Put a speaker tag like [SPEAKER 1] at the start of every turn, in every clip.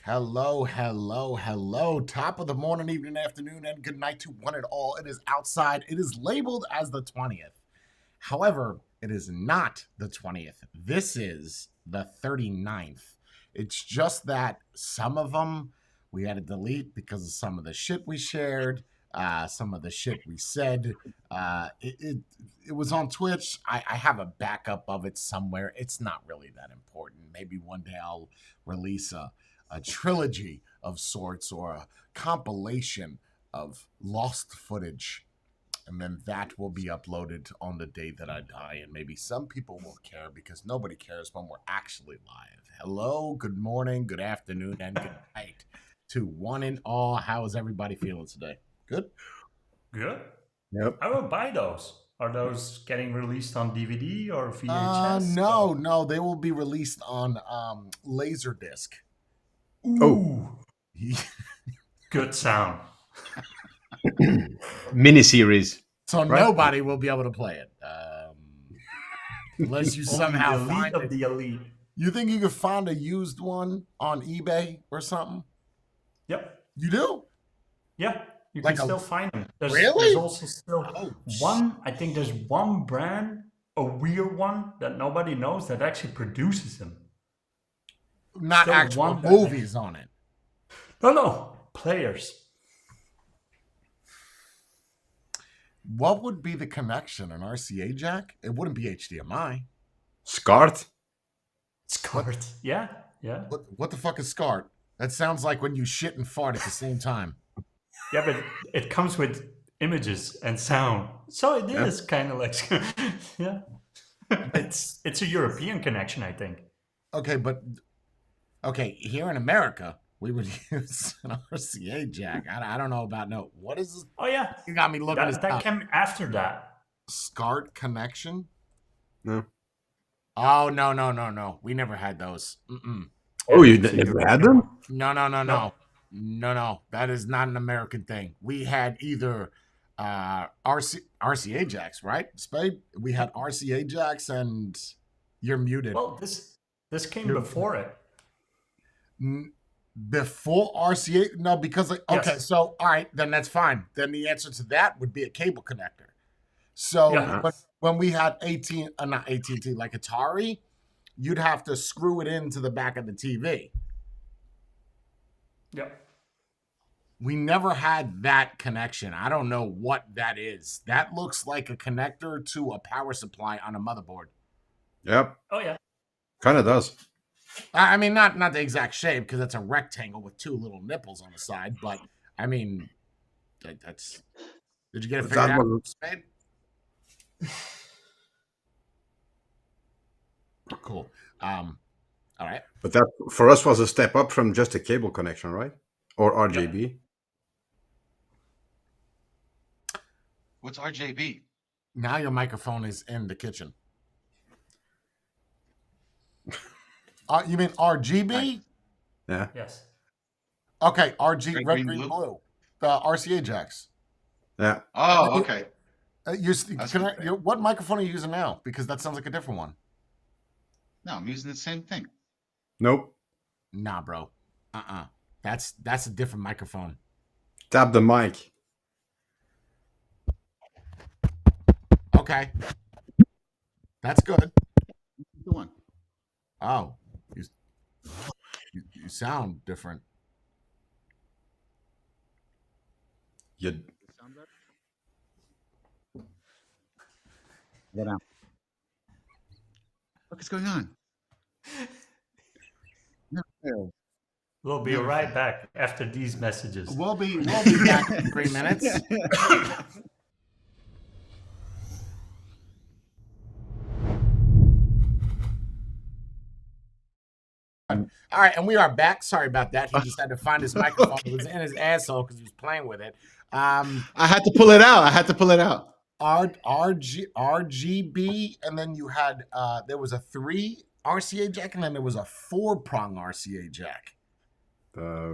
[SPEAKER 1] Hello, hello, hello. Top of the morning, evening, afternoon, and good night to one and all. It is outside. It is labeled as the 20th. However, it is not the 20th. This is the 39th. It's just that some of them we had to delete because of some of the shit we shared, some of the shit we said. It was on Twitch. I have a backup of it somewhere. It's not really that important. Maybe one day I'll release a trilogy of sorts or a compilation of lost footage, and then that will be uploaded on the day that I die, and maybe some people will care because nobody cares when we're actually live. Hello, good morning, good afternoon, and good night to one and all. How is everybody feeling today? Good?
[SPEAKER 2] Good.
[SPEAKER 3] Yep.
[SPEAKER 2] I will buy those. Are those getting released on DVD or VHS?
[SPEAKER 1] No, they will be released on Laserdisc.
[SPEAKER 2] Ooh, good sound.
[SPEAKER 3] Miniseries.
[SPEAKER 1] So
[SPEAKER 3] Right.
[SPEAKER 1] nobody will be able to play it. Unless you
[SPEAKER 2] Only
[SPEAKER 1] somehow
[SPEAKER 2] the elite
[SPEAKER 1] find
[SPEAKER 2] of
[SPEAKER 1] it.
[SPEAKER 2] the elite.
[SPEAKER 1] You think you could find a used one on eBay or something?
[SPEAKER 2] Yep.
[SPEAKER 1] You do?
[SPEAKER 2] Yeah, you
[SPEAKER 1] Like
[SPEAKER 2] can
[SPEAKER 1] a-
[SPEAKER 2] still find them.
[SPEAKER 1] Really?
[SPEAKER 2] There's also still
[SPEAKER 1] Oh,
[SPEAKER 2] one. I think there's one brand, a weird one that nobody knows that actually produces them.
[SPEAKER 1] Not
[SPEAKER 2] Still
[SPEAKER 1] actual
[SPEAKER 2] one that-
[SPEAKER 1] movies on it.
[SPEAKER 2] No, players.
[SPEAKER 1] What would be the connection? An RCA jack? It wouldn't be HDMI.
[SPEAKER 3] SCART.
[SPEAKER 2] SCART. Yeah.
[SPEAKER 1] What the fuck is SCART? That sounds like when you shit and fart at the same time.
[SPEAKER 2] Yeah, but it comes with images and sound, so it is kind of like yeah. It's a European connection, I think.
[SPEAKER 1] Okay, here in America, we would use an RCA jack. I don't know about what is this?
[SPEAKER 2] Oh yeah,
[SPEAKER 1] You got me looking
[SPEAKER 2] that
[SPEAKER 1] at
[SPEAKER 2] came after that.
[SPEAKER 1] SCART connection.
[SPEAKER 3] No.
[SPEAKER 1] Oh no. We never had those. Mm-mm.
[SPEAKER 3] Oh, you never had them?
[SPEAKER 1] No. That is not an American thing. We had either RCA jacks, right? Spade. We had RCA jacks, and you're muted.
[SPEAKER 2] Well, this came before it.
[SPEAKER 1] Before RCA? No, because okay.
[SPEAKER 2] Yes.
[SPEAKER 1] So all right, then that's fine. Then the answer to that would be a cable connector. So
[SPEAKER 2] Yeah.
[SPEAKER 1] when we had not AT&T, like Atari, you'd have to screw it into the back of the TV.
[SPEAKER 2] Yep.
[SPEAKER 1] We never had that connection. I don't know what that is. That looks like a connector to a power supply on a motherboard.
[SPEAKER 3] Yep.
[SPEAKER 2] Oh yeah.
[SPEAKER 3] Kind of does.
[SPEAKER 1] I mean, not the exact shape because it's a rectangle with two little nipples on the side. But I mean, that's. Did you get it figured out, Spade? Cool. All right.
[SPEAKER 3] But that for us was a step up from just a cable connection, right? Or RGB.
[SPEAKER 4] What's RJB?
[SPEAKER 1] Now your microphone is in the kitchen. You mean RGB?
[SPEAKER 3] Yeah.
[SPEAKER 2] Yes.
[SPEAKER 1] Okay, RG,
[SPEAKER 4] Red,
[SPEAKER 1] red,
[SPEAKER 4] green,
[SPEAKER 1] green,
[SPEAKER 4] blue?
[SPEAKER 1] blue. The RCA jacks.
[SPEAKER 3] Yeah.
[SPEAKER 4] Oh, okay.
[SPEAKER 1] What microphone are you using now? Because that sounds like a different one.
[SPEAKER 4] No, I'm using the same thing.
[SPEAKER 3] Nope.
[SPEAKER 1] Nah, bro. That's a different microphone.
[SPEAKER 3] Tap the mic.
[SPEAKER 1] Okay. That's good.
[SPEAKER 4] The one.
[SPEAKER 1] Oh. You sound different.
[SPEAKER 3] You
[SPEAKER 4] Sound better? Get out. What is going on? No.
[SPEAKER 2] We'll be right back after these messages.
[SPEAKER 1] We'll be back in 3 minutes. All right, and we are back. Sorry about that. He just had to find his microphone. It was in his asshole because he was playing with it.
[SPEAKER 4] I had to pull it out.
[SPEAKER 1] RGB, and then you had there was a 3 RCA jack, and then there was a 4-prong RCA jack.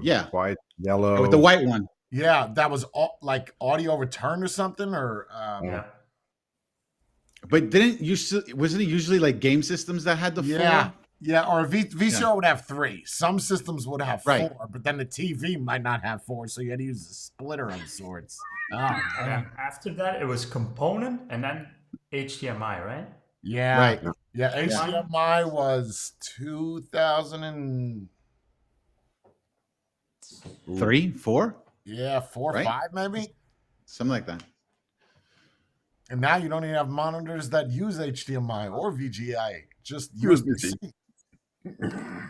[SPEAKER 4] Yeah.
[SPEAKER 3] White, yellow.
[SPEAKER 4] With the white one.
[SPEAKER 1] Yeah, that was like audio return or something, or
[SPEAKER 2] Yeah.
[SPEAKER 4] But wasn't it usually like game systems that had the
[SPEAKER 1] Yeah. Yeah, or a VCR would have 3. Some systems would have 4,
[SPEAKER 4] Right.
[SPEAKER 1] but then the TV might not have 4, so you had to use a splitter of sorts. Oh,
[SPEAKER 2] And
[SPEAKER 1] man.
[SPEAKER 2] then after that, it was component and then HDMI, right?
[SPEAKER 1] Yeah.
[SPEAKER 4] Right.
[SPEAKER 1] Yeah, HDMI was 2000
[SPEAKER 4] 3, 4,
[SPEAKER 1] 4,
[SPEAKER 4] Right.
[SPEAKER 1] 5 maybe.
[SPEAKER 4] something like that.
[SPEAKER 1] And now you don't even have monitors that use HDMI or VGA, just
[SPEAKER 3] USB-C.
[SPEAKER 1] USB-C.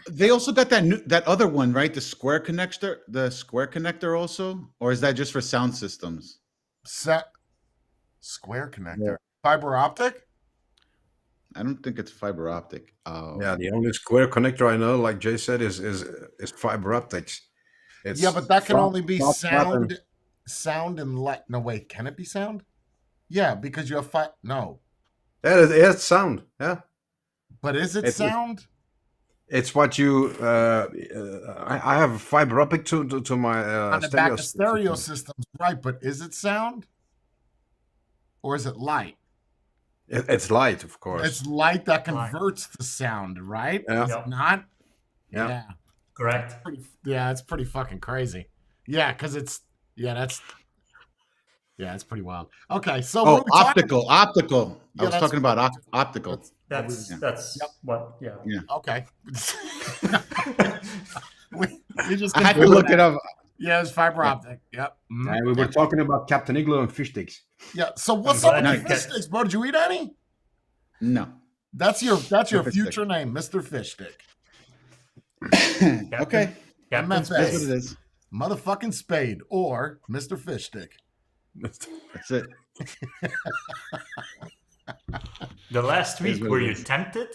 [SPEAKER 4] They also got that other one, right? The square connector also, or is that just for sound systems?
[SPEAKER 1] Square connector, fiber optic.
[SPEAKER 4] I don't think it's fiber optic.
[SPEAKER 3] Yeah, the only square connector I know, like Jay said, is fiber optics. It's
[SPEAKER 1] Yeah, but that can
[SPEAKER 3] flat-
[SPEAKER 1] only be
[SPEAKER 3] flat
[SPEAKER 1] sound,
[SPEAKER 3] and-
[SPEAKER 1] sound and light. No, wait, can it be sound? Yeah, because you have no.
[SPEAKER 3] Yeah, it's sound. Yeah,
[SPEAKER 1] But is it
[SPEAKER 3] It's-
[SPEAKER 1] sound?
[SPEAKER 3] it's what you. I have fiber optic to my
[SPEAKER 1] On the back of stereo systems, right? But is it sound? Or is it light?
[SPEAKER 3] It's light, of course.
[SPEAKER 1] It's light that
[SPEAKER 2] Light.
[SPEAKER 1] converts the sound, right?
[SPEAKER 3] Yeah.
[SPEAKER 1] Is it not?
[SPEAKER 3] Yeah.
[SPEAKER 2] Correct.
[SPEAKER 1] It's pretty fucking crazy. Yeah, because it's it's pretty wild. Okay, so
[SPEAKER 4] Oh,
[SPEAKER 1] what are we talking-
[SPEAKER 4] optical. I
[SPEAKER 1] Yeah,
[SPEAKER 4] was
[SPEAKER 1] that's-
[SPEAKER 4] talking about optical.
[SPEAKER 2] That's
[SPEAKER 1] Yep.
[SPEAKER 2] what. Yeah.
[SPEAKER 1] Okay. we just
[SPEAKER 4] I had to
[SPEAKER 1] confirmed
[SPEAKER 4] look
[SPEAKER 1] that.
[SPEAKER 4] it up.
[SPEAKER 1] Yeah, it's fiber optic. Yep. Mhm.
[SPEAKER 3] And we were talking about Captain Igloo and fish sticks.
[SPEAKER 1] Yeah. So what's
[SPEAKER 2] I'm
[SPEAKER 1] up
[SPEAKER 2] glad
[SPEAKER 1] with
[SPEAKER 2] you
[SPEAKER 1] the fish
[SPEAKER 2] get-
[SPEAKER 1] sticks, bro? Did you eat any?
[SPEAKER 4] No.
[SPEAKER 1] That's your
[SPEAKER 4] Fish stick.
[SPEAKER 1] future name, Mr. Fish Stick.
[SPEAKER 4] Okay.
[SPEAKER 2] Captain
[SPEAKER 1] MFS.
[SPEAKER 4] That's what
[SPEAKER 2] Space.
[SPEAKER 4] it is.
[SPEAKER 1] Motherfucking Spade or Mr. Fish Stick.
[SPEAKER 4] That's it.
[SPEAKER 2] The last
[SPEAKER 4] Is
[SPEAKER 2] week,
[SPEAKER 4] what
[SPEAKER 2] were
[SPEAKER 4] it
[SPEAKER 2] you
[SPEAKER 4] is.
[SPEAKER 2] tempted?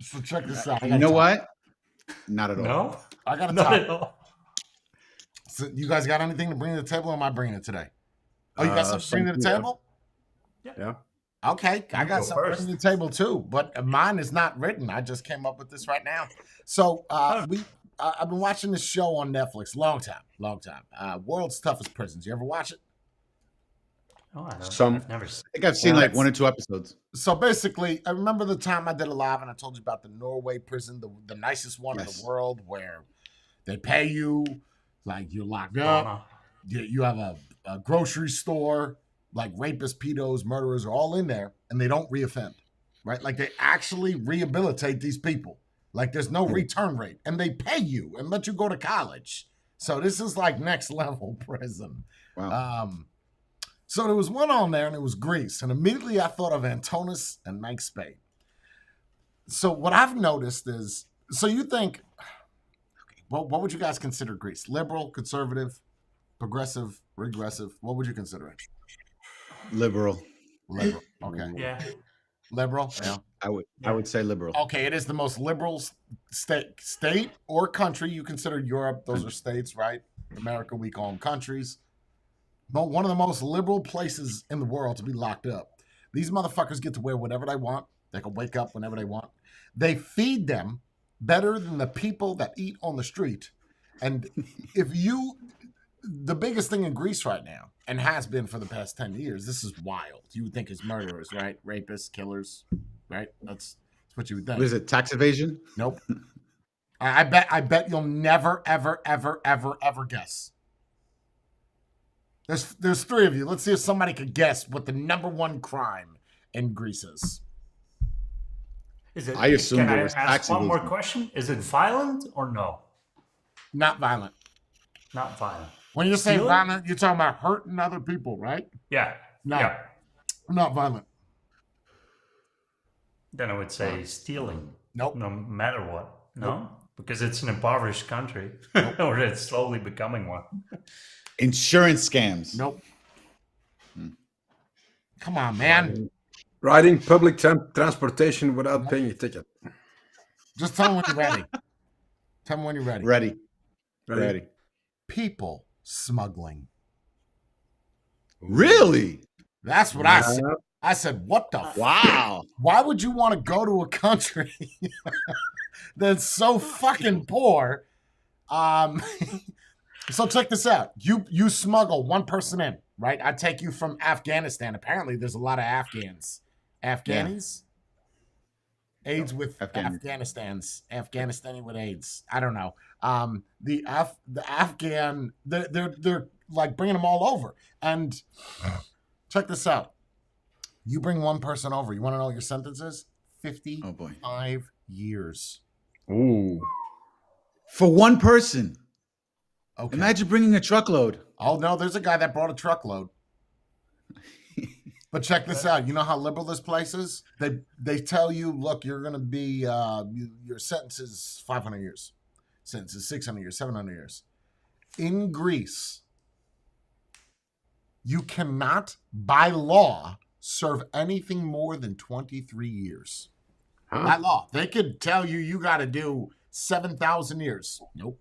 [SPEAKER 1] So check this out.
[SPEAKER 4] You know what? Not at all.
[SPEAKER 2] No,
[SPEAKER 1] I got to
[SPEAKER 2] not
[SPEAKER 1] talk.
[SPEAKER 2] at all.
[SPEAKER 1] So you guys got anything to bring to the table, or am I bringing it today? Oh, you got something to bring to the
[SPEAKER 3] something, yeah.
[SPEAKER 1] table?
[SPEAKER 3] Yeah.
[SPEAKER 1] Okay, I got
[SPEAKER 2] go
[SPEAKER 1] something to
[SPEAKER 2] first.
[SPEAKER 1] bring to the table too, but mine is not written. I just came up with this right now. So I've been watching this show on Netflix, long time. World's Toughest Prisons. You ever watch it?
[SPEAKER 2] Oh, I don't.
[SPEAKER 3] Some-
[SPEAKER 2] I've never.
[SPEAKER 4] I think I've seen
[SPEAKER 1] Yeah,
[SPEAKER 4] like
[SPEAKER 1] it's-
[SPEAKER 4] 1 or 2 episodes.
[SPEAKER 1] So basically, I remember the time I did a live and I told you about the Norway prison, the nicest one in
[SPEAKER 4] Yes.
[SPEAKER 1] the world, where they pay you, like you're locked up.
[SPEAKER 2] Uh-huh.
[SPEAKER 1] You have a grocery store, like rapists, pedos, murderers are all in there, and they don't reoffend, right? Like they actually rehabilitate these people. Like there's no return rate, and they pay you and let you go to college. So this is like next level prison.
[SPEAKER 4] Wow.
[SPEAKER 1] So there was one on there, and it was Greece, and immediately I thought of Antonis and Mike Spade. So what I've noticed is, so you think, okay, what would you guys consider Greece? Liberal, conservative, progressive, regressive? What would you consider it?
[SPEAKER 4] Liberal.
[SPEAKER 1] Liberal. Okay.
[SPEAKER 2] Yeah.
[SPEAKER 1] Liberal. Yeah.
[SPEAKER 4] I would say liberal.
[SPEAKER 1] Okay. It is the most liberal state or country. You consider Europe; those are states, right? America, we call them countries. But one of the most liberal places in the world to be locked up. These motherfuckers get to wear whatever they want. They can wake up whenever they want. They feed them better than the people that eat on the street. And the biggest thing in Greece right now, and has been for the past 10 years, this is wild. You would think it's murderers, right? Rapists, killers, right? That's what you would think.
[SPEAKER 4] What is it? Tax evasion?
[SPEAKER 1] Nope. I bet you'll never, ever, ever, ever, ever guess. There's 3 of you. Let's see if somebody could guess what the number 1 crime in Greece is.
[SPEAKER 2] Is it?
[SPEAKER 4] I assumed
[SPEAKER 2] Can
[SPEAKER 4] it
[SPEAKER 2] I
[SPEAKER 4] was
[SPEAKER 2] ask
[SPEAKER 4] tax
[SPEAKER 2] one more
[SPEAKER 4] evasion.
[SPEAKER 2] question? Is it violent or no?
[SPEAKER 1] Not violent.
[SPEAKER 2] Not violent.
[SPEAKER 1] When you say
[SPEAKER 2] Stealing?
[SPEAKER 1] violent, you're talking about hurting other people, right?
[SPEAKER 2] Yeah.
[SPEAKER 1] No.
[SPEAKER 2] Yeah.
[SPEAKER 1] Not violent.
[SPEAKER 2] Then I would say stealing.
[SPEAKER 1] Nope.
[SPEAKER 2] No matter what. No, because it's an impoverished country, or it's slowly becoming one.
[SPEAKER 4] Insurance scams.
[SPEAKER 1] Nope. Come on, man.
[SPEAKER 3] Riding public transportation without paying a ticket.
[SPEAKER 1] Just tell me when you're ready. Tell me when you're ready.
[SPEAKER 4] Ready.
[SPEAKER 3] Ready?
[SPEAKER 4] Ready.
[SPEAKER 1] People smuggling.
[SPEAKER 4] Really?
[SPEAKER 1] That's what I said. I said, what the fuck?
[SPEAKER 4] Wow.
[SPEAKER 1] Why would you want to go to a country that's so fucking poor? So check this out. You smuggle one person in, right? I take you from Afghanistan. Apparently, there's a lot of Afghans. Afghanis? AIDS with Afghanistani with AIDS. I don't know. The Afghan, they're like bringing them all over. And check this out. You bring one person over. You want to know what your sentence is? 55 years.
[SPEAKER 3] Ooh.
[SPEAKER 4] For one person.
[SPEAKER 1] Okay.
[SPEAKER 4] Imagine bringing a truckload.
[SPEAKER 1] Oh no, there's a guy that brought a truckload. But check this out. You know how liberal this place is? They tell you, look, you're going to be your sentence is 500 years. Sentence is 600 years, 700 years. In Greece, you cannot, by law, serve anything more than 23 years.
[SPEAKER 3] Huh?
[SPEAKER 1] By law. They could tell you got to do 7,000 years. Nope.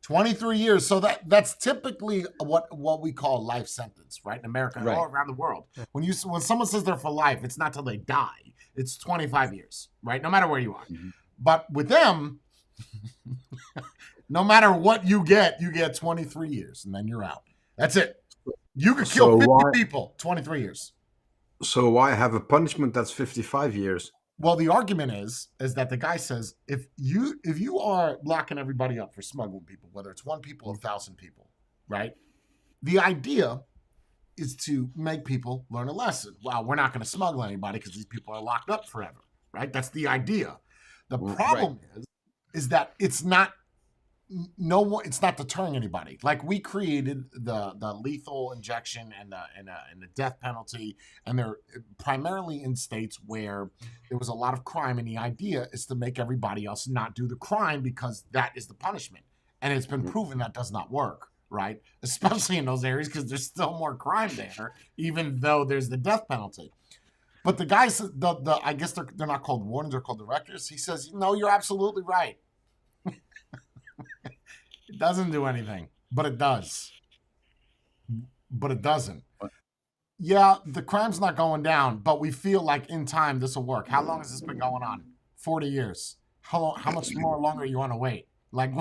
[SPEAKER 1] 23 years. So that's typically what we call a life sentence, right? In America and all around the world. When someone says they're for life, it's not till they die. It's 25 years, right? No matter where you are. Mm-hmm. But with them, no matter what you get 23 years and then you're out. That's it. You could kill 50 people, 23 years.
[SPEAKER 3] So why have a punishment that's 55 years?
[SPEAKER 1] Well, the argument is that the guy says if you are locking everybody up for smuggling people, whether it's 1 people or 1,000 people, right? The idea is to make people learn a lesson. Well, we're not going to smuggle anybody because these people are locked up forever, right? That's the idea. The problem is that it's not deterring anybody. Like we created the lethal injection and the death penalty, and they're primarily in states where there was a lot of crime, and the idea is to make everybody else not do the crime because that is the punishment. And it's been proven that does not work, right? Especially in those areas because there's still more crime there, even though there's the death penalty. But the guys, I guess they're not called wardens, they're called directors. He says, no, you're absolutely right. It doesn't do anything, but it does. But it doesn't. Yeah, the crime's not going down, but we feel like in time this will work. How long has this been going on? 40 years. How much more longer you want to wait? Like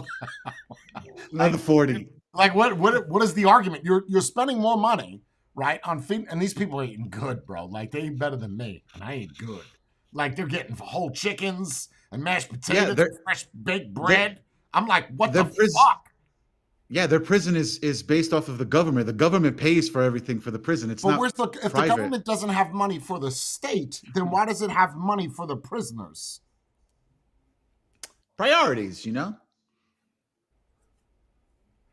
[SPEAKER 4] another 40.
[SPEAKER 1] Like what is the argument? You're spending more money, right, on feeding, and these people are eating good, bro. Like they eat better than me, and I eat good. Like they're getting whole chickens and mashed potatoes, and fresh baked bread. I'm like, what the fuck?
[SPEAKER 4] Yeah, their prison is based off of the government. The government pays for everything for the prison. It's not
[SPEAKER 1] if the government doesn't have money for the state, then why does it have money for the prisoners?
[SPEAKER 4] Priorities, you know?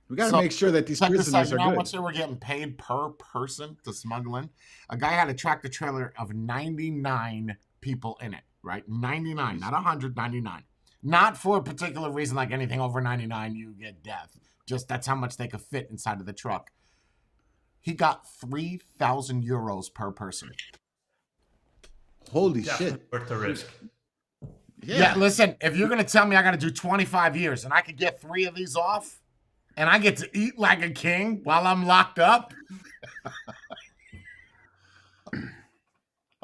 [SPEAKER 4] We got to make sure that these prisoners are good. You know how much
[SPEAKER 1] they were getting paid per person to smuggle in? A guy had a tractor trailer of 99 people in it, right? 99, not 100, 99. Not for a particular reason, like anything over 99, you get death. Just that's how much they could fit inside of the truck. He got 3,000 euros per person.
[SPEAKER 4] Holy shit.
[SPEAKER 2] Worth the risk.
[SPEAKER 1] Yeah, listen, if you're going to tell me I got to do 25 years and I could get 3 of these off and I get to eat like a king while I'm locked up.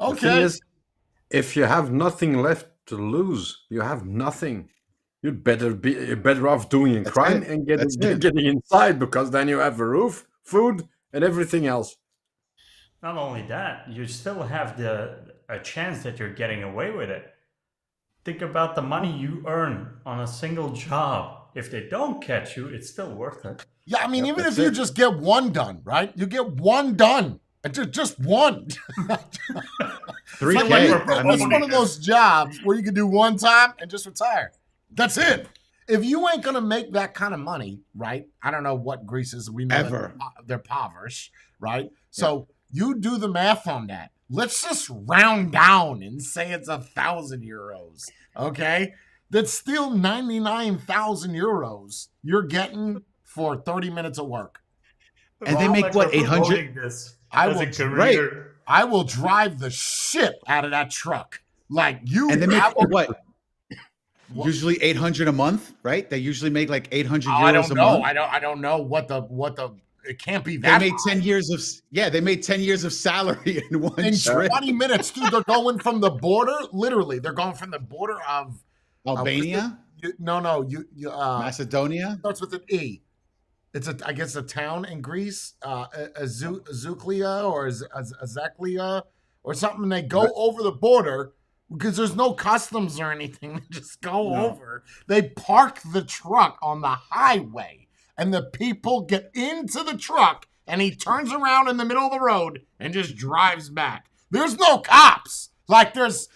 [SPEAKER 1] Okay.
[SPEAKER 3] The thing is, if you have nothing left to lose, you have nothing. You're better off doing a crime and getting inside, because then you have a roof, food, and everything else.
[SPEAKER 2] Not only that, you still have a chance that you're getting away with it. Think about the money you earn on a single job. If they don't catch you, it's still worth it.
[SPEAKER 1] Yeah, I mean, even if you just get one done, right? You get one done. Just one.
[SPEAKER 4] 3K.
[SPEAKER 1] It's one of those jobs where you can do one time and just retire. That's it. If you ain't gonna make that kind of money, right? I don't know what Greece is. We know they're impoverished, right? So you do the math on that. Let's just round down and say it's 1,000 euros. Okay, that's still 99,000 euros you're getting for 30 minutes of work.
[SPEAKER 4] And they make what, 800?
[SPEAKER 1] I will drive the shit out of that truck. Like you.
[SPEAKER 4] And they make what? Usually 800 a month, right? They usually make like 800 euros a month.
[SPEAKER 1] I don't know what the it can't be that.
[SPEAKER 4] They made 10 years of they made 10 years of salary in one trip.
[SPEAKER 1] 20 minutes, dude. They're going from the border, literally. They're going from the border of
[SPEAKER 4] Albania.
[SPEAKER 1] Macedonia.
[SPEAKER 4] Macedonia
[SPEAKER 1] Starts with an E. It's I guess a town in Greece, Azuklia or Azaklia or something. They go over the border because there's no customs or anything. They just go
[SPEAKER 2] No.
[SPEAKER 1] over. They park the truck on the highway, and the people get into the truck, and he turns around in the middle of the road and just drives back. There's no cops. Like there's,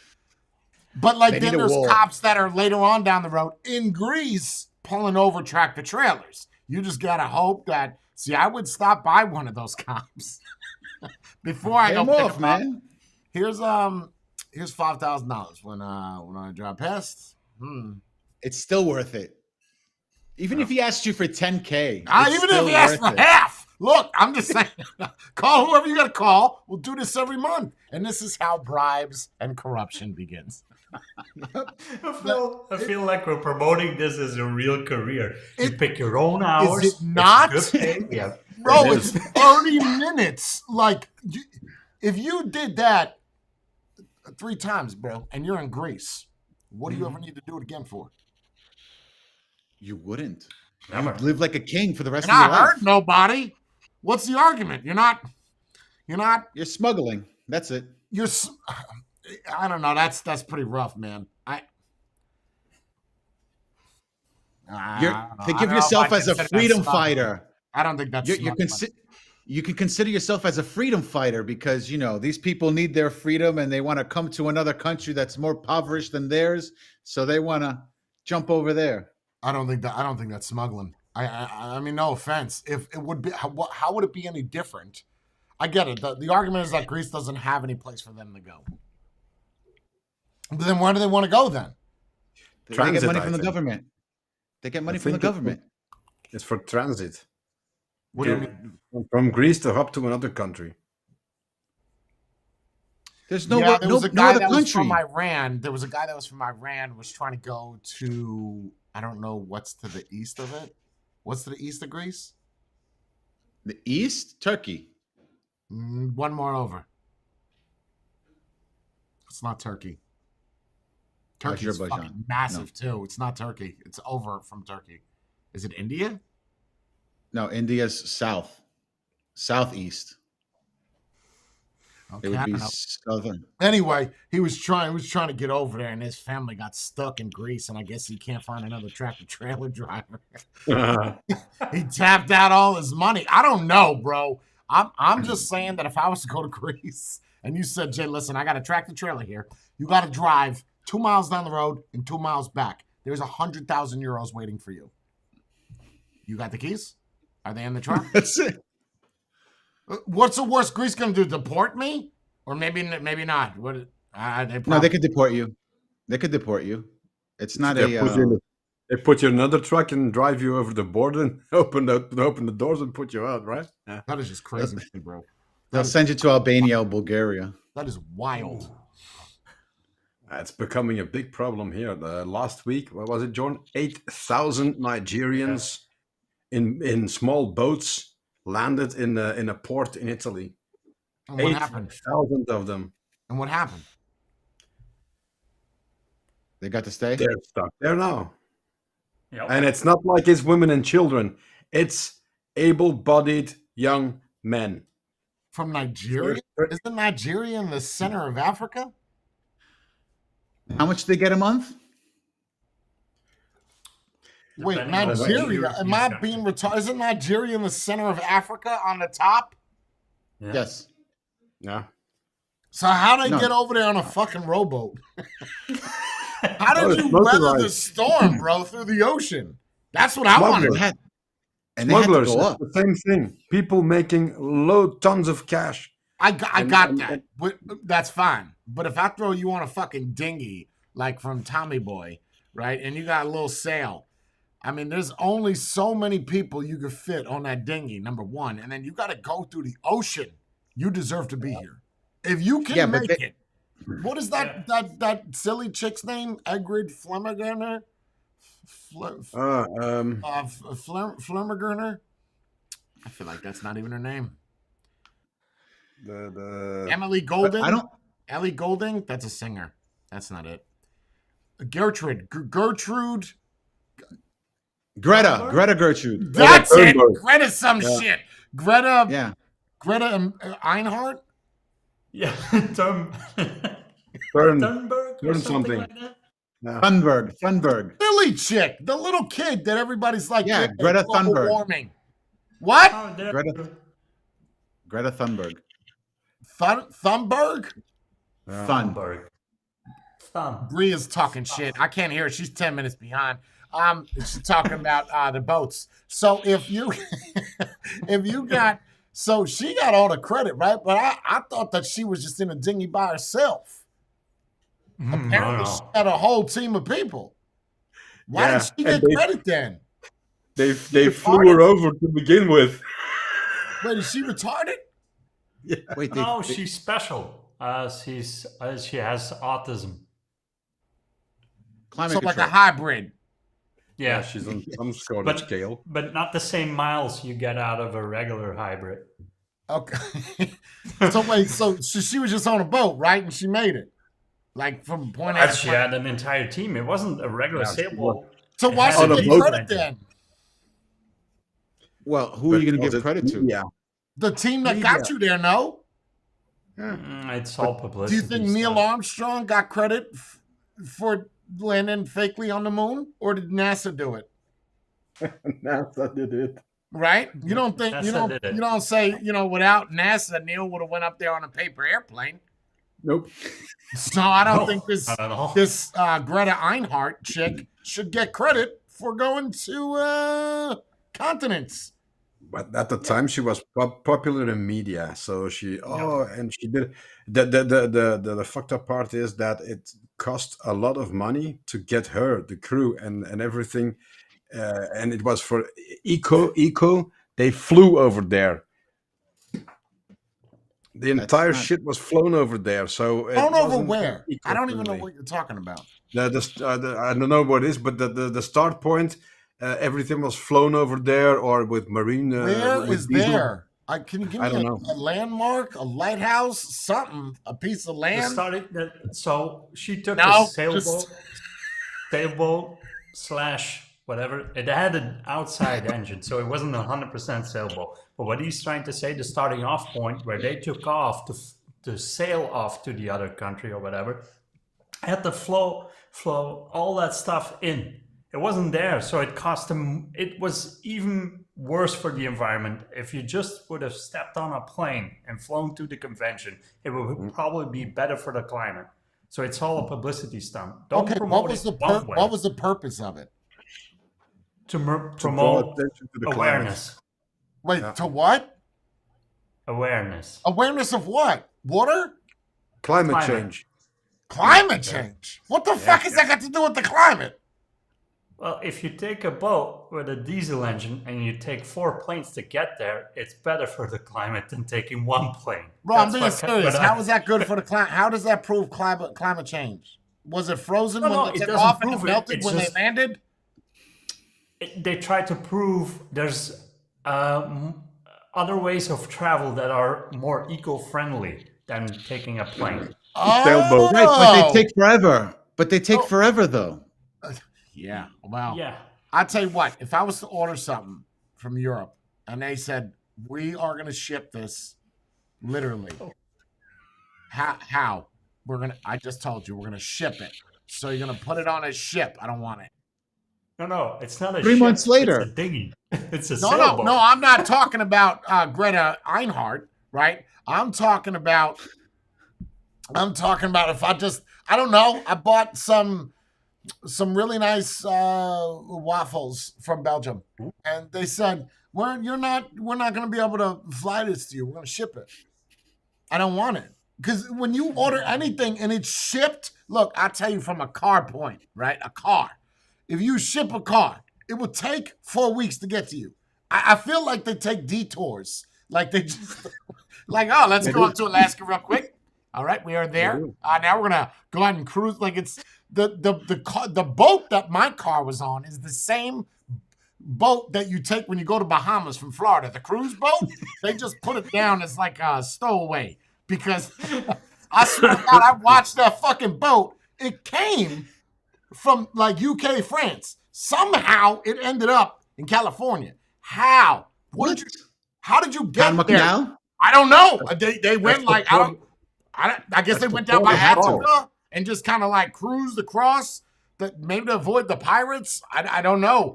[SPEAKER 1] but like
[SPEAKER 4] They
[SPEAKER 1] then
[SPEAKER 4] need a
[SPEAKER 1] there's
[SPEAKER 4] wall.
[SPEAKER 1] cops that are later on down the road in Greece pulling over tractor trailers. You just gotta hope that. See, I would stop by one of those cops before I
[SPEAKER 4] Pay
[SPEAKER 1] go
[SPEAKER 4] him
[SPEAKER 1] pick
[SPEAKER 4] off,
[SPEAKER 1] him up.
[SPEAKER 4] man.
[SPEAKER 1] Here's $5,000 when I drive past.
[SPEAKER 4] It's still worth it. Even if he asked you for 10K.
[SPEAKER 1] Even
[SPEAKER 4] it's
[SPEAKER 1] if
[SPEAKER 4] still
[SPEAKER 1] he asks
[SPEAKER 4] worth
[SPEAKER 1] for
[SPEAKER 4] it.
[SPEAKER 1] half. Look, I'm just saying. Call whoever you got to call. We'll do this every month, and this is how bribes and corruption begins.
[SPEAKER 2] I feel like we're promoting this as a real career. You
[SPEAKER 1] It-
[SPEAKER 2] pick your own hours.
[SPEAKER 1] it not?
[SPEAKER 2] It's good pay. Yeah.
[SPEAKER 1] Bro,
[SPEAKER 3] It
[SPEAKER 1] it's 30 minutes. Like, if you did that 3 times, bro, and you're in Greece, what do you ever need to do it again for?
[SPEAKER 4] You wouldn't.
[SPEAKER 2] Never.
[SPEAKER 4] You'd live like a king for the rest
[SPEAKER 1] You're
[SPEAKER 4] of your
[SPEAKER 1] not
[SPEAKER 4] life.
[SPEAKER 1] hurting nobody. What's the argument? You're not.
[SPEAKER 4] You're smuggling. That's it.
[SPEAKER 1] I don't know. That's pretty rough, man.
[SPEAKER 4] Think of yourself as a freedom fighter.
[SPEAKER 1] I don't think that's.
[SPEAKER 4] You can consider yourself as a freedom fighter because these people need their freedom and they want to come to another country that's more impoverished than theirs, so they want to jump over there.
[SPEAKER 1] I don't think that's smuggling. I mean, no offense. If it would be, how would it be any different? I get it. The argument is that Greece doesn't have any place for them to go. But then where do they want to go then?
[SPEAKER 4] They
[SPEAKER 3] Transit,
[SPEAKER 4] get money
[SPEAKER 3] I
[SPEAKER 4] from the
[SPEAKER 3] think.
[SPEAKER 4] government. They get money
[SPEAKER 3] I
[SPEAKER 4] from the
[SPEAKER 3] think it-
[SPEAKER 4] government.
[SPEAKER 3] It's for transit.
[SPEAKER 1] What do you mean?
[SPEAKER 3] From Greece to up to another country.
[SPEAKER 4] There's
[SPEAKER 1] There was a
[SPEAKER 4] no
[SPEAKER 1] guy
[SPEAKER 4] other
[SPEAKER 1] that was
[SPEAKER 4] country.
[SPEAKER 1] from Iran. There was a guy that was from Iran was trying to go to, I don't know what's to the east of it. What's to the east of Greece?
[SPEAKER 4] The East, Turkey.
[SPEAKER 1] One more over. It's not Turkey. Turkey's
[SPEAKER 4] Azerbaijan.
[SPEAKER 1] fucking massive too. It's not Turkey. It's over from Turkey. Is it India?
[SPEAKER 4] No, India's southeast.
[SPEAKER 1] Okay,
[SPEAKER 4] It would
[SPEAKER 1] I
[SPEAKER 4] be
[SPEAKER 1] don't know.
[SPEAKER 4] southern.
[SPEAKER 1] Anyway, he was trying to get over there, and his family got stuck in Greece, and I guess he can't find another tractor trailer driver. He tapped out all his money. I don't know, bro. I'm just saying that if I was to go to Greece and you said, Jay, listen, I got a tractor trailer here. You got to drive 2 miles down the road and 2 miles back. There's 100,000 euros waiting for you. You got the keys? Are they in the truck?
[SPEAKER 4] That's it.
[SPEAKER 1] What's the worst Greece going to do? Deport me? Or maybe not. What?
[SPEAKER 4] No, they could deport you. They could deport you. It's not
[SPEAKER 3] They put you in another truck and drive you over the border and open the doors and put you out, right? Yeah.
[SPEAKER 1] That is just crazy, to me, bro.
[SPEAKER 4] They'll send you to Albania or Bulgaria.
[SPEAKER 1] That is wild.
[SPEAKER 3] It's becoming a big problem here. Last week, what was it, John? 8,000 Nigerians in small boats landed in a port in Italy.
[SPEAKER 1] And what happened?
[SPEAKER 3] 8,000 of them.
[SPEAKER 1] And what happened?
[SPEAKER 4] They got to stay.
[SPEAKER 3] They're stuck there now.
[SPEAKER 2] Yep.
[SPEAKER 3] And it's not like it's women and children. It's able-bodied young men.
[SPEAKER 1] From Nigeria? Isn't Nigeria in the center of Africa?
[SPEAKER 4] How much do they get a month?
[SPEAKER 1] Wait,
[SPEAKER 2] Depending on what
[SPEAKER 1] Nigeria?
[SPEAKER 2] you-
[SPEAKER 1] Am I being retarded? Isn't Nigeria in the center of Africa on the top?
[SPEAKER 2] Yeah.
[SPEAKER 4] Yes.
[SPEAKER 3] Yeah.
[SPEAKER 1] So how they
[SPEAKER 4] No.
[SPEAKER 1] get over there on a fucking rowboat? How
[SPEAKER 3] Oh,
[SPEAKER 1] did
[SPEAKER 3] it's
[SPEAKER 1] you weather the
[SPEAKER 3] motorized.
[SPEAKER 1] storm, bro, through the ocean? That's what I want to
[SPEAKER 3] Smugglers.
[SPEAKER 1] know.
[SPEAKER 4] And they had to
[SPEAKER 3] Smugglers,
[SPEAKER 4] go
[SPEAKER 3] it's
[SPEAKER 4] up.
[SPEAKER 3] the same thing. People making tons of cash.
[SPEAKER 1] I got
[SPEAKER 3] And-
[SPEAKER 1] that. But that's fine. But if I throw you on a fucking dinghy, like from Tommy Boy, right, and you got a little sail, I mean, there's only so many people you could fit on that dinghy, number one. And then you got to go through the ocean. You deserve to be here. If you can
[SPEAKER 4] Yeah, but
[SPEAKER 1] make
[SPEAKER 4] they-
[SPEAKER 1] it. What is that that silly chick's name? Egrid Flemmergerner? Flemmergerner? I feel like that's not even her name.
[SPEAKER 3] The
[SPEAKER 1] Emily Golden?
[SPEAKER 4] I don't.
[SPEAKER 1] Ellie Golding? That's a singer. That's not it. Gertrude. Gertrude.
[SPEAKER 4] Greta Gertrude.
[SPEAKER 1] That's it.
[SPEAKER 3] Thunberg.
[SPEAKER 1] Greta some shit. Greta
[SPEAKER 4] Yeah.
[SPEAKER 1] Greta Einhardt?
[SPEAKER 2] Yeah. Tom. Thunberg or
[SPEAKER 3] learn
[SPEAKER 2] something
[SPEAKER 3] something.
[SPEAKER 2] like that.
[SPEAKER 3] Yeah.
[SPEAKER 4] Thunberg.
[SPEAKER 1] Philly chick, the little kid that everybody's like,
[SPEAKER 4] Yeah, Greta
[SPEAKER 1] global
[SPEAKER 4] Thunberg.
[SPEAKER 1] warming. What?
[SPEAKER 2] Oh, there.
[SPEAKER 4] Greta Thunberg.
[SPEAKER 1] Thunberg?
[SPEAKER 3] Yeah.
[SPEAKER 2] Thunberg. Thun.
[SPEAKER 1] Bree is talking shit. I can't hear her. She's 10 minutes behind. She's talking about the boats. So if you so she got all the credit, right? But I thought that she was just in a dinghy by herself. Apparently, she had a whole team of people. Why did she get credit then?
[SPEAKER 3] They flew her over to begin with.
[SPEAKER 1] Wait, is she retarded?
[SPEAKER 3] Yeah.
[SPEAKER 4] Wait,
[SPEAKER 2] No, she's special. She has autism.
[SPEAKER 4] climate
[SPEAKER 1] So
[SPEAKER 4] control.
[SPEAKER 1] like a hybrid.
[SPEAKER 3] Yeah, she's on some sort of scale.
[SPEAKER 2] But not the same miles you get out of a regular hybrid.
[SPEAKER 1] Okay. So wait, so she was just on a boat, right? And she made it. Like from point A to
[SPEAKER 2] She
[SPEAKER 1] point.
[SPEAKER 2] had an entire team. It wasn't a regular sailboat.
[SPEAKER 1] So why
[SPEAKER 2] It
[SPEAKER 1] should
[SPEAKER 2] had
[SPEAKER 1] they
[SPEAKER 2] a
[SPEAKER 1] get
[SPEAKER 2] boat
[SPEAKER 1] credit
[SPEAKER 2] engine.
[SPEAKER 1] then?
[SPEAKER 4] Well, who are you going to give credit to?
[SPEAKER 3] Yeah.
[SPEAKER 1] The team that got you there, no?
[SPEAKER 2] It's all
[SPEAKER 1] Do
[SPEAKER 2] publicity.
[SPEAKER 1] you think Neil
[SPEAKER 2] stuff.
[SPEAKER 1] Armstrong got credit for landing fakely on the moon, or did NASA do it?
[SPEAKER 3] NASA did it.
[SPEAKER 1] Right? You don't think
[SPEAKER 2] NASA did it.
[SPEAKER 1] you don't say, without NASA, Neil would have went up there on a paper airplane.
[SPEAKER 3] Nope.
[SPEAKER 1] So I don't
[SPEAKER 2] No,
[SPEAKER 1] think this
[SPEAKER 2] not at all.
[SPEAKER 1] this Greta Einhardt chick should get credit for going to continents.
[SPEAKER 3] But at the time, she was popular in media, so and she did. The fucked up part is that it cost a lot of money to get her, the crew, and everything, and it was for eco. They flew over there. The entire shit was flown over there, so it
[SPEAKER 1] Flown over
[SPEAKER 3] wasn't
[SPEAKER 1] where? I don't even know
[SPEAKER 3] eco-friendly.
[SPEAKER 1] what you're talking about.
[SPEAKER 3] I don't know what it is, but the start point, everything was flown over there or with marine.
[SPEAKER 1] Where
[SPEAKER 3] with
[SPEAKER 1] is
[SPEAKER 3] diesel.
[SPEAKER 1] there? Can you give
[SPEAKER 3] I
[SPEAKER 1] me
[SPEAKER 3] don't know.
[SPEAKER 1] a landmark, a lighthouse, something, a piece of land?
[SPEAKER 2] So she took
[SPEAKER 1] No,
[SPEAKER 2] a sailboat / whatever. It had an outside engine, so it wasn't 100% sailboat. But what he's trying to say, the starting off point where they took off to sail off to the other country or whatever, had to flow all that stuff in. It wasn't there, so it cost them. It was even worse for the environment. If you just would have stepped on a plane and flown to the convention, it would probably be better for the climate. So it's all a publicity stunt. Don't
[SPEAKER 1] Okay,
[SPEAKER 2] promote
[SPEAKER 1] what was
[SPEAKER 2] it one way.
[SPEAKER 1] what was the purpose of it?
[SPEAKER 2] To
[SPEAKER 3] To
[SPEAKER 2] promote
[SPEAKER 3] draw attention to the
[SPEAKER 2] awareness.
[SPEAKER 1] Wait,
[SPEAKER 3] Yeah.
[SPEAKER 1] to what?
[SPEAKER 2] Awareness.
[SPEAKER 1] Awareness of what? Water?
[SPEAKER 3] climate
[SPEAKER 2] Climate.
[SPEAKER 3] change.
[SPEAKER 1] Climate change. What the fuck has that got to do with the climate?
[SPEAKER 2] Well, if you take a boat with a diesel engine and you take 4 planes to get there, it's better for the climate than taking one plane.
[SPEAKER 1] Bro, I'm
[SPEAKER 2] That's
[SPEAKER 1] being
[SPEAKER 2] what-
[SPEAKER 1] serious.
[SPEAKER 2] what
[SPEAKER 1] How is that good for the climate? How does that prove climate change? Was it frozen
[SPEAKER 2] No,
[SPEAKER 1] when
[SPEAKER 2] it
[SPEAKER 1] they took
[SPEAKER 2] doesn't
[SPEAKER 1] off and it
[SPEAKER 2] prove it.
[SPEAKER 1] melted
[SPEAKER 2] It's
[SPEAKER 1] when
[SPEAKER 2] just-
[SPEAKER 1] they landed?
[SPEAKER 2] They try to prove there's other ways of travel that are more eco-friendly than taking a plane.
[SPEAKER 3] Sailboat.
[SPEAKER 4] Right, but
[SPEAKER 1] Oh.
[SPEAKER 4] they take forever. But they take forever, though.
[SPEAKER 1] Yeah, well,
[SPEAKER 2] Yeah.
[SPEAKER 1] I'll tell you what, if I was to order something from Europe and they said, we are going to ship this literally, how? I just told you, we're going to ship it. So you're going to put it on a ship. I don't want it.
[SPEAKER 2] No, it's not a
[SPEAKER 4] 3
[SPEAKER 2] ship,
[SPEAKER 4] months later.
[SPEAKER 2] It's a dinghy. It's a
[SPEAKER 1] No,
[SPEAKER 2] sailboat.
[SPEAKER 1] no, I'm not talking about Greta Einhardt, right? I'm talking about if I don't know, I bought some really nice waffles from Belgium, and they said we're not going to be able to fly this to you. We're going to ship it. I don't want it because when you order anything and it's shipped, look, I'll tell you from a car point, right? A car. If you ship a car, it will take 4 weeks to get to you. I feel like they take detours, like they just oh, let's go up to Alaska real quick. All right, we are there. Now we're gonna go ahead and cruise. Like it's the boat that my car was on is the same boat that you take when you go to Bahamas from Florida. The cruise boat, they just put it down as like a stowaway because I swear to God, I watched that fucking boat. It came from like UK, France. Somehow it ended up in California. How? How did you get
[SPEAKER 4] Panama
[SPEAKER 1] there?
[SPEAKER 4] Canal?
[SPEAKER 1] I don't know. They went
[SPEAKER 3] That's
[SPEAKER 1] like
[SPEAKER 3] the
[SPEAKER 1] I guess they went down
[SPEAKER 3] port
[SPEAKER 1] by
[SPEAKER 3] of call.
[SPEAKER 1] Africa and just kind of like cruised across, maybe to avoid the pirates. I don't know.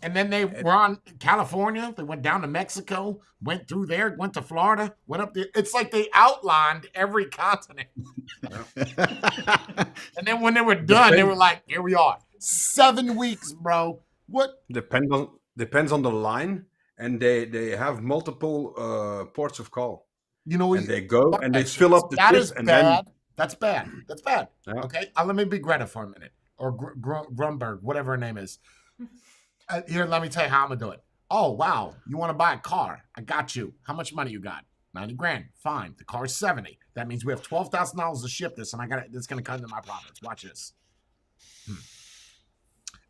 [SPEAKER 1] And then they were on California. They went down to Mexico, went through there, went to Florida, went up there. It's like they outlined every continent. And then when they were done, they were like, "Here we are, 7 weeks, bro." What?
[SPEAKER 3] Depends on the line, and they have multiple ports of call.
[SPEAKER 1] And
[SPEAKER 3] they go and they fill up the
[SPEAKER 1] that
[SPEAKER 3] ship,
[SPEAKER 1] is
[SPEAKER 3] and
[SPEAKER 1] bad.
[SPEAKER 3] then
[SPEAKER 1] That's bad. That's bad.
[SPEAKER 3] Yeah.
[SPEAKER 1] Okay, let me be Greta for a minute, or Grunberg, whatever her name is. Here, let me tell you how I'm gonna do it. Oh wow, you want to buy a car? I got you. How much money you got? 90 grand. Fine. The car's 70. That means we have $12,000 to ship this, and it's gonna come into my profits. Watch this.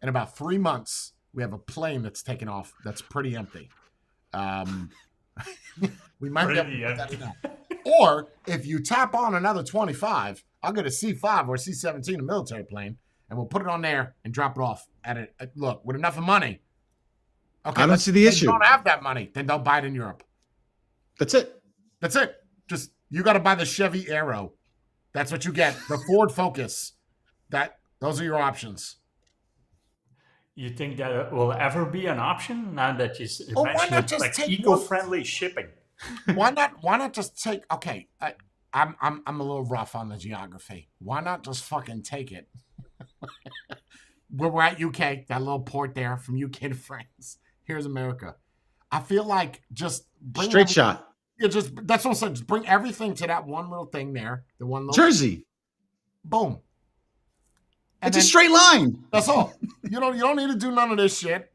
[SPEAKER 1] In about 3 months, we have a plane that's taken off that's pretty empty. We might be able to put that in now. Or if you tap on another 25, I'll get a C5 or a C-17, a military plane, and we'll put it on there and drop it off look, with enough money. Okay,
[SPEAKER 4] I don't see the issue.
[SPEAKER 1] If you don't have that money, then don't buy it in Europe.
[SPEAKER 4] That's it.
[SPEAKER 1] That's it. Just, you got to buy the Chevy Aero. That's what you get. The Ford Focus. Those are your options.
[SPEAKER 2] You think that it will ever be an option now that you
[SPEAKER 1] why
[SPEAKER 2] mentioned
[SPEAKER 1] not
[SPEAKER 2] it,
[SPEAKER 1] just
[SPEAKER 2] like
[SPEAKER 1] take
[SPEAKER 2] eco-friendly shipping?
[SPEAKER 1] Why not just take? Okay, I'm a little rough on the geography. Why not just fucking take it? We're at UK, that little port there from UK to France. Here's America. I feel like just bring
[SPEAKER 4] Straight shot.
[SPEAKER 1] Yeah, that's what I'm saying. Just bring everything to that one little thing there. The one little
[SPEAKER 4] Jersey.
[SPEAKER 1] Boom. And
[SPEAKER 4] It's a straight line.
[SPEAKER 1] That's all. You don't need to do none of this shit,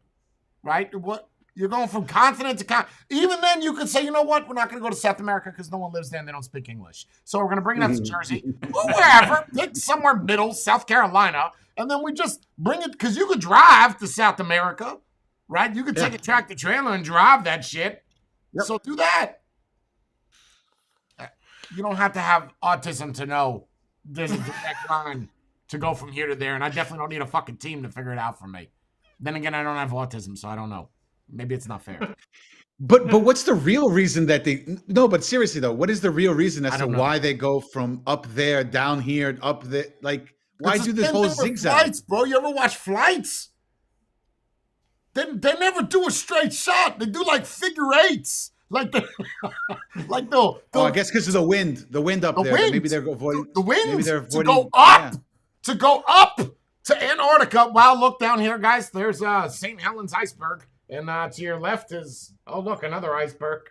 [SPEAKER 1] right? What you're going from continent to continent. Even then, you could say, you know what? We're not going to go to South America because no one lives there and they don't speak English. So we're going to bring it up to Jersey, wherever, pick somewhere middle, South Carolina, and then we just bring it because you could drive to South America, right? You could take a tractor trailer and drive that shit. Yep. So do that. You don't have to have autism to know there's a direct line to go from here to there, and I definitely don't need a fucking team to figure it out for me. Then again, I don't have autism, so I don't know. Maybe it's not fair.
[SPEAKER 4] But what's the real reason that but seriously though, what is the real reason as to why they go from up there, down here, up there? Like, why do this whole zigzag?
[SPEAKER 1] Flights, bro. You ever watch Flights? They never do a straight shot. They do like figure eights. I
[SPEAKER 4] guess because of the wind. The wind up there.
[SPEAKER 1] Wind.
[SPEAKER 4] Maybe they're avoiding
[SPEAKER 1] the wind
[SPEAKER 4] maybe they're avoiding,
[SPEAKER 1] to go up. To go up to Antarctica. Wow, look down here, guys. There's St. Helens iceberg. And to your left is, oh, look, another iceberg.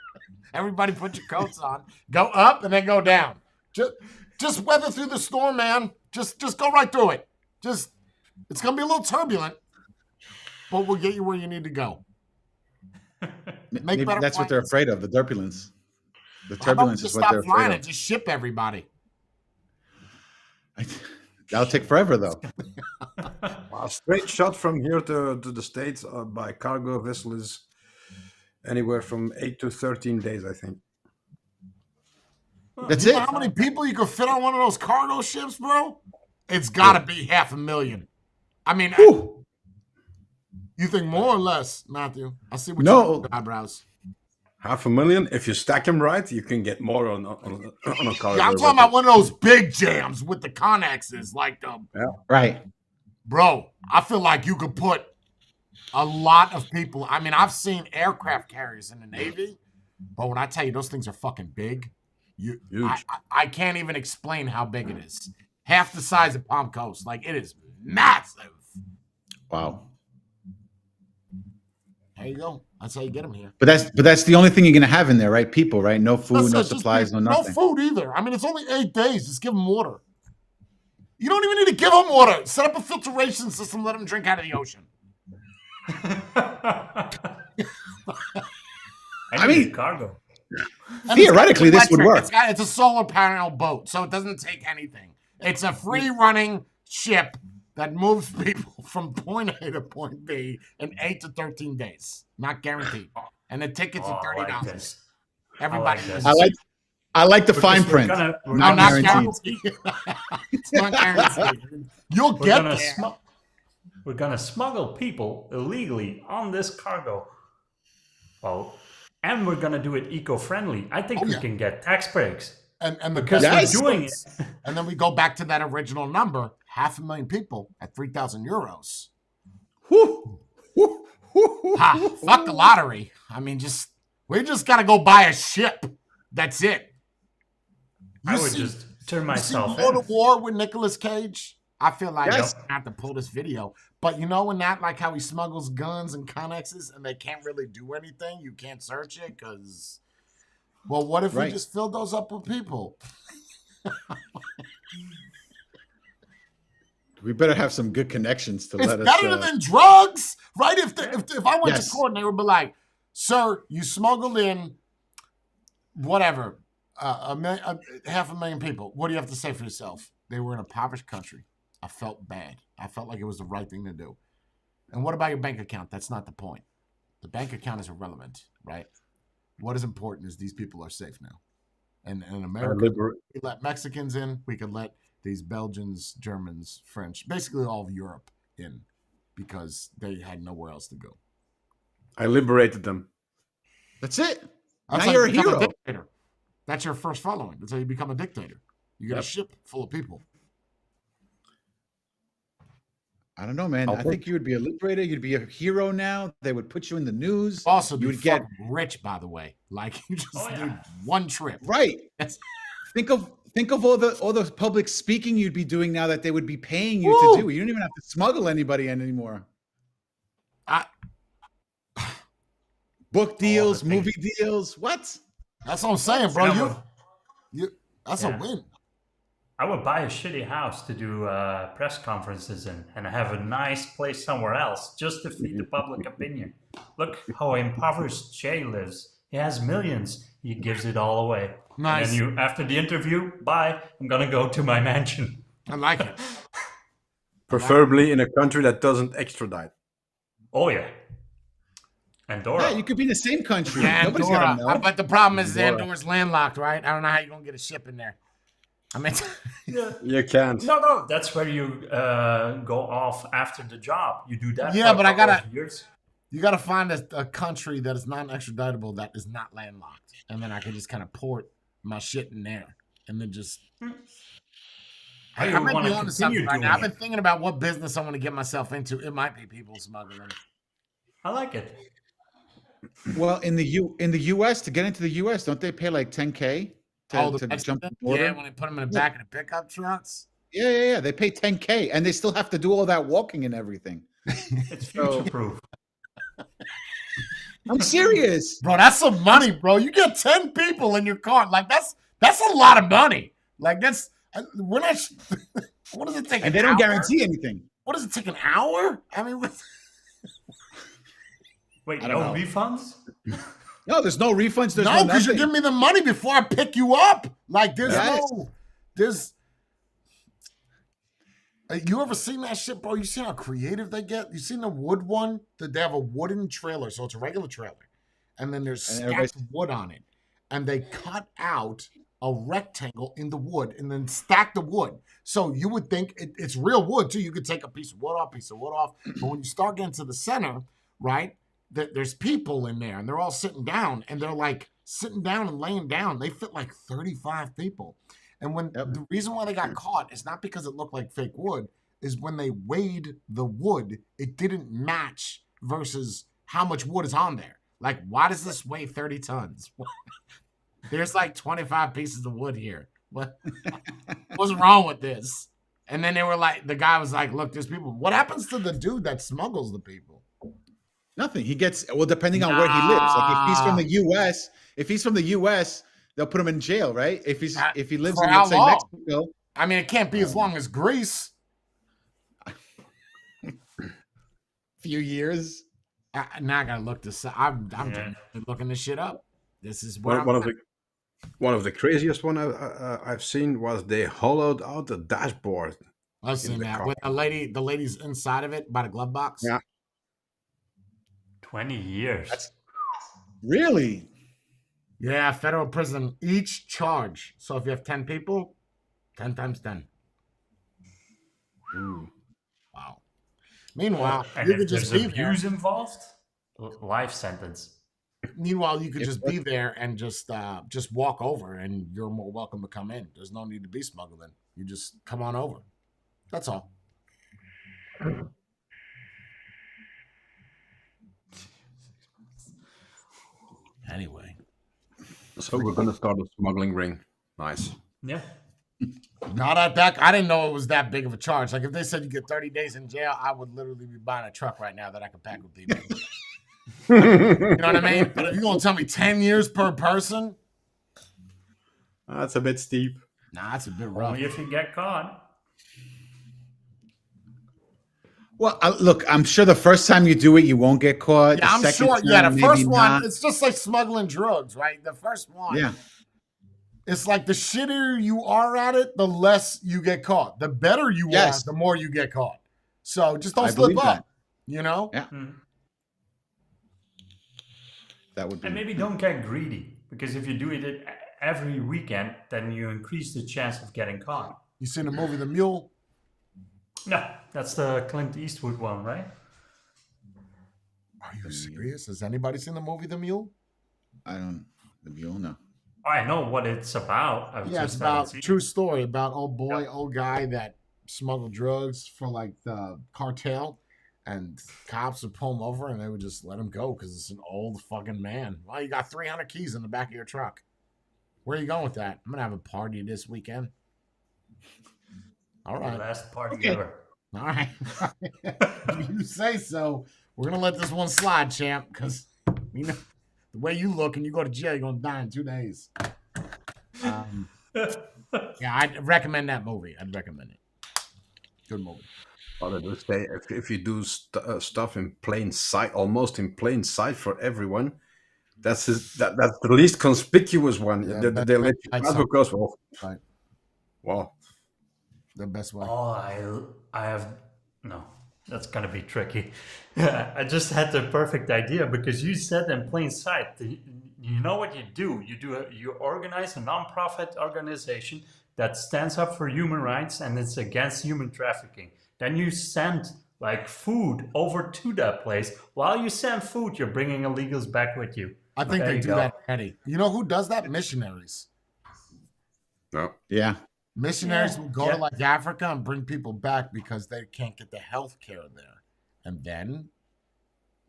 [SPEAKER 1] Everybody put your coats on. Go up and then go down. Just weather through the storm, man. Just go right through it. It's going to be a little turbulent, but we'll get you where you need to go.
[SPEAKER 4] Maybe that's what they're afraid of, the turbulence. The turbulence is what they're
[SPEAKER 1] afraid
[SPEAKER 4] afraid
[SPEAKER 1] of. Just ship everybody.
[SPEAKER 4] That'll take forever, though.
[SPEAKER 3] A straight shot from here to the States by cargo vessel is anywhere from 8 to 13 days, I think.
[SPEAKER 4] That's
[SPEAKER 1] it. Know how many people you could fit on one of those cargo ships, bro? It's got to be 500,000. I mean, you think more or less, Matthew? I see what you're eyebrows.
[SPEAKER 3] 500,000. If you stack them right, you can get more on a cargo.
[SPEAKER 1] Yeah, I'm talking about one of those big jams with the connexes, like them.
[SPEAKER 3] Yeah.
[SPEAKER 4] Right.
[SPEAKER 1] Bro, I feel like you could put a lot of people. I mean, I've seen aircraft carriers in the Navy, but when I tell you those things are fucking big, I can't even explain how big it is. Half the size of Palm Coast. Like, it is massive.
[SPEAKER 4] Wow.
[SPEAKER 1] There you go. That's how you get them here.
[SPEAKER 4] But that's the only thing you're gonna have in there, right? People, right? No food, no supplies, no nothing.
[SPEAKER 1] No food either. I mean, it's only 8 days. Just give them water. You don't even need to give them water. Set up a filtration system. Let them drink out of the ocean.
[SPEAKER 2] I mean, cargo.
[SPEAKER 4] Theoretically, this would work.
[SPEAKER 1] It's a solar panel boat, so it doesn't take anything. It's a free-running ship that moves people from point A to point B in 8 to 13 days. Not guaranteed. And the tickets are $30. Everybody.
[SPEAKER 4] I like the fine print.
[SPEAKER 1] Not guaranteed. It's not guaranteed. You'll get there.
[SPEAKER 2] We're gonna smuggle people illegally on this cargo. Well, and we're gonna do it eco-friendly. I think we can get tax breaks.
[SPEAKER 1] And the
[SPEAKER 2] Because
[SPEAKER 1] best
[SPEAKER 2] we're
[SPEAKER 4] Yes.
[SPEAKER 2] doing it.
[SPEAKER 1] and then we go back to that original number, 500,000 people at 3,000 euros.
[SPEAKER 4] Whew. Whew. Whew.
[SPEAKER 1] Ha, fuck the lottery. I mean, we just gotta go buy a ship. That's it.
[SPEAKER 2] I would just turn myself
[SPEAKER 1] Lord
[SPEAKER 2] in.
[SPEAKER 1] of War with Nicolas Cage? I feel like
[SPEAKER 4] Yes.
[SPEAKER 1] I have to pull this video. But you know, in that, like how he smuggles guns and connexes and they can't really do anything, you can't search it because, well, what if we
[SPEAKER 4] Right.
[SPEAKER 1] just filled those up with people?
[SPEAKER 4] We better have some good connections to
[SPEAKER 1] It's
[SPEAKER 4] let us.
[SPEAKER 1] better than drugs, right? If I went
[SPEAKER 4] Yes.
[SPEAKER 1] to court and they would be like, "Sir, you smuggled in whatever, 500,000 people. What do you have to say for yourself?" They were in a impoverished country. I felt bad. I felt like it was the right thing to do. And what about your bank account? That's not the point. The bank account is irrelevant, right? What is important is these people are safe now. And in America, we let Mexicans in. We could let these Belgians, Germans, French, basically all of Europe in because they had nowhere else to go.
[SPEAKER 3] I liberated them.
[SPEAKER 4] That's it.
[SPEAKER 1] That's
[SPEAKER 4] Now
[SPEAKER 1] how
[SPEAKER 4] you're a
[SPEAKER 1] you become
[SPEAKER 4] hero.
[SPEAKER 1] dictator. That's your first following. That's how you become a dictator. You get a
[SPEAKER 3] Yep.
[SPEAKER 1] ship full of people.
[SPEAKER 4] I don't know, man.
[SPEAKER 3] I'll
[SPEAKER 4] I
[SPEAKER 3] take-
[SPEAKER 4] think you would be a liberator. You'd be a hero now. They would put you in the news.
[SPEAKER 1] Also,
[SPEAKER 4] You
[SPEAKER 1] you
[SPEAKER 4] would
[SPEAKER 1] would
[SPEAKER 4] get-
[SPEAKER 1] get rich, by the way. Like you just
[SPEAKER 2] Oh, yeah.
[SPEAKER 1] did one trip.
[SPEAKER 4] Right.
[SPEAKER 1] That's
[SPEAKER 4] Think of all the public speaking you'd be doing now that they would be paying you
[SPEAKER 1] Woo!
[SPEAKER 4] to do. You don't even have to smuggle anybody in anymore.
[SPEAKER 1] I-
[SPEAKER 4] Book deals,
[SPEAKER 2] the things.
[SPEAKER 4] movie deals. What?
[SPEAKER 1] that's what I'm saying, bro.
[SPEAKER 2] And I
[SPEAKER 1] That's
[SPEAKER 2] Yeah.
[SPEAKER 1] a win.
[SPEAKER 2] I would buy a shitty house to do press conferences in and have a nice place somewhere else just to feed the public opinion. Look how impoverished Jay lives. He has millions. He gives it all away.
[SPEAKER 1] Nice.
[SPEAKER 2] And then you, after the interview, bye. I'm gonna go to my mansion.
[SPEAKER 1] I like it.
[SPEAKER 3] Preferably in a country that doesn't extradite.
[SPEAKER 2] Oh yeah. Andorra.
[SPEAKER 4] Yeah, you could be in the same country.
[SPEAKER 1] Yeah,
[SPEAKER 4] Nobody's
[SPEAKER 1] Andorra.
[SPEAKER 4] gonna know.
[SPEAKER 1] But the problem is
[SPEAKER 3] Andorra.
[SPEAKER 1] Andorra's landlocked, right? I don't know how you're gonna get a ship in there. I mean,
[SPEAKER 3] You can't.
[SPEAKER 2] No. That's where you go off after the job. You do that.
[SPEAKER 1] Yeah,
[SPEAKER 2] for
[SPEAKER 1] but
[SPEAKER 2] a
[SPEAKER 1] I
[SPEAKER 2] couple
[SPEAKER 1] gotta-
[SPEAKER 2] of years.
[SPEAKER 1] you got to find a country that is non-extraditable that is not landlocked, and then I can just kind of port my shit in there, and then just.
[SPEAKER 2] How you
[SPEAKER 1] I might
[SPEAKER 2] wanna
[SPEAKER 1] be onto
[SPEAKER 2] continue
[SPEAKER 1] something right now.
[SPEAKER 2] doing
[SPEAKER 1] I've been
[SPEAKER 2] it.
[SPEAKER 1] thinking about what business I want to get myself into. It might be people smuggling.
[SPEAKER 2] I like it.
[SPEAKER 4] Well, in the US, to get into the US, don't they pay like 10K to
[SPEAKER 1] The
[SPEAKER 4] jump the
[SPEAKER 1] Mexican?
[SPEAKER 4] border?
[SPEAKER 1] Yeah, when they put them in the back of the pickup trucks.
[SPEAKER 4] Yeah. They pay 10K, and they still have to do all that walking and everything.
[SPEAKER 2] It's future proof.
[SPEAKER 4] I'm serious.
[SPEAKER 1] Bro, that's some money, bro. You get 10 people in your car. Like that's a lot of money. Like we're not. What does it take?
[SPEAKER 4] And
[SPEAKER 1] an
[SPEAKER 4] they don't
[SPEAKER 1] hour?
[SPEAKER 4] guarantee anything.
[SPEAKER 1] What does it take? An hour? I mean,
[SPEAKER 2] Wait,
[SPEAKER 4] I
[SPEAKER 2] no
[SPEAKER 4] don't know.
[SPEAKER 2] refunds?
[SPEAKER 4] No, there's no refunds. There's
[SPEAKER 1] no,
[SPEAKER 4] no
[SPEAKER 1] because you
[SPEAKER 4] nothing.
[SPEAKER 1] give me the money before I pick you up. Like
[SPEAKER 4] Yes.
[SPEAKER 1] there's. You ever seen that shit, bro? You seen how creative they get? You seen the wood one? That they have a wooden trailer, so it's a regular trailer, and then there's
[SPEAKER 4] And
[SPEAKER 1] stacked
[SPEAKER 4] everybody's-
[SPEAKER 1] wood on it, and they cut out a rectangle in the wood and then stack the wood. So you would think it's real wood too. You could take a piece of wood off, but when you start getting to the center, right? There's people in there, and they're all sitting down, and they're like sitting down and laying down. They fit like 35 people. And when
[SPEAKER 4] Yep.
[SPEAKER 1] the reason why they got caught is not because it looked like fake wood, is when they weighed the wood, it didn't match versus how much wood is on there. Like, why does this weigh 30 tons? There's like 25 pieces of wood here. What's wrong with this? And then they were like, the guy was like, look, there's people. What happens to the dude that smuggles the people?
[SPEAKER 4] Nothing. He gets depending on where he lives. Like if he's from the US, they'll put him in jail, right? If he lives
[SPEAKER 1] For
[SPEAKER 4] in,
[SPEAKER 1] how
[SPEAKER 4] let's say,
[SPEAKER 1] long?
[SPEAKER 4] Mexico,
[SPEAKER 1] I mean, it can't be as long as Greece.
[SPEAKER 4] few years.
[SPEAKER 1] Now I gotta look this up. I'm
[SPEAKER 2] Yeah.
[SPEAKER 1] looking this shit up. This is what
[SPEAKER 3] One of the craziest one I've seen was they hollowed out the dashboard.
[SPEAKER 1] I've seen
[SPEAKER 3] the
[SPEAKER 1] that
[SPEAKER 3] car.
[SPEAKER 1] with the lady's inside of it by the glove box.
[SPEAKER 3] Yeah.
[SPEAKER 2] 20 years.
[SPEAKER 4] Really?
[SPEAKER 1] Yeah, federal prison, each charge. So if you have 10 people, 10 times 10. Wow. Meanwhile,
[SPEAKER 2] And
[SPEAKER 1] you
[SPEAKER 2] if
[SPEAKER 1] could just
[SPEAKER 2] there's
[SPEAKER 1] be there.
[SPEAKER 2] abuse involved, life sentence.
[SPEAKER 1] Meanwhile, you could
[SPEAKER 4] If
[SPEAKER 1] just be there and just walk over, and you're more welcome to come in. There's no need to be smuggled in. You just come on over. That's all. Anyway,
[SPEAKER 3] So we're gonna start a smuggling ring. Nice.
[SPEAKER 2] Yeah.
[SPEAKER 1] not at that. I didn't know it was that big of a charge. Like if they said you get 30 days in jail, I would literally be buying a truck right now that I could pack with people. You know what I mean? But if you're gonna tell me 10 years per person,
[SPEAKER 3] That's a bit steep.
[SPEAKER 1] nah, that's a bit rough.
[SPEAKER 2] Only if you get caught.
[SPEAKER 4] Well, look, I'm sure the first time you do it, you won't get caught.
[SPEAKER 1] Yeah, I'm
[SPEAKER 4] The second
[SPEAKER 1] sure. Yeah,
[SPEAKER 4] time,
[SPEAKER 1] the first
[SPEAKER 4] maybe
[SPEAKER 1] one,
[SPEAKER 4] not.
[SPEAKER 1] it's just like smuggling drugs, right? The first one,
[SPEAKER 4] Yeah.
[SPEAKER 1] it's like the shittier you are at it, the less you get caught. The better you
[SPEAKER 4] Yes.
[SPEAKER 1] are, the more you get caught. So just don't
[SPEAKER 4] I
[SPEAKER 1] slip
[SPEAKER 4] believe
[SPEAKER 1] up.
[SPEAKER 4] that.
[SPEAKER 1] You know?
[SPEAKER 4] Yeah.
[SPEAKER 2] Mm.
[SPEAKER 4] That would be.
[SPEAKER 2] And maybe don't get greedy, because if you do it every weekend, then you increase the chance of getting caught.
[SPEAKER 1] You seen the movie The Mule?
[SPEAKER 2] No, that's the Clint Eastwood one, right?
[SPEAKER 1] Are you serious? Has anybody seen the movie The Mule?
[SPEAKER 4] I don't. The mule, no.
[SPEAKER 2] I know what it's about. I've
[SPEAKER 1] Yeah, it's
[SPEAKER 2] just haven't
[SPEAKER 1] about
[SPEAKER 2] seen it.
[SPEAKER 1] true story about old boy,
[SPEAKER 2] Yep.
[SPEAKER 1] old guy that smuggled drugs for like the cartel, and cops would pull him over and they would just let him go because it's an old fucking man. Well, you got 300 keys in the back of your truck. Where are you going with that? I'm gonna have a party this weekend. All
[SPEAKER 2] The
[SPEAKER 1] right,
[SPEAKER 2] last party
[SPEAKER 4] Okay.
[SPEAKER 2] ever.
[SPEAKER 1] all right. You say so. We're gonna let this one slide, champ, because you know the way you look and you go to jail, you're gonna die in 2 days. Yeah, I'd recommend that movie. I'd recommend it. Good movie.
[SPEAKER 3] But I do say if you do stuff in plain sight, almost in plain sight for everyone, that's that's the least conspicuous one.
[SPEAKER 1] Yeah,
[SPEAKER 3] they
[SPEAKER 1] that's
[SPEAKER 3] they let
[SPEAKER 1] right.
[SPEAKER 3] you
[SPEAKER 1] That's
[SPEAKER 3] pass
[SPEAKER 1] right.
[SPEAKER 3] because well,
[SPEAKER 1] Right.
[SPEAKER 3] well,
[SPEAKER 1] The best way.
[SPEAKER 2] Oh, I have no. That's gonna be tricky. I just had the perfect idea because you said in plain sight. You know what you do? You organize a non-profit organization that stands up for human rights and it's against human trafficking. Then you send like food over to that place. While you send food, you're bringing illegals back with you.
[SPEAKER 1] I think
[SPEAKER 2] There
[SPEAKER 1] they
[SPEAKER 2] you
[SPEAKER 1] do
[SPEAKER 2] go.
[SPEAKER 1] that already. You know who does that? Missionaries.
[SPEAKER 3] no.
[SPEAKER 4] Yeah.
[SPEAKER 1] Missionaries
[SPEAKER 2] Yeah,
[SPEAKER 1] will go
[SPEAKER 2] yeah.
[SPEAKER 1] to like Africa and bring people back because they can't get the health care there. And then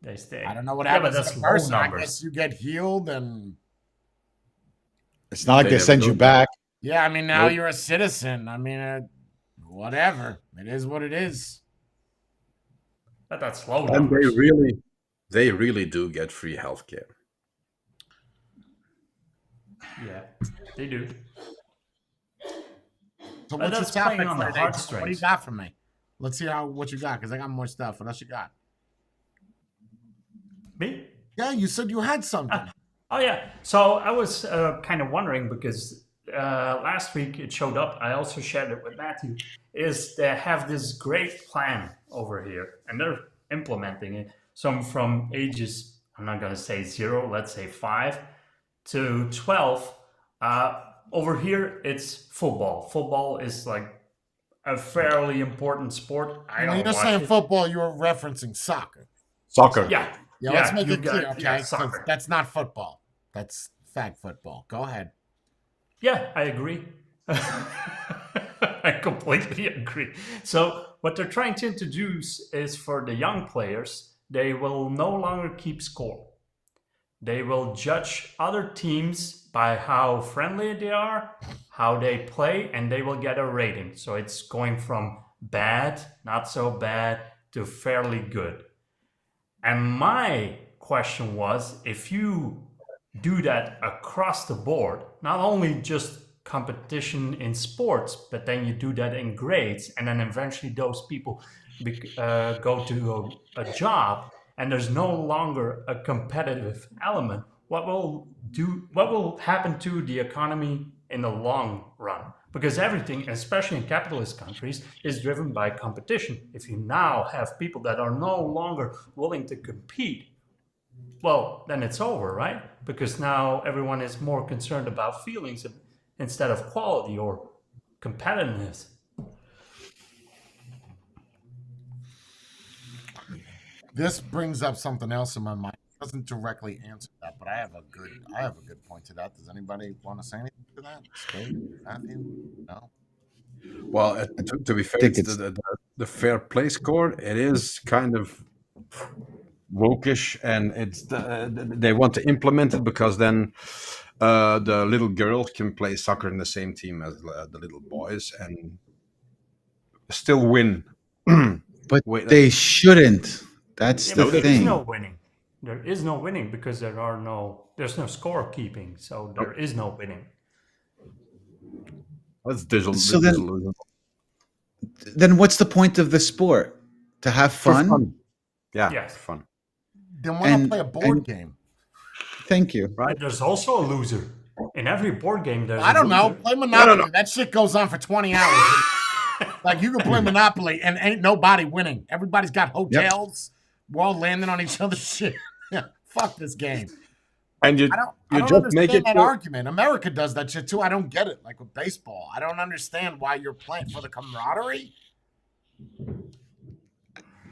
[SPEAKER 2] They stay.
[SPEAKER 1] I don't know what
[SPEAKER 2] Yeah, but
[SPEAKER 1] happens
[SPEAKER 2] that's
[SPEAKER 1] at
[SPEAKER 2] low
[SPEAKER 1] first. I
[SPEAKER 2] numbers.
[SPEAKER 1] guess you get healed and
[SPEAKER 4] It's not like
[SPEAKER 3] They
[SPEAKER 4] they
[SPEAKER 3] never
[SPEAKER 4] send
[SPEAKER 3] do
[SPEAKER 4] you
[SPEAKER 3] that.
[SPEAKER 4] back.
[SPEAKER 1] yeah, I mean now
[SPEAKER 3] Nope.
[SPEAKER 1] you're a citizen. I mean whatever. It is what it is.
[SPEAKER 2] But that's low
[SPEAKER 3] And
[SPEAKER 2] numbers.
[SPEAKER 3] they really do get free healthcare.
[SPEAKER 2] Yeah, they do.
[SPEAKER 1] So
[SPEAKER 2] But
[SPEAKER 1] what's your
[SPEAKER 2] that's playing
[SPEAKER 1] topic
[SPEAKER 2] on
[SPEAKER 1] for
[SPEAKER 2] the
[SPEAKER 1] today? What do you
[SPEAKER 2] heartstrings.
[SPEAKER 1] got for me? Let's see what you got, because I got more stuff. What else you got?
[SPEAKER 2] Me?
[SPEAKER 1] Yeah, you said you had something.
[SPEAKER 2] Oh yeah. So I was kind of wondering because last week it showed up. I also shared it with Matthew. Is they have this great plan over here, and they're implementing it. Some from ages, I'm not gonna say 0, let's say 5 to 12. Over here, it's football. Football is like a fairly important sport. I
[SPEAKER 1] When
[SPEAKER 2] don't
[SPEAKER 1] you're
[SPEAKER 2] watch
[SPEAKER 1] saying
[SPEAKER 2] it.
[SPEAKER 1] football, you're referencing soccer.
[SPEAKER 3] Soccer.
[SPEAKER 2] Yeah.
[SPEAKER 1] Yeah, let's make
[SPEAKER 2] you
[SPEAKER 1] it
[SPEAKER 2] got
[SPEAKER 1] clear, okay?
[SPEAKER 2] yeah,
[SPEAKER 1] 'Cause
[SPEAKER 2] soccer.
[SPEAKER 1] that's not football. That's fag football. Go ahead.
[SPEAKER 2] Yeah, I agree. I completely agree. So, what they're trying to introduce is for the young players, they will no longer keep score. They will judge other teams by how friendly they are, how they play, and they will get a rating. So, it's going from bad, not so bad, to fairly good. And my question was if you do that across the board, not only just competition in sports, but then you do that in grades, and then eventually those people go to a job, and there's no longer a competitive element. What will happen to the economy in the long run? Because everything, especially in capitalist countries, is driven by competition. If you now have people that are no longer willing to compete, well, then it's over, right? Because now everyone is more concerned about feelings instead of quality or competitiveness.
[SPEAKER 1] This brings up something else in my mind. doesn't directly answer that, but I have a good point to that. Does anybody want to say anything to that? Spade, Matthew? No.
[SPEAKER 3] Well, to be fair,
[SPEAKER 4] think
[SPEAKER 3] it's
[SPEAKER 4] it's
[SPEAKER 3] the fair play score. It is kind of wokish, and they want to implement it because then the little girls can play soccer in the same team as the little boys and still win.
[SPEAKER 4] but
[SPEAKER 3] Wait,
[SPEAKER 4] they shouldn't. That's
[SPEAKER 2] Yeah,
[SPEAKER 4] the
[SPEAKER 2] but there is
[SPEAKER 4] thing.
[SPEAKER 2] no winning. There is no winning because there's no scorekeeping, so there is no winning.
[SPEAKER 3] that's
[SPEAKER 4] So then, what's the point of the sport? To have fun?
[SPEAKER 3] Yeah,
[SPEAKER 2] Yes.
[SPEAKER 3] fun.
[SPEAKER 1] Then why not
[SPEAKER 4] And-
[SPEAKER 1] play a board
[SPEAKER 4] and-
[SPEAKER 1] game?
[SPEAKER 4] Thank you.
[SPEAKER 3] Right.
[SPEAKER 2] But there's also a loser. In every board game, there's
[SPEAKER 1] I don't
[SPEAKER 2] a
[SPEAKER 1] know.
[SPEAKER 2] loser.
[SPEAKER 1] Play Monopoly.
[SPEAKER 3] no.
[SPEAKER 1] That shit goes on for 20 hours. Like you can play Monopoly and ain't nobody winning. Everybody's got hotels. We're all landing on each other's shit. Yeah, fuck this game.
[SPEAKER 3] And you
[SPEAKER 1] I don't
[SPEAKER 3] just make
[SPEAKER 1] understand
[SPEAKER 3] it
[SPEAKER 1] that
[SPEAKER 3] to-
[SPEAKER 1] argument. America does that shit too. I don't get it. Like with baseball, I don't understand why you're playing for the camaraderie.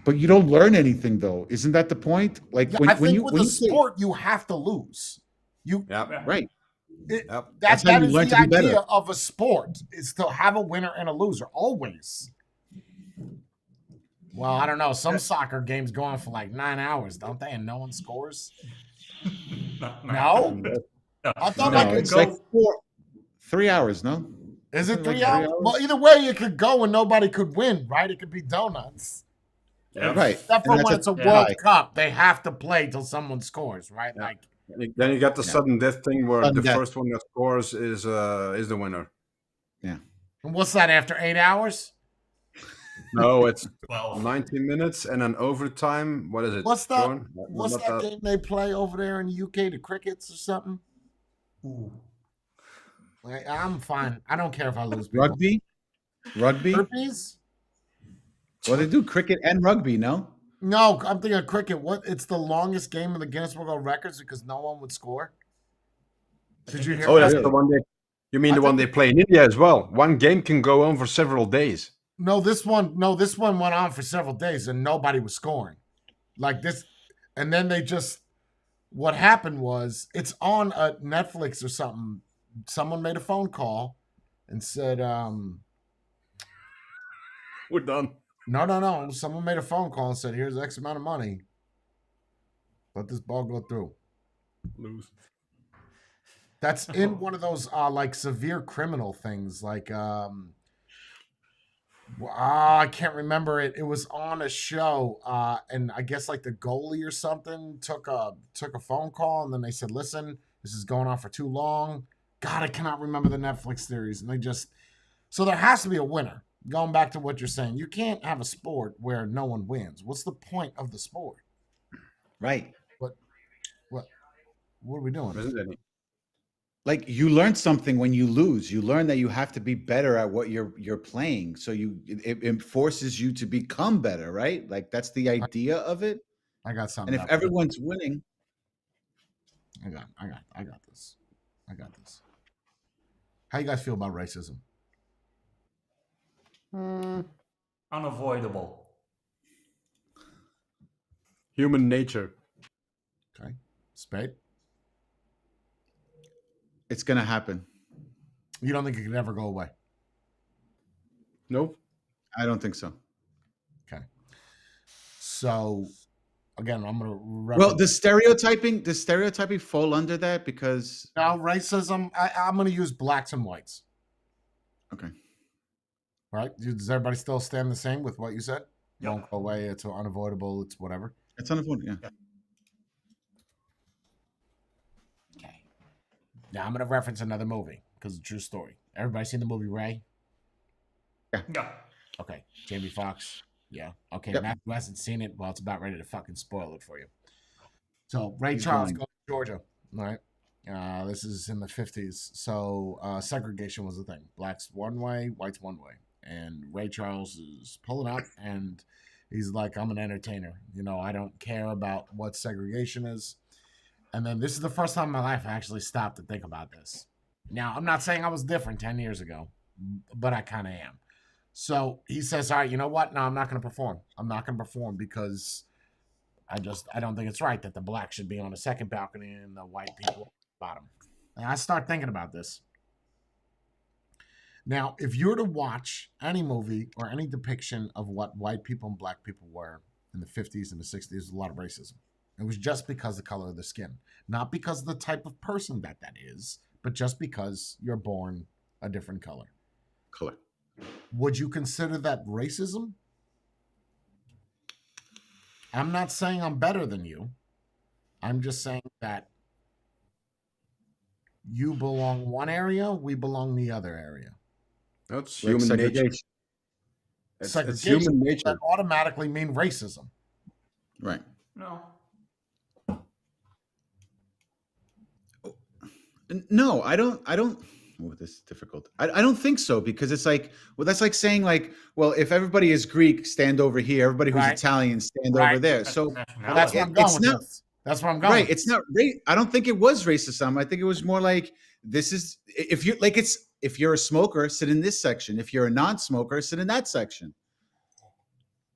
[SPEAKER 4] But you don't learn anything though. Isn't that the point? Like
[SPEAKER 1] Yeah,
[SPEAKER 4] when,
[SPEAKER 1] I
[SPEAKER 4] when
[SPEAKER 1] think
[SPEAKER 4] you
[SPEAKER 1] with
[SPEAKER 4] when
[SPEAKER 1] the
[SPEAKER 4] you play-
[SPEAKER 1] sport, you have to lose. You
[SPEAKER 3] Yeah.
[SPEAKER 4] right.
[SPEAKER 1] it,
[SPEAKER 3] Yep.
[SPEAKER 4] That's how
[SPEAKER 1] that
[SPEAKER 4] you
[SPEAKER 1] is
[SPEAKER 4] learn
[SPEAKER 1] the
[SPEAKER 4] to be better.
[SPEAKER 1] idea of a sport is to have a winner and a loser always. Well, I don't know. Some soccer games go on for like 9 hours, don't they? And no one scores. No, I thought
[SPEAKER 4] No,
[SPEAKER 1] like
[SPEAKER 4] it's
[SPEAKER 2] go-
[SPEAKER 4] like 3 hours, no?
[SPEAKER 1] is it
[SPEAKER 4] Isn't it like
[SPEAKER 1] 3 hours?
[SPEAKER 4] 3 hours?
[SPEAKER 1] Well, either way, it could go and nobody could win, right? It could be donuts.
[SPEAKER 2] Yeah.
[SPEAKER 4] Right.
[SPEAKER 1] Except for
[SPEAKER 4] And
[SPEAKER 1] when
[SPEAKER 4] that's
[SPEAKER 1] it's a
[SPEAKER 4] a
[SPEAKER 1] World
[SPEAKER 4] tie.
[SPEAKER 1] Cup, they have to play till someone scores, right?
[SPEAKER 3] Yeah.
[SPEAKER 1] Like,
[SPEAKER 3] Then you got the
[SPEAKER 4] Yeah.
[SPEAKER 3] sudden death thing where
[SPEAKER 4] Sudden
[SPEAKER 3] the
[SPEAKER 4] death.
[SPEAKER 3] first one that scores is the winner.
[SPEAKER 1] and what's that after 8 hours?
[SPEAKER 3] No, it's
[SPEAKER 2] 12.
[SPEAKER 3] 90 minutes and an overtime. What is it?
[SPEAKER 1] What's that?
[SPEAKER 3] Jordan?
[SPEAKER 1] What's
[SPEAKER 3] Not
[SPEAKER 1] that game they play over there in the UK? The crickets or something?
[SPEAKER 2] Ooh.
[SPEAKER 1] Like, I'm fine. I don't care if I lose. people.
[SPEAKER 4] Rugby?
[SPEAKER 1] Burpees?
[SPEAKER 4] Well, they do cricket and rugby, no?
[SPEAKER 1] No, I'm thinking of cricket. What? It's the longest game in the Guinness World Records because no one would score. Did you hear?
[SPEAKER 3] Oh, that's
[SPEAKER 1] that?
[SPEAKER 3] the one they. You mean
[SPEAKER 1] I
[SPEAKER 3] the one they
[SPEAKER 1] think-
[SPEAKER 3] play in India as well? One game can go on for several days.
[SPEAKER 1] No, this one. No, this one went on for several days and nobody was scoring. Like this, and then they just. What happened was it's on Netflix or something. Someone made a phone call and said,
[SPEAKER 3] We're done.
[SPEAKER 1] No. Someone made a phone call and said, here's X amount of money. Let this ball go through.
[SPEAKER 3] Lose.
[SPEAKER 1] That's in one of those like severe criminal things. Like I can't remember it. It was on a show, and I guess like the goalie or something took a phone call, and then they said, "Listen, this is going on for too long." God, I cannot remember the Netflix series, and they just so there has to be a winner. Going back to what you're saying, you can't have a sport where no one wins. What's the point of the sport?
[SPEAKER 4] Right.
[SPEAKER 1] What are we doing?
[SPEAKER 3] Isn't any?
[SPEAKER 4] Like you learn something when you lose. You learn that you have to be better at what you're playing. So it forces you to become better, right? Like that's the idea of it.
[SPEAKER 1] I got something.
[SPEAKER 4] And if
[SPEAKER 1] up there.
[SPEAKER 4] everyone's winning,
[SPEAKER 1] I got this. I got this. How you guys feel about racism?
[SPEAKER 2] Unavoidable.
[SPEAKER 3] Human nature.
[SPEAKER 1] Okay. Spade?
[SPEAKER 4] it's gonna happen.
[SPEAKER 1] You don't think it could ever go away?
[SPEAKER 3] Nope.
[SPEAKER 4] I don't think so.
[SPEAKER 1] Okay. So again, I'm gonna
[SPEAKER 4] Well, does stereotyping fall under that? Because
[SPEAKER 1] now racism. I'm gonna use blacks and whites.
[SPEAKER 4] okay.
[SPEAKER 1] Right? Does everybody still stand the same with what you said?
[SPEAKER 2] Yep.
[SPEAKER 1] Won't go away. It's unavoidable. It's whatever.
[SPEAKER 4] It's unavoidable, yeah.
[SPEAKER 1] Okay. Now I'm gonna reference another movie because it's a true story. Everybody seen the movie Ray?
[SPEAKER 2] Yeah.
[SPEAKER 1] Okay. Jamie Foxx. Yeah. Okay.
[SPEAKER 4] Yep.
[SPEAKER 1] Matthew hasn't seen it. Well, it's about ready to fucking spoil it for you. So Ray
[SPEAKER 4] He's
[SPEAKER 1] Charles
[SPEAKER 4] lying.
[SPEAKER 1] goes to Georgia. All right. This is in the 50s. So segregation was the thing. Blacks one way, whites one way. And Ray Charles is pulling up and he's like, I'm an entertainer. You know, I don't care about what segregation is. And then this is the first time in my life I actually stopped to think about this. Now, I'm not saying I was different 10 years ago, but I kind of am. So he says, all right, you know what? No, I'm not going to perform. I'm not going to perform because I don't think it's right that the black should be on the second balcony and the white people on the bottom. And I start thinking about this. Now, if you were to watch any movie or any depiction of what white people and black people were in the 50s and the 60s, there's a lot of racism. It was just because of the color of the skin, not because of the type of person that is, but just because you're born a different color.
[SPEAKER 4] Color.
[SPEAKER 1] Would you consider that racism? I'm not saying I'm better than you. I'm just saying that you belong one area, we belong the other area.
[SPEAKER 3] That's
[SPEAKER 4] Like
[SPEAKER 3] human nature.
[SPEAKER 4] segregation.
[SPEAKER 3] It's
[SPEAKER 1] Segregation
[SPEAKER 3] human nature.
[SPEAKER 1] that automatically mean racism.
[SPEAKER 4] Right.
[SPEAKER 2] No.
[SPEAKER 4] No, I don't. Oh, this is difficult. I don't think so, because it's like, well, that's like saying like, well, if everybody is Greek, stand over here. Everybody who's
[SPEAKER 1] Right.
[SPEAKER 4] Italian, stand
[SPEAKER 1] Right.
[SPEAKER 4] over there. So
[SPEAKER 1] Well, that's where I'm going
[SPEAKER 4] It's
[SPEAKER 1] with
[SPEAKER 4] not-
[SPEAKER 1] this. That's where I'm going.
[SPEAKER 4] right, it's not. I don't think it was racism. I think it was more like, this is, if you like, it's, if you're a smoker, sit in this section. If you're a non-smoker, sit in that section.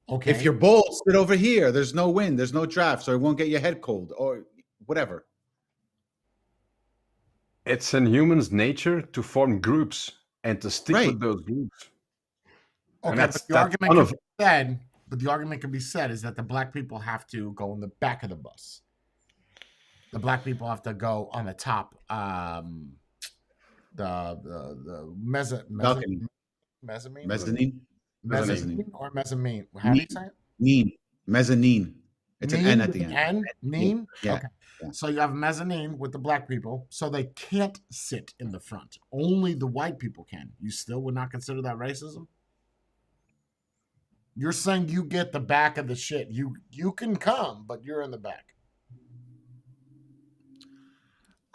[SPEAKER 1] Okay.
[SPEAKER 4] If you're bold, sit over here. There's no wind, there's no draft, so it won't get your head cold or whatever.
[SPEAKER 3] It's in humans' nature to form groups and to stick
[SPEAKER 4] Right.
[SPEAKER 3] with those groups.
[SPEAKER 1] Okay,
[SPEAKER 3] that's-
[SPEAKER 1] but the
[SPEAKER 3] that's
[SPEAKER 1] argument
[SPEAKER 3] one
[SPEAKER 1] can
[SPEAKER 3] of-
[SPEAKER 1] be said. But the argument can be said is that the black people have to go in the back of the bus. The black people have to go on the top. The
[SPEAKER 4] Balcony.
[SPEAKER 1] mezzanine,
[SPEAKER 4] Mezzanine.
[SPEAKER 1] mezzanine or mezzanine. How do you say it?
[SPEAKER 4] Mezzanine. It's an N at the end.
[SPEAKER 1] Neen.
[SPEAKER 4] Yeah.
[SPEAKER 1] Okay.
[SPEAKER 4] Yeah.
[SPEAKER 1] So you have mezzanine with the black people, so they can't sit in the front. Only the white people can. You still would not consider that racism? You're saying you get the back of the shit. You can come, but you're in the back.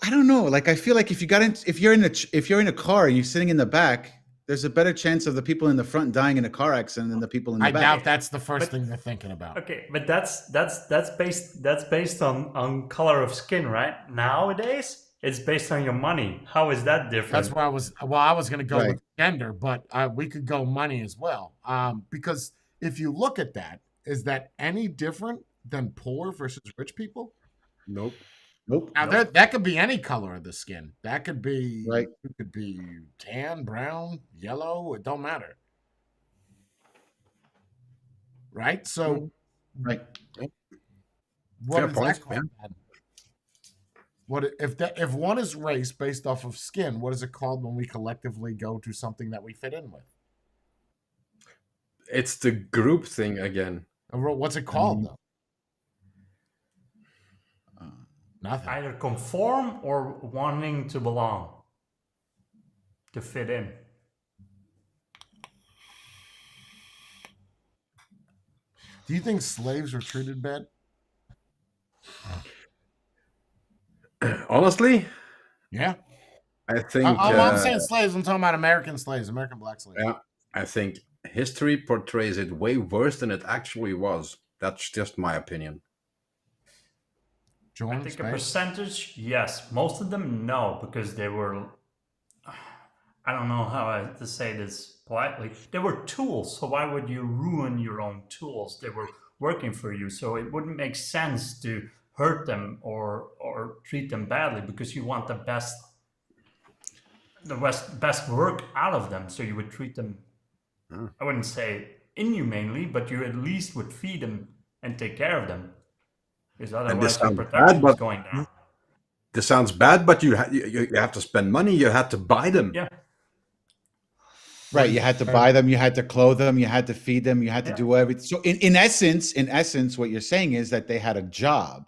[SPEAKER 4] I don't know. Like, I feel like if you're in a car and you're sitting in the back, there's a better chance of the people in the front dying in a car accident than the people in the
[SPEAKER 1] I
[SPEAKER 4] back.
[SPEAKER 1] doubt that's the first
[SPEAKER 2] But-
[SPEAKER 1] thing they're thinking about.
[SPEAKER 2] Okay, but that's based on color of skin, right? Nowadays, it's based on your money. How is that different?
[SPEAKER 1] That's where I was. Well, I was going to go
[SPEAKER 4] Right.
[SPEAKER 1] with gender, but we could go money as well. Because if you look at that, is that any different than poor versus rich people?
[SPEAKER 3] Nope.
[SPEAKER 4] Nope.
[SPEAKER 1] Now that could be any color of the skin. That could be
[SPEAKER 4] Right.
[SPEAKER 1] It could be tan, brown, yellow. It don't matter, right? So
[SPEAKER 4] Right.
[SPEAKER 1] what
[SPEAKER 3] Fair
[SPEAKER 1] is
[SPEAKER 3] point,
[SPEAKER 1] that called? then? What if one is race based off of skin? What is it called when we collectively go to something that we fit in with?
[SPEAKER 3] It's the group thing again.
[SPEAKER 1] What's it called
[SPEAKER 4] Um,
[SPEAKER 1] though? Nothing.
[SPEAKER 2] Either conform or wanting to belong, to fit in.
[SPEAKER 1] Do you think slaves were treated bad?
[SPEAKER 3] Honestly,
[SPEAKER 1] Yeah.
[SPEAKER 3] I think
[SPEAKER 1] I'm saying slaves. I'm talking about American slaves, American black slaves.
[SPEAKER 3] yeah, I think history portrays it way worse than it actually was. That's just my opinion.
[SPEAKER 2] I
[SPEAKER 1] Jordan,
[SPEAKER 2] think a
[SPEAKER 1] Space?
[SPEAKER 2] percentage, yes. Most of them, no, because they were. I don't know how to say this politely. They were tools, so why would you ruin your own tools? They were working for you, so it wouldn't make sense to hurt them or treat them badly because you want the best work out of them. So you would treat them. I wouldn't say inhumanely, but you at least would feed them and take care of them. Because otherwise, your
[SPEAKER 3] sounds
[SPEAKER 2] protection
[SPEAKER 3] bad,
[SPEAKER 2] is
[SPEAKER 3] but-
[SPEAKER 2] going down.
[SPEAKER 3] This sounds bad, but you have to spend money. You had to buy them.
[SPEAKER 2] Yeah.
[SPEAKER 4] Right. You had to buy them, you had to clothe them, you had to feed them, you had to do everything. So in essence, what you're saying is that they had a job,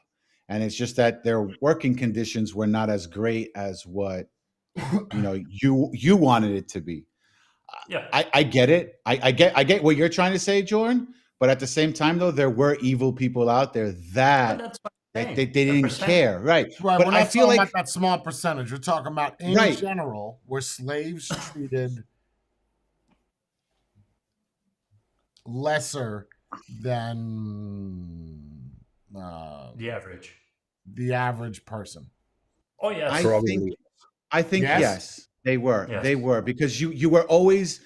[SPEAKER 4] and it's just that their working conditions were not as great as what you wanted it to be.
[SPEAKER 2] Yeah.
[SPEAKER 4] I get it. I get what you're trying to say, Jordan. But at the same time, though, there were evil people out there
[SPEAKER 2] But
[SPEAKER 4] that
[SPEAKER 2] that's what I'm
[SPEAKER 4] they
[SPEAKER 2] saying.
[SPEAKER 4] they
[SPEAKER 2] The
[SPEAKER 4] didn't
[SPEAKER 2] percent-
[SPEAKER 4] care, right?
[SPEAKER 1] Right,
[SPEAKER 4] But
[SPEAKER 1] we're
[SPEAKER 4] I
[SPEAKER 1] not
[SPEAKER 4] feel
[SPEAKER 1] talking
[SPEAKER 4] like
[SPEAKER 1] about that small percentage. We're talking about in
[SPEAKER 4] Right.
[SPEAKER 1] general, were slaves treated lesser than
[SPEAKER 2] The average.
[SPEAKER 1] the average person?
[SPEAKER 2] Oh, yes.
[SPEAKER 4] I think
[SPEAKER 1] Yes?
[SPEAKER 4] yes, they were.
[SPEAKER 2] Yes.
[SPEAKER 4] They were, because you were always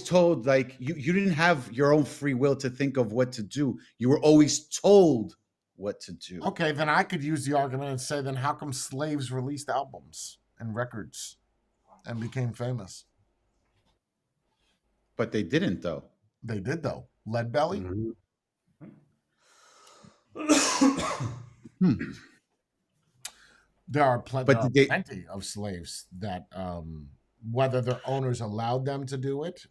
[SPEAKER 4] told, like, you didn't have your own free will to think of what to do. You were always told what to do.
[SPEAKER 1] Okay, then I could use the argument and say, then how come slaves released albums and records and became famous?
[SPEAKER 4] But they didn't, though.
[SPEAKER 1] They did, though. Lead Belly?
[SPEAKER 3] Mhm.
[SPEAKER 1] There are
[SPEAKER 4] But did they-
[SPEAKER 1] plenty of slaves that, whether their owners allowed them to do it,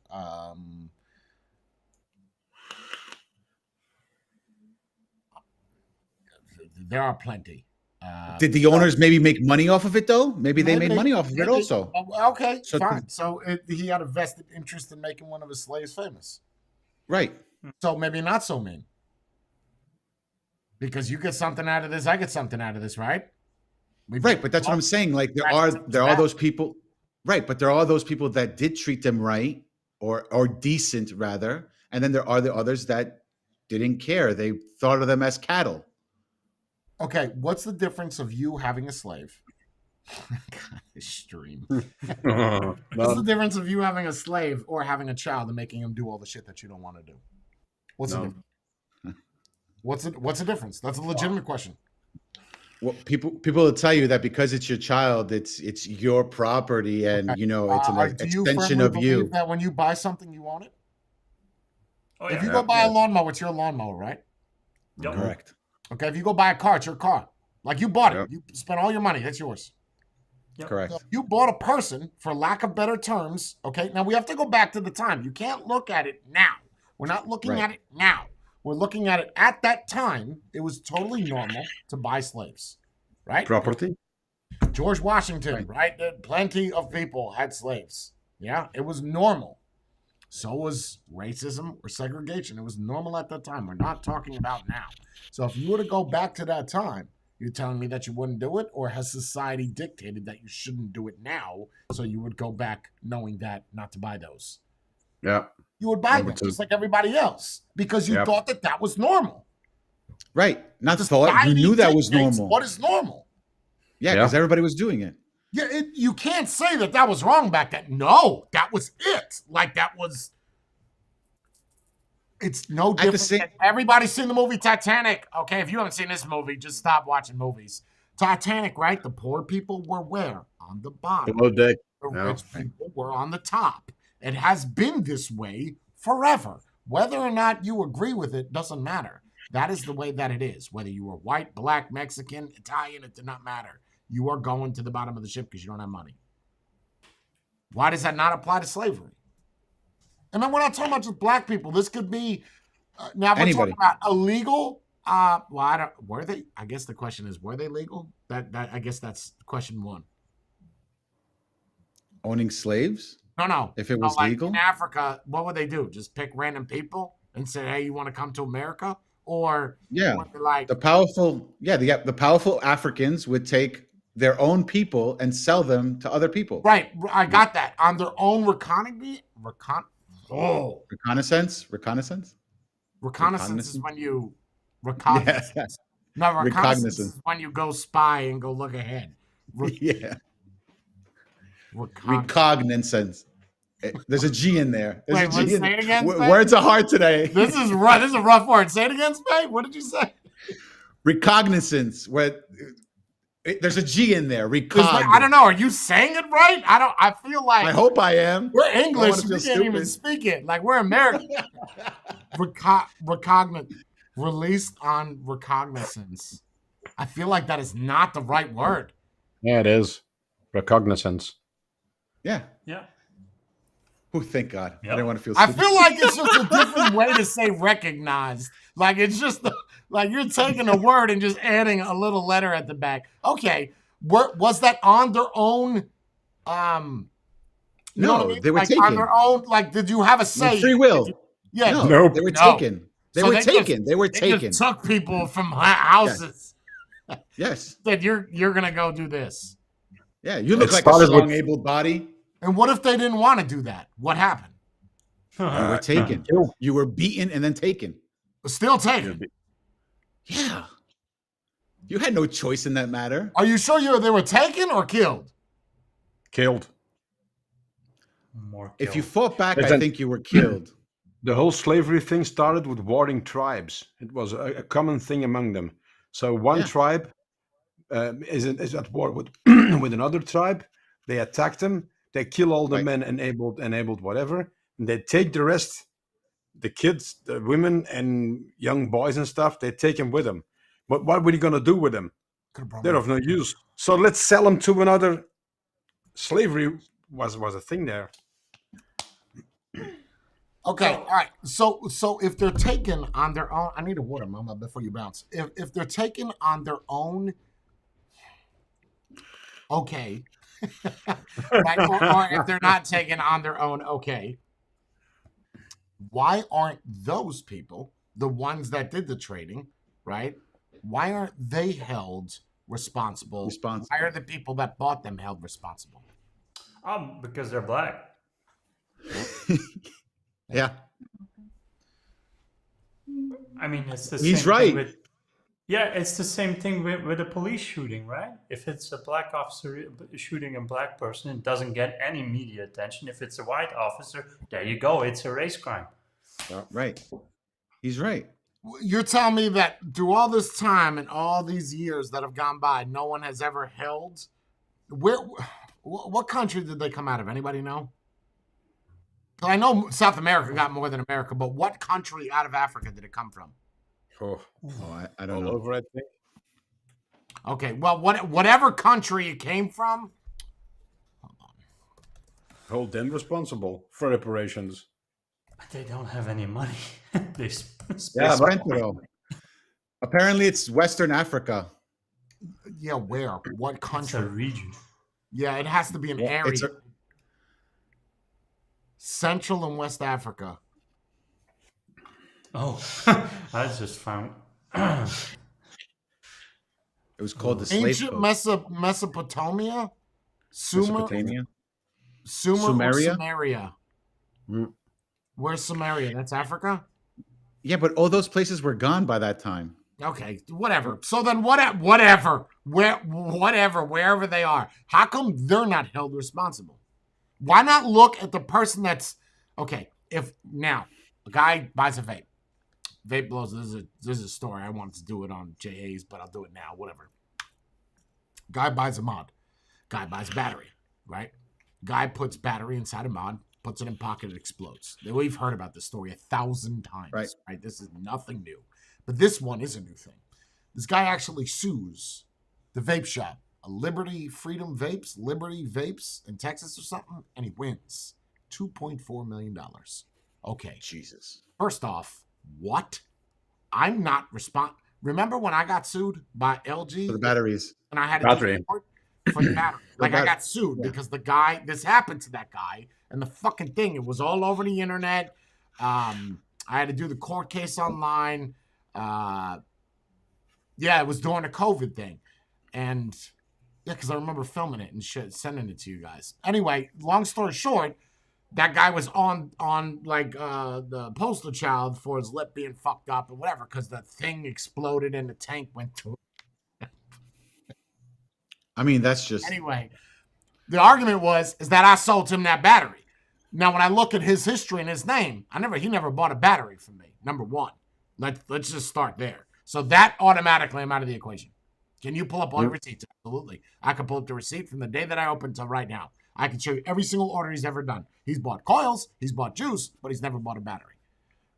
[SPEAKER 1] there are plenty.
[SPEAKER 4] Did the owners maybe make money off of it, though? Maybe they made money off of it
[SPEAKER 1] maybe.
[SPEAKER 4] also.
[SPEAKER 1] Okay,
[SPEAKER 4] So-
[SPEAKER 1] fine. So he had a vested interest in making one of his slaves famous.
[SPEAKER 4] Right.
[SPEAKER 1] So maybe not so mean. Because you get something out of this, I get something out of this, right?
[SPEAKER 4] Right, but that's what I'm saying. Like there are those people, right? But there are those people that did treat them right or decent rather, and then there are the others that didn't care. They thought of them as cattle.
[SPEAKER 1] Okay, what's the difference of you having a slave? God, this stream. What's the difference of you having a slave or having a child and making him do all the shit that you don't want to do? What's the
[SPEAKER 3] No.
[SPEAKER 1] difference? What's the difference? That's a legitimate question.
[SPEAKER 4] Well, people will tell you that because it's your child, it's your property, and
[SPEAKER 1] Okay.
[SPEAKER 4] you know it's an
[SPEAKER 1] Do you
[SPEAKER 4] extension
[SPEAKER 1] firmly
[SPEAKER 4] of you.
[SPEAKER 1] believe that when you buy something, you own it?
[SPEAKER 2] Oh,
[SPEAKER 1] If
[SPEAKER 2] yeah.
[SPEAKER 1] you go buy a lawnmower, it's your lawnmower, right?
[SPEAKER 2] Yep.
[SPEAKER 4] Correct.
[SPEAKER 1] Okay, if you go buy a car, it's your car. Like you bought it.
[SPEAKER 3] Yep.
[SPEAKER 1] You spent all your money. That's yours.
[SPEAKER 2] Yep.
[SPEAKER 4] Correct.
[SPEAKER 1] So you bought a person, for lack of better terms. Okay, now we have to go back to the time. You can't look at it now. We're not looking
[SPEAKER 4] Right.
[SPEAKER 1] at it now. We're looking at it at that time. It was totally normal to buy slaves, right?
[SPEAKER 3] Property.
[SPEAKER 1] George Washington, right? Plenty of people had slaves. Yeah, it was normal. So was racism or segregation. It was normal at that time. We're not talking about now. So if you were to go back to that time, you're telling me that you wouldn't do it, or has society dictated that you shouldn't do it now, so you would go back knowing that not to buy those?
[SPEAKER 3] Yeah.
[SPEAKER 1] You would buy
[SPEAKER 3] Number
[SPEAKER 1] them
[SPEAKER 3] two.
[SPEAKER 1] just like everybody else because you
[SPEAKER 3] Yep.
[SPEAKER 1] thought that that was normal.
[SPEAKER 4] Right. Not thought. You
[SPEAKER 1] Society
[SPEAKER 4] knew that was
[SPEAKER 1] dictates
[SPEAKER 4] normal.
[SPEAKER 1] What is normal?
[SPEAKER 4] Yeah,
[SPEAKER 3] Yeah.
[SPEAKER 4] because everybody was doing it.
[SPEAKER 1] Yeah, you can't say that that was wrong back then. No, that was it. Like that was. It's no
[SPEAKER 4] the
[SPEAKER 1] different.
[SPEAKER 4] same-
[SPEAKER 1] Than everybody's seen the movie Titanic. Okay, if you haven't seen this movie, just stop watching movies. Titanic, right? The poor people were where? On the bottom.
[SPEAKER 3] Below deck.
[SPEAKER 1] The
[SPEAKER 3] Yeah.
[SPEAKER 1] rich people were on the top. It has been this way forever. Whether or not you agree with it doesn't matter. That is the way that it is. Whether you were white, black, Mexican, Italian, it did not matter. You are going to the bottom of the ship because you don't have money. Why does that not apply to slavery? And then we're not talking about just black people. This could be now we're
[SPEAKER 4] Anybody.
[SPEAKER 1] talking about illegal. Well, I don't. Were they? I guess the question is, were they legal? That I guess that's question one.
[SPEAKER 4] Owning slaves?
[SPEAKER 1] No.
[SPEAKER 4] If it was
[SPEAKER 1] like
[SPEAKER 4] legal?
[SPEAKER 1] in Africa, what would they do? Just pick random people and say, "Hey, you want to come to America?" Or
[SPEAKER 4] Yeah.
[SPEAKER 1] would they like
[SPEAKER 4] The powerful Africans would take their own people and sell them to other people.
[SPEAKER 1] right? I got that on their own reconnaissance
[SPEAKER 4] Reconnaissance?
[SPEAKER 1] is
[SPEAKER 4] Reconnaissance?
[SPEAKER 1] when you reconnaissance.
[SPEAKER 4] Yeah.
[SPEAKER 1] No, reconnaissance
[SPEAKER 4] Recognizance.
[SPEAKER 1] is when you go spy and go look ahead.
[SPEAKER 4] Yeah.
[SPEAKER 1] Reconnaissance.
[SPEAKER 4] Recognizance. There's a G in there. There's
[SPEAKER 1] Wait,
[SPEAKER 4] a
[SPEAKER 1] let's
[SPEAKER 4] G in
[SPEAKER 1] say it again,
[SPEAKER 4] there.
[SPEAKER 1] Spade?
[SPEAKER 4] Words are hard today.
[SPEAKER 1] This is rough. This is a rough word. Say it again, Spade. What did you say?
[SPEAKER 4] Recognizance. There's a G in there.
[SPEAKER 1] I don't know. Are you saying it right? I feel like
[SPEAKER 4] I hope I am.
[SPEAKER 1] we're
[SPEAKER 4] I
[SPEAKER 1] English.
[SPEAKER 4] wanna
[SPEAKER 1] We
[SPEAKER 4] feel
[SPEAKER 1] can't even
[SPEAKER 4] stupid.
[SPEAKER 1] speak it. Like we're American. Released on recognizance. I feel like that is not the right word.
[SPEAKER 3] Yeah, it is. Recognizance.
[SPEAKER 4] Yeah.
[SPEAKER 2] Yeah.
[SPEAKER 4] Oh, thank God. I
[SPEAKER 2] Yep.
[SPEAKER 4] didn't want to feel
[SPEAKER 1] I
[SPEAKER 4] stupid.
[SPEAKER 1] feel like it's just a different way to say recognized. Like it's just like you're taking a word and just adding a little letter at the back. Okay, was that on their own? You know
[SPEAKER 4] No,
[SPEAKER 1] what I mean?
[SPEAKER 4] they were
[SPEAKER 1] like on
[SPEAKER 4] taken.
[SPEAKER 1] their own. Like, did you have a say?
[SPEAKER 4] Free will.
[SPEAKER 1] Yeah,
[SPEAKER 4] No,
[SPEAKER 3] Nope.
[SPEAKER 4] they were
[SPEAKER 1] No.
[SPEAKER 4] taken. They
[SPEAKER 1] So
[SPEAKER 4] were
[SPEAKER 1] they
[SPEAKER 4] taken.
[SPEAKER 1] just-
[SPEAKER 4] They were
[SPEAKER 1] they
[SPEAKER 4] taken.
[SPEAKER 1] just took people from houses.
[SPEAKER 4] Yes.
[SPEAKER 1] Said you're gonna go do this.
[SPEAKER 4] Yeah. You look
[SPEAKER 3] It
[SPEAKER 4] like a
[SPEAKER 3] started
[SPEAKER 4] strong,
[SPEAKER 3] with-
[SPEAKER 4] able body.
[SPEAKER 1] And what if they didn't want to do that? What happened?
[SPEAKER 4] You were taken.
[SPEAKER 3] Killed.
[SPEAKER 4] You were beaten and then taken.
[SPEAKER 1] Still taken.
[SPEAKER 4] Yeah. You had no choice in that matter.
[SPEAKER 1] Are you sure they were taken or killed?
[SPEAKER 3] Killed.
[SPEAKER 2] More
[SPEAKER 4] If you
[SPEAKER 2] killed.
[SPEAKER 4] fought back,
[SPEAKER 3] But
[SPEAKER 4] I
[SPEAKER 3] then-
[SPEAKER 4] think you were killed.
[SPEAKER 3] The whole slavery thing started with warring tribes. It was a common thing among them. So one
[SPEAKER 4] Yeah.
[SPEAKER 3] tribe is at war with with another tribe. They attack them. They kill all the
[SPEAKER 4] Right.
[SPEAKER 3] men, enabled whatever, and they take the rest, the kids, the women, and young boys and stuff. They take them with them. But what were you gonna do with them?
[SPEAKER 1] Could've brought
[SPEAKER 3] They're
[SPEAKER 1] me-
[SPEAKER 3] of no use. So let's sell them to another. Slavery was a thing there.
[SPEAKER 1] Okay, all right. So if they're taken on their own, I need a water, Mama, before you bounce. If they're taken on their own, okay, right? Or if they're not taken on their own, okay. Why aren't those people the ones that did the trading, right? Why aren't they held responsible? Why are the people that bought them held responsible?
[SPEAKER 2] Because they're black.
[SPEAKER 4] Yeah.
[SPEAKER 2] I mean, it's the
[SPEAKER 4] He's
[SPEAKER 2] same
[SPEAKER 4] right.
[SPEAKER 2] thing with, yeah, it's the same thing with a police shooting, right? If it's a black officer shooting a black person, it doesn't get any media attention. If it's a white officer, there you go, it's a race crime.
[SPEAKER 4] Right. He's right.
[SPEAKER 1] You're telling me that through all this time and all these years that have gone by, no one has ever held. What country did they come out of? Anybody know? I know South America got more than America, but what country out of Africa did it come from?
[SPEAKER 3] Oh,
[SPEAKER 4] I don't
[SPEAKER 3] all
[SPEAKER 4] know.
[SPEAKER 3] over, I think.
[SPEAKER 1] Okay, well, whatever country it came from,
[SPEAKER 3] Hold them responsible for reparations.
[SPEAKER 2] But they don't have any money. They
[SPEAKER 4] They spent it all. Apparently, it's Western Africa.
[SPEAKER 1] yeah, where? What
[SPEAKER 2] It's a
[SPEAKER 1] country?
[SPEAKER 2] region.
[SPEAKER 1] Yeah, it has to be an
[SPEAKER 4] Well,
[SPEAKER 1] area.
[SPEAKER 4] it's a-
[SPEAKER 1] Central and West Africa.
[SPEAKER 2] Oh, I just found.
[SPEAKER 4] It was called the slave
[SPEAKER 1] Ancient
[SPEAKER 4] coast.
[SPEAKER 1] Mesopotamia? Sumer?
[SPEAKER 4] Mesopotamia.
[SPEAKER 1] Sumer
[SPEAKER 4] Sumeria?
[SPEAKER 1] or Samaria?
[SPEAKER 3] Mm.
[SPEAKER 1] Where's Samaria? That's Africa?
[SPEAKER 4] Yeah, but all those places were gone by that time.
[SPEAKER 1] Okay, whatever. So then whatever, wherever they are, how come they're not held responsible? Why not look at the person okay, if now a guy buys a vape. Vape blows, this is a story. I wanted to do it on JA's, but I'll do it now, whatever. Guy buys a mod. Guy buys battery, right? Guy puts battery inside a mod, puts it in pocket, it explodes. We've heard about this story 1,000 times, right? This is nothing new. But this one is a new thing. This guy actually sues the vape shop, a Liberty Vapes in Texas or something, and he wins $2.4 million. Okay.
[SPEAKER 4] Jesus.
[SPEAKER 1] First off, what? I'm not Remember when I got sued by LG
[SPEAKER 4] For the batteries.
[SPEAKER 1] and I had to
[SPEAKER 3] Battery.
[SPEAKER 1] do report for the battery? Like I got sued because this happened to that guy, and the fucking thing, it was all over the internet. I had to do the court case online. It was during the COVID thing. And yeah, because I remember filming it and shit, sending it to you guys. Anyway, long story short, that guy was on like the poster child for his lip being fucked up and whatever, because the thing exploded and the tank went to it.
[SPEAKER 4] I mean, that's just
[SPEAKER 1] Anyway, the argument is that I sold him that battery. Now, when I look at his history and his name, he never bought a battery from me. Number one, let's just start there. So that automatically I'm out of the equation. Can you pull up all the receipts? Absolutely. I can pull up the receipt from the day that I opened till right now. I can show you every single order he's ever done. He's bought coils, he's bought juice, but he's never bought a battery.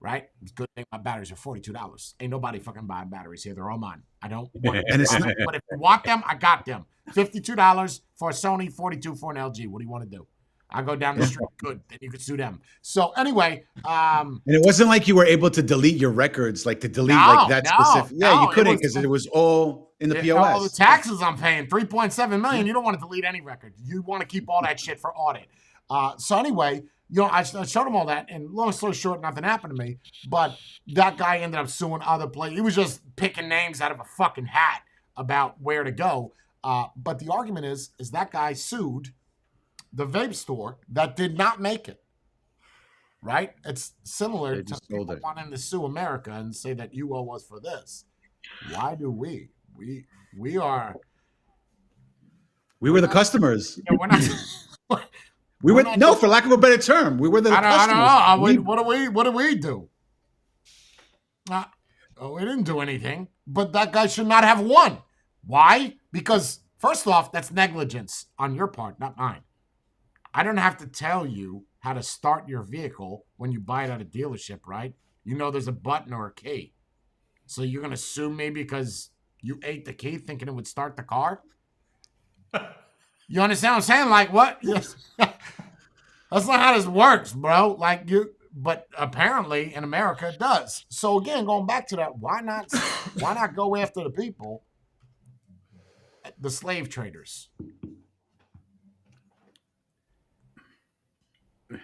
[SPEAKER 1] Right? It's a good thing my batteries are $42. Ain't nobody fucking buying batteries here. They're all mine. I don't want them.
[SPEAKER 4] And it's not-
[SPEAKER 1] But if you want them, I got them. $52 for a Sony, $42 for an LG. What do you want to do? I go down the street. Good. Then you can sue them. So anyway,
[SPEAKER 4] and it wasn't like you were able to delete your records, like to delete like that specific. Yeah, you couldn't because it was all in the POS.
[SPEAKER 1] all the taxes I'm paying, $3.7 million. You don't want to delete any record. You want to keep all that shit for audit. So anyway, I showed him all that, and long story short, nothing happened to me. But that guy ended up suing other places. He was just picking names out of a fucking hat about where to go. But the argument is that guy sued the vape store that did not make it. Right? It's similar
[SPEAKER 4] They
[SPEAKER 1] to
[SPEAKER 4] just
[SPEAKER 1] people
[SPEAKER 4] sold it.
[SPEAKER 1] wanting to sue America and say that you owe us for this. Why do we? We are.
[SPEAKER 4] We were the customers.
[SPEAKER 1] Yeah, we're not.
[SPEAKER 4] We
[SPEAKER 1] We're
[SPEAKER 4] were
[SPEAKER 1] not
[SPEAKER 4] no,
[SPEAKER 1] just-
[SPEAKER 4] for lack of a better term, we were the
[SPEAKER 1] I
[SPEAKER 4] customers.
[SPEAKER 1] don't know.
[SPEAKER 4] We-
[SPEAKER 1] What do we do? Oh, he didn't do anything. But that guy should not have won. Why? Because, first off, that's negligence on your part, not mine. I don't have to tell you how to start your vehicle when you buy it at a dealership, right? You know there's a button or a key. So you're going to sue me because you ate the key thinking it would start the car? You understand what I'm saying? Like, what? Yes. That's not how this works, bro. Like, but apparently in America it does. So again, going back to that, why not go after the people, the slave traders?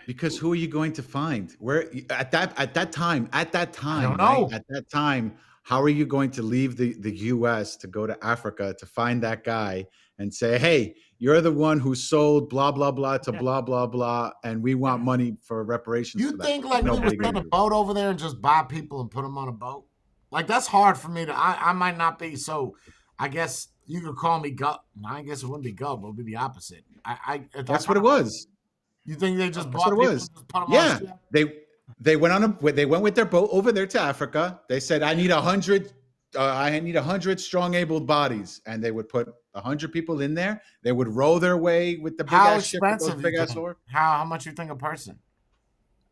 [SPEAKER 4] Because who are you going to find? Where at that time?
[SPEAKER 1] I don't know.
[SPEAKER 4] Right? At that time, how are you going to leave the U.S. to go to Africa to find that guy and say, "Hey, you're the one who sold blah blah blah to blah blah blah, and we want money for reparations"?
[SPEAKER 1] You
[SPEAKER 4] for
[SPEAKER 1] think
[SPEAKER 4] that.
[SPEAKER 1] like we
[SPEAKER 4] Nobody
[SPEAKER 1] would send a
[SPEAKER 4] gonna do
[SPEAKER 1] boat over there and just buy people and put them on a boat? Like that's hard for me to. I might not be so. I guess you could call me gut. No, I guess it wouldn't be gut, but it would be the opposite.
[SPEAKER 4] it. That's what it was.
[SPEAKER 1] You think they just
[SPEAKER 4] That's
[SPEAKER 1] bought
[SPEAKER 4] what it
[SPEAKER 1] people
[SPEAKER 4] was.
[SPEAKER 1] and just put them
[SPEAKER 4] Yeah,
[SPEAKER 1] on a ship?
[SPEAKER 4] they went with their boat over there to Africa. They said, "I need 100. I need 100 strong, able bodies," and they would put 100 people in there. They would row their way with the big
[SPEAKER 1] How
[SPEAKER 4] ass ship, with
[SPEAKER 1] expensive?
[SPEAKER 4] those
[SPEAKER 1] You
[SPEAKER 4] big ass
[SPEAKER 1] think?
[SPEAKER 4] oar.
[SPEAKER 1] How much you think a person?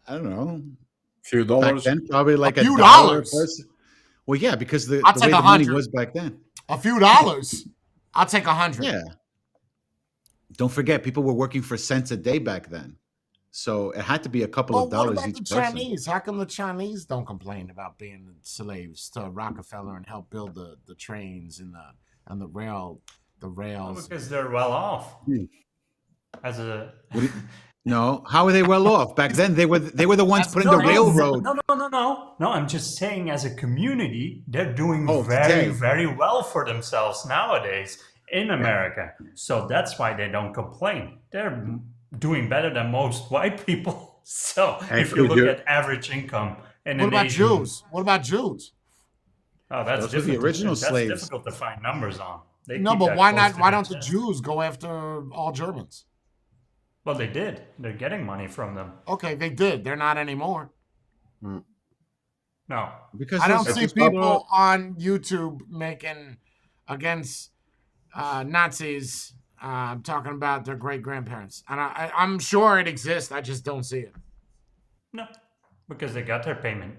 [SPEAKER 4] I don't know.
[SPEAKER 3] Few
[SPEAKER 4] Back
[SPEAKER 3] dollars.
[SPEAKER 4] then, probably like
[SPEAKER 1] A few
[SPEAKER 4] $1
[SPEAKER 1] dollars.
[SPEAKER 4] a person. Well, yeah, because the
[SPEAKER 1] I'll
[SPEAKER 4] way
[SPEAKER 1] take
[SPEAKER 4] the money
[SPEAKER 1] 100.
[SPEAKER 4] was back then.
[SPEAKER 1] A few dollars. I'll take 100.
[SPEAKER 4] Yeah. Don't forget, people were working for cents a day back then, so it had to be a couple
[SPEAKER 1] Well,
[SPEAKER 4] of
[SPEAKER 1] what
[SPEAKER 4] dollars
[SPEAKER 1] about
[SPEAKER 4] each
[SPEAKER 1] the
[SPEAKER 4] person.
[SPEAKER 1] Chinese? How come the Chinese don't complain about being slaves to Rockefeller and help build the trains and the rails?
[SPEAKER 2] Because they're well off.
[SPEAKER 4] Hmm.
[SPEAKER 2] As a
[SPEAKER 4] No, how are they well off? Back then, they were the ones
[SPEAKER 1] That's-
[SPEAKER 4] putting
[SPEAKER 1] no,
[SPEAKER 4] the
[SPEAKER 1] no,
[SPEAKER 4] railroad.
[SPEAKER 2] No. I'm just saying, as a community, they're doing
[SPEAKER 4] Oh,
[SPEAKER 2] very,
[SPEAKER 4] today.
[SPEAKER 2] very well for themselves nowadays in America. So that's why they don't complain. They're doing better than most white people. So
[SPEAKER 3] And
[SPEAKER 2] if you
[SPEAKER 3] could
[SPEAKER 2] look
[SPEAKER 3] you-
[SPEAKER 2] at average income in
[SPEAKER 1] What
[SPEAKER 2] an
[SPEAKER 1] about
[SPEAKER 2] Asian,
[SPEAKER 1] Jews? What about Jews?
[SPEAKER 2] Oh, that's
[SPEAKER 4] Those were the
[SPEAKER 2] difficult.
[SPEAKER 4] original
[SPEAKER 2] That's
[SPEAKER 4] slaves.
[SPEAKER 2] difficult to find numbers on. They
[SPEAKER 1] No,
[SPEAKER 2] keep
[SPEAKER 1] but
[SPEAKER 2] that
[SPEAKER 1] why
[SPEAKER 2] close
[SPEAKER 1] not?
[SPEAKER 2] to
[SPEAKER 1] Why
[SPEAKER 2] their
[SPEAKER 1] don't the
[SPEAKER 2] chest.
[SPEAKER 1] Jews go after all Germans?
[SPEAKER 2] Well, they did. They're getting money from them.
[SPEAKER 1] Okay, they did. They're not anymore.
[SPEAKER 2] No.
[SPEAKER 4] Because
[SPEAKER 1] I don't
[SPEAKER 4] those-
[SPEAKER 1] see
[SPEAKER 3] just not-
[SPEAKER 1] people on YouTube making against Nazis talking about their great grandparents, and I'm sure it exists. I just don't see it.
[SPEAKER 2] No. Because they got their payment.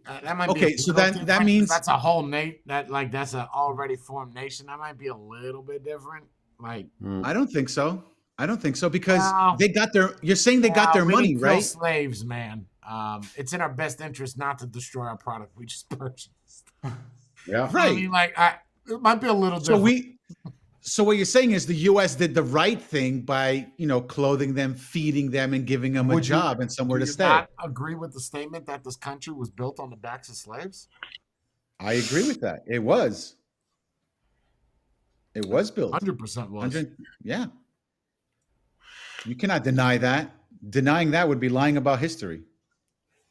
[SPEAKER 1] That might be
[SPEAKER 4] Okay,
[SPEAKER 1] a
[SPEAKER 4] so
[SPEAKER 1] little
[SPEAKER 4] that
[SPEAKER 1] different,
[SPEAKER 4] means-
[SPEAKER 1] that's a whole that's an already formed nation. That might be a little bit different. Like
[SPEAKER 4] I don't think so. I don't think so because
[SPEAKER 1] Well,
[SPEAKER 4] they got their. You're saying they got their
[SPEAKER 1] we
[SPEAKER 4] money,
[SPEAKER 1] didn't kill
[SPEAKER 4] right?
[SPEAKER 1] slaves, man. It's in our best interest not to destroy our product we just purchased.
[SPEAKER 3] Yeah.
[SPEAKER 1] I
[SPEAKER 4] Right.
[SPEAKER 1] mean, like, it might be a little
[SPEAKER 4] So
[SPEAKER 1] different.
[SPEAKER 4] So what you're saying is the U.S. did the right thing by clothing them, feeding them, and giving them a
[SPEAKER 1] Would you-
[SPEAKER 4] job and somewhere
[SPEAKER 1] Do
[SPEAKER 4] to
[SPEAKER 1] you
[SPEAKER 4] stay.
[SPEAKER 1] not agree with the statement that this country was built on the backs of slaves?
[SPEAKER 4] I agree with that. It was. It was built.
[SPEAKER 1] 100% was.
[SPEAKER 4] 100 Yeah. You cannot deny that. Denying that would be lying about history.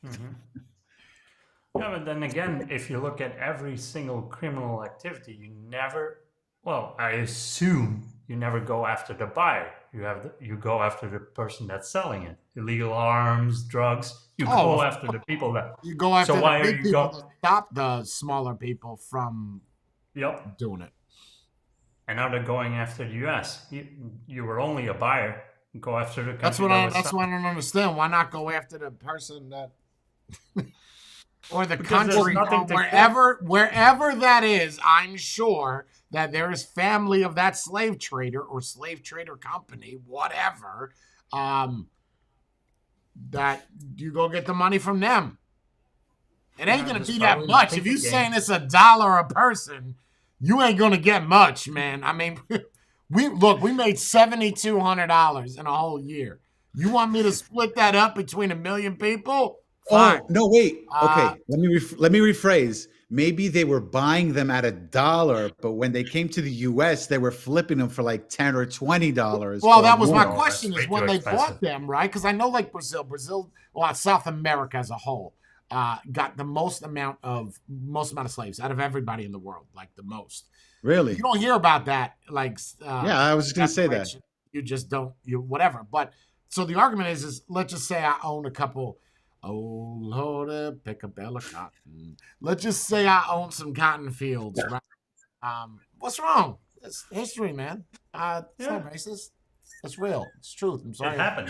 [SPEAKER 2] Yeah, but then again, if you look at every single criminal activity, you never, well, I assume you never go after the buyer. You go after the person that's selling it. Illegal arms, drugs. You
[SPEAKER 1] Oh,
[SPEAKER 2] go after the people that.
[SPEAKER 1] You go after
[SPEAKER 2] So why
[SPEAKER 1] the
[SPEAKER 2] are
[SPEAKER 1] big
[SPEAKER 2] you
[SPEAKER 1] people
[SPEAKER 2] go-
[SPEAKER 1] to stop the smaller people from
[SPEAKER 2] Yep.
[SPEAKER 1] doing it.
[SPEAKER 2] And now they're going after the U.S. You were only a buyer. Go after the country.
[SPEAKER 1] That's what
[SPEAKER 2] that
[SPEAKER 1] I.
[SPEAKER 2] was
[SPEAKER 1] That's
[SPEAKER 2] selling.
[SPEAKER 1] what I don't understand. Why not go after the person that, or the
[SPEAKER 2] Because there's
[SPEAKER 1] country,
[SPEAKER 2] nothing
[SPEAKER 1] or
[SPEAKER 2] to
[SPEAKER 1] wherever that is? I'm sure that there is family of that slave trader or slave trader company, whatever. That you go get the money from them. It ain't
[SPEAKER 2] Yeah,
[SPEAKER 1] gonna
[SPEAKER 2] just
[SPEAKER 1] be that
[SPEAKER 2] following the
[SPEAKER 1] much. If
[SPEAKER 2] ticket
[SPEAKER 1] you
[SPEAKER 2] game.
[SPEAKER 1] saying it's $1 a person, you ain't gonna get much, man. I mean, we made $7,200 in a whole year. You want me to split that up between 1 million people? Fine.
[SPEAKER 4] Oh no! Wait.
[SPEAKER 1] Uh,
[SPEAKER 4] Okay. Let me rephrase. Maybe they were buying them at $1, but when they came to the U.S., they were flipping them for like $10 or $20.
[SPEAKER 1] Well,
[SPEAKER 4] or
[SPEAKER 1] that was my
[SPEAKER 4] more.
[SPEAKER 2] No,
[SPEAKER 1] question:
[SPEAKER 2] that's
[SPEAKER 1] is
[SPEAKER 2] way
[SPEAKER 1] when
[SPEAKER 2] too
[SPEAKER 1] they
[SPEAKER 2] expensive.
[SPEAKER 1] bought them, right? Because I know, like Brazil, well, South America as a whole, got the most amount of slaves out of everybody in the world, like the most.
[SPEAKER 4] Really?
[SPEAKER 1] You don't hear about that, like
[SPEAKER 4] Yeah, I was just gonna say that.
[SPEAKER 1] You just don't, whatever. But so the argument is let's just say I own a couple. Oh Lord, pick a bale of cotton. Let's just say I own some cotton fields. Right? What's wrong? It's history, man. It's not racist. It's real. It's truth. I'm sorry.
[SPEAKER 2] It happened.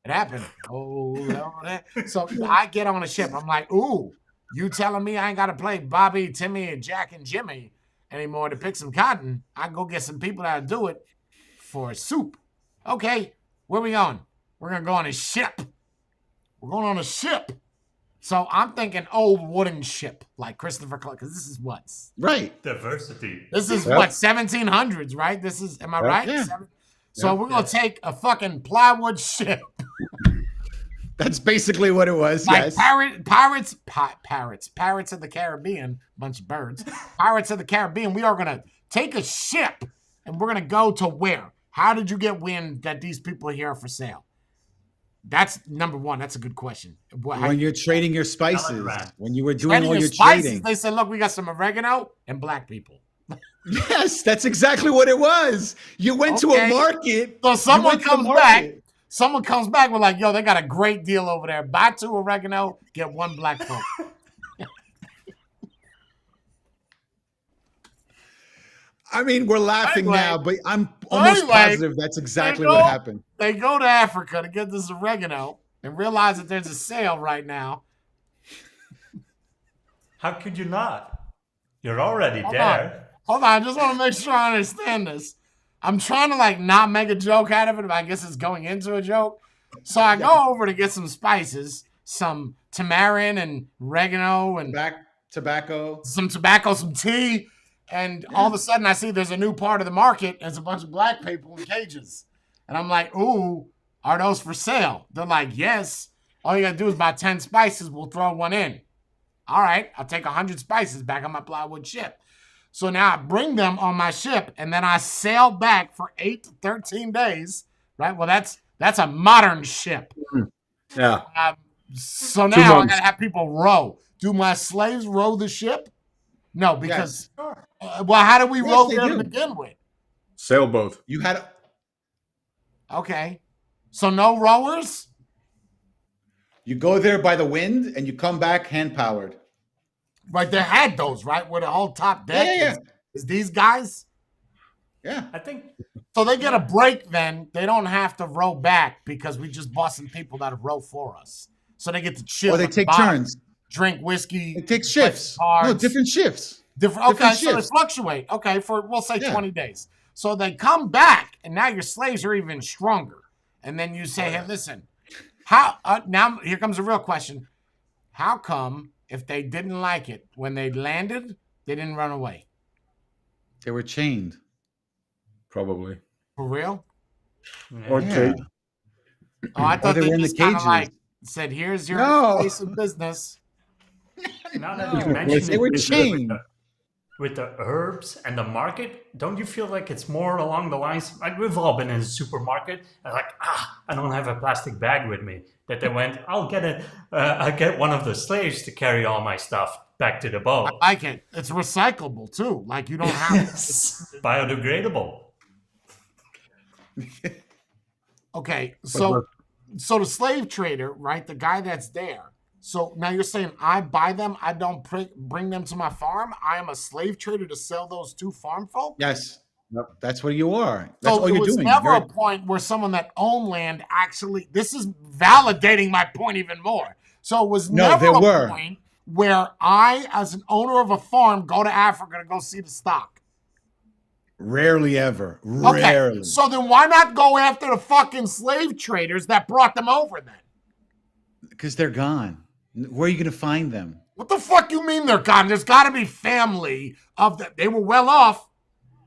[SPEAKER 1] It happened. Oh Lord. So I get on a ship. I'm like, ooh, you telling me I ain't got to play Bobby, Timmy, and Jack and Jimmy anymore to pick some cotton? I can go get some people that'll do it for soup. Okay, where we going? We're going to go on a ship. We're going on a ship. So I'm thinking old wooden ship, like Christopher Columbus, because this is what?
[SPEAKER 4] Right.
[SPEAKER 2] Diversity.
[SPEAKER 1] This is what, 1700s, right? This is, am I right?
[SPEAKER 4] Yeah.
[SPEAKER 1] So we're going to take a fucking plywood ship.
[SPEAKER 4] That's basically what it was.
[SPEAKER 1] Like
[SPEAKER 4] yes.
[SPEAKER 1] Pirates of the Caribbean, bunch of birds. Pirates of the Caribbean. We are going to take a ship and we're going to go to where? How did you get wind that these people are here for sale? That's number one. That's a good question.
[SPEAKER 4] When you're trading your spices,
[SPEAKER 2] Telegram.
[SPEAKER 4] when you were doing all your
[SPEAKER 1] spices,
[SPEAKER 4] trading.
[SPEAKER 1] they said, look, we got some oregano and black people.
[SPEAKER 4] Yes, that's exactly what it was. You went to a market.
[SPEAKER 1] So someone
[SPEAKER 4] you went to the
[SPEAKER 1] comes back.
[SPEAKER 4] market.
[SPEAKER 1] Someone comes back with like, yo, they got a great deal over there. Buy 2 oregano, get 1 black folk.
[SPEAKER 4] I mean, we're laughing
[SPEAKER 1] Anyway.
[SPEAKER 4] now, but I'm almost positive that's exactly what happened.
[SPEAKER 1] They go to Africa to get this oregano and realize that there's a sale right now.
[SPEAKER 2] How could you not? You're already
[SPEAKER 1] Hold
[SPEAKER 2] there.
[SPEAKER 1] Hold on, I just want to make sure I understand this. I'm trying to like not make a joke out of it, but I guess it's going into a joke. So I go over to get some spices, some tamarind and oregano and
[SPEAKER 4] Tobacco.
[SPEAKER 1] some tobacco, some tea. And all of a sudden I see there's a new part of the market. There's a bunch of black people in cages. And I'm like, ooh, are those for sale? They're like, yes. All you got to do is buy 10 spices. We'll throw one in. All right, I'll take 100 spices back on my plywood ship. So now I bring them on my ship, and then I sail back for 8 to 13 days, right? Well, that's a modern ship.
[SPEAKER 3] Yeah.
[SPEAKER 1] So
[SPEAKER 3] 2
[SPEAKER 1] now I
[SPEAKER 3] months.
[SPEAKER 1] got to have people row. Do my slaves row the ship? No, because, well, how do we row
[SPEAKER 4] they
[SPEAKER 1] there
[SPEAKER 4] do.
[SPEAKER 1] to begin with?
[SPEAKER 3] Sailboat.
[SPEAKER 4] You had
[SPEAKER 1] Okay. So no rowers?
[SPEAKER 4] you go there by the wind and you come back hand powered.
[SPEAKER 1] Right, they had those, right? Where the whole top deck
[SPEAKER 4] Yeah.
[SPEAKER 1] is these guys?
[SPEAKER 4] Yeah.
[SPEAKER 2] I think
[SPEAKER 1] So they get a break then. They don't have to row back because we just bought some people that row for us. So they get to chill.
[SPEAKER 4] Or they
[SPEAKER 1] at the
[SPEAKER 4] take
[SPEAKER 1] bottom,
[SPEAKER 4] turns.
[SPEAKER 1] drink whiskey.
[SPEAKER 4] They take shifts.
[SPEAKER 1] cards.
[SPEAKER 4] No, different shifts.
[SPEAKER 1] Different. Okay,
[SPEAKER 4] different
[SPEAKER 1] so they
[SPEAKER 4] shifts.
[SPEAKER 1] fluctuate. Okay, for we'll say
[SPEAKER 4] Yeah.
[SPEAKER 1] 20 days. So they come back, and now your slaves are even stronger. And then you say, hey, listen, how? Now here comes the real question. How come if they didn't like it when they landed, they didn't run away?
[SPEAKER 4] They were chained.
[SPEAKER 3] Probably.
[SPEAKER 1] For real?
[SPEAKER 3] Or
[SPEAKER 4] Yeah.
[SPEAKER 3] cage.
[SPEAKER 1] Oh, I thought
[SPEAKER 4] they
[SPEAKER 1] they
[SPEAKER 4] were in the
[SPEAKER 1] just kind of
[SPEAKER 4] cages.
[SPEAKER 1] like said, here's your
[SPEAKER 4] No.
[SPEAKER 1] place of business.
[SPEAKER 2] now that you mentioned
[SPEAKER 4] They
[SPEAKER 2] it
[SPEAKER 4] were
[SPEAKER 2] with
[SPEAKER 4] chained.
[SPEAKER 2] with the herbs and the market, don't you feel like it's more along the lines like we've all been in a supermarket and like I don't have a plastic bag with me. That they went, I'll get one of the slaves to carry all my stuff back to the boat.
[SPEAKER 1] I like it. It's recyclable too. Like you don't have
[SPEAKER 2] Biodegradable.
[SPEAKER 1] Okay, so the slave trader, right? The guy that's there. So now you're saying I buy them, I don't bring them to my farm. I am a slave trader to sell those to farm folk.
[SPEAKER 4] Yes. That's what you are. That's
[SPEAKER 1] So
[SPEAKER 4] all
[SPEAKER 1] it
[SPEAKER 4] you're
[SPEAKER 1] was
[SPEAKER 4] doing.
[SPEAKER 1] never
[SPEAKER 4] You're-
[SPEAKER 1] a point where someone that owned land actually. This is validating my point even more. So it was
[SPEAKER 4] No,
[SPEAKER 1] never
[SPEAKER 4] there
[SPEAKER 1] a
[SPEAKER 4] were.
[SPEAKER 1] point where I, as an owner of a farm, go to Africa to go see the stock.
[SPEAKER 4] Rarely ever.
[SPEAKER 1] Okay,
[SPEAKER 4] Rarely.
[SPEAKER 1] so then why not go after the fucking slave traders that brought them over then?
[SPEAKER 4] Because they're gone. Where are you going to find them?
[SPEAKER 1] What the fuck you mean they're gone? There's got to be family of them. They were well off,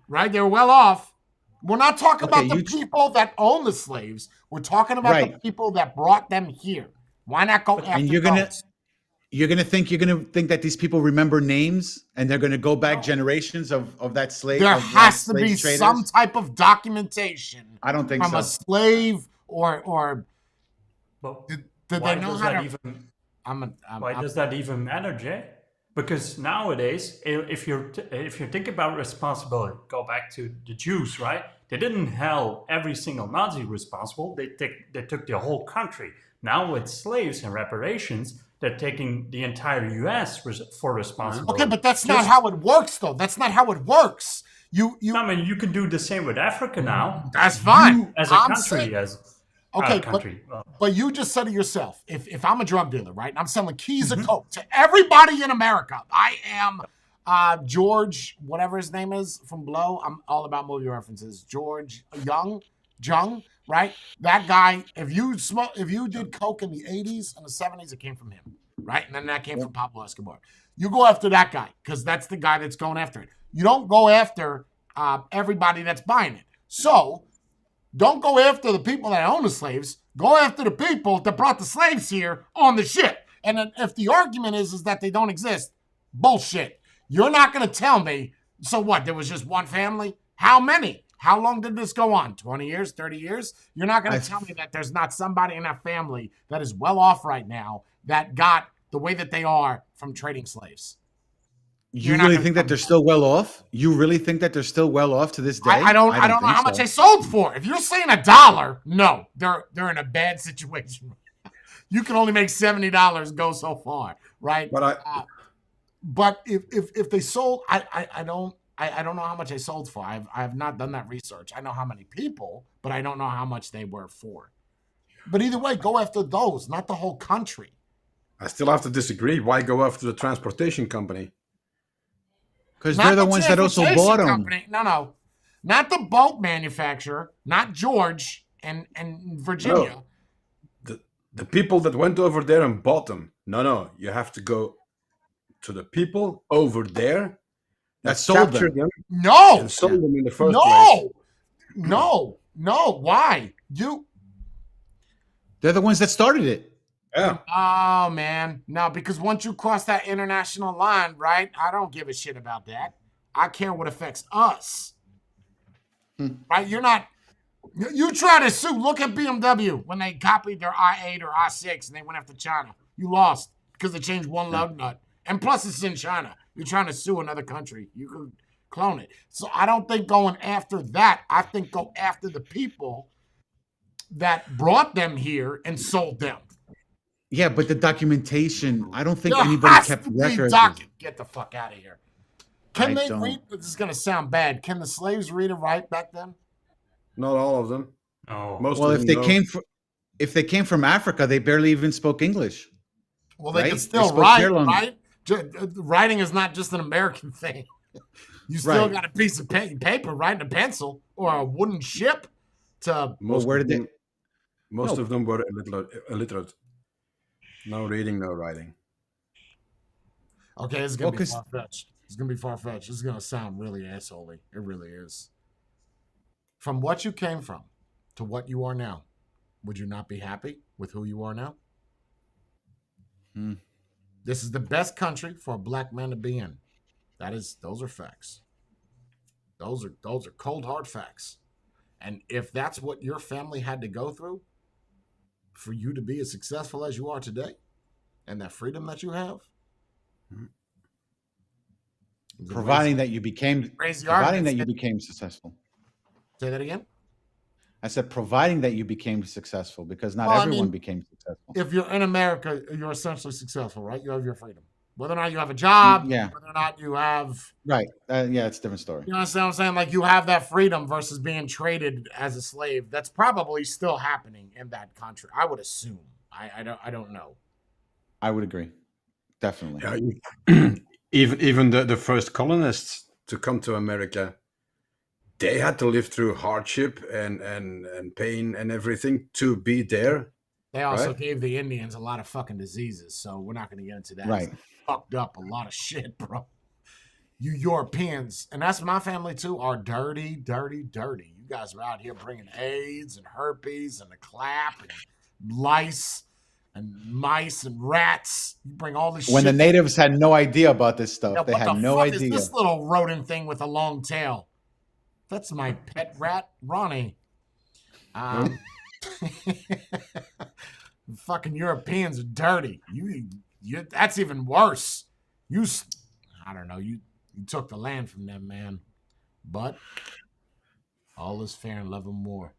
[SPEAKER 1] right? They were well off. We're not talking
[SPEAKER 4] Okay,
[SPEAKER 1] about the people that own the slaves. We're talking about the
[SPEAKER 4] Right.
[SPEAKER 1] people that brought them here. Why not go after
[SPEAKER 4] And you're gonna
[SPEAKER 1] those?
[SPEAKER 4] you're gonna think that these people remember names and they're gonna go back generations of that slave.
[SPEAKER 1] There
[SPEAKER 4] of
[SPEAKER 1] has to
[SPEAKER 4] slave
[SPEAKER 1] be
[SPEAKER 4] traders?
[SPEAKER 1] some type of documentation
[SPEAKER 4] I don't think
[SPEAKER 1] from
[SPEAKER 4] so.
[SPEAKER 1] a slave or
[SPEAKER 2] But
[SPEAKER 1] did
[SPEAKER 2] why
[SPEAKER 1] they know
[SPEAKER 2] does
[SPEAKER 1] how
[SPEAKER 2] that
[SPEAKER 1] to?
[SPEAKER 2] even?
[SPEAKER 1] I'm
[SPEAKER 2] Why does that even matter, Jay? Because nowadays, if you think about responsibility, go back to the Jews, right? They didn't held every single Nazi responsible. They took the whole country. Now with slaves and reparations, they're taking the entire U.S. for responsibility.
[SPEAKER 1] Okay, but that's not how it works, though. That's not how it works.
[SPEAKER 2] I mean, you can do the same with Africa now.
[SPEAKER 1] That's fine.
[SPEAKER 2] You, as a country,
[SPEAKER 1] but you just said it yourself. If I'm a drug dealer, right, and I'm selling keys of coke to everybody in America, I am George, whatever his name is from Blow. I'm all about movie references. George Jung, right? That guy. If you did coke in the 80s and the 70s, it came from him, right? And then that came from Pablo Escobar. You go after that guy because that's the guy that's going after it. You don't go after everybody that's buying it. So don't go after the people that own the slaves. Go after the people that brought the slaves here on the ship. And then if the argument is that they don't exist, bullshit. You're not going to tell me, so what, there was just one family? How many? How long did this go on? 20 years, 30 years? You're not going to tell me that there's not somebody in that family that is well off right now that got the way that they are from trading slaves.
[SPEAKER 4] You really think that they're still well off? You really think that they're still well off to this day?
[SPEAKER 1] I don't know how much they sold for. If you're saying $1, no, they're in a bad situation. You can only make $70 go so far, right? But if they sold, I don't know how much they sold for. I have not done that research. I know how many people, but I don't know how much they were for. But either way, go after those, not the whole country.
[SPEAKER 3] I still have to disagree. Why go after the transportation company?
[SPEAKER 4] Because they're the ones that also bought them.
[SPEAKER 1] No. Not the boat manufacturer, not George and Virginia.
[SPEAKER 3] No. The people that went over there and bought them. No. You have to go to the people over there that
[SPEAKER 4] sold
[SPEAKER 3] them.
[SPEAKER 1] No.
[SPEAKER 3] And sold them in the first place.
[SPEAKER 1] No. Why?
[SPEAKER 4] They're the ones that started it.
[SPEAKER 3] Yeah.
[SPEAKER 1] Oh, man. No, because once you cross that international line, right, I don't give a shit about that. I care what affects us. Right? You're not... You try to sue. Look at BMW when they copied their i8 or i6 and they went after China. You lost because they changed one lug nut. And plus, it's in China. You're trying to sue another country. You could clone it. So I don't think going after that. I think go after the people that brought them here and sold them.
[SPEAKER 4] Yeah, but the documentation, I don't think anybody kept records.
[SPEAKER 1] Get the fuck out of here. Can they read? This is going to sound bad. Can the slaves read and write back then?
[SPEAKER 3] Not all of them.
[SPEAKER 2] Oh.
[SPEAKER 3] Most
[SPEAKER 4] well,
[SPEAKER 3] of them
[SPEAKER 4] if they came from Africa, they barely even spoke English.
[SPEAKER 1] Well, they can still write, right? Writing is not just an American thing. You still got a piece of paper, right, and a pencil, or a wooden ship to...
[SPEAKER 3] Most of them were illiterate. No reading, no writing.
[SPEAKER 1] Okay, it's going to be far-fetched. It's going to be far-fetched. This is going to sound really assholey. It really is. From what you came from to what you are now, would you not be happy with who you are now? This is the best country for a black man to be in. Those are facts. Those are cold, hard facts. And if that's what your family had to go through for you to be as successful as you are today and that freedom that you have,
[SPEAKER 4] providing that you became successful.
[SPEAKER 1] Say that again?
[SPEAKER 4] I said, providing that you became successful, because not everyone became successful.
[SPEAKER 1] If you're in America, you're essentially successful, right? You have your freedom. Whether or not you have a job, whether or not you have...
[SPEAKER 4] Right. It's a different story.
[SPEAKER 1] You understand what I'm saying? Like, you have that freedom versus being traded as a slave. That's probably still happening in that country, I would assume. I don't know.
[SPEAKER 4] I would agree. Definitely.
[SPEAKER 3] Yeah, even the first colonists to come to America, they had to live through hardship and pain and everything to be there.
[SPEAKER 1] They also gave the Indians a lot of fucking diseases, so we're not going to get into that.
[SPEAKER 4] Right.
[SPEAKER 1] It's fucked up a lot of shit, bro. You Europeans, and that's my family too, are dirty, dirty, dirty. You guys are out here bringing AIDS and herpes and the clap and lice and mice and rats. You bring all this shit.
[SPEAKER 4] When the natives had no idea about this stuff. They had no idea.
[SPEAKER 1] Is this little rodent thing with a long tail? That's my pet rat, Ronnie. Fucking Europeans are dirty. You that's even worse. I don't know, you took the land from them, man. But all is fair in love and war.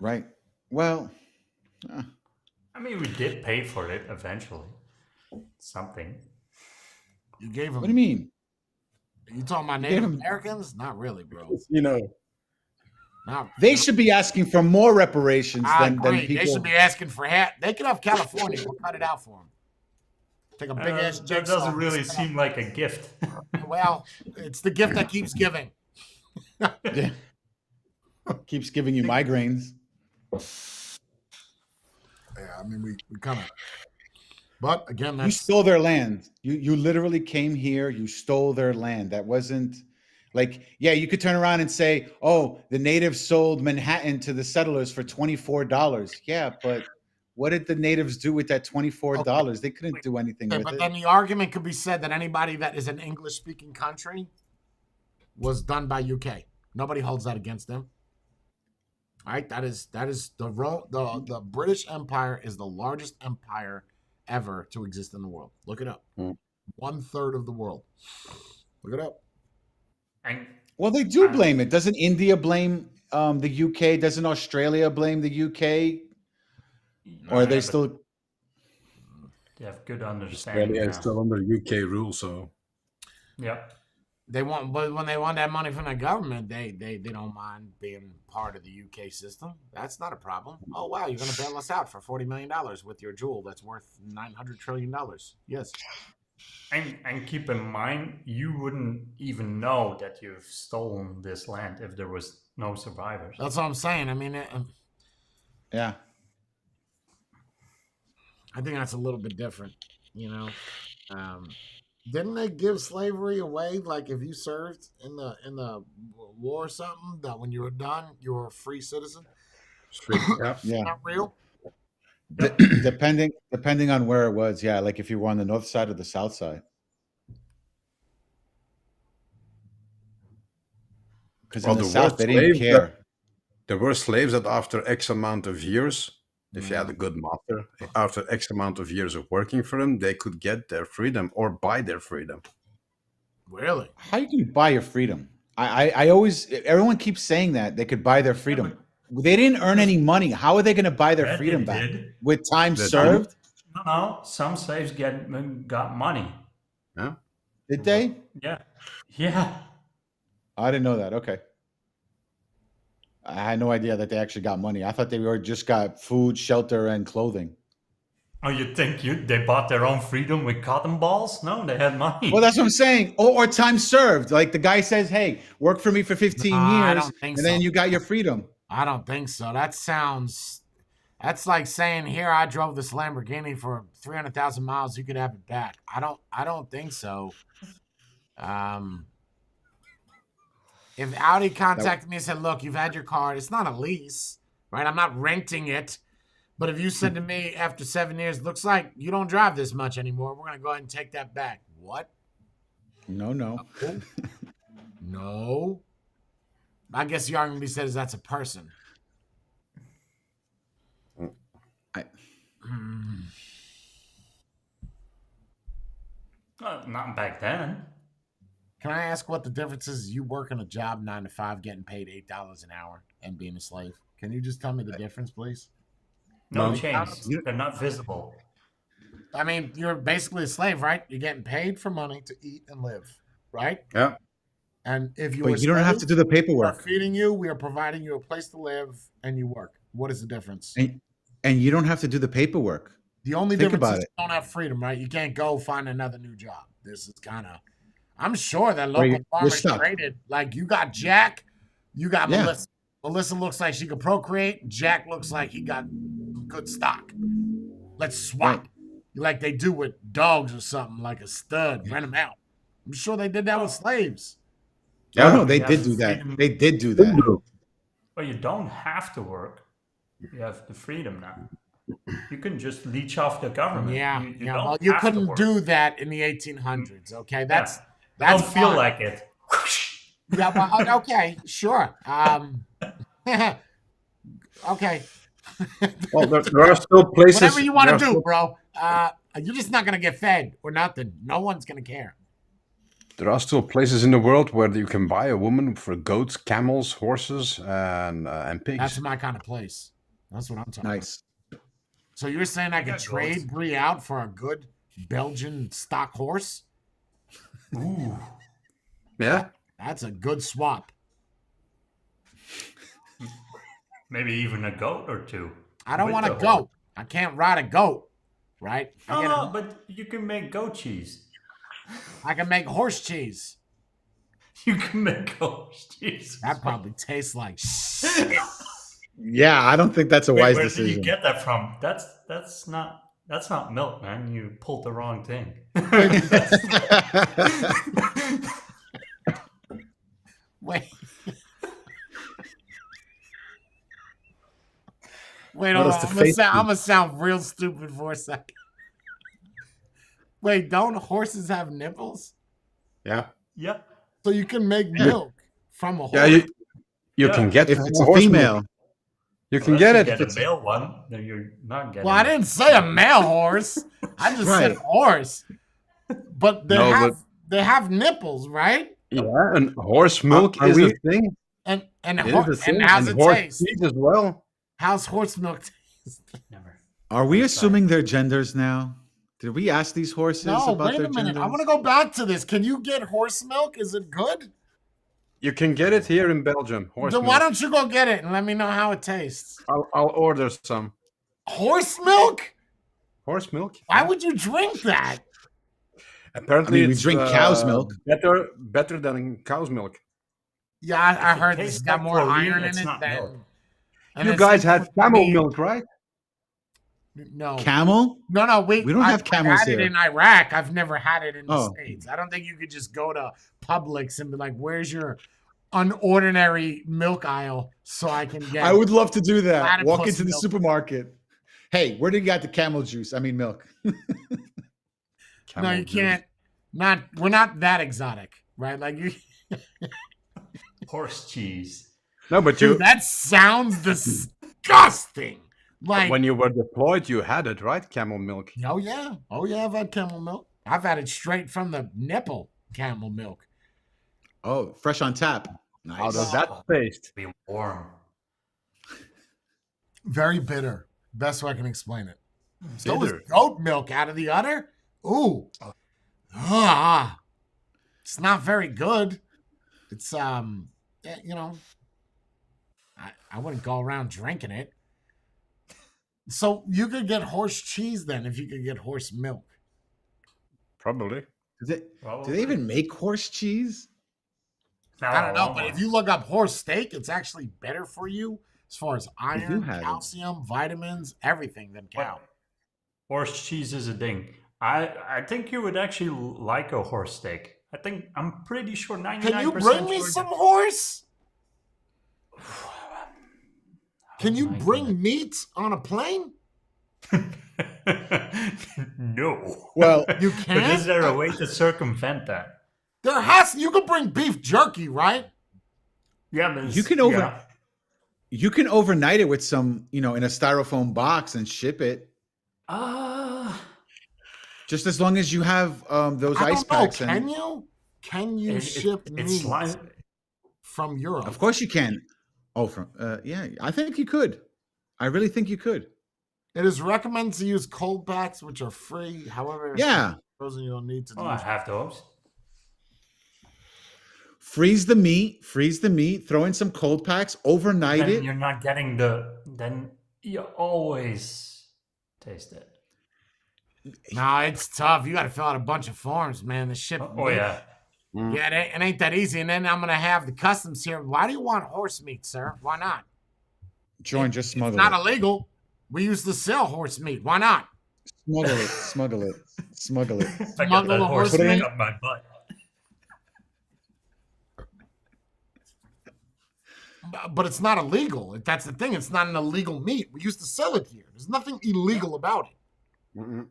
[SPEAKER 4] Right. Well,
[SPEAKER 2] I mean, we did pay for it eventually. Something.
[SPEAKER 1] You gave them.
[SPEAKER 4] what do you mean?
[SPEAKER 1] You talking about
[SPEAKER 4] gave
[SPEAKER 1] Native
[SPEAKER 4] 'em-
[SPEAKER 1] Americans? Not really, bro.
[SPEAKER 3] You know,
[SPEAKER 1] Not.
[SPEAKER 4] They should be asking for more reparations
[SPEAKER 1] I
[SPEAKER 4] than
[SPEAKER 1] agree.
[SPEAKER 4] people.
[SPEAKER 1] They should be asking for hat. They could have California. We'll cut it out for them. Take a big ass
[SPEAKER 2] That
[SPEAKER 1] jigsaw.
[SPEAKER 2] doesn't really seem like a gift.
[SPEAKER 1] Well, it's the gift that keeps giving.
[SPEAKER 4] Yeah. Keeps giving you migraines.
[SPEAKER 1] Yeah, I mean we kind of. But again,
[SPEAKER 4] You
[SPEAKER 1] that's
[SPEAKER 4] stole their land. You literally came here. You stole their land. That wasn't like, yeah, you could turn around and say, oh, the natives sold Manhattan to the settlers for $24. Yeah, but what did the natives do with that $24? They couldn't do anything
[SPEAKER 1] okay,
[SPEAKER 4] with
[SPEAKER 1] but
[SPEAKER 4] it.
[SPEAKER 1] then the argument could be said that anybody that is an English speaking country was done by UK. Nobody holds that against them. All right, that is the British Empire is the largest empire ever to exist in the world. Look it up. 1/3 of the world. Look it up.
[SPEAKER 2] And
[SPEAKER 4] Well, they do blame it. Doesn't India blame the UK? Doesn't Australia blame the UK? Or are they still?
[SPEAKER 2] You have good understanding.
[SPEAKER 3] Australia
[SPEAKER 2] Now.
[SPEAKER 3] is still under UK rule, so
[SPEAKER 2] Yeah.
[SPEAKER 1] They want, but when they want that money from the government, they don't mind being part of the UK system. That's not a problem. Oh wow, you're gonna bail us out for $40 million with your jewel that's worth $900 trillion. Yes.
[SPEAKER 2] And keep in mind, you wouldn't even know that you've stolen this land if there was no survivors.
[SPEAKER 1] That's what I'm saying. I mean,
[SPEAKER 4] Yeah.
[SPEAKER 1] I think that's a little bit different, you know. Didn't they give slavery away? Like if you served in the war or something, that when you were done, you were a free citizen.
[SPEAKER 3] yeah.
[SPEAKER 4] Yeah.
[SPEAKER 1] Not real.
[SPEAKER 4] Depending on where it was, yeah. Like if you were on the north side or the south side. Because in
[SPEAKER 3] Well,
[SPEAKER 4] the
[SPEAKER 3] the
[SPEAKER 4] south
[SPEAKER 3] word
[SPEAKER 4] they didn't
[SPEAKER 3] slave,
[SPEAKER 4] care.
[SPEAKER 3] There were slaves that after X amount of years, if you had a
[SPEAKER 1] Mm.
[SPEAKER 3] good master, after X amount of years of working for them, they could get their freedom or buy their freedom.
[SPEAKER 1] Really?
[SPEAKER 4] How you can buy your freedom? I always everyone keeps saying that they could buy their freedom. They didn't earn any money. How are they going to buy their
[SPEAKER 2] Yeah,
[SPEAKER 4] freedom
[SPEAKER 2] they
[SPEAKER 4] back?
[SPEAKER 2] did.
[SPEAKER 4] With time
[SPEAKER 3] They did.
[SPEAKER 4] served?
[SPEAKER 2] No, some slaves got money.
[SPEAKER 3] Yeah.
[SPEAKER 4] Did they?
[SPEAKER 2] Yeah. Yeah.
[SPEAKER 4] I didn't know that. Okay. I had no idea that they actually got money. I thought they were just got food, shelter, and clothing.
[SPEAKER 2] Oh, you think they bought their own freedom with cotton balls? No, they had money.
[SPEAKER 4] Well, that's what I'm saying. Or time served. Like the guy says, "Hey, work for me for 15
[SPEAKER 1] Nah, I
[SPEAKER 4] years,
[SPEAKER 1] don't think
[SPEAKER 4] and then
[SPEAKER 1] so.
[SPEAKER 4] you got your freedom."
[SPEAKER 1] I don't think so. That's like saying, here I drove this Lamborghini for 300,000 miles. You could have it back. I don't think so. If Audi contacted me and said, look, you've had your car, it's not a lease, right? I'm not renting it. But if you said to me after 7 years, looks like you don't drive this much anymore, we're going to go ahead and take that back. What?
[SPEAKER 4] No.
[SPEAKER 1] No. I guess the argument says that's a person.
[SPEAKER 2] Not back then.
[SPEAKER 1] Can I ask what the difference is? You working a job 9 to 5, getting paid $8 an hour, and being a slave. Can you just tell me the difference, please?
[SPEAKER 2] No
[SPEAKER 3] No.
[SPEAKER 2] chains. They're not visible.
[SPEAKER 1] I mean, you're basically a slave, right? You're getting paid for money to eat and live, right?
[SPEAKER 3] Yeah.
[SPEAKER 1] And if you
[SPEAKER 4] But you don't have to do the
[SPEAKER 1] we are
[SPEAKER 4] paperwork,
[SPEAKER 1] feeding you, we are providing you a place to live, and you work. What is the difference?
[SPEAKER 4] and you don't have to do the paperwork.
[SPEAKER 1] The only
[SPEAKER 4] Think
[SPEAKER 1] difference
[SPEAKER 4] about
[SPEAKER 1] is
[SPEAKER 4] it.
[SPEAKER 1] you don't have freedom, right? You can't go find another new job. This is kind of, I'm sure that
[SPEAKER 4] Right,
[SPEAKER 1] local
[SPEAKER 4] you're
[SPEAKER 1] farmers
[SPEAKER 4] stuck.
[SPEAKER 1] traded. Like you got Jack, you got
[SPEAKER 4] Yeah.
[SPEAKER 1] Melissa. Melissa looks like she could procreate. Jack looks like he got good stock. Let's swap.
[SPEAKER 4] Right.
[SPEAKER 1] Like they do with dogs or something, like a stud, rent them out. I'm sure they did that with slaves.
[SPEAKER 4] Oh no, they
[SPEAKER 2] Yeah,
[SPEAKER 4] did do that.
[SPEAKER 2] freedom.
[SPEAKER 4] They did do that.
[SPEAKER 2] But you don't have to work. You have the freedom now. You can just leech off the government.
[SPEAKER 1] Yeah,
[SPEAKER 2] You
[SPEAKER 1] yeah.
[SPEAKER 2] don't
[SPEAKER 1] Well, you
[SPEAKER 2] have to
[SPEAKER 1] couldn't
[SPEAKER 2] work.
[SPEAKER 1] do that in the 1800s. Okay, that's
[SPEAKER 2] Don't feel
[SPEAKER 1] fine.
[SPEAKER 2] like it.
[SPEAKER 1] Yeah, well, okay, sure. Okay.
[SPEAKER 3] Well, there are still places.
[SPEAKER 1] Whatever you want
[SPEAKER 3] there
[SPEAKER 1] to
[SPEAKER 3] are
[SPEAKER 1] do,
[SPEAKER 3] still-
[SPEAKER 1] bro. You're just not gonna get fed or nothing. No one's gonna care.
[SPEAKER 3] There are still places in the world where you can buy a woman for goats, camels, horses, and pigs.
[SPEAKER 1] That's my kind of place. That's what I'm talking about.
[SPEAKER 4] Nice.
[SPEAKER 1] So you're saying I could
[SPEAKER 2] got
[SPEAKER 1] trade
[SPEAKER 2] goats.
[SPEAKER 1] Brie out for a good Belgian stock horse?
[SPEAKER 2] Ooh.
[SPEAKER 3] Yeah.
[SPEAKER 1] That's a good swap.
[SPEAKER 2] Maybe even a goat or two.
[SPEAKER 1] I don't
[SPEAKER 2] with
[SPEAKER 1] want a
[SPEAKER 2] the
[SPEAKER 1] goat.
[SPEAKER 2] horse.
[SPEAKER 1] I can't ride a goat, right?
[SPEAKER 2] No, but you can make goat cheese.
[SPEAKER 1] I can make horse cheese.
[SPEAKER 2] You can make goat cheese.
[SPEAKER 1] That probably tastes like shit.
[SPEAKER 4] Yeah, I don't think that's a
[SPEAKER 2] Wait,
[SPEAKER 4] wise
[SPEAKER 2] where
[SPEAKER 4] decision.
[SPEAKER 2] did you get that from? That's not milk, man. You pulled the wrong thing.
[SPEAKER 1] Wait. Wait,
[SPEAKER 4] What
[SPEAKER 1] hold
[SPEAKER 4] does
[SPEAKER 1] on.
[SPEAKER 4] the
[SPEAKER 1] I'm gonna,
[SPEAKER 4] face
[SPEAKER 1] sound,
[SPEAKER 4] do?
[SPEAKER 1] I'm gonna sound real stupid for a second. Wait, don't horses have nipples?
[SPEAKER 3] Yeah.
[SPEAKER 2] Yep.
[SPEAKER 1] So you can make milk from a horse?
[SPEAKER 3] Yeah. You
[SPEAKER 2] Yeah.
[SPEAKER 3] can get
[SPEAKER 4] If it's a
[SPEAKER 3] horse
[SPEAKER 4] female,
[SPEAKER 3] milk. You can
[SPEAKER 2] Unless
[SPEAKER 3] get
[SPEAKER 2] you
[SPEAKER 3] it.
[SPEAKER 2] get
[SPEAKER 3] if
[SPEAKER 2] a
[SPEAKER 3] it's-
[SPEAKER 2] male one, then you're not getting.
[SPEAKER 1] Well, I
[SPEAKER 2] it.
[SPEAKER 1] didn't say a male horse. I just said
[SPEAKER 4] Right.
[SPEAKER 1] horse. But they
[SPEAKER 3] No,
[SPEAKER 1] have they have nipples, right?
[SPEAKER 3] Yeah, and horse milk
[SPEAKER 4] Are
[SPEAKER 3] is
[SPEAKER 4] we-
[SPEAKER 3] a thing.
[SPEAKER 1] And
[SPEAKER 3] It
[SPEAKER 1] hor-
[SPEAKER 3] is a thing.
[SPEAKER 1] and how's
[SPEAKER 3] and
[SPEAKER 1] it
[SPEAKER 3] horse
[SPEAKER 1] taste?
[SPEAKER 3] cheese as well.
[SPEAKER 1] How's horse milk taste?
[SPEAKER 2] Never.
[SPEAKER 4] are we assuming their genders now? Did we ask these horses
[SPEAKER 1] No,
[SPEAKER 4] about
[SPEAKER 1] wait
[SPEAKER 4] their
[SPEAKER 1] a minute.
[SPEAKER 4] genders?
[SPEAKER 1] I want to go back to this. Can you get horse milk? Is it good?
[SPEAKER 3] You can get it here in Belgium. Horse
[SPEAKER 1] Then
[SPEAKER 3] milk.
[SPEAKER 1] why don't you go get it and let me know how it tastes?
[SPEAKER 3] I'll order some
[SPEAKER 1] Horse milk?
[SPEAKER 3] horse milk.
[SPEAKER 1] Why would you drink that?
[SPEAKER 3] Apparently,
[SPEAKER 4] I mean, we
[SPEAKER 3] it's,
[SPEAKER 4] drink cow's milk.
[SPEAKER 3] Better than cow's milk.
[SPEAKER 1] Yeah, I
[SPEAKER 2] If it
[SPEAKER 1] heard
[SPEAKER 2] tastes
[SPEAKER 1] it's got
[SPEAKER 2] like
[SPEAKER 1] more
[SPEAKER 2] chlorine,
[SPEAKER 1] iron in
[SPEAKER 2] it's
[SPEAKER 1] it
[SPEAKER 2] not
[SPEAKER 1] than.
[SPEAKER 2] milk.
[SPEAKER 1] and
[SPEAKER 3] You
[SPEAKER 1] it's
[SPEAKER 3] guys had camel
[SPEAKER 1] meat.
[SPEAKER 3] milk, right?
[SPEAKER 1] No.
[SPEAKER 4] Camel?
[SPEAKER 1] No,
[SPEAKER 4] We don't have
[SPEAKER 1] I've
[SPEAKER 4] camels
[SPEAKER 1] had it
[SPEAKER 4] here.
[SPEAKER 1] in Iraq. I've never had it in the
[SPEAKER 4] Oh.
[SPEAKER 1] States. I don't think you could just go to Publix and be like, "Where's your unordinary milk aisle so I can get?"
[SPEAKER 4] I would love to do that.
[SPEAKER 1] Platypus
[SPEAKER 4] Walk into the
[SPEAKER 1] milk.
[SPEAKER 4] supermarket. Hey, where do you got the camel juice? I mean, milk.
[SPEAKER 1] No,
[SPEAKER 3] Camel
[SPEAKER 1] you
[SPEAKER 3] juice.
[SPEAKER 1] can't. We're not that exotic, right? Like you.
[SPEAKER 2] Horse cheese.
[SPEAKER 3] No, but
[SPEAKER 1] Dude, that sounds disgusting. Like,
[SPEAKER 3] when you were deployed, you had it, right? Camel milk.
[SPEAKER 1] oh yeah, I've had camel milk. I've had it straight from the nipple. Camel milk.
[SPEAKER 4] Oh, fresh on tap.
[SPEAKER 3] How
[SPEAKER 4] Nice.
[SPEAKER 3] does that taste?
[SPEAKER 2] Be warm.
[SPEAKER 1] Very bitter. Best way I can explain it. So is
[SPEAKER 3] Bitter.
[SPEAKER 1] goat milk out of the udder. Ooh. It's not very good. It's yeah, you know, I wouldn't go around drinking it. So you could get horse cheese then if you could get horse milk.
[SPEAKER 3] Probably.
[SPEAKER 4] Do they even make horse cheese?
[SPEAKER 1] I don't know, but if you look up horse steak, it's actually better for you as far as iron,
[SPEAKER 4] had it.
[SPEAKER 1] calcium, vitamins, everything than cow.
[SPEAKER 2] Horse cheese is a thing. I think you would actually like a horse steak. I'm pretty sure 99%.
[SPEAKER 1] Can you bring me
[SPEAKER 2] sure
[SPEAKER 1] some horse? Can you
[SPEAKER 2] my
[SPEAKER 1] bring meat on a plane?
[SPEAKER 2] No.
[SPEAKER 4] Well,
[SPEAKER 1] You
[SPEAKER 2] But
[SPEAKER 1] can't.
[SPEAKER 2] is there a way to circumvent that?
[SPEAKER 1] There has. You could bring beef jerky, right?
[SPEAKER 2] Yeah, but
[SPEAKER 4] You can you can overnight it with some, in a styrofoam box and ship it. Just as long as you have those
[SPEAKER 1] I
[SPEAKER 4] ice
[SPEAKER 1] don't know.
[SPEAKER 4] packs.
[SPEAKER 1] Can you? Can you ship
[SPEAKER 2] it's
[SPEAKER 1] meat
[SPEAKER 2] like
[SPEAKER 1] from Europe?
[SPEAKER 4] Of course you can. Oh, yeah, I think you could. I really think you could.
[SPEAKER 1] It is recommended to use cold packs, which are free. However, if
[SPEAKER 4] Yeah.
[SPEAKER 1] you're frozen, you don't need to.
[SPEAKER 2] I
[SPEAKER 1] use
[SPEAKER 2] have those.
[SPEAKER 4] Freeze the meat, throw in some cold packs, overnight
[SPEAKER 2] Then
[SPEAKER 4] it.
[SPEAKER 2] you're not getting then you always taste it.
[SPEAKER 1] No, it's tough. You got to fill out a bunch of forms, man. The ship.
[SPEAKER 2] Oh yeah.
[SPEAKER 1] Yeah, it ain't that easy. And then I'm gonna have the customs here. Why do you want horse meat, sir? Why not?
[SPEAKER 4] Join, just
[SPEAKER 1] It's
[SPEAKER 4] smuggle
[SPEAKER 1] not
[SPEAKER 4] it.
[SPEAKER 1] illegal. We used to sell horse meat. Why not?
[SPEAKER 4] Smuggle it, smuggle it, smuggle it.
[SPEAKER 2] I got
[SPEAKER 1] Smuggle
[SPEAKER 2] that
[SPEAKER 1] a
[SPEAKER 2] horse
[SPEAKER 1] horse
[SPEAKER 2] meat
[SPEAKER 1] meat?
[SPEAKER 2] up my butt.
[SPEAKER 1] But it's not illegal. That's the thing. It's not an illegal meat. We used to sell it here. There's nothing illegal about it.
[SPEAKER 3] Mm-mm.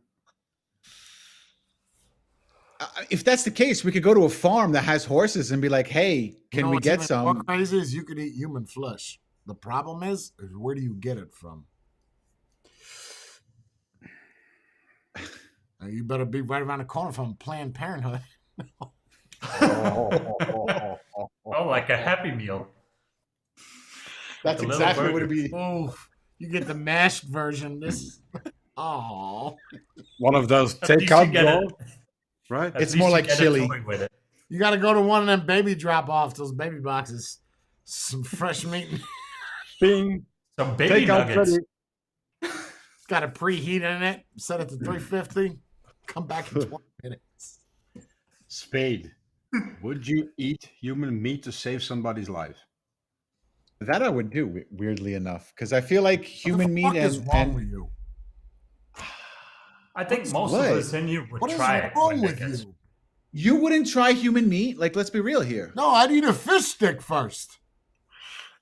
[SPEAKER 4] If that's the case, we could go to a farm that has horses and be like, "Hey, can we
[SPEAKER 1] what's
[SPEAKER 4] get
[SPEAKER 1] even
[SPEAKER 4] some?"
[SPEAKER 1] more crazy is you could eat human flesh. The problem is where do you get it from? You better be right around the corner from Planned Parenthood.
[SPEAKER 2] Oh, like a Happy Meal.
[SPEAKER 4] That's
[SPEAKER 2] The little
[SPEAKER 4] exactly what it'd
[SPEAKER 2] burger.
[SPEAKER 4] be.
[SPEAKER 1] Oh, you get the mashed version. This. Oh,
[SPEAKER 3] One of those
[SPEAKER 2] At least you
[SPEAKER 3] takeout
[SPEAKER 2] get it.
[SPEAKER 3] rolls, right?
[SPEAKER 2] At
[SPEAKER 4] It's
[SPEAKER 2] least
[SPEAKER 4] more
[SPEAKER 2] you
[SPEAKER 4] like
[SPEAKER 2] get a
[SPEAKER 4] chili.
[SPEAKER 2] toy with it.
[SPEAKER 1] you got to go to one of them baby drop-offs, those baby boxes. Some fresh meat.
[SPEAKER 3] Bing.
[SPEAKER 2] Some baby
[SPEAKER 3] Takeout
[SPEAKER 2] nuggets.
[SPEAKER 3] ready.
[SPEAKER 1] It's got a preheat in it. Set it to 350. Come back in 20 minutes.
[SPEAKER 3] Spade. Would you eat human meat to save somebody's life?
[SPEAKER 4] That I would do, weirdly enough, because I feel like human
[SPEAKER 1] what the
[SPEAKER 4] meat
[SPEAKER 1] fuck is wrong with
[SPEAKER 4] and
[SPEAKER 1] you?
[SPEAKER 2] I think most
[SPEAKER 4] what?
[SPEAKER 2] of us in you would
[SPEAKER 1] What is
[SPEAKER 2] try it.
[SPEAKER 1] wrong
[SPEAKER 2] when
[SPEAKER 1] with
[SPEAKER 2] they get-
[SPEAKER 1] you?
[SPEAKER 4] you wouldn't try human meat. Like, let's be real here.
[SPEAKER 1] No, I'd eat a fish stick first.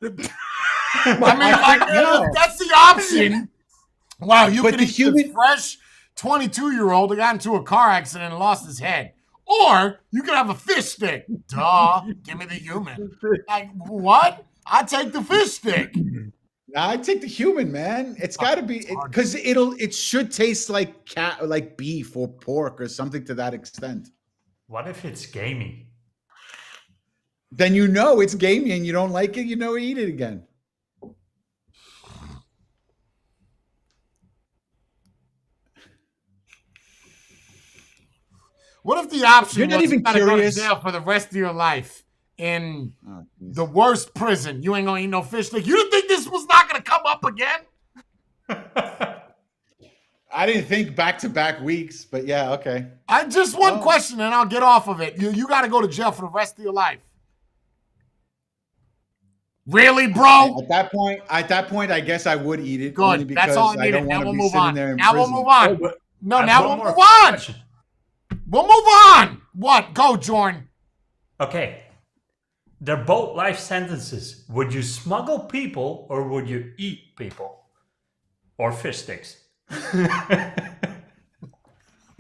[SPEAKER 3] I
[SPEAKER 1] I mean, like,
[SPEAKER 4] No.
[SPEAKER 1] if that's the option. Wow, you
[SPEAKER 4] But
[SPEAKER 1] could
[SPEAKER 4] the
[SPEAKER 1] eat
[SPEAKER 4] human-
[SPEAKER 1] the fresh 22-year-old who got into a car accident and lost his head. Or you could have a fish stick. Duh. Give me the human. Like, what? I take the fish stick.
[SPEAKER 4] I'd take the human, man. It's got to be because it should taste like like beef or pork or something to that extent.
[SPEAKER 2] What if it's gamey?
[SPEAKER 4] Then you know it's gamey and you don't like it. You know, eat it again.
[SPEAKER 1] What if the option
[SPEAKER 4] You're not
[SPEAKER 1] was
[SPEAKER 4] even
[SPEAKER 1] you gotta go to
[SPEAKER 4] curious?
[SPEAKER 1] jail for the rest of your life in
[SPEAKER 4] Oh, geez.
[SPEAKER 1] the worst prison? You ain't gonna eat no fish stick. You didn't think this was not gonna come up again?
[SPEAKER 4] I didn't think back-to-back weeks, but yeah, okay.
[SPEAKER 1] I just one
[SPEAKER 4] Oh.
[SPEAKER 1] question and I'll get off of it. You got to go to jail for the rest of your life. Really, bro?
[SPEAKER 4] At that point, I guess I would eat it.
[SPEAKER 1] Good.
[SPEAKER 4] Only because
[SPEAKER 1] That's all I
[SPEAKER 4] I
[SPEAKER 1] needed.
[SPEAKER 4] don't
[SPEAKER 1] Now
[SPEAKER 4] want to
[SPEAKER 1] we'll
[SPEAKER 4] be
[SPEAKER 1] move
[SPEAKER 4] sitting
[SPEAKER 1] on.
[SPEAKER 4] there in
[SPEAKER 1] Now we'll
[SPEAKER 4] prison.
[SPEAKER 1] move on.
[SPEAKER 2] Oh, but
[SPEAKER 1] No,
[SPEAKER 2] I
[SPEAKER 1] now
[SPEAKER 2] have
[SPEAKER 1] we'll
[SPEAKER 2] one
[SPEAKER 1] move
[SPEAKER 2] more
[SPEAKER 1] on.
[SPEAKER 2] question.
[SPEAKER 1] We'll move on. What? Go, Jordan.
[SPEAKER 2] Okay. They're both life sentences. Would you smuggle people or would you eat people? Or fish sticks?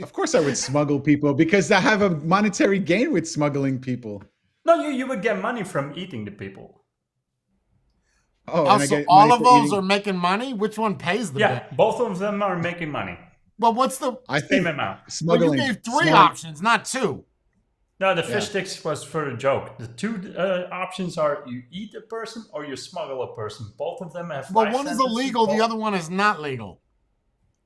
[SPEAKER 4] Of course, I would smuggle people because I have a monetary gain with smuggling people.
[SPEAKER 2] No, you would get money from eating the people.
[SPEAKER 4] Oh, and I
[SPEAKER 1] Also,
[SPEAKER 4] get
[SPEAKER 1] all
[SPEAKER 4] money
[SPEAKER 1] of
[SPEAKER 4] for
[SPEAKER 1] those
[SPEAKER 4] eating-
[SPEAKER 1] are making money. Which one pays the
[SPEAKER 2] Yeah,
[SPEAKER 1] bill?
[SPEAKER 2] both of them are making money.
[SPEAKER 1] Well, what's the?
[SPEAKER 4] I
[SPEAKER 2] Same
[SPEAKER 4] think
[SPEAKER 2] amount.
[SPEAKER 1] Well,
[SPEAKER 4] smuggling.
[SPEAKER 1] you gave three
[SPEAKER 4] smug-
[SPEAKER 1] options, not two.
[SPEAKER 2] No, the fish
[SPEAKER 4] Yeah.
[SPEAKER 2] sticks was for a joke. The two options are you eat a person or you smuggle a person. Both of them have.
[SPEAKER 1] Well,
[SPEAKER 2] life
[SPEAKER 1] one is
[SPEAKER 2] sentences.
[SPEAKER 1] illegal. The
[SPEAKER 2] Both-
[SPEAKER 1] other one is not legal.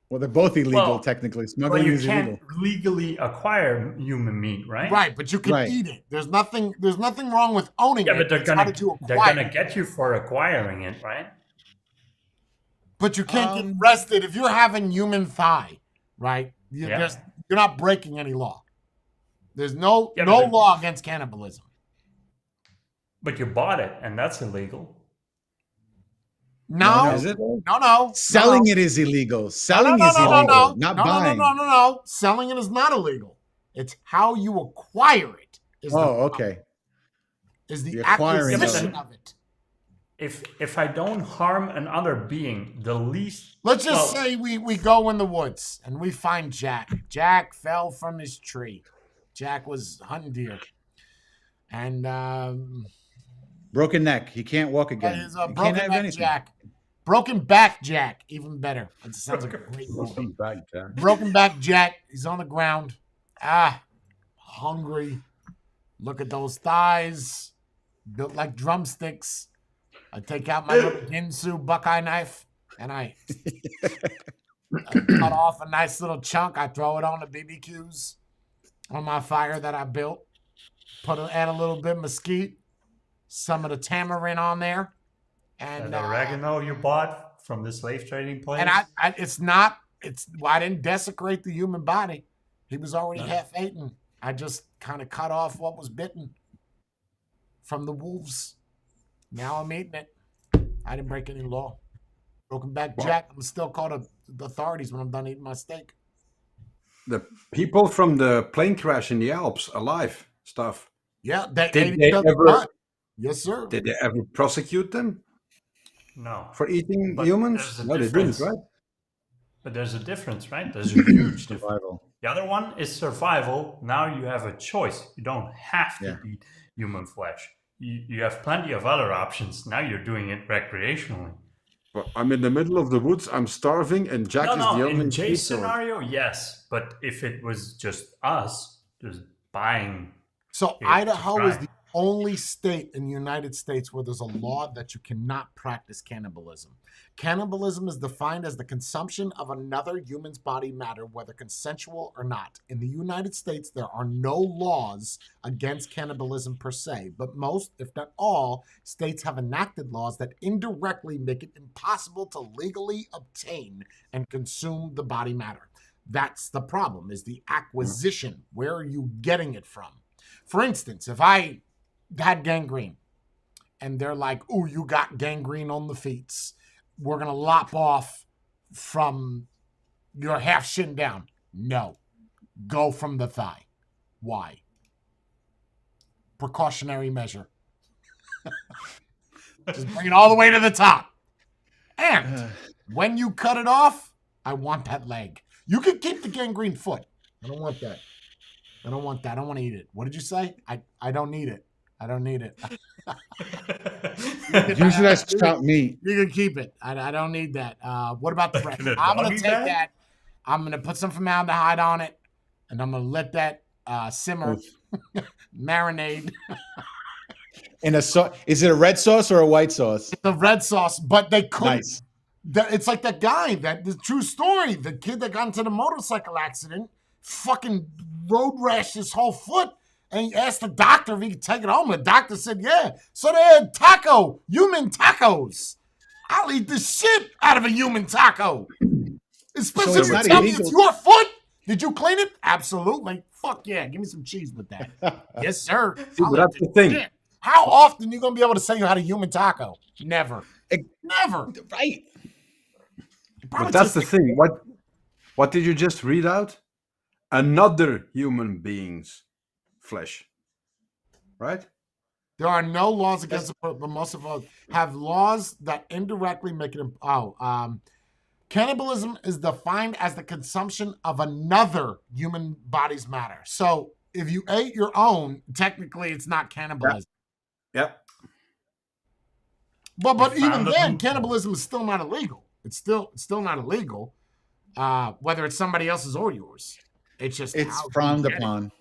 [SPEAKER 4] Well, they're both illegal
[SPEAKER 2] Well,
[SPEAKER 4] technically.
[SPEAKER 2] Well,
[SPEAKER 4] Smuggling
[SPEAKER 2] you
[SPEAKER 4] is
[SPEAKER 2] can't
[SPEAKER 4] illegal.
[SPEAKER 2] legally acquire human meat, right?
[SPEAKER 1] Right, but you can
[SPEAKER 4] Right.
[SPEAKER 1] eat it. There's nothing wrong with owning
[SPEAKER 2] Yeah,
[SPEAKER 1] it.
[SPEAKER 2] but
[SPEAKER 1] It's how did you
[SPEAKER 2] they're
[SPEAKER 1] acquire
[SPEAKER 2] gonna
[SPEAKER 1] it.
[SPEAKER 2] get you for acquiring it, right?
[SPEAKER 1] But you can't get
[SPEAKER 4] Um,
[SPEAKER 1] arrested if you're having human thigh, right?
[SPEAKER 2] Yeah.
[SPEAKER 1] You're not breaking any law. There's no
[SPEAKER 2] Yeah,
[SPEAKER 1] no
[SPEAKER 2] but-
[SPEAKER 1] law against cannibalism.
[SPEAKER 2] But you bought it, and that's illegal.
[SPEAKER 1] No,
[SPEAKER 4] Is it?
[SPEAKER 1] no.
[SPEAKER 4] Selling
[SPEAKER 1] no.
[SPEAKER 4] it is illegal.
[SPEAKER 1] No,
[SPEAKER 4] Selling
[SPEAKER 1] no,
[SPEAKER 4] is
[SPEAKER 1] no, no,
[SPEAKER 4] illegal.
[SPEAKER 1] no,
[SPEAKER 4] Not
[SPEAKER 1] no,
[SPEAKER 4] buying.
[SPEAKER 1] no. Selling it is not illegal. It's how you acquire it.
[SPEAKER 4] Oh, okay.
[SPEAKER 1] Is the
[SPEAKER 4] The acquiring
[SPEAKER 2] of it.
[SPEAKER 1] acquisition of it.
[SPEAKER 2] If I don't harm another being, the least.
[SPEAKER 1] Let's just
[SPEAKER 2] well,
[SPEAKER 1] say we go in the woods and we find Jack. Jack fell from his tree. Jack was hunting deer. And
[SPEAKER 4] Broken neck. He can't walk again.
[SPEAKER 1] he's a
[SPEAKER 4] He can't
[SPEAKER 1] broken
[SPEAKER 4] have
[SPEAKER 1] neck
[SPEAKER 4] anything.
[SPEAKER 1] Jack. Broken back Jack, even better. That sounds like a great movie.
[SPEAKER 3] Welcome back, Jack.
[SPEAKER 1] Broken back Jack. He's on the ground. Hungry. Look at those thighs. Built like drumsticks. I take out my little Ginsu Buckeye knife and I cut off a nice little chunk. I throw it on the BBQs on my fire that I built. Add a little bit of mesquite, some of the tamarind on there.
[SPEAKER 2] And the oregano you bought from the slave trading place.
[SPEAKER 1] And I didn't desecrate the human body. He was already half eaten. I just kind of cut off what was bitten from the wolves. Now I'm eating it. I didn't break any law. Broken back Jack. I'm still call the authorities when I'm done eating my steak.
[SPEAKER 3] The people from the plane crash in the Alps, alive stuff.
[SPEAKER 1] Yeah, they
[SPEAKER 3] Did
[SPEAKER 1] ate
[SPEAKER 3] they
[SPEAKER 1] each other's
[SPEAKER 3] ever-
[SPEAKER 1] blood. Yes, sir.
[SPEAKER 3] Did they ever prosecute them
[SPEAKER 2] no.
[SPEAKER 3] for eating
[SPEAKER 2] But
[SPEAKER 3] humans?
[SPEAKER 2] there's a
[SPEAKER 3] No, they
[SPEAKER 2] difference.
[SPEAKER 3] didn't, right?
[SPEAKER 2] But there's a difference, right? There's a huge difference.
[SPEAKER 4] Survival.
[SPEAKER 2] The other one is survival. Now you have a choice. You don't have to
[SPEAKER 4] Yeah.
[SPEAKER 2] eat human flesh. You have plenty of other options. Now you're doing it recreationally.
[SPEAKER 3] Well, I'm in the middle of the woods. I'm starving, and Jack is the only
[SPEAKER 2] In
[SPEAKER 3] food
[SPEAKER 2] Jay's
[SPEAKER 3] source.
[SPEAKER 2] scenario, yes. But if it was just us, just buying.
[SPEAKER 1] So
[SPEAKER 2] Yeah,
[SPEAKER 1] Idaho
[SPEAKER 2] to
[SPEAKER 1] is
[SPEAKER 2] try.
[SPEAKER 1] the only state in the United States where there's a law that you cannot practice cannibalism. Cannibalism is defined as the consumption of another human's body matter, whether consensual or not. In the United States, there are no laws against cannibalism per se, but most, if not all, states have enacted laws that indirectly make it impossible to legally obtain and consume the body matter. That's the problem, is the acquisition. Where are you getting it from? For instance, if I had gangrene and they're like, "Ooh, you got gangrene on the feet. We're going to lop off from your half shin down." No. Go from the thigh. Why? Precautionary measure. Just bring it all the way to the top. And when you cut it off, I want that leg. You can keep the gangrene foot. I don't want that. I don't want that. I don't want to eat it. What did you say? I don't need it. I don't need it.
[SPEAKER 4] Use it as chopped meat.
[SPEAKER 1] You can keep it. I don't need that. What about the breast?
[SPEAKER 2] Can a
[SPEAKER 1] I'm
[SPEAKER 2] dog
[SPEAKER 1] going to
[SPEAKER 2] eat
[SPEAKER 1] take
[SPEAKER 2] that?
[SPEAKER 1] that. I'm going to put some formaldehyde on it, and I'm going to let that simmer, marinade.
[SPEAKER 4] In a is it a red sauce or a white sauce?
[SPEAKER 1] The red sauce, but they couldn't.
[SPEAKER 4] Nice.
[SPEAKER 1] It's like that guy, the true story, the kid that got into the motorcycle accident, fucking road rashed his whole foot, and he asked the doctor if he could take it home. The doctor said, yeah. So they had human tacos. I'll eat the shit out of a human taco. Especially
[SPEAKER 4] So it's
[SPEAKER 1] if
[SPEAKER 4] not
[SPEAKER 1] you tell me
[SPEAKER 4] illegal.
[SPEAKER 1] it's your foot. Did you clean it? Absolutely. Fuck yeah. Give me some cheese with that. Yes, sir.
[SPEAKER 3] See,
[SPEAKER 1] I'll
[SPEAKER 3] but that's
[SPEAKER 1] eat
[SPEAKER 3] the thing.
[SPEAKER 1] shit. How often you going to be able to say you had a human taco? Never. Never.
[SPEAKER 4] Right.
[SPEAKER 3] But that's the thing. What did you just read out? Another human being's flesh, right?
[SPEAKER 1] There are no laws against it, but most of us have laws that indirectly make it. Cannibalism is defined as the consumption of another human body's matter. So if you ate your own, technically it's not cannibalism.
[SPEAKER 3] Yep.
[SPEAKER 1] But
[SPEAKER 2] You
[SPEAKER 1] even
[SPEAKER 2] found a
[SPEAKER 1] then,
[SPEAKER 2] loophole.
[SPEAKER 1] cannibalism is still not illegal. It's still not illegal, whether it's somebody else's or yours. It's just
[SPEAKER 4] It's
[SPEAKER 1] how you
[SPEAKER 4] frowned
[SPEAKER 1] get it.
[SPEAKER 4] upon.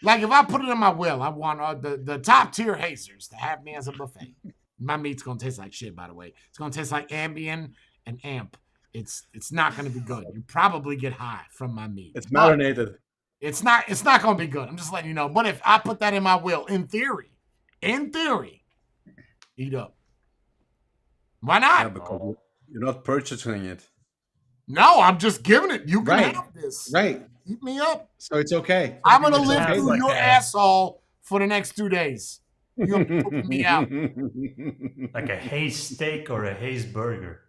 [SPEAKER 1] Like if I put it in my will, I want the top tier hazers to have me as a buffet. My meat's gonna taste like shit, by the way. It's gonna taste like Ambien and Amp. It's not gonna be good. You probably get high from my meat.
[SPEAKER 3] It's
[SPEAKER 1] But
[SPEAKER 3] marinated.
[SPEAKER 1] it's not gonna be good. I'm just letting you know. But if I put that in my will, in theory, eat up. Why not?
[SPEAKER 3] Yeah, because you're not purchasing it.
[SPEAKER 1] No, I'm just giving it. You can
[SPEAKER 4] Right.
[SPEAKER 1] have this.
[SPEAKER 4] Right.
[SPEAKER 1] Eat me up.
[SPEAKER 4] So it's okay.
[SPEAKER 1] I'm gonna
[SPEAKER 2] It's
[SPEAKER 1] live
[SPEAKER 2] okay.
[SPEAKER 1] through
[SPEAKER 2] Like
[SPEAKER 1] your
[SPEAKER 2] that.
[SPEAKER 1] asshole for the next 2 days. You're pooping me out.
[SPEAKER 2] Like a Hayes steak or a Hayes burger.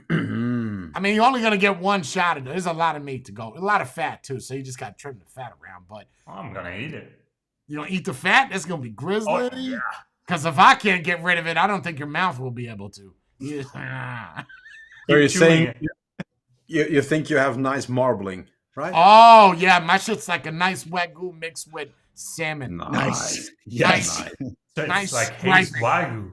[SPEAKER 1] I mean, you're only gonna get one shot of it. There's a lot of meat to go, a lot of fat too. So you just got to trim the fat around. But
[SPEAKER 2] I'm gonna eat it.
[SPEAKER 1] you don't eat the fat. That's gonna be grizzly.
[SPEAKER 2] Oh, yeah.
[SPEAKER 1] Because if I can't get rid of it, I don't think your mouth will be able to. Yeah.
[SPEAKER 3] So you're
[SPEAKER 2] Keep chewing
[SPEAKER 3] saying
[SPEAKER 2] it.
[SPEAKER 3] you think you have nice marbling, right?
[SPEAKER 1] Oh yeah, my shit's like a nice wagyu mixed with salmon.
[SPEAKER 4] Nice.
[SPEAKER 1] Yes.
[SPEAKER 4] Yes.
[SPEAKER 2] So it's
[SPEAKER 1] Nice
[SPEAKER 2] like Hayes
[SPEAKER 1] striping.
[SPEAKER 2] Wagyu.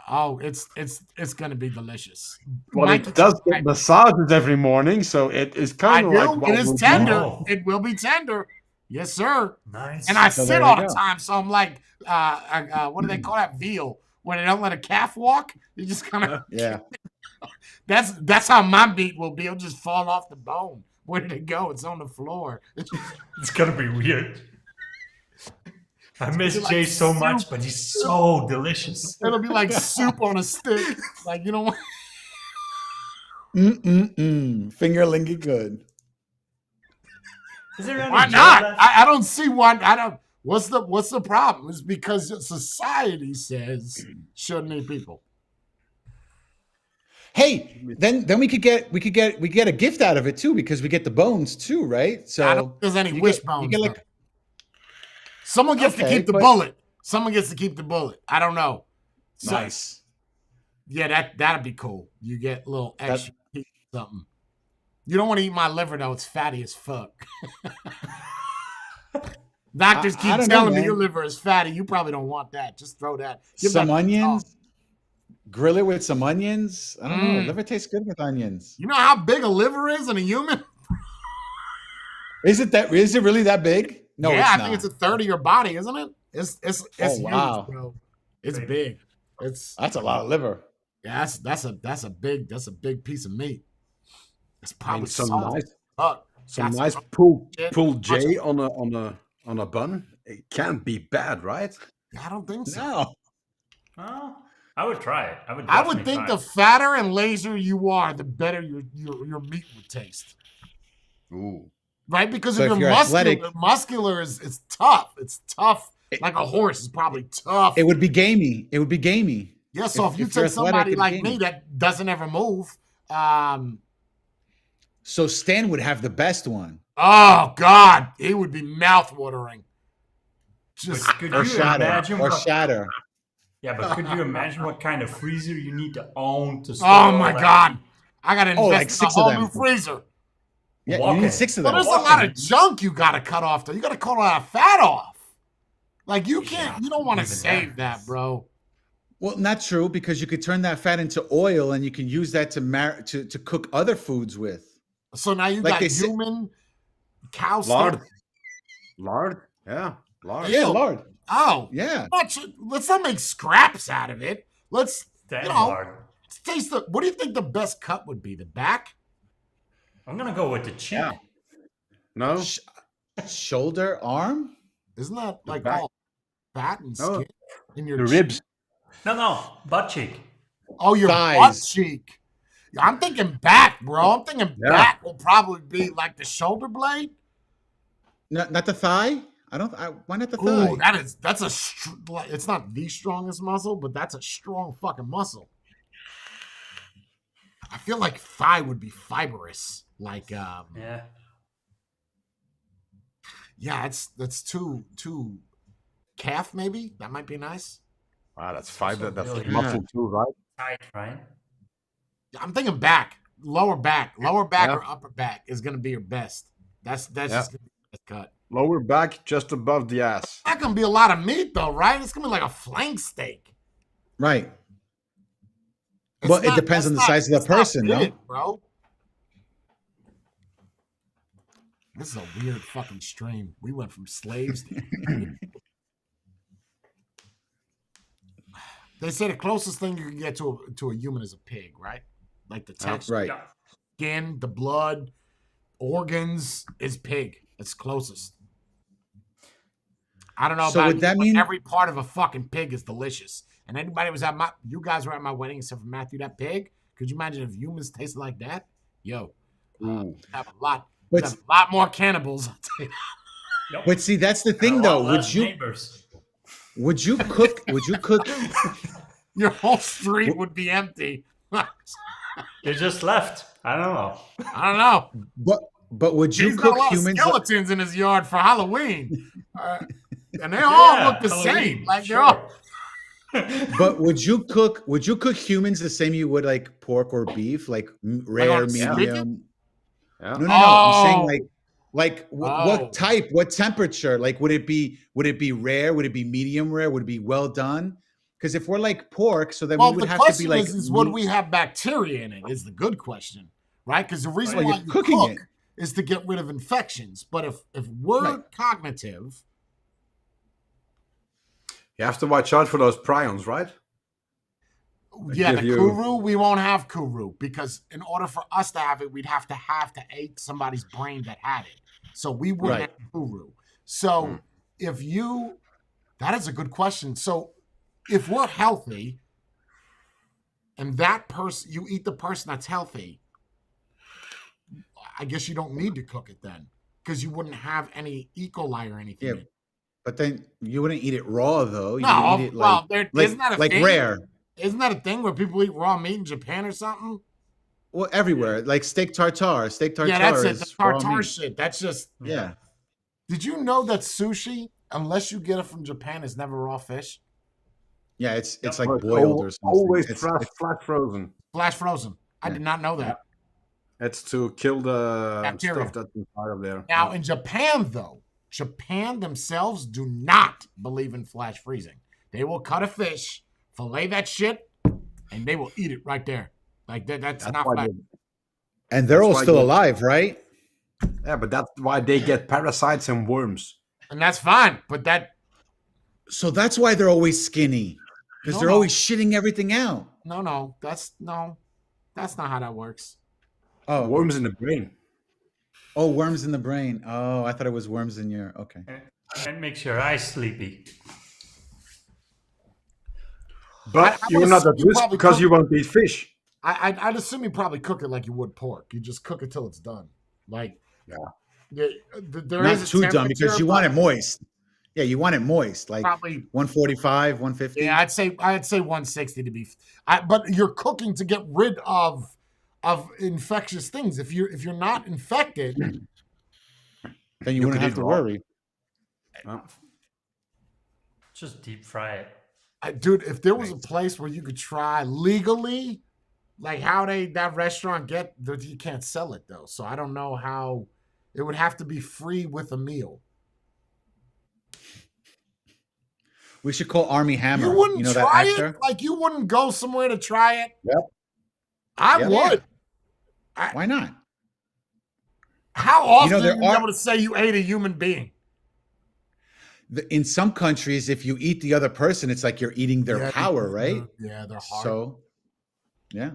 [SPEAKER 1] Oh, it's gonna be delicious.
[SPEAKER 3] Well,
[SPEAKER 1] Mike,
[SPEAKER 3] it does get massages every morning, so it is
[SPEAKER 1] I
[SPEAKER 3] kind of
[SPEAKER 1] do.
[SPEAKER 3] like what
[SPEAKER 1] It is
[SPEAKER 3] we'll do.
[SPEAKER 1] tender.
[SPEAKER 2] Oh.
[SPEAKER 1] It will be tender. Yes, sir.
[SPEAKER 2] Nice.
[SPEAKER 1] And I
[SPEAKER 4] So
[SPEAKER 1] sit
[SPEAKER 4] there
[SPEAKER 1] all
[SPEAKER 4] you
[SPEAKER 1] the
[SPEAKER 4] go.
[SPEAKER 1] time, so I'm like, what do they call that? Veal. When they don't let a calf walk, you just kind of.
[SPEAKER 4] Yeah.
[SPEAKER 1] That's how my meat will be. It'll just fall off the bone. Where did it go? It's on the floor.
[SPEAKER 2] It's gonna be weird. I miss
[SPEAKER 1] like
[SPEAKER 2] Jay so
[SPEAKER 1] soup.
[SPEAKER 2] much, but he's so delicious.
[SPEAKER 1] It'll be like soup on a stick. Like, you know what?
[SPEAKER 4] Fingerlingy good.
[SPEAKER 2] Is there any
[SPEAKER 1] Why
[SPEAKER 2] Joe
[SPEAKER 1] not?
[SPEAKER 2] left?
[SPEAKER 1] I don't see why. I don't. What's the problem? It's because society says shouldn't eat people.
[SPEAKER 4] Hey, then we get a gift out of it too because we get the bones too, right? So
[SPEAKER 1] I don't think there's any
[SPEAKER 4] you
[SPEAKER 1] wishbones.
[SPEAKER 4] you get like
[SPEAKER 1] Someone gets to
[SPEAKER 4] Okay,
[SPEAKER 1] keep the
[SPEAKER 4] but-
[SPEAKER 1] bullet. Someone gets to keep the bullet. I don't know. So,
[SPEAKER 4] nice.
[SPEAKER 1] Yeah, that'd be cool. You get a little extra something. You don't want to eat my liver though; it's fatty as fuck. Doctors
[SPEAKER 4] I
[SPEAKER 1] keep
[SPEAKER 4] don't know,
[SPEAKER 1] telling me
[SPEAKER 4] man.
[SPEAKER 1] your liver is fatty. You probably don't want that. Just throw that. Give
[SPEAKER 4] Some
[SPEAKER 1] that to the
[SPEAKER 4] onions.
[SPEAKER 1] dog.
[SPEAKER 4] Grill it with some onions. I don't know.
[SPEAKER 1] Mm.
[SPEAKER 4] Liver tastes good with onions.
[SPEAKER 1] You know how big a liver is in a human?
[SPEAKER 4] Is it really that big? No,
[SPEAKER 1] yeah,
[SPEAKER 4] it's
[SPEAKER 1] I
[SPEAKER 4] not.
[SPEAKER 1] think it's a third of your body, isn't it? It's huge,
[SPEAKER 4] wow.
[SPEAKER 1] bro. It's
[SPEAKER 2] Big.
[SPEAKER 1] big. It's
[SPEAKER 4] That's a lot of liver.
[SPEAKER 1] yeah, that's a big piece of meat. It's probably
[SPEAKER 3] some
[SPEAKER 1] salty.
[SPEAKER 3] nice,
[SPEAKER 1] Fuck.
[SPEAKER 3] some
[SPEAKER 1] Got
[SPEAKER 3] nice
[SPEAKER 1] some
[SPEAKER 3] pulled
[SPEAKER 1] shit.
[SPEAKER 3] J on a bun. It can't be bad, right?
[SPEAKER 1] I don't think so.
[SPEAKER 4] No.
[SPEAKER 2] Oh, I would try it. I would.
[SPEAKER 1] I would
[SPEAKER 2] definitely
[SPEAKER 1] think
[SPEAKER 2] try
[SPEAKER 1] the
[SPEAKER 2] it.
[SPEAKER 1] fatter and lazier you are, the better your meat would taste.
[SPEAKER 3] Ooh.
[SPEAKER 1] Right? Because
[SPEAKER 4] So
[SPEAKER 1] if
[SPEAKER 4] if
[SPEAKER 1] you're
[SPEAKER 4] you're
[SPEAKER 1] muscular,
[SPEAKER 4] athletic-
[SPEAKER 1] muscular is tough. It's tough. Like a horse is probably tough.
[SPEAKER 4] It would be gamey. It would be gamey.
[SPEAKER 1] Yeah, so if you
[SPEAKER 4] if you're
[SPEAKER 1] take
[SPEAKER 4] athletic,
[SPEAKER 1] somebody
[SPEAKER 4] it'd
[SPEAKER 1] like
[SPEAKER 4] be
[SPEAKER 1] me
[SPEAKER 4] gamey.
[SPEAKER 1] that doesn't ever move,
[SPEAKER 4] So Stan would have the best one.
[SPEAKER 1] oh God, it would be mouth-watering. Just
[SPEAKER 2] But could
[SPEAKER 4] Or
[SPEAKER 2] you
[SPEAKER 4] shatter.
[SPEAKER 2] imagine
[SPEAKER 4] Or
[SPEAKER 2] what,
[SPEAKER 4] shatter.
[SPEAKER 2] Yeah, but could you imagine what kind of freezer you need to own to store
[SPEAKER 1] oh
[SPEAKER 2] all
[SPEAKER 1] my
[SPEAKER 2] that?
[SPEAKER 1] God, I gotta invest
[SPEAKER 4] Oh, like
[SPEAKER 1] in a
[SPEAKER 4] 6 of
[SPEAKER 1] whole
[SPEAKER 4] them.
[SPEAKER 1] new freezer.
[SPEAKER 4] Yeah,
[SPEAKER 2] Walk
[SPEAKER 4] you need
[SPEAKER 2] it.
[SPEAKER 4] 6 of
[SPEAKER 1] But
[SPEAKER 4] them.
[SPEAKER 1] there's a lot of junk you gotta cut off though. You gotta cut a lot of fat off. Like you can't, you don't want to
[SPEAKER 2] even
[SPEAKER 1] save
[SPEAKER 2] that.
[SPEAKER 1] that, bro.
[SPEAKER 4] Well, not true, because you could turn that fat into oil and you can use that to cook other foods with.
[SPEAKER 1] So now you
[SPEAKER 4] Like
[SPEAKER 1] got
[SPEAKER 4] they say-
[SPEAKER 1] human cow
[SPEAKER 3] Lard.
[SPEAKER 1] steak.
[SPEAKER 3] Lard? Yeah. Lard.
[SPEAKER 4] Yeah,
[SPEAKER 1] Ew.
[SPEAKER 4] Lord.
[SPEAKER 1] Oh,
[SPEAKER 4] Yeah.
[SPEAKER 1] let's not make scraps out of it. Let's
[SPEAKER 2] Damn
[SPEAKER 1] you know,
[SPEAKER 2] hard.
[SPEAKER 1] taste the. What do you think the best cut would be? The back?
[SPEAKER 2] I'm gonna go with the cheek.
[SPEAKER 3] Yeah. No?
[SPEAKER 4] Sh- shoulder, arm?
[SPEAKER 1] Isn't that like
[SPEAKER 3] back.
[SPEAKER 1] all fat and
[SPEAKER 3] No.
[SPEAKER 1] skin in your
[SPEAKER 3] The
[SPEAKER 1] cheek?
[SPEAKER 3] ribs.
[SPEAKER 2] No, butt cheek.
[SPEAKER 1] Oh, your butt
[SPEAKER 4] Thighs.
[SPEAKER 1] cheek. I'm thinking back, bro. I'm thinking
[SPEAKER 3] Yeah.
[SPEAKER 1] back will probably be like the shoulder blade.
[SPEAKER 4] Not the thigh? Why not the
[SPEAKER 1] Ooh,
[SPEAKER 4] thigh?
[SPEAKER 1] it's not the strongest muscle, but that's a strong fucking muscle. I feel like thigh would be fibrous. Like
[SPEAKER 2] Yeah.
[SPEAKER 1] yeah, that's too calf maybe. That might be nice.
[SPEAKER 3] Wow, that's fiber. That's
[SPEAKER 2] really-
[SPEAKER 3] muscle too, right?
[SPEAKER 2] Tight, right?
[SPEAKER 1] I'm thinking back, lower back
[SPEAKER 3] Yeah.
[SPEAKER 1] or upper back is gonna be your best. That's
[SPEAKER 3] Yeah.
[SPEAKER 1] just gonna be the best cut.
[SPEAKER 3] Lower back, just above the ass.
[SPEAKER 1] Not gonna be a lot of meat though, right? It's gonna be like a flank steak.
[SPEAKER 4] Right.
[SPEAKER 1] It's
[SPEAKER 4] Well, it
[SPEAKER 1] not-
[SPEAKER 4] depends
[SPEAKER 1] that's
[SPEAKER 4] on the
[SPEAKER 1] not-
[SPEAKER 4] size of the
[SPEAKER 1] it's not
[SPEAKER 4] person, no?
[SPEAKER 1] big, bro. This is a weird fucking stream. We went from slaves to They say the closest thing you can get to a human is a pig, right? Like the texture,
[SPEAKER 4] Right.
[SPEAKER 2] Yeah.
[SPEAKER 1] skin, the blood, organs is pig. It's closest. I don't know
[SPEAKER 4] So
[SPEAKER 1] about
[SPEAKER 4] would
[SPEAKER 1] you,
[SPEAKER 4] that
[SPEAKER 1] but
[SPEAKER 4] mean-
[SPEAKER 1] every part of a fucking pig is delicious. And anybody was at you guys were at my wedding except for Matthew, that pig. Could you imagine if humans tasted like that? Yo,
[SPEAKER 3] Ooh.
[SPEAKER 1] have a lot.
[SPEAKER 4] But-
[SPEAKER 1] Have a lot more cannibals. I'll tell you that.
[SPEAKER 2] Yep.
[SPEAKER 4] But see, that's the
[SPEAKER 2] And a
[SPEAKER 4] thing
[SPEAKER 2] lot
[SPEAKER 4] though.
[SPEAKER 2] less neighbors.
[SPEAKER 4] Would you cook
[SPEAKER 1] Your whole street would be empty. I
[SPEAKER 2] They just left. I don't know.
[SPEAKER 1] don't know.
[SPEAKER 4] but would you
[SPEAKER 1] He's got a
[SPEAKER 4] cook
[SPEAKER 1] lot
[SPEAKER 4] humans
[SPEAKER 1] of skeletons in his yard for Halloween, and they all
[SPEAKER 2] Yeah,
[SPEAKER 1] look the same.
[SPEAKER 2] Halloween,
[SPEAKER 1] Like
[SPEAKER 2] sure.
[SPEAKER 1] they're all.
[SPEAKER 4] but would you cook humans the same you would like pork or beef, like rare,
[SPEAKER 1] on a
[SPEAKER 4] medium?
[SPEAKER 1] chicken?
[SPEAKER 3] Yeah.
[SPEAKER 4] No. I'm saying
[SPEAKER 1] Oh. Oh.
[SPEAKER 4] what type, what temperature? Like, would it be rare? Would it be medium rare? Would it be well done? Because if we're like pork, so then
[SPEAKER 1] Well,
[SPEAKER 4] we
[SPEAKER 1] the
[SPEAKER 4] would have to
[SPEAKER 1] question
[SPEAKER 4] be like,
[SPEAKER 1] is would
[SPEAKER 4] meat-
[SPEAKER 1] we have bacteria in it? Is the good question, right? Because the reason
[SPEAKER 4] Well,
[SPEAKER 1] why
[SPEAKER 4] you're
[SPEAKER 1] you
[SPEAKER 4] cooking
[SPEAKER 1] cook
[SPEAKER 4] it.
[SPEAKER 1] is to get rid of infections. But if we're
[SPEAKER 4] Right.
[SPEAKER 1] cognitive,
[SPEAKER 3] You have to watch out for those prions, right?
[SPEAKER 1] yeah, the
[SPEAKER 3] give you-
[SPEAKER 1] kuru, we won't have kuru because in order for us to have it, we'd have to eat somebody's brain that had it. So we wouldn't
[SPEAKER 4] Right.
[SPEAKER 1] have kuru. So that is a good question. So if we're healthy and that person, you eat the person that's healthy, I guess you don't need to cook it then because you wouldn't have any E. coli or anything.
[SPEAKER 4] Yeah,
[SPEAKER 1] in it.
[SPEAKER 4] but then you wouldn't eat it raw though. You
[SPEAKER 1] No,
[SPEAKER 4] would eat it
[SPEAKER 1] well, isn't that a
[SPEAKER 4] like
[SPEAKER 1] thing?
[SPEAKER 4] rare.
[SPEAKER 1] Isn't that a thing where people eat raw meat in Japan or something?
[SPEAKER 4] Well, everywhere, like steak tartare. Steak tartare
[SPEAKER 1] Yeah, that's it.
[SPEAKER 4] is
[SPEAKER 1] The
[SPEAKER 4] raw
[SPEAKER 1] tartar
[SPEAKER 4] meat.
[SPEAKER 1] shit. That's just.
[SPEAKER 4] Yeah.
[SPEAKER 1] Did you know that sushi, unless you get it from Japan, is never raw fish?
[SPEAKER 4] Yeah, it's
[SPEAKER 2] Yep.
[SPEAKER 4] like
[SPEAKER 3] But
[SPEAKER 4] boiled or something.
[SPEAKER 3] Always
[SPEAKER 4] It's-
[SPEAKER 3] flat frozen.
[SPEAKER 1] Flash frozen. I did not know that.
[SPEAKER 3] It's to kill the
[SPEAKER 1] Bacteria.
[SPEAKER 3] stuff that's inside of there.
[SPEAKER 1] Now, in Japan, though, Japan themselves do not believe in flash freezing. They will cut a fish, fillet that shit, and they will eat it right there. Like that's not
[SPEAKER 3] why
[SPEAKER 1] fact.
[SPEAKER 4] And they're
[SPEAKER 3] That's
[SPEAKER 4] all
[SPEAKER 3] why
[SPEAKER 4] still
[SPEAKER 3] they-
[SPEAKER 4] alive, right?
[SPEAKER 3] Yeah, but that's why they get parasites and worms.
[SPEAKER 1] And that's fine. But
[SPEAKER 4] So that's why they're always skinny, because they're
[SPEAKER 1] No.
[SPEAKER 4] always shitting everything out.
[SPEAKER 1] that's not how that works.
[SPEAKER 4] Oh,
[SPEAKER 3] Worms in the brain.
[SPEAKER 4] oh, worms in the brain. Oh, I thought it was worms in your. Okay.
[SPEAKER 2] It makes your eyes sleepy.
[SPEAKER 3] But
[SPEAKER 1] I
[SPEAKER 3] you're
[SPEAKER 1] would
[SPEAKER 3] not
[SPEAKER 1] assume
[SPEAKER 3] at
[SPEAKER 1] you
[SPEAKER 3] risk
[SPEAKER 1] probably
[SPEAKER 3] because
[SPEAKER 1] cook-
[SPEAKER 3] you won't eat fish.
[SPEAKER 1] I'd assume you probably cook it like you would pork. You just cook it till it's done. Like, there
[SPEAKER 4] Not
[SPEAKER 1] is a
[SPEAKER 4] too done because
[SPEAKER 1] temperature,
[SPEAKER 4] you want
[SPEAKER 1] but
[SPEAKER 4] it moist. Yeah, you want it moist, like
[SPEAKER 1] probably.
[SPEAKER 4] 145, 150.
[SPEAKER 1] Yeah, I'd say 160 to be. But you're cooking to get rid of infectious things. If you're not infected,
[SPEAKER 4] Then you wouldn't
[SPEAKER 3] could
[SPEAKER 4] have
[SPEAKER 3] eat
[SPEAKER 4] to
[SPEAKER 3] raw.
[SPEAKER 4] worry.
[SPEAKER 2] Just deep fry it.
[SPEAKER 1] dude, if there was a place where you could try legally, like how that restaurant you can't sell it though. So I don't know how. It would have to be free with a meal.
[SPEAKER 4] We should call Army Hammer.
[SPEAKER 1] You wouldn't
[SPEAKER 4] know that
[SPEAKER 1] try
[SPEAKER 4] actor?
[SPEAKER 1] it? Like you wouldn't go somewhere to try it?
[SPEAKER 3] Yep.
[SPEAKER 1] I
[SPEAKER 3] Yep.
[SPEAKER 1] would.
[SPEAKER 4] Why not?
[SPEAKER 1] How often
[SPEAKER 4] You know, there
[SPEAKER 1] are you
[SPEAKER 4] are-
[SPEAKER 1] able to say you ate a human being?
[SPEAKER 4] In some countries, if you eat the other person, it's like you're eating their
[SPEAKER 1] Yeah,
[SPEAKER 4] power, right?
[SPEAKER 1] Yeah, they're hard.
[SPEAKER 4] So, yeah.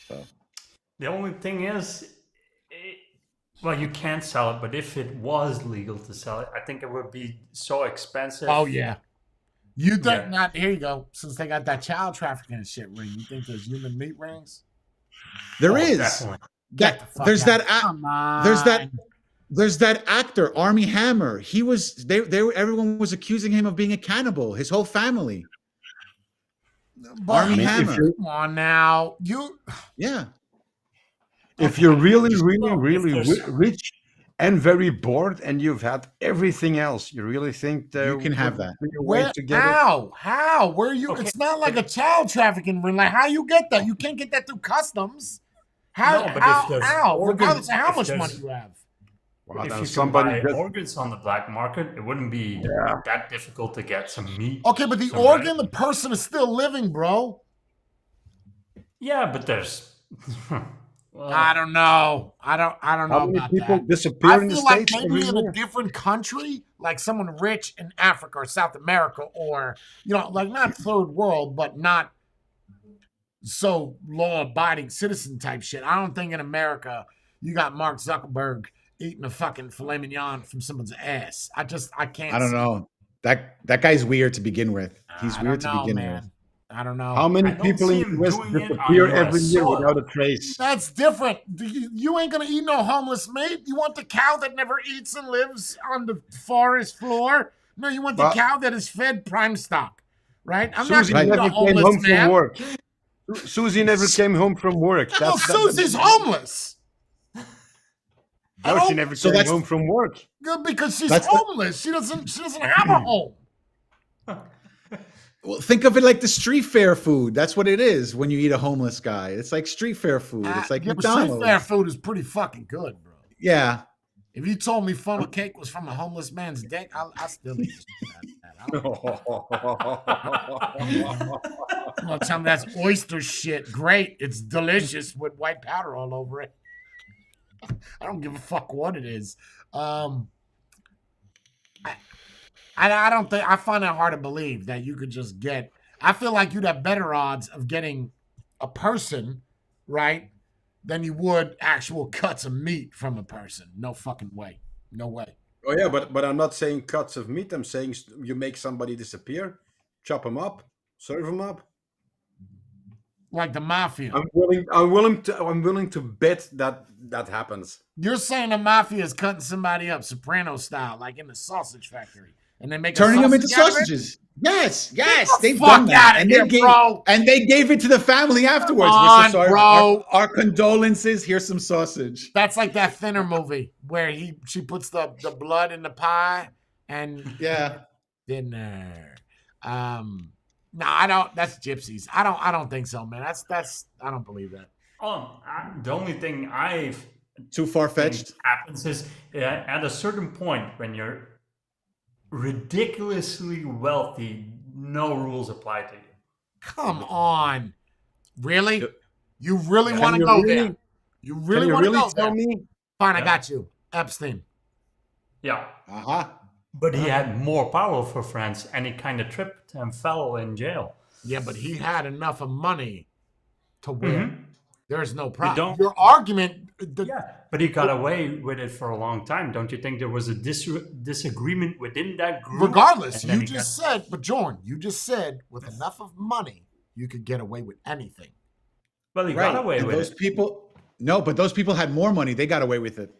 [SPEAKER 4] So,
[SPEAKER 2] The only thing is, well, you can't sell it, but if it was legal to sell it, I think it would be so expensive.
[SPEAKER 1] Oh yeah. You think
[SPEAKER 2] Yeah.
[SPEAKER 1] not? Here you go. Since they got that child trafficking and shit ring, you think there's human meat rings?
[SPEAKER 4] there
[SPEAKER 2] Oh,
[SPEAKER 4] is
[SPEAKER 2] definitely.
[SPEAKER 1] Get the fuck
[SPEAKER 4] there's
[SPEAKER 1] out.
[SPEAKER 4] that
[SPEAKER 1] Come on.
[SPEAKER 4] there's that actor Army Hammer. He was they everyone was accusing him of being a cannibal. His whole family.
[SPEAKER 1] But,
[SPEAKER 4] Army Hammer.
[SPEAKER 1] Come on now, you.
[SPEAKER 4] Yeah.
[SPEAKER 3] If you're really, really,
[SPEAKER 2] Well, if
[SPEAKER 3] really
[SPEAKER 2] there's-
[SPEAKER 3] rich and very bored, and you've had everything else, you really think there
[SPEAKER 4] You can have
[SPEAKER 3] would
[SPEAKER 4] that.
[SPEAKER 3] be a way
[SPEAKER 1] Where?
[SPEAKER 3] to get it?
[SPEAKER 1] How? Where you?
[SPEAKER 2] Okay.
[SPEAKER 1] It's not like a child trafficking ring. Like how you get that? You can't get that through customs. How?
[SPEAKER 2] No, but if
[SPEAKER 1] how?
[SPEAKER 2] there's
[SPEAKER 1] How?
[SPEAKER 2] organ-
[SPEAKER 1] Regardless of how
[SPEAKER 2] if
[SPEAKER 1] much
[SPEAKER 2] there's-
[SPEAKER 1] money you have.
[SPEAKER 3] Well,
[SPEAKER 2] If
[SPEAKER 3] then
[SPEAKER 2] you
[SPEAKER 3] somebody
[SPEAKER 2] can buy
[SPEAKER 3] just-
[SPEAKER 2] organs on the black market, it wouldn't be
[SPEAKER 3] Yeah.
[SPEAKER 2] that difficult to get some meat.
[SPEAKER 1] Okay, but the
[SPEAKER 2] somewhere.
[SPEAKER 1] organ, the person is still living, bro.
[SPEAKER 2] Yeah, but there's. Well,
[SPEAKER 1] I don't know. I don't know
[SPEAKER 3] how many
[SPEAKER 1] about
[SPEAKER 3] people
[SPEAKER 1] that.
[SPEAKER 3] disappear
[SPEAKER 1] I
[SPEAKER 3] in the
[SPEAKER 1] feel like
[SPEAKER 3] States
[SPEAKER 1] maybe
[SPEAKER 3] every
[SPEAKER 1] in a
[SPEAKER 3] year?
[SPEAKER 1] different country, like someone rich in Africa or South America, or like not third world, but not so law-abiding citizen type shit. I don't think in America you got Mark Zuckerberg eating a fucking filet mignon from someone's ass. I can't.
[SPEAKER 4] I don't
[SPEAKER 1] see it.
[SPEAKER 4] know. That guy's weird to begin with. He's
[SPEAKER 1] I
[SPEAKER 4] weird
[SPEAKER 1] don't
[SPEAKER 4] to
[SPEAKER 1] know,
[SPEAKER 4] begin
[SPEAKER 1] man.
[SPEAKER 4] with.
[SPEAKER 1] I don't know.
[SPEAKER 3] How many
[SPEAKER 2] I don't
[SPEAKER 3] people
[SPEAKER 2] see
[SPEAKER 3] in
[SPEAKER 2] him
[SPEAKER 3] the West
[SPEAKER 2] doing it on
[SPEAKER 3] disappear
[SPEAKER 2] US
[SPEAKER 3] every year
[SPEAKER 2] soil.
[SPEAKER 3] without a trace?
[SPEAKER 1] That's different. You ain't gonna eat no homeless meat. You want the cow that never eats and lives on the forest floor? No, you want the
[SPEAKER 3] But-
[SPEAKER 1] cow that is fed prime stock, right? I'm not
[SPEAKER 3] Susie
[SPEAKER 1] gonna eat
[SPEAKER 3] never
[SPEAKER 1] a
[SPEAKER 3] came
[SPEAKER 1] homeless
[SPEAKER 3] home
[SPEAKER 1] man.
[SPEAKER 3] from work. Susie never came home from work.
[SPEAKER 1] No, Susie's homeless. I
[SPEAKER 3] No, she
[SPEAKER 1] don't-
[SPEAKER 3] never
[SPEAKER 4] So
[SPEAKER 3] came
[SPEAKER 4] that's-
[SPEAKER 3] home from work.
[SPEAKER 1] Good, because she's
[SPEAKER 4] That's the-
[SPEAKER 1] homeless. She doesn't have a home.
[SPEAKER 4] Well, think of it like the street fair food. That's what it is when you eat a homeless guy. It's like street fair food. It's like
[SPEAKER 1] yeah, but street
[SPEAKER 4] McDonald's.
[SPEAKER 1] fair food is pretty fucking good, bro.
[SPEAKER 4] Yeah.
[SPEAKER 1] If you told me funnel cake was from a homeless man's dick, I still eat that. I don't You know, tell me that's oyster shit. Great. It's delicious with white powder all over it. I don't give a fuck what it is. I don't think I find it hard to believe that you could just get. I feel like you'd have better odds of getting a person, right, than you would actual cuts of meat from a person. No fucking way. No way.
[SPEAKER 3] Oh yeah, but I'm not saying cuts of meat. I'm saying you make somebody disappear, chop them up, serve them up.
[SPEAKER 1] Like the mafia.
[SPEAKER 3] I'm willing to bet that happens.
[SPEAKER 1] You're saying the mafia is cutting somebody up, Soprano style, like in the sausage factory, and they make
[SPEAKER 4] Turning
[SPEAKER 1] a
[SPEAKER 4] them into
[SPEAKER 1] sausage out of it?
[SPEAKER 4] sausages. Yes, yes.
[SPEAKER 1] Get the
[SPEAKER 4] They've
[SPEAKER 1] fuck
[SPEAKER 4] done that.
[SPEAKER 1] outta
[SPEAKER 4] And
[SPEAKER 1] here, bro.
[SPEAKER 4] they gave it to the family afterwards.
[SPEAKER 1] Come
[SPEAKER 4] We're so
[SPEAKER 1] on,
[SPEAKER 4] sorry.
[SPEAKER 1] bro.
[SPEAKER 4] Our condolences. Here's some sausage.
[SPEAKER 1] That's like that Thinner movie where she puts the blood in the pie and
[SPEAKER 4] Yeah.
[SPEAKER 1] dinner. No, I don't. That's gypsies. I don't think so, man. That's. I don't believe that.
[SPEAKER 2] The only thing I've
[SPEAKER 4] Too far fetched.
[SPEAKER 2] happens is at a certain point when you're ridiculously wealthy, no rules apply to you.
[SPEAKER 1] Come on. Really? You really
[SPEAKER 3] Can
[SPEAKER 1] want to
[SPEAKER 3] you
[SPEAKER 1] go
[SPEAKER 3] really-
[SPEAKER 1] there? You really
[SPEAKER 3] Can you
[SPEAKER 1] want to
[SPEAKER 3] really
[SPEAKER 1] go
[SPEAKER 3] tell
[SPEAKER 1] there?
[SPEAKER 3] me?
[SPEAKER 1] Fine, I
[SPEAKER 2] Yeah.
[SPEAKER 1] got you. Epstein.
[SPEAKER 2] Yeah.
[SPEAKER 4] Uh-huh.
[SPEAKER 2] But he had more power for France, and he kind of tripped and fell in jail.
[SPEAKER 1] Yeah, but he had enough of money to win. There's no problem.
[SPEAKER 2] don't-
[SPEAKER 1] Your argument,
[SPEAKER 2] Yeah, but he got away with it for a long time. Don't you think there was a disagreement within that group?
[SPEAKER 1] regardless,
[SPEAKER 2] And then
[SPEAKER 1] you
[SPEAKER 2] he
[SPEAKER 1] just said, but Jordan, you just said with enough of money, you could get away with anything.
[SPEAKER 2] Well, he
[SPEAKER 4] Right.
[SPEAKER 2] got away
[SPEAKER 4] And
[SPEAKER 2] with
[SPEAKER 4] those
[SPEAKER 2] it.
[SPEAKER 4] people, no, but those people had more money. They got away with it.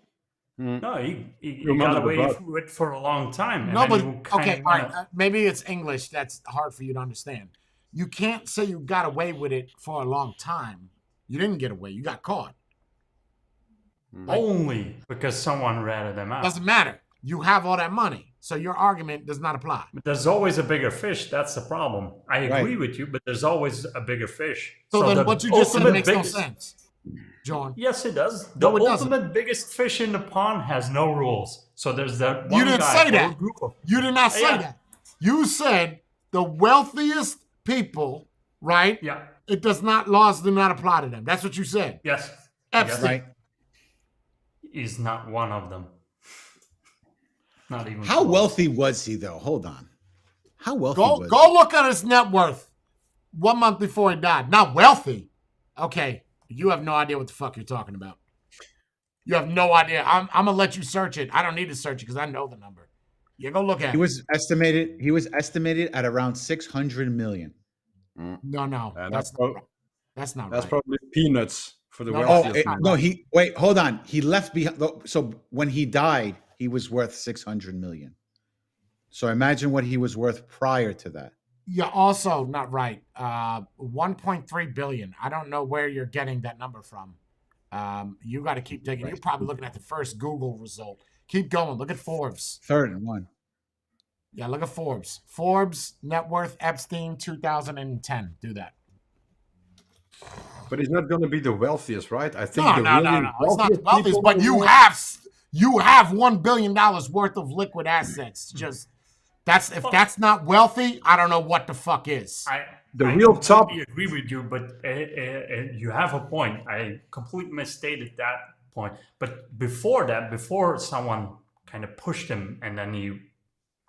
[SPEAKER 2] No, he
[SPEAKER 3] Remember
[SPEAKER 2] got
[SPEAKER 3] the
[SPEAKER 2] away
[SPEAKER 3] bug.
[SPEAKER 2] with it for a long time.
[SPEAKER 1] No,
[SPEAKER 2] and
[SPEAKER 1] but
[SPEAKER 2] then he kinda
[SPEAKER 1] okay, all right.
[SPEAKER 2] wanna-
[SPEAKER 1] Maybe it's English that's hard for you to understand. You can't say you got away with it for a long time. You didn't get away. You got caught.
[SPEAKER 2] Only because someone ratted them out.
[SPEAKER 1] Doesn't matter. You have all that money, so your argument does not apply.
[SPEAKER 2] But there's always a bigger fish. That's the problem. I agree
[SPEAKER 4] Right.
[SPEAKER 2] with you, but there's always a bigger fish.
[SPEAKER 1] So then
[SPEAKER 2] the
[SPEAKER 1] what you just said
[SPEAKER 2] ultimate
[SPEAKER 1] makes
[SPEAKER 2] biggest-
[SPEAKER 1] no sense, John.
[SPEAKER 2] Yes, it does. The
[SPEAKER 1] No, it doesn't.
[SPEAKER 2] ultimate biggest fish in the pond has no rules. So there's that one
[SPEAKER 1] You didn't
[SPEAKER 2] guy
[SPEAKER 1] say
[SPEAKER 2] or
[SPEAKER 1] that.
[SPEAKER 2] group of
[SPEAKER 1] You did not say
[SPEAKER 2] Yeah.
[SPEAKER 1] that. You said the wealthiest people, right?
[SPEAKER 2] yeah.
[SPEAKER 1] It does not, laws do not apply to them. That's what you said.
[SPEAKER 2] Yes.
[SPEAKER 1] Epstein.
[SPEAKER 4] Right.
[SPEAKER 2] He's not one of them. Not even.
[SPEAKER 4] How
[SPEAKER 2] close.
[SPEAKER 4] wealthy was he, though? Hold on. How wealthy
[SPEAKER 1] Go
[SPEAKER 4] was
[SPEAKER 1] go look at his net worth 1 month before he died. Not wealthy. Okay. You have no idea what the fuck you're talking about. You have no idea. I'm gonna let you search it. I don't need to search it because I know the number. Yeah, go look at
[SPEAKER 4] he?
[SPEAKER 1] it.
[SPEAKER 4] Was estimated at around 600 million.
[SPEAKER 1] No,
[SPEAKER 3] And
[SPEAKER 1] that's
[SPEAKER 3] that's,
[SPEAKER 1] not right. That's not
[SPEAKER 3] that's
[SPEAKER 1] right.
[SPEAKER 3] probably peanuts for the
[SPEAKER 1] No,
[SPEAKER 4] Oh,
[SPEAKER 3] wealthiest.
[SPEAKER 1] it's not
[SPEAKER 3] man.
[SPEAKER 4] no, he wait, hold on. He left behind. So when he died, he was worth 600 million. So imagine what he was worth prior to that.
[SPEAKER 1] Yeah, also not right. 1.3 billion. I don't know where you're getting that number from. You got to keep digging. You're probably looking at the first Google result. Keep going. Look at Forbes.
[SPEAKER 4] Third and one.
[SPEAKER 1] Yeah, look at Forbes. Forbes net worth Epstein 2010. Do that.
[SPEAKER 3] But he's not going to be the wealthiest, right? I think
[SPEAKER 1] No,
[SPEAKER 3] the
[SPEAKER 1] no,
[SPEAKER 3] really
[SPEAKER 1] no. It's not the
[SPEAKER 3] wealthiest
[SPEAKER 1] wealthiest,
[SPEAKER 3] people
[SPEAKER 1] but
[SPEAKER 3] in the
[SPEAKER 1] you
[SPEAKER 3] world-
[SPEAKER 1] have $1 billion worth of liquid assets. Just if that's not wealthy, I don't know what the fuck is.
[SPEAKER 3] The
[SPEAKER 2] I
[SPEAKER 3] real top-
[SPEAKER 2] completely agree with you, but you have a point. I completely misstated that point. But before that, before someone kind of pushed him and then he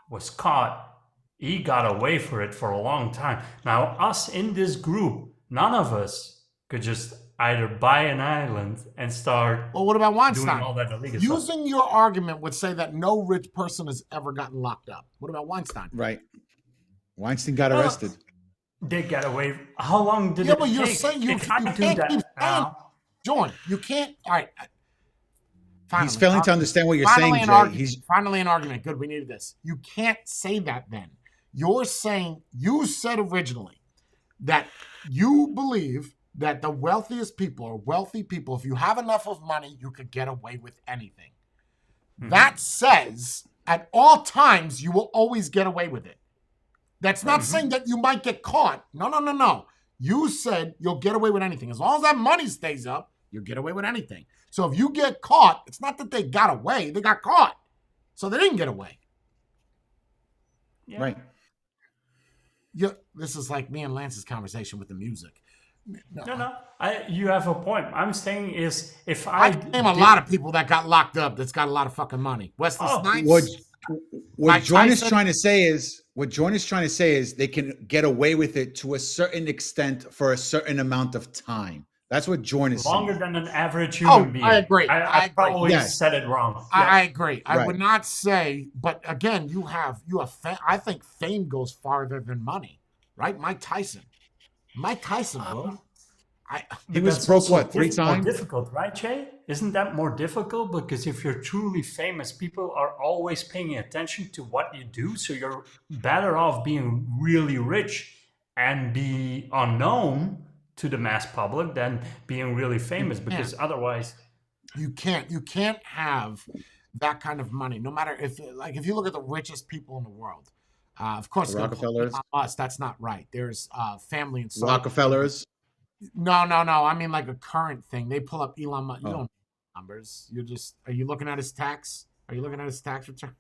[SPEAKER 2] was caught, he got away for it for a long time. Now, us in this group, none of us could just either buy an island and start
[SPEAKER 1] Well, what about
[SPEAKER 2] doing
[SPEAKER 1] Weinstein?
[SPEAKER 2] all that illegal stuff.
[SPEAKER 1] Using your argument would say that no rich person has ever gotten locked up. What about Weinstein?
[SPEAKER 4] Right. Weinstein got
[SPEAKER 2] Well,
[SPEAKER 4] arrested.
[SPEAKER 2] They got away. How long did
[SPEAKER 1] Yeah,
[SPEAKER 2] it
[SPEAKER 1] but you're
[SPEAKER 2] take?
[SPEAKER 1] saying you
[SPEAKER 2] If I
[SPEAKER 1] can't
[SPEAKER 2] do that
[SPEAKER 1] keep saying,
[SPEAKER 2] now,
[SPEAKER 1] John, you can't. All right. Finally,
[SPEAKER 4] He's failing to understand what you're saying,
[SPEAKER 1] finally
[SPEAKER 4] Jay.
[SPEAKER 1] an argument.
[SPEAKER 4] He's
[SPEAKER 1] Finally an argument. Good, we needed this. You can't say that then. You're saying, you said originally that you believe that the wealthiest people are wealthy people. If you have enough of money, you could get away with anything. That says at all times you will always get away with it. That's not saying that you might get caught. No. You said you'll get away with anything. As long as that money stays up, you'll get away with anything. So if you get caught, it's not that they got away, they got caught. So they didn't get away.
[SPEAKER 2] yeah.
[SPEAKER 4] right.
[SPEAKER 1] This is like me and Lance's conversation with the music.
[SPEAKER 2] No. You have a point. I'm saying is if
[SPEAKER 1] I
[SPEAKER 2] I
[SPEAKER 1] name a lot of people that got locked up that's got a lot of fucking money. Wesley
[SPEAKER 2] Oh,
[SPEAKER 1] Snipes.
[SPEAKER 4] What
[SPEAKER 1] Mike
[SPEAKER 4] Jordan is
[SPEAKER 1] Tyson?
[SPEAKER 4] trying to say is they can get away with it to a certain extent for a certain amount of time. That's what Jordan is
[SPEAKER 2] longer
[SPEAKER 4] saying.
[SPEAKER 2] than an average human
[SPEAKER 1] Oh,
[SPEAKER 2] being.
[SPEAKER 1] I agree. I
[SPEAKER 2] I
[SPEAKER 1] agree.
[SPEAKER 2] probably
[SPEAKER 4] Yes.
[SPEAKER 2] said it wrong.
[SPEAKER 1] I agree. I
[SPEAKER 4] Right.
[SPEAKER 1] would not say, but again, you have I think fame goes farther than money, right? Mike Tyson, bro.
[SPEAKER 4] He was
[SPEAKER 2] That's
[SPEAKER 4] broke,
[SPEAKER 2] also
[SPEAKER 4] what, 3
[SPEAKER 2] more
[SPEAKER 4] times?
[SPEAKER 2] difficult, right, Jay? Isn't that more difficult? Because if you're truly famous, people are always paying attention to what you do. So you're better off being really rich and be unknown to the mass public than being really famous. Because otherwise,
[SPEAKER 1] You can't have that kind of money. No matter if you look at the richest people in the world, of course,
[SPEAKER 4] The Rockefellers?
[SPEAKER 1] Elon Musk, that's not right. There's family and so.
[SPEAKER 4] Rockefellers.
[SPEAKER 1] No. I mean like a current thing. They pull up Elon Musk. You
[SPEAKER 4] Oh.
[SPEAKER 1] don't know numbers. Are you looking at his tax? Are you looking at his tax return?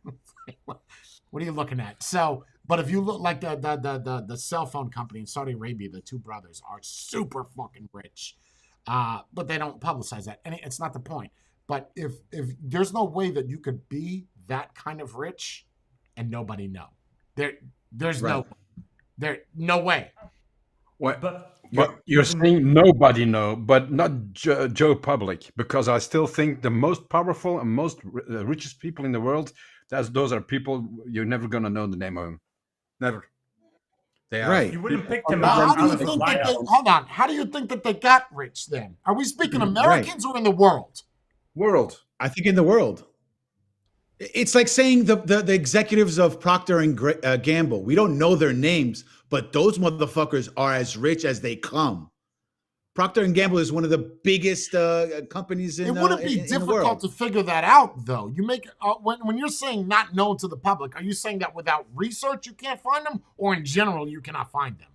[SPEAKER 1] What are you looking at? So But if you look like the cell phone company in Saudi Arabia, the two brothers are super fucking rich, but they don't publicize that, and it's not the point. But if there's no way that you could be that kind of rich and nobody know, there's no way.
[SPEAKER 3] What?
[SPEAKER 2] But
[SPEAKER 3] You're saying nobody know, but not Joe Public, because I still think the most powerful and most richest people in the world, those are people you're never gonna know the name of them. Never. They are.
[SPEAKER 4] Right.
[SPEAKER 2] you wouldn't pick them
[SPEAKER 1] Now,
[SPEAKER 2] out
[SPEAKER 1] how do you
[SPEAKER 2] of the
[SPEAKER 1] think that
[SPEAKER 2] lineup.
[SPEAKER 1] hold on? How do you think that they got rich then? Are we speaking Americans or in the world?
[SPEAKER 3] World.
[SPEAKER 4] I think in the world. It's like saying the executives of Procter and Gamble. We don't know their names, but those motherfuckers are as rich as they come. Procter and Gamble is one of the biggest companies in.
[SPEAKER 1] It wouldn't be
[SPEAKER 4] in the world.
[SPEAKER 1] difficult to figure that out, though. You make when you're saying not known to the public, are you saying that without research you can't find them, or in general you cannot find them?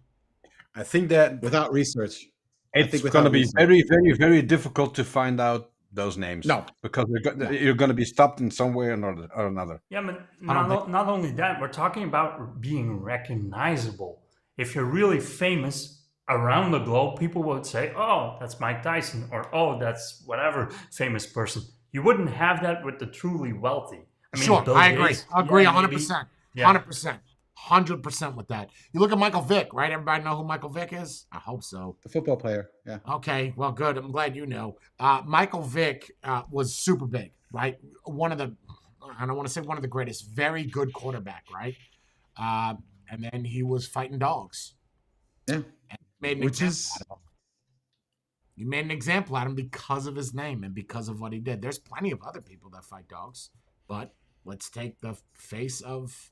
[SPEAKER 3] I think that
[SPEAKER 4] Without research.
[SPEAKER 3] it's
[SPEAKER 4] think
[SPEAKER 3] going to
[SPEAKER 4] without
[SPEAKER 3] be
[SPEAKER 4] research.
[SPEAKER 3] very, very, very difficult to find out those names.
[SPEAKER 4] No.
[SPEAKER 3] Because you're going to be stopped in some way or another.
[SPEAKER 2] Yeah, but
[SPEAKER 1] I don't
[SPEAKER 2] not only that, we're talking about being recognizable. If you're really famous around the globe, people would say, "Oh, that's Mike Tyson," or "Oh, that's whatever famous person." You wouldn't have that with the truly wealthy. I mean,
[SPEAKER 1] Sure,
[SPEAKER 2] Bill
[SPEAKER 1] I agree.
[SPEAKER 2] Gates,
[SPEAKER 1] I agree
[SPEAKER 2] yeah,
[SPEAKER 1] 100%.
[SPEAKER 2] Yeah.
[SPEAKER 1] 100%. 100% with that. You look at Michael Vick, right? Everybody know who Michael Vick is? I hope so.
[SPEAKER 4] The football player. Yeah.
[SPEAKER 1] Okay, well, good. I'm glad you know. Michael Vick was super big, right? One of the, I don't want to say one of the greatest, very good quarterback, right? And then he was fighting dogs.
[SPEAKER 4] Yeah.
[SPEAKER 1] And made an
[SPEAKER 4] Which
[SPEAKER 1] example
[SPEAKER 4] is
[SPEAKER 1] out of him. You made an example out of him because of his name and because of what he did. There's plenty of other people that fight dogs, but let's take the face of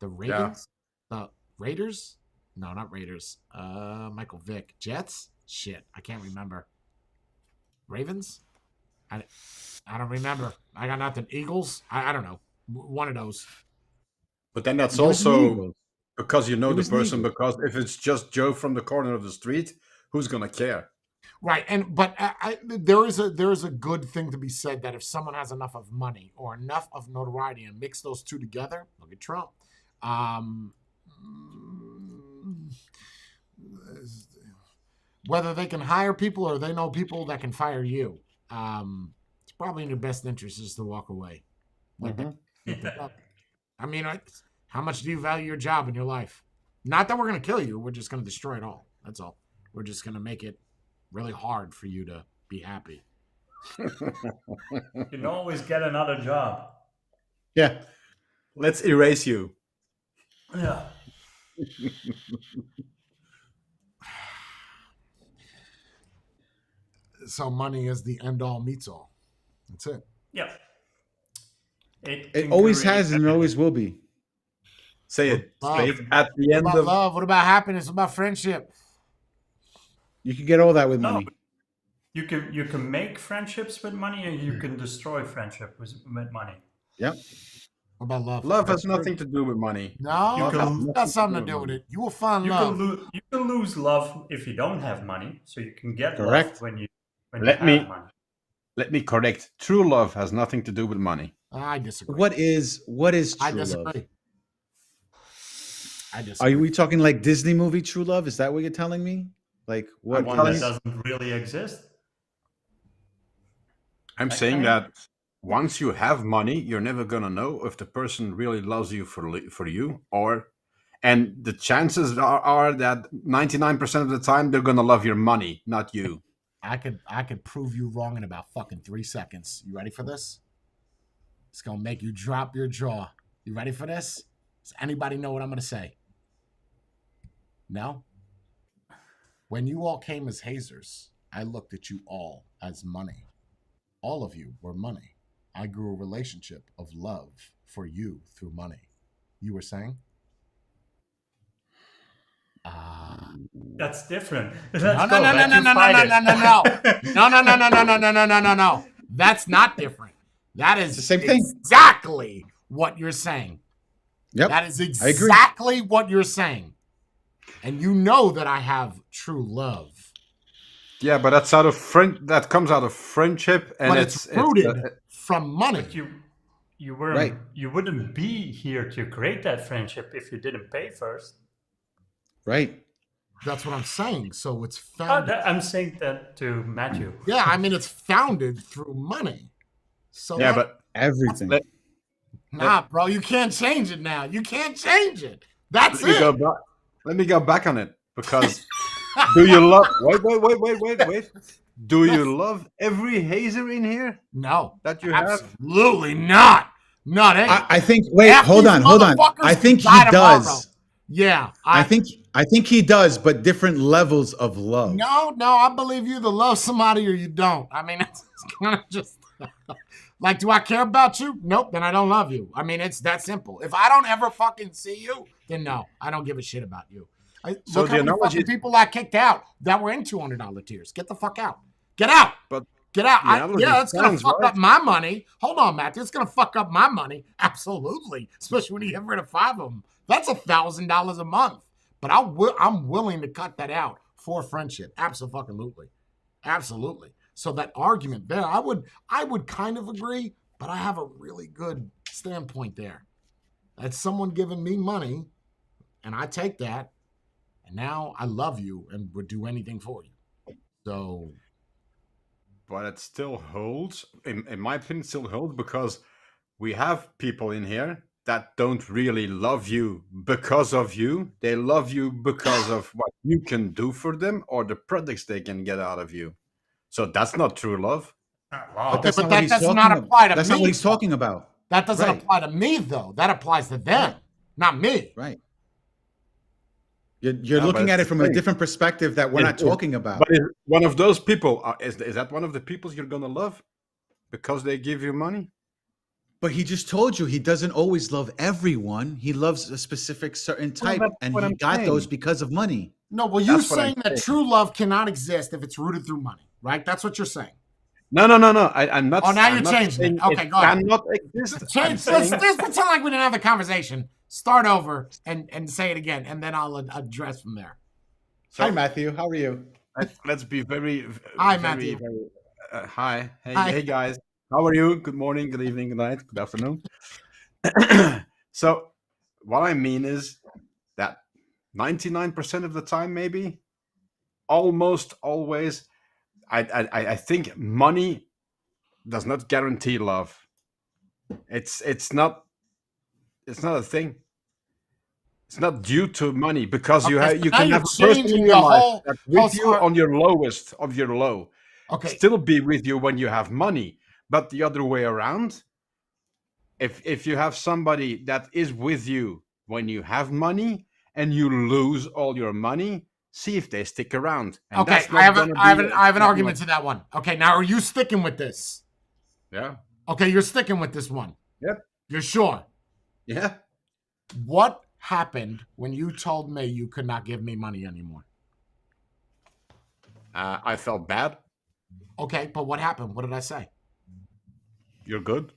[SPEAKER 1] the Ravens, the Raiders. No, not Raiders. Michael Vick. Jets? Shit, I can't remember. Ravens? I don't remember. I got nothing. Eagles? I don't know. One of those.
[SPEAKER 3] But then that's
[SPEAKER 4] It was the
[SPEAKER 3] also
[SPEAKER 4] Eagles.
[SPEAKER 3] because you know
[SPEAKER 4] It
[SPEAKER 3] the
[SPEAKER 4] was the
[SPEAKER 3] person.
[SPEAKER 4] Eagles.
[SPEAKER 3] Because if it's just Joe from the corner of the street, who's going to care?
[SPEAKER 1] Right, but there is a good thing to be said that if someone has enough of money or enough of notoriety and mix those two together, look at Trump. Whether they can hire people or they know people that can fire you, it's probably in your best interest just to walk away. Let them keep it up. I mean, how much do you value your job in your life? Not that we're going to kill you. We're just going to destroy it all. That's all. We're just going to make it really hard for you to be happy.
[SPEAKER 2] You can always get another job.
[SPEAKER 4] Yeah.
[SPEAKER 3] Let's erase you.
[SPEAKER 2] Yeah.
[SPEAKER 1] So money is the end all meets all. That's it.
[SPEAKER 2] Yeah.
[SPEAKER 4] It always has and it always will be.
[SPEAKER 3] Say it
[SPEAKER 1] Love.
[SPEAKER 3] straight at the
[SPEAKER 1] What
[SPEAKER 3] end
[SPEAKER 1] about
[SPEAKER 3] of.
[SPEAKER 1] love? What about happiness? What about friendship?
[SPEAKER 4] You can get all that with
[SPEAKER 2] No.
[SPEAKER 4] money.
[SPEAKER 2] You can make friendships with money, and you can destroy friendship with money.
[SPEAKER 4] Yep.
[SPEAKER 1] What about love?
[SPEAKER 3] Love has nothing to do with money.
[SPEAKER 1] No,
[SPEAKER 2] You can-
[SPEAKER 1] it's got something to do with it. You will find
[SPEAKER 2] You
[SPEAKER 1] love.
[SPEAKER 2] you can lose love if you don't have money, so you can get
[SPEAKER 4] Correct.
[SPEAKER 2] love when you
[SPEAKER 3] Let
[SPEAKER 2] have
[SPEAKER 3] me-
[SPEAKER 2] money.
[SPEAKER 3] Let me correct. True love has nothing to do with money.
[SPEAKER 1] I disagree.
[SPEAKER 4] What is
[SPEAKER 1] I
[SPEAKER 4] true
[SPEAKER 1] disagree.
[SPEAKER 4] love?
[SPEAKER 1] I disagree.
[SPEAKER 4] Are we talking like Disney movie True Love? Is that what you're telling me? Like what?
[SPEAKER 2] One
[SPEAKER 3] telling
[SPEAKER 2] that
[SPEAKER 3] you-
[SPEAKER 2] doesn't really exist.
[SPEAKER 3] I'm
[SPEAKER 2] That
[SPEAKER 3] saying
[SPEAKER 2] kind?
[SPEAKER 3] that once you have money, you're never gonna know if the person really loves you for you, and the chances are that 99% of the time they're gonna love your money, not you.
[SPEAKER 1] I could prove you wrong in about fucking 3 seconds. You ready for this? It's gonna make you drop your jaw. You ready for this? Does anybody know what I'm gonna say? No? When you all came as hazers, I looked at you all as money. All of you were money. I grew a relationship of love for you through money. You were saying?
[SPEAKER 2] That's different.
[SPEAKER 1] No. That's not different. That is
[SPEAKER 4] the same thing.
[SPEAKER 1] exactly what you're saying.
[SPEAKER 4] Yep.
[SPEAKER 1] That is
[SPEAKER 4] agree.
[SPEAKER 1] exactly what you're saying. And you know that I have true love.
[SPEAKER 3] Yeah, but that's out of friend. That comes out of friendship, and
[SPEAKER 1] But it's rooted from money.
[SPEAKER 2] But You wouldn't be here to create that friendship if you didn't pay first.
[SPEAKER 4] Right.
[SPEAKER 1] That's what I'm saying. So it's
[SPEAKER 2] Oh,
[SPEAKER 1] founded.
[SPEAKER 2] I'm saying that to Matthew.
[SPEAKER 1] Yeah, I mean it's founded through money. So
[SPEAKER 3] Yeah,
[SPEAKER 1] that-
[SPEAKER 3] but
[SPEAKER 4] Everything.
[SPEAKER 1] nah, bro, you can't change it now. You can't change it. That's
[SPEAKER 3] let me go
[SPEAKER 1] it.
[SPEAKER 3] back. Let me go back on it because do you love? Wait. Do you love every hazer in here
[SPEAKER 1] No,
[SPEAKER 3] that you have?
[SPEAKER 1] absolutely not. Not any.
[SPEAKER 4] I think. Wait,
[SPEAKER 1] Half
[SPEAKER 4] hold
[SPEAKER 1] these
[SPEAKER 4] on, hold on.
[SPEAKER 1] motherfuckers
[SPEAKER 4] I think he
[SPEAKER 1] die tomorrow.
[SPEAKER 4] does.
[SPEAKER 1] Yeah,
[SPEAKER 4] I think he does, but different levels of love.
[SPEAKER 1] No, I believe you either love somebody or you don't. I mean, it's kind of just like, do I care about you? Nope, then I don't love you. I mean, it's that simple. If I don't ever fucking see you, then no, I don't give a shit about you.
[SPEAKER 3] So
[SPEAKER 1] Look
[SPEAKER 3] the
[SPEAKER 1] how many
[SPEAKER 3] analogy-
[SPEAKER 1] fucking people I kicked out that were in $200 tiers. Get the fuck out. Get out.
[SPEAKER 3] But
[SPEAKER 1] Get out.
[SPEAKER 3] the analogy
[SPEAKER 1] It's going to
[SPEAKER 3] sounds
[SPEAKER 1] fuck
[SPEAKER 3] right.
[SPEAKER 1] up my money. Hold on, Matthew. It's going to fuck up my money. Absolutely. Especially when you get rid of 5 of them. That's $1,000 a month. But I'm willing to cut that out for friendship. Absolutely. Absolutely. So that argument there, I would kind of agree, but I have a really good standpoint there. That's someone giving me money, and I take that, and now I love you and would do anything for you. So
[SPEAKER 3] but it still holds. In my opinion, it still holds because we have people in here that don't really love you because of you. They love you because of what you can do for them or the products they can get out of you. So that's not true love.
[SPEAKER 2] Wow.
[SPEAKER 4] That's
[SPEAKER 1] but
[SPEAKER 4] not
[SPEAKER 1] that
[SPEAKER 4] what he's
[SPEAKER 1] does
[SPEAKER 4] talking
[SPEAKER 1] not
[SPEAKER 4] about.
[SPEAKER 1] apply to
[SPEAKER 4] That's
[SPEAKER 1] me,
[SPEAKER 4] not what he's
[SPEAKER 1] though.
[SPEAKER 4] talking about.
[SPEAKER 1] that doesn't
[SPEAKER 4] Right.
[SPEAKER 1] apply to me, though. That applies to them, not me.
[SPEAKER 4] Right. You're
[SPEAKER 3] Yeah,
[SPEAKER 4] looking
[SPEAKER 3] but
[SPEAKER 4] at it
[SPEAKER 3] it's
[SPEAKER 4] from
[SPEAKER 3] the
[SPEAKER 4] a
[SPEAKER 3] thing.
[SPEAKER 4] different perspective that we're
[SPEAKER 3] It-
[SPEAKER 4] not
[SPEAKER 3] it-
[SPEAKER 4] talking about.
[SPEAKER 3] But is one of those people, is that one of the people you're going to love because they give you money?
[SPEAKER 4] But he just told you he doesn't always love everyone. He loves a specific certain type,
[SPEAKER 3] that's
[SPEAKER 4] and
[SPEAKER 3] what
[SPEAKER 4] he
[SPEAKER 3] I'm
[SPEAKER 4] got those
[SPEAKER 3] saying.
[SPEAKER 4] because of money.
[SPEAKER 1] No, well, you're
[SPEAKER 3] That's what I'm
[SPEAKER 1] saying that
[SPEAKER 3] saying.
[SPEAKER 1] true love cannot exist if it's rooted through money, right? That's what you're saying.
[SPEAKER 3] No. I'm not.
[SPEAKER 1] Oh, now
[SPEAKER 3] I'm
[SPEAKER 1] you're
[SPEAKER 3] not
[SPEAKER 1] changing it.
[SPEAKER 3] saying
[SPEAKER 1] Okay, go ahead.
[SPEAKER 3] cannot exist. I'm
[SPEAKER 1] Change,
[SPEAKER 3] saying-
[SPEAKER 1] let's pretend like we didn't have the conversation. Start over and say it again, and then I'll address from there.
[SPEAKER 3] so
[SPEAKER 4] Hi, Matthew. How are you?
[SPEAKER 3] let's be very.
[SPEAKER 1] Hi,
[SPEAKER 3] very,
[SPEAKER 1] Matthew.
[SPEAKER 3] very, hi. Hey,
[SPEAKER 1] Hi.
[SPEAKER 3] hey, guys. How are you? Good morning. Good evening. Good night. Good afternoon. So, what I mean is that 99% of the time, maybe, almost always, I think money does not guarantee love. It's not a thing. It's not due to money because you
[SPEAKER 1] Okay,
[SPEAKER 3] have
[SPEAKER 1] so
[SPEAKER 3] you
[SPEAKER 1] now
[SPEAKER 3] can
[SPEAKER 1] you're
[SPEAKER 3] have a person
[SPEAKER 1] changing
[SPEAKER 3] in your
[SPEAKER 1] the
[SPEAKER 3] life
[SPEAKER 1] whole-
[SPEAKER 3] that's with
[SPEAKER 1] whole
[SPEAKER 3] you
[SPEAKER 1] sort-
[SPEAKER 3] on your lowest of your low.
[SPEAKER 1] Okay.
[SPEAKER 3] Still be with you when you have money, but the other way around. If you have somebody that is with you when you have money and you lose all your money, see if they stick around. And
[SPEAKER 1] Okay,
[SPEAKER 3] that's not
[SPEAKER 1] I have
[SPEAKER 3] gonna
[SPEAKER 1] I have
[SPEAKER 3] be
[SPEAKER 1] an, I have an
[SPEAKER 3] not
[SPEAKER 1] argument
[SPEAKER 3] like-
[SPEAKER 1] to that one. Okay, now are you sticking with this?
[SPEAKER 3] Yeah,
[SPEAKER 1] Okay, you're sticking with this one.
[SPEAKER 3] Yep.
[SPEAKER 1] You're sure?
[SPEAKER 3] yeah.
[SPEAKER 1] What happened when you told me you could not give me money anymore?
[SPEAKER 3] I felt bad.
[SPEAKER 1] Okay, but what happened? What did I say?
[SPEAKER 3] You're good.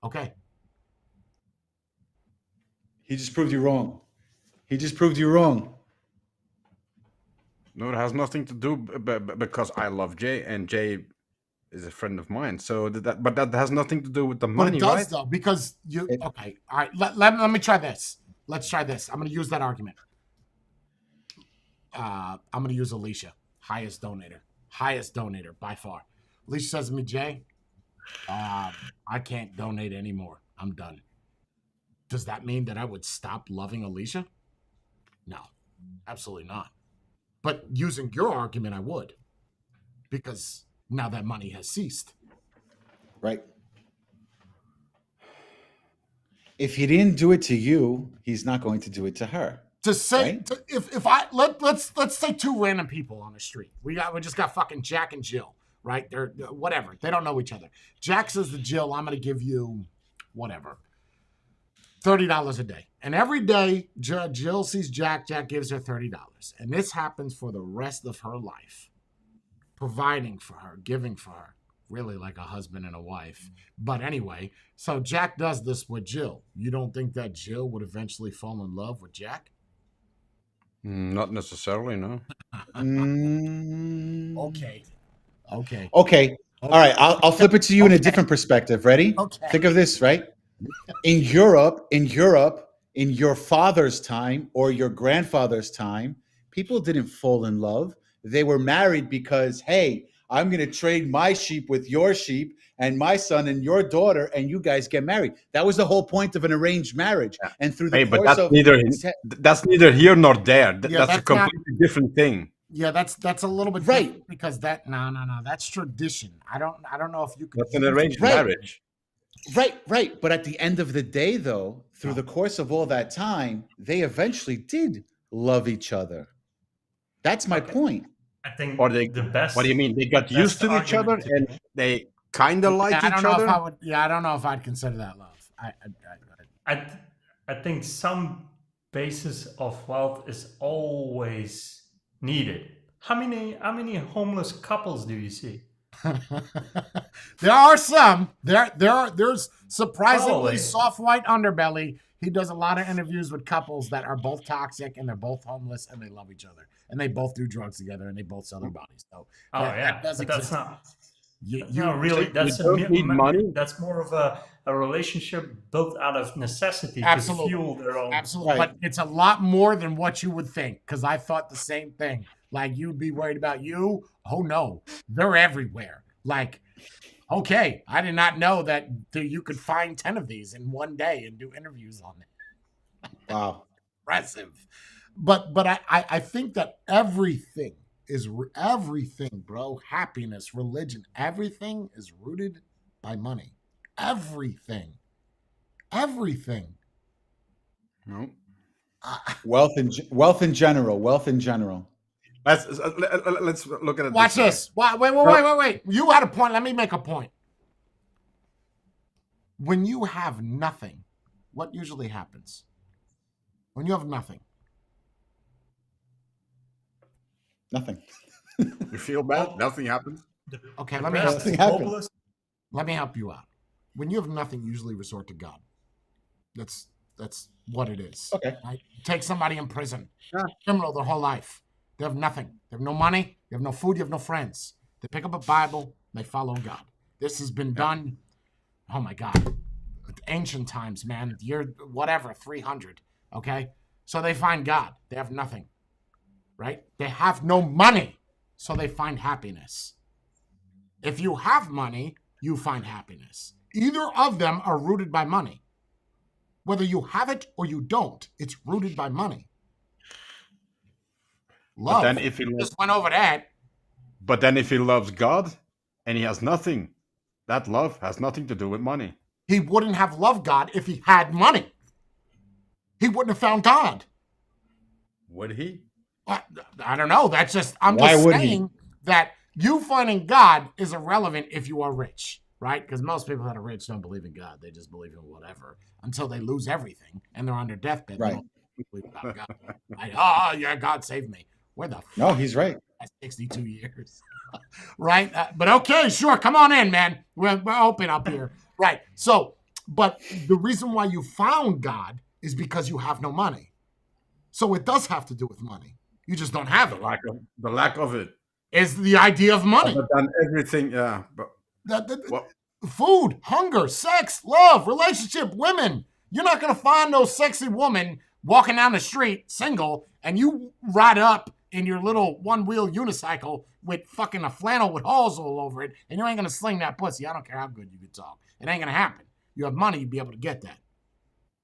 [SPEAKER 1] Okay.
[SPEAKER 4] He just proved you wrong. He just proved you wrong.
[SPEAKER 3] No, it has nothing to do because I love Jay and Jay is a friend of mine. So but that has nothing to do with the
[SPEAKER 1] But
[SPEAKER 3] money,
[SPEAKER 1] it does,
[SPEAKER 3] right?
[SPEAKER 1] though, because you.
[SPEAKER 4] It-
[SPEAKER 1] Okay, all right. Let me try this. Let's try this. I'm going to use that argument. I'm going to use Alicia, highest donator by far. Alicia says to me, Jay, I can't donate anymore. I'm done. Does that mean that I would stop loving Alicia? No, absolutely not. But using your argument, I would, because now that money has ceased.
[SPEAKER 4] Right. If he didn't do it to you, he's not going to do it to her.
[SPEAKER 1] To say
[SPEAKER 4] Right.
[SPEAKER 1] if I let's say 2 random people on the street. We just got fucking Jack and Jill, right? They're whatever. They don't know each other. Jack says to Jill, "I'm going to give you whatever, $30 a day." And every day Jill sees Jack, Jack gives her $30. And this happens for the rest of her life. Providing for her, giving for her, really like a husband and a wife. But anyway, so Jack does this with Jill. You don't think that Jill would eventually fall in love with Jack?
[SPEAKER 3] Not necessarily, no.
[SPEAKER 4] Mm.
[SPEAKER 1] Okay.
[SPEAKER 4] Okay. All right. I'll flip it to you in a different perspective. Ready?
[SPEAKER 1] Okay.
[SPEAKER 4] Think of this, right? in Europe, in your father's time or your grandfather's time, people didn't fall in love. They were married because, hey, I'm going to trade my sheep with your sheep and my son and your daughter, and you guys get married. That was the whole point of an arranged marriage.
[SPEAKER 3] Yeah.
[SPEAKER 4] And through the
[SPEAKER 3] Hey, but
[SPEAKER 4] course of
[SPEAKER 3] that's neither here nor there.
[SPEAKER 1] Yeah,
[SPEAKER 3] That's a
[SPEAKER 1] that's not.
[SPEAKER 3] completely different thing.
[SPEAKER 1] Yeah, that's a little bit
[SPEAKER 4] Right.
[SPEAKER 1] different because no, that's tradition. I don't know if you could.
[SPEAKER 3] That's an
[SPEAKER 1] use
[SPEAKER 3] arranged
[SPEAKER 1] it.
[SPEAKER 4] Right.
[SPEAKER 3] marriage.
[SPEAKER 4] Right. But at the end of the day, though, through the course of all that time, they eventually did love each other. That's my point.
[SPEAKER 2] I think
[SPEAKER 3] Or they,
[SPEAKER 2] the best.
[SPEAKER 3] what do you mean? They got
[SPEAKER 2] best
[SPEAKER 3] used to each other
[SPEAKER 2] argument to
[SPEAKER 3] and
[SPEAKER 2] make-
[SPEAKER 3] they kind of like
[SPEAKER 1] Yeah, I don't
[SPEAKER 3] each
[SPEAKER 1] know
[SPEAKER 3] other.
[SPEAKER 1] if I would. Yeah, I don't know if I'd consider that love.
[SPEAKER 2] I think some basis of wealth is always needed. How many homeless couples do you see?
[SPEAKER 1] There are some. There's surprisingly
[SPEAKER 2] Probably.
[SPEAKER 1] soft white underbelly. He does a lot of interviews with couples that are both toxic and they're both homeless and they love each other and they both do drugs together and they both sell their bodies. So
[SPEAKER 2] Oh
[SPEAKER 1] that
[SPEAKER 2] yeah,
[SPEAKER 1] does
[SPEAKER 2] but that's
[SPEAKER 1] exist.
[SPEAKER 2] not.
[SPEAKER 1] You,
[SPEAKER 2] That's not really.
[SPEAKER 3] you
[SPEAKER 2] That's
[SPEAKER 3] don't need money.
[SPEAKER 2] That's more of a relationship built out of necessity
[SPEAKER 1] Absolutely.
[SPEAKER 2] to fuel their own.
[SPEAKER 1] absolutely,
[SPEAKER 4] Right.
[SPEAKER 1] but it's a lot more than what you would think. Because I thought the same thing. Like you'd be worried about you. Oh no, they're everywhere. Like, okay, I did not know that you could find 10 of these in one day and do interviews on it.
[SPEAKER 4] Wow.
[SPEAKER 1] Impressive. But I think that everything is everything, bro. Happiness, religion, everything is rooted by money. Everything.
[SPEAKER 3] No.
[SPEAKER 4] Wealth in general.
[SPEAKER 3] Let's look at it.
[SPEAKER 1] Watch
[SPEAKER 3] way.
[SPEAKER 1] this. Wait. You had a point. Let me make a point. When you have nothing, what usually happens? When you have nothing.
[SPEAKER 4] Nothing.
[SPEAKER 3] You feel bad? Nothing happens.
[SPEAKER 1] Okay,
[SPEAKER 2] The best
[SPEAKER 4] Nothing happened.
[SPEAKER 2] hopeless-
[SPEAKER 1] let me help you out. When you have nothing, you usually resort to God. That's what it is.
[SPEAKER 4] Okay.
[SPEAKER 1] Right? Take somebody in prison,
[SPEAKER 3] Yeah.
[SPEAKER 1] criminal their whole life. They have nothing. They have no money. They have no food. You have no friends. They pick up a Bible. They follow God. This has been done. Oh my God, ancient times, man. Year whatever 300. Okay, so they find God. They have nothing, right? They have no money, so they find happiness. If you have money, you find happiness. Either of them are rooted by money. Whether you have it or you don't, it's rooted by money. Love.
[SPEAKER 3] But then if he loves,
[SPEAKER 1] Just went over that.
[SPEAKER 3] but then if he loves God and he has nothing, that love has nothing to do with money.
[SPEAKER 1] He wouldn't have loved God if he had money. He wouldn't have found God.
[SPEAKER 3] Would he?
[SPEAKER 1] I don't know. That's just, I'm
[SPEAKER 4] Why
[SPEAKER 1] just
[SPEAKER 4] would he?
[SPEAKER 1] saying that you finding God is irrelevant if you are rich, right? Because most people that are rich don't believe in God. They just believe in whatever until they lose everything and they're on their deathbed. They
[SPEAKER 4] Right.
[SPEAKER 1] don't believe about God. Like, oh, yeah, God saved me. Where the
[SPEAKER 4] No,
[SPEAKER 1] fuck?
[SPEAKER 4] he's right.
[SPEAKER 1] That's 62 years. Right? But okay, sure. Come on in, man. We're open up here. Right. So, but the reason why you found God is because you have no money. So it does have to do with money. You just don't have it.
[SPEAKER 3] The lack of it.
[SPEAKER 1] Is the idea of money.
[SPEAKER 3] But then everything, yeah. But what?
[SPEAKER 1] Food, hunger, sex, love, relationship, women. You're not going to find no sexy woman walking down the street single and you ride up in your little one-wheel unicycle with fucking a flannel with holes all over it and you ain't going to sling that pussy. I don't care how good you can talk. It ain't going to happen. You have money, you'd be able to get that.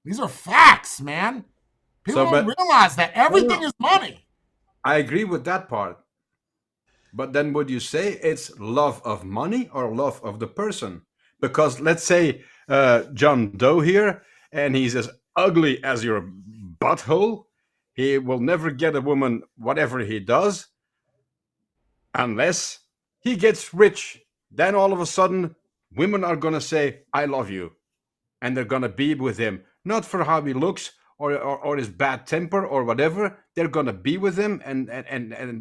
[SPEAKER 1] These are facts, man. People don't realize that everything is money.
[SPEAKER 3] I agree with that part. But then would you say it's love of money or love of the person? Because let's say John Doe here, and he's as ugly as your butthole. He will never get a woman, whatever he does, unless he gets rich. Then all of a sudden, women are going to say, I love you. And they're going to be with him. Not for how he looks or his bad temper or whatever. They're going to be with him and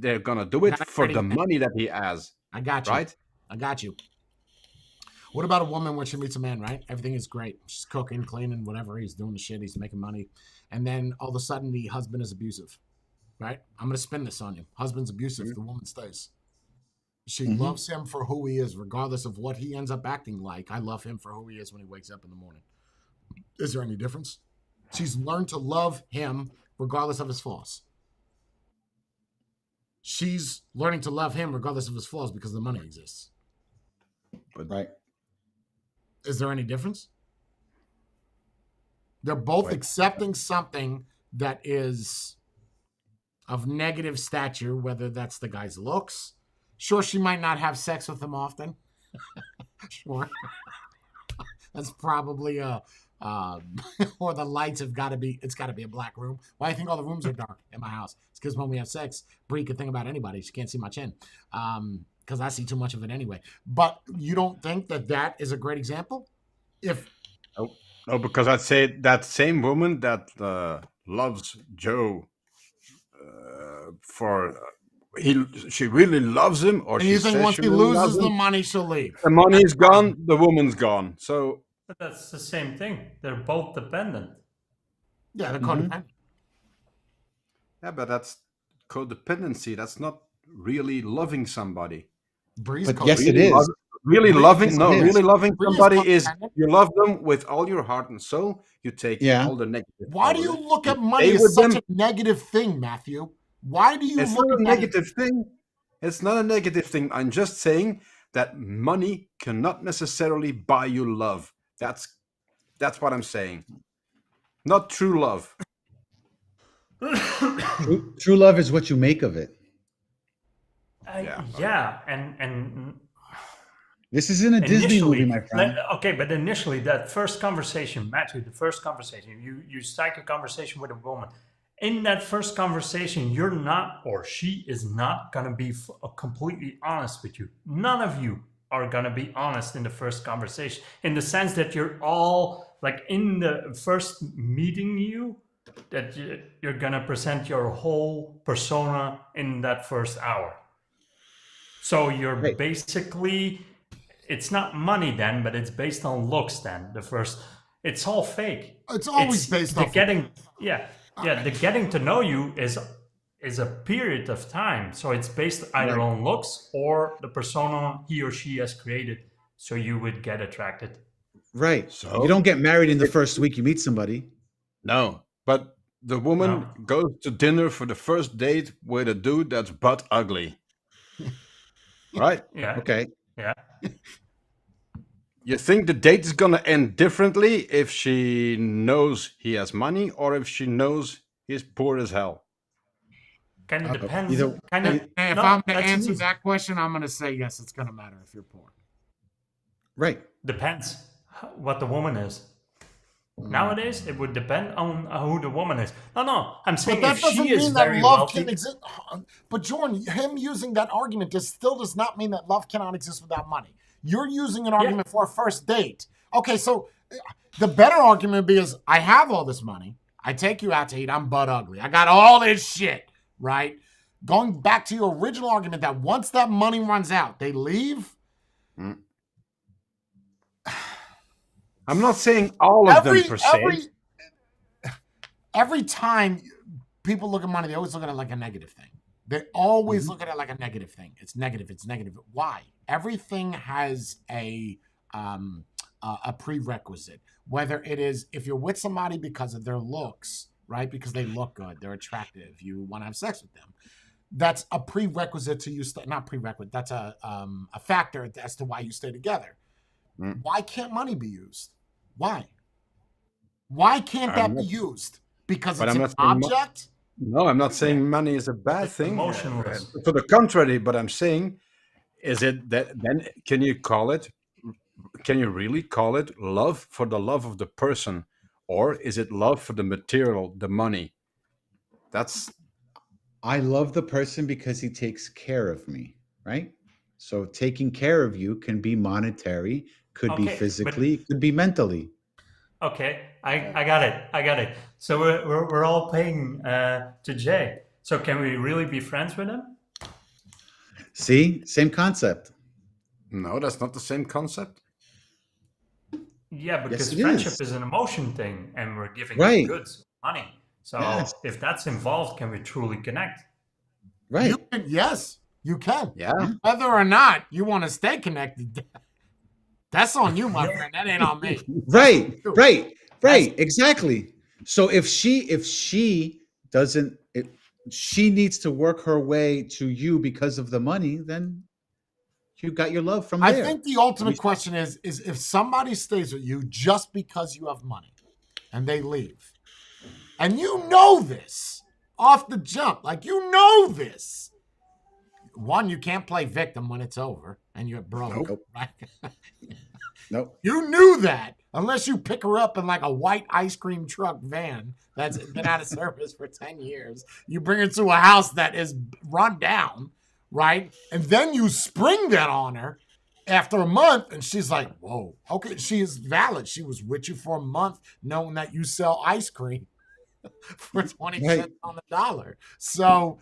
[SPEAKER 3] they're going to do it for the money that he has.
[SPEAKER 1] I got you.
[SPEAKER 3] Right?
[SPEAKER 1] I got you. What about a woman when she meets a man, right? Everything is great. She's cooking, cleaning, whatever. He's doing the shit. He's making money. And then all of a sudden the husband is abusive, right? I'm going to spin this on you. Husband's abusive. The woman stays. She loves him for who he is, regardless of what he ends up acting like. I love him for who he is when he wakes up in the morning. Is there any difference? She's learned to love him regardless of his flaws. She's learning to love him regardless of his flaws because the money exists.
[SPEAKER 4] Right.
[SPEAKER 1] Is there any difference? They're both accepting something that is of negative stature, whether that's the guy's looks. Sure, she might not have sex with him often. Sure. That's probably or the lights have got to be, it's got to be a black room. Why do you think all the rooms are dark in my house? It's because when we have sex, Bree could think about anybody. She can't see my chin because I see too much of it anyway. But you don't think that that is a great example? If
[SPEAKER 3] No, because I'd say that same woman that loves Joe she really loves him, or
[SPEAKER 1] and
[SPEAKER 3] she
[SPEAKER 1] you think
[SPEAKER 3] says
[SPEAKER 1] once
[SPEAKER 3] she
[SPEAKER 1] he
[SPEAKER 3] really loves
[SPEAKER 1] loses the
[SPEAKER 3] him,
[SPEAKER 1] money, she'll leave.
[SPEAKER 3] the money's gone, the woman's gone. So
[SPEAKER 2] But that's the same thing. They're both dependent.
[SPEAKER 1] Yeah, they're codependent.
[SPEAKER 3] yeah, but that's codependency. That's not really loving somebody.
[SPEAKER 1] Bree's
[SPEAKER 4] But
[SPEAKER 1] codependent.
[SPEAKER 4] yes, it
[SPEAKER 3] Really
[SPEAKER 4] is.
[SPEAKER 3] Really
[SPEAKER 1] Bree-
[SPEAKER 3] loving,
[SPEAKER 4] yes,
[SPEAKER 3] no,
[SPEAKER 4] it is.
[SPEAKER 3] really loving
[SPEAKER 1] Bree is
[SPEAKER 3] somebody is
[SPEAKER 1] codependent.
[SPEAKER 3] you love them with all your heart and soul. You take
[SPEAKER 4] Yeah.
[SPEAKER 3] all the negative.
[SPEAKER 1] Why
[SPEAKER 3] out
[SPEAKER 1] do
[SPEAKER 3] of
[SPEAKER 1] you
[SPEAKER 3] it.
[SPEAKER 1] look at
[SPEAKER 3] You
[SPEAKER 1] money
[SPEAKER 3] stay
[SPEAKER 1] as
[SPEAKER 3] with
[SPEAKER 1] such
[SPEAKER 3] them.
[SPEAKER 1] a negative thing, Matthew? Why do you
[SPEAKER 3] It's
[SPEAKER 1] look
[SPEAKER 3] not a
[SPEAKER 1] at that?
[SPEAKER 3] negative thing. It's not a negative thing. I'm just saying that money cannot necessarily buy you love. That's what I'm saying. Not true love.
[SPEAKER 4] True love is what you make of it.
[SPEAKER 2] Yeah, and
[SPEAKER 4] This isn't a Disney movie, my friend.
[SPEAKER 2] okay, but initially that first conversation, Matthew, the first conversation, you strike a conversation with a woman. In that first conversation, you're not, or she is not going to be completely honest with you. None of you are going to be honest in the first conversation, in the sense that you're all like in the first meeting that you're going to present your whole persona in that first hour. So you're
[SPEAKER 4] Right.
[SPEAKER 2] basically, it's not money then, but it's based on looks then. It's all fake.
[SPEAKER 1] It's always based
[SPEAKER 2] the
[SPEAKER 1] off.
[SPEAKER 2] getting, the getting to know you is a period of time. So it's based either
[SPEAKER 4] Right.
[SPEAKER 2] on looks or the persona he or she has created. So you would get attracted.
[SPEAKER 4] Right.
[SPEAKER 3] So-
[SPEAKER 4] You don't get married in the first week you meet somebody.
[SPEAKER 3] No. But the woman goes to dinner for the first date with a dude that's butt ugly. Right?
[SPEAKER 2] Yeah.
[SPEAKER 4] Okay.
[SPEAKER 2] Yeah.
[SPEAKER 3] You think the date is gonna end differently if she knows he has money or if she knows he's poor as hell?
[SPEAKER 2] Kind of depends.
[SPEAKER 4] either-
[SPEAKER 2] Kind of.
[SPEAKER 1] If
[SPEAKER 2] no,
[SPEAKER 1] I'm to
[SPEAKER 2] that's
[SPEAKER 1] answer
[SPEAKER 2] easy.
[SPEAKER 1] that question, I'm going to say yes, it's going to matter if you're poor.
[SPEAKER 4] Right.
[SPEAKER 2] Depends what the woman is. Nowadays, it would depend on who the woman is. No, I'm saying
[SPEAKER 1] But that
[SPEAKER 2] if
[SPEAKER 1] doesn't
[SPEAKER 2] she is
[SPEAKER 1] mean that
[SPEAKER 2] very
[SPEAKER 1] love
[SPEAKER 2] wealthy.
[SPEAKER 1] can exist. But Jordan, him using that argument still does not mean that love cannot exist without money. You're using an argument for a first date. Okay, so the better argument would be is I have all this money. I take you out to eat. I'm butt ugly. I got all this shit, right? Going back to your original argument that once that money runs out, they leave.
[SPEAKER 3] I'm not saying all of them per se.
[SPEAKER 1] Every time people look at money, they always look at it like a negative thing. They always look at it like a negative thing. It's negative. It's negative. Why? Everything has a prerequisite. Whether it is if you're with somebody because of their looks, right? Because they look good, they're attractive, you want to have sex with them. That's a prerequisite to you. Not prerequisite. That's a factor as to why you stay together. Why can't money be used? Why? Why can't that be used? Because
[SPEAKER 3] But
[SPEAKER 1] it's
[SPEAKER 3] I'm
[SPEAKER 1] an
[SPEAKER 3] not saying
[SPEAKER 1] object?
[SPEAKER 3] No, I'm not saying money is a bad
[SPEAKER 2] It's
[SPEAKER 3] thing.
[SPEAKER 2] emotionless.
[SPEAKER 3] To the contrary, but I'm saying, is it that then can you really call it love for the love of the person? Or is it love for the material, the money?
[SPEAKER 4] I love the person because he takes care of me, right? So taking care of you can be monetary, could be
[SPEAKER 2] Okay, but-
[SPEAKER 4] physically, could be mentally.
[SPEAKER 2] Okay, I got it. So we're all paying to Jay. So can we really be friends with him?
[SPEAKER 4] See, same concept.
[SPEAKER 3] No, that's not the same concept.
[SPEAKER 2] Yeah, because
[SPEAKER 4] it
[SPEAKER 2] friendship
[SPEAKER 4] is.
[SPEAKER 2] is an emotion thing, and we're giving
[SPEAKER 4] Right.
[SPEAKER 2] goods, money. So
[SPEAKER 4] Yes.
[SPEAKER 2] if that's involved, can we truly connect?
[SPEAKER 4] Right.
[SPEAKER 1] Yes, you can.
[SPEAKER 3] Yeah.
[SPEAKER 1] Whether or not you want to stay connected, that's on you, my friend. That ain't on me.
[SPEAKER 4] Right. Right, exactly. So if she doesn't, if she needs to work her way to you because of the money, then you got your love from
[SPEAKER 1] I
[SPEAKER 4] there.
[SPEAKER 1] think the ultimate question is if somebody stays with you just because you have money and they leave, and you know this off the jump, like you know this. One, you can't play victim when it's over and you're broke.
[SPEAKER 4] Nope.
[SPEAKER 1] Right?
[SPEAKER 4] Nope.
[SPEAKER 1] You knew that unless you pick her up in like a white ice cream truck van that's been out of service for 10 years. You bring her to a house that is run down, right? And then you spring that on her after a month and she's like, whoa, okay, she is valid. She was with you for a month knowing that you sell ice cream for 20 cents on the dollar. So,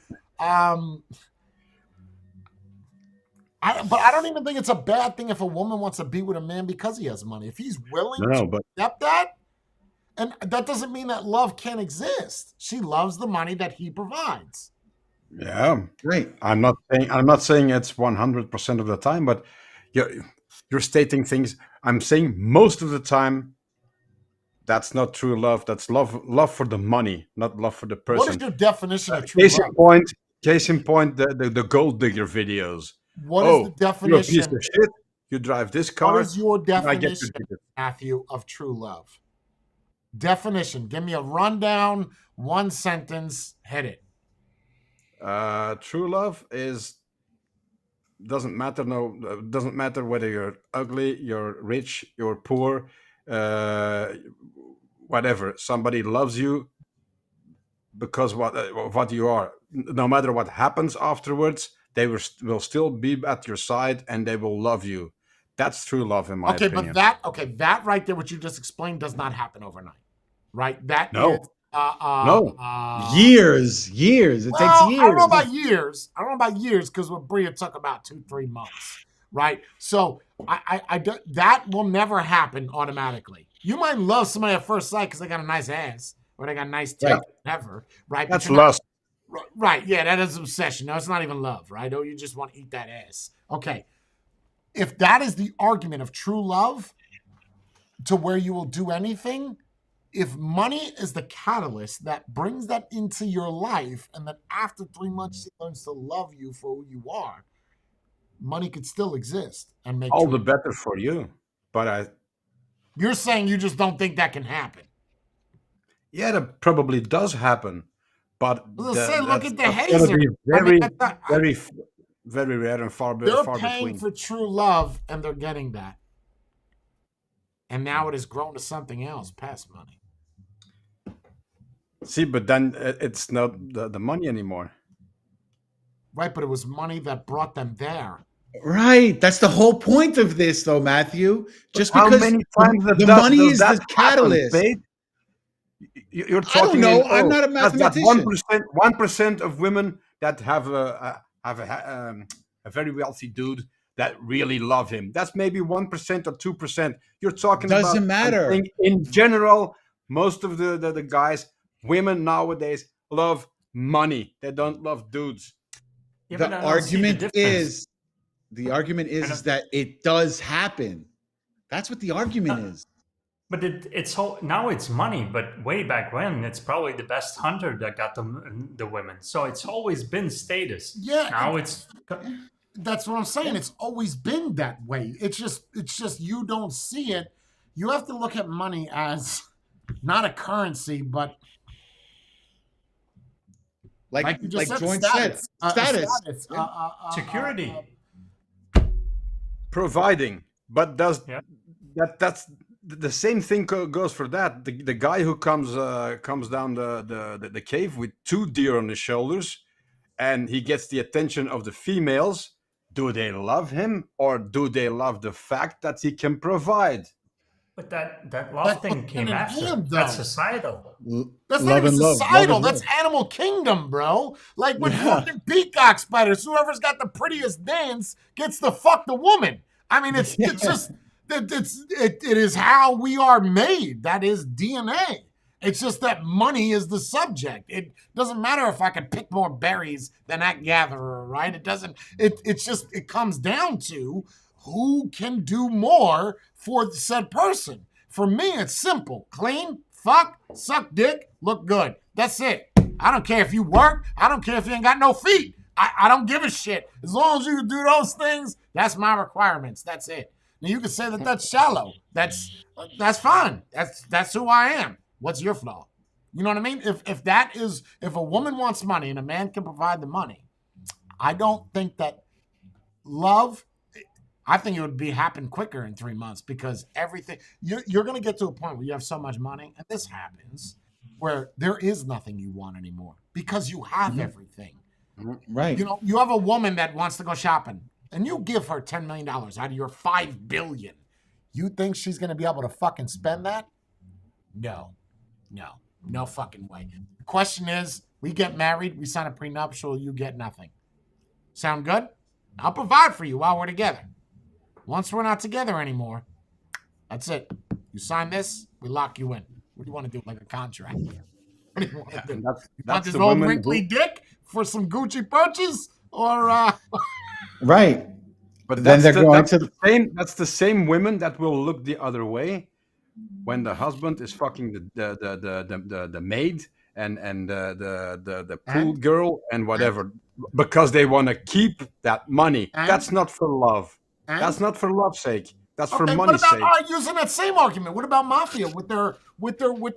[SPEAKER 1] but I don't even think it's a bad thing if a woman wants to be with a man because he has money. If he's willing to accept that, and that doesn't mean that love can't exist. She loves the money that he provides.
[SPEAKER 3] Yeah,
[SPEAKER 4] right.
[SPEAKER 3] I'm not saying it's 100% of the time, but you're stating things. I'm saying most of the time that's not true love. That's love for the money, not love for the person.
[SPEAKER 1] What is your definition of true love?
[SPEAKER 3] Case in point, the gold digger videos.
[SPEAKER 1] What is the definition?
[SPEAKER 3] You're a piece of shit. You drive this car.
[SPEAKER 1] What is your definition, Matthew, of true love? Definition. Give me a rundown, one sentence, hit it.
[SPEAKER 3] True love doesn't matter. No, doesn't matter whether you're ugly, you're rich, you're poor, whatever. Somebody loves you because what you are. No matter what happens afterwards, they will still be at your side and they will love you. That's true love, in my opinion.
[SPEAKER 1] But that right there, what you just explained, does not happen overnight, right? That
[SPEAKER 3] no.
[SPEAKER 1] Is,
[SPEAKER 4] years. It takes years.
[SPEAKER 1] I don't know about years because with Bria took about 2-3 months, right? So that will never happen automatically. You might love somebody at first sight because they got a nice ass or they got a nice teeth, whatever, right?
[SPEAKER 3] That's lust.
[SPEAKER 1] Right, yeah, that is obsession. No, it's not even love, right? Oh, you just want to eat that ass. Okay. If that is the argument of true love to where you will do anything, if money is the catalyst that brings that into your life and then after 3 months she learns to love you for who you are, money could still exist and make
[SPEAKER 3] all the better for you. But
[SPEAKER 1] you're saying you just don't think that can happen.
[SPEAKER 3] Yeah, that probably does happen. But
[SPEAKER 1] look at the Hazer.
[SPEAKER 3] Very rare and far
[SPEAKER 1] between.
[SPEAKER 3] They're
[SPEAKER 1] paying for true love and they're getting that. And now it has grown to something else past money.
[SPEAKER 3] See, but then it's not the money anymore.
[SPEAKER 1] Right, but it was money that brought them there.
[SPEAKER 4] Right. That's the whole point of this, though, Matthew. Just because
[SPEAKER 3] how many times
[SPEAKER 4] the money is the catalyst.
[SPEAKER 3] You're talking.
[SPEAKER 4] I don't know. I'm not a mathematician.
[SPEAKER 3] 1% of women that have a very wealthy dude that really love him. That's maybe 1% or 2%. You're talking
[SPEAKER 4] doesn't matter.
[SPEAKER 3] In general, most of the guys, women nowadays love money. They don't love dudes.
[SPEAKER 1] Yeah,
[SPEAKER 4] the argument is that it does happen. That's what the argument is.
[SPEAKER 2] But it's now it's money, but way back when, it's probably the best hunter that got the women. So it's always been status.
[SPEAKER 1] Yeah.
[SPEAKER 2] Now
[SPEAKER 1] that's what I'm saying. It's always been that way. It's just you don't see it. You have to look at money as not a currency, but
[SPEAKER 4] like Joint said, status.
[SPEAKER 2] Security.
[SPEAKER 3] Providing. But that's the same thing goes for that. The guy who comes down the cave with 2 deer on his shoulders, and he gets the attention of the females. Do they love him, or do they love the fact that he can provide?
[SPEAKER 2] But that love thing came after. That's societal.
[SPEAKER 1] That's not even societal. That's animal kingdom, bro. Like with fucking peacock spiders, whoever's got the prettiest dance gets to fuck the woman. I mean, it's just. It is how we are made. That is DNA. It's just that money is the subject. It doesn't matter if I can pick more berries than that gatherer, right? It doesn't. It comes down to who can do more for said person. For me, it's simple. Clean, fuck, suck dick, look good. That's it. I don't care if you work. I don't care if you ain't got no feet. I don't give a shit. As long as you can do those things, that's my requirements. That's it. Now, you can say that that's shallow. That's fine. That's who I am. What's your flaw? You know what I mean? If a woman wants money and a man can provide the money, I don't think that love, I think it would happen quicker in 3 months, because everything, you're going to get to a point where you have so much money, and this happens, where there is nothing you want anymore because you have everything.
[SPEAKER 4] Right.
[SPEAKER 1] You know, you have a woman that wants to go shopping, and you give her $10 million out of your $5 billion. You think she's going to be able to fucking spend that? No fucking way. The question is, we get married, we sign a prenuptial, you get nothing. Sound good? I'll provide for you while we're together. Once we're not together anymore, that's it. You sign this, we lock you in. What do you want to do, like a contract? What do you want to do?
[SPEAKER 3] That's
[SPEAKER 1] Want this
[SPEAKER 3] the
[SPEAKER 1] old
[SPEAKER 3] woman
[SPEAKER 1] wrinkly dick for some Gucci purchase? Or,
[SPEAKER 4] Right.
[SPEAKER 3] But
[SPEAKER 4] Then
[SPEAKER 3] that's
[SPEAKER 4] they're going to
[SPEAKER 3] the same. That's the same women that will look the other way when the husband is fucking the maid and the pool girl and whatever, because they want to keep that money. That's not for love. That's not for love's sake. That's for money's sake.
[SPEAKER 1] What about using that same argument? What about mafia with their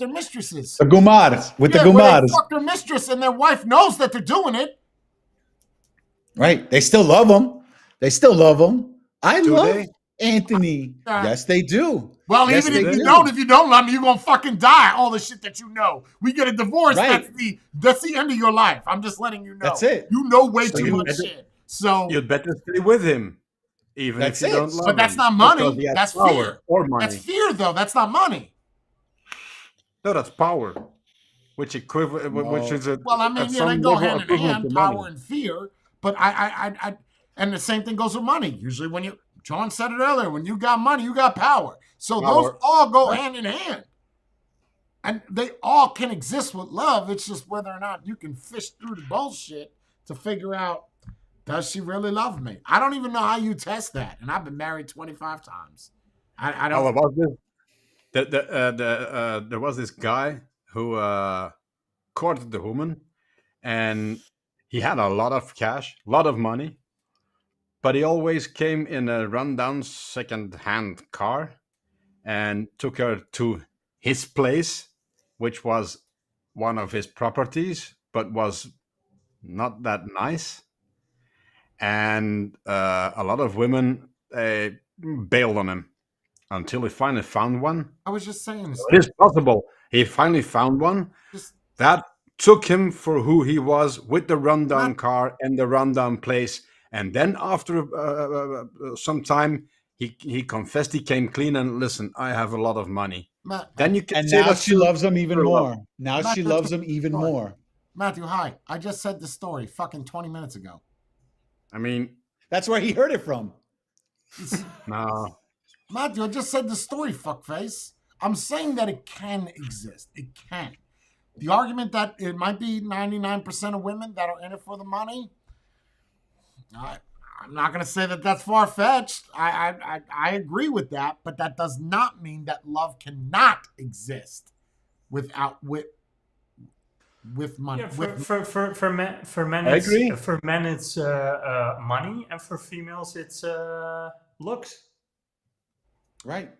[SPEAKER 1] mistresses?
[SPEAKER 4] the Gumars, with the
[SPEAKER 1] Where
[SPEAKER 4] Gumars.
[SPEAKER 1] they fuck their mistress and their wife knows that they're doing it.
[SPEAKER 4] Right. They still love him. They still love him. I
[SPEAKER 3] Do
[SPEAKER 4] love
[SPEAKER 3] they?
[SPEAKER 4] Anthony. Yes, they do.
[SPEAKER 1] Well,
[SPEAKER 4] Yes,
[SPEAKER 1] even
[SPEAKER 4] they
[SPEAKER 1] if
[SPEAKER 4] do.
[SPEAKER 1] you don't love me, you're gonna fucking die. All the shit that you know. We get a divorce.
[SPEAKER 4] Right.
[SPEAKER 1] That's the end of your life. I'm just letting you know.
[SPEAKER 4] That's it.
[SPEAKER 1] You know way
[SPEAKER 3] So
[SPEAKER 1] too
[SPEAKER 3] you-
[SPEAKER 1] much shit. So
[SPEAKER 3] You'd better stay with him, even
[SPEAKER 4] That's
[SPEAKER 3] if you
[SPEAKER 4] it.
[SPEAKER 3] don't love
[SPEAKER 1] But that's
[SPEAKER 3] him,
[SPEAKER 1] not money.
[SPEAKER 3] because he has
[SPEAKER 1] That's
[SPEAKER 3] power
[SPEAKER 1] fear.
[SPEAKER 3] or money.
[SPEAKER 1] that's fear, though. That's not money.
[SPEAKER 3] No, that's power, which is a
[SPEAKER 1] Well, I mean,
[SPEAKER 3] at
[SPEAKER 1] yeah,
[SPEAKER 3] some
[SPEAKER 1] they go
[SPEAKER 3] level
[SPEAKER 1] hand in
[SPEAKER 3] equivalent
[SPEAKER 1] hand,
[SPEAKER 3] to
[SPEAKER 1] power
[SPEAKER 3] money.
[SPEAKER 1] and fear. But I and the same thing goes with money. Usually, when John said it earlier, when you got money, you got power. So those
[SPEAKER 3] Power.
[SPEAKER 1] all go hand in hand, and they all can exist with love. It's just whether or not you can fish through the bullshit to figure out, does she really love me? I don't even know how you test that, and I've been married 25 times. I
[SPEAKER 3] All
[SPEAKER 1] don't.
[SPEAKER 3] about this. There was this guy who courted the woman, and he had a lot of cash, a lot of money, but he always came in a rundown second-hand car and took her to his place, which was one of his properties, but was not that nice. And a lot of women bailed on him until he finally found one.
[SPEAKER 1] I was just saying this.
[SPEAKER 3] It is possible. He finally found one
[SPEAKER 1] Just,
[SPEAKER 3] that took him for who he was, with the rundown car and the rundown place. And then after some time, he confessed, he came clean and listen, I have a lot of money. Then you can
[SPEAKER 4] And
[SPEAKER 3] say
[SPEAKER 4] now
[SPEAKER 3] that's
[SPEAKER 4] she loves him even
[SPEAKER 3] for love.
[SPEAKER 4] more. Now
[SPEAKER 1] Not
[SPEAKER 4] she
[SPEAKER 1] just
[SPEAKER 4] loves
[SPEAKER 1] a
[SPEAKER 4] him even
[SPEAKER 1] story.
[SPEAKER 4] more.
[SPEAKER 1] Matthew, hi. I just said the story fucking 20 minutes ago.
[SPEAKER 3] I mean,
[SPEAKER 4] That's where he heard it from.
[SPEAKER 3] no.
[SPEAKER 1] Matthew, I just said the story, fuckface. I'm saying that it can exist. It can. The argument that it might be 99% of women that are in it for the money, I'm not going to say that that's far-fetched. I agree with that, but that does not mean that love cannot exist with money.
[SPEAKER 2] Yeah,
[SPEAKER 1] with,
[SPEAKER 2] for men,
[SPEAKER 3] I
[SPEAKER 2] it's,
[SPEAKER 3] agree.
[SPEAKER 2] for men it's money, and for females it's looks.
[SPEAKER 4] Right.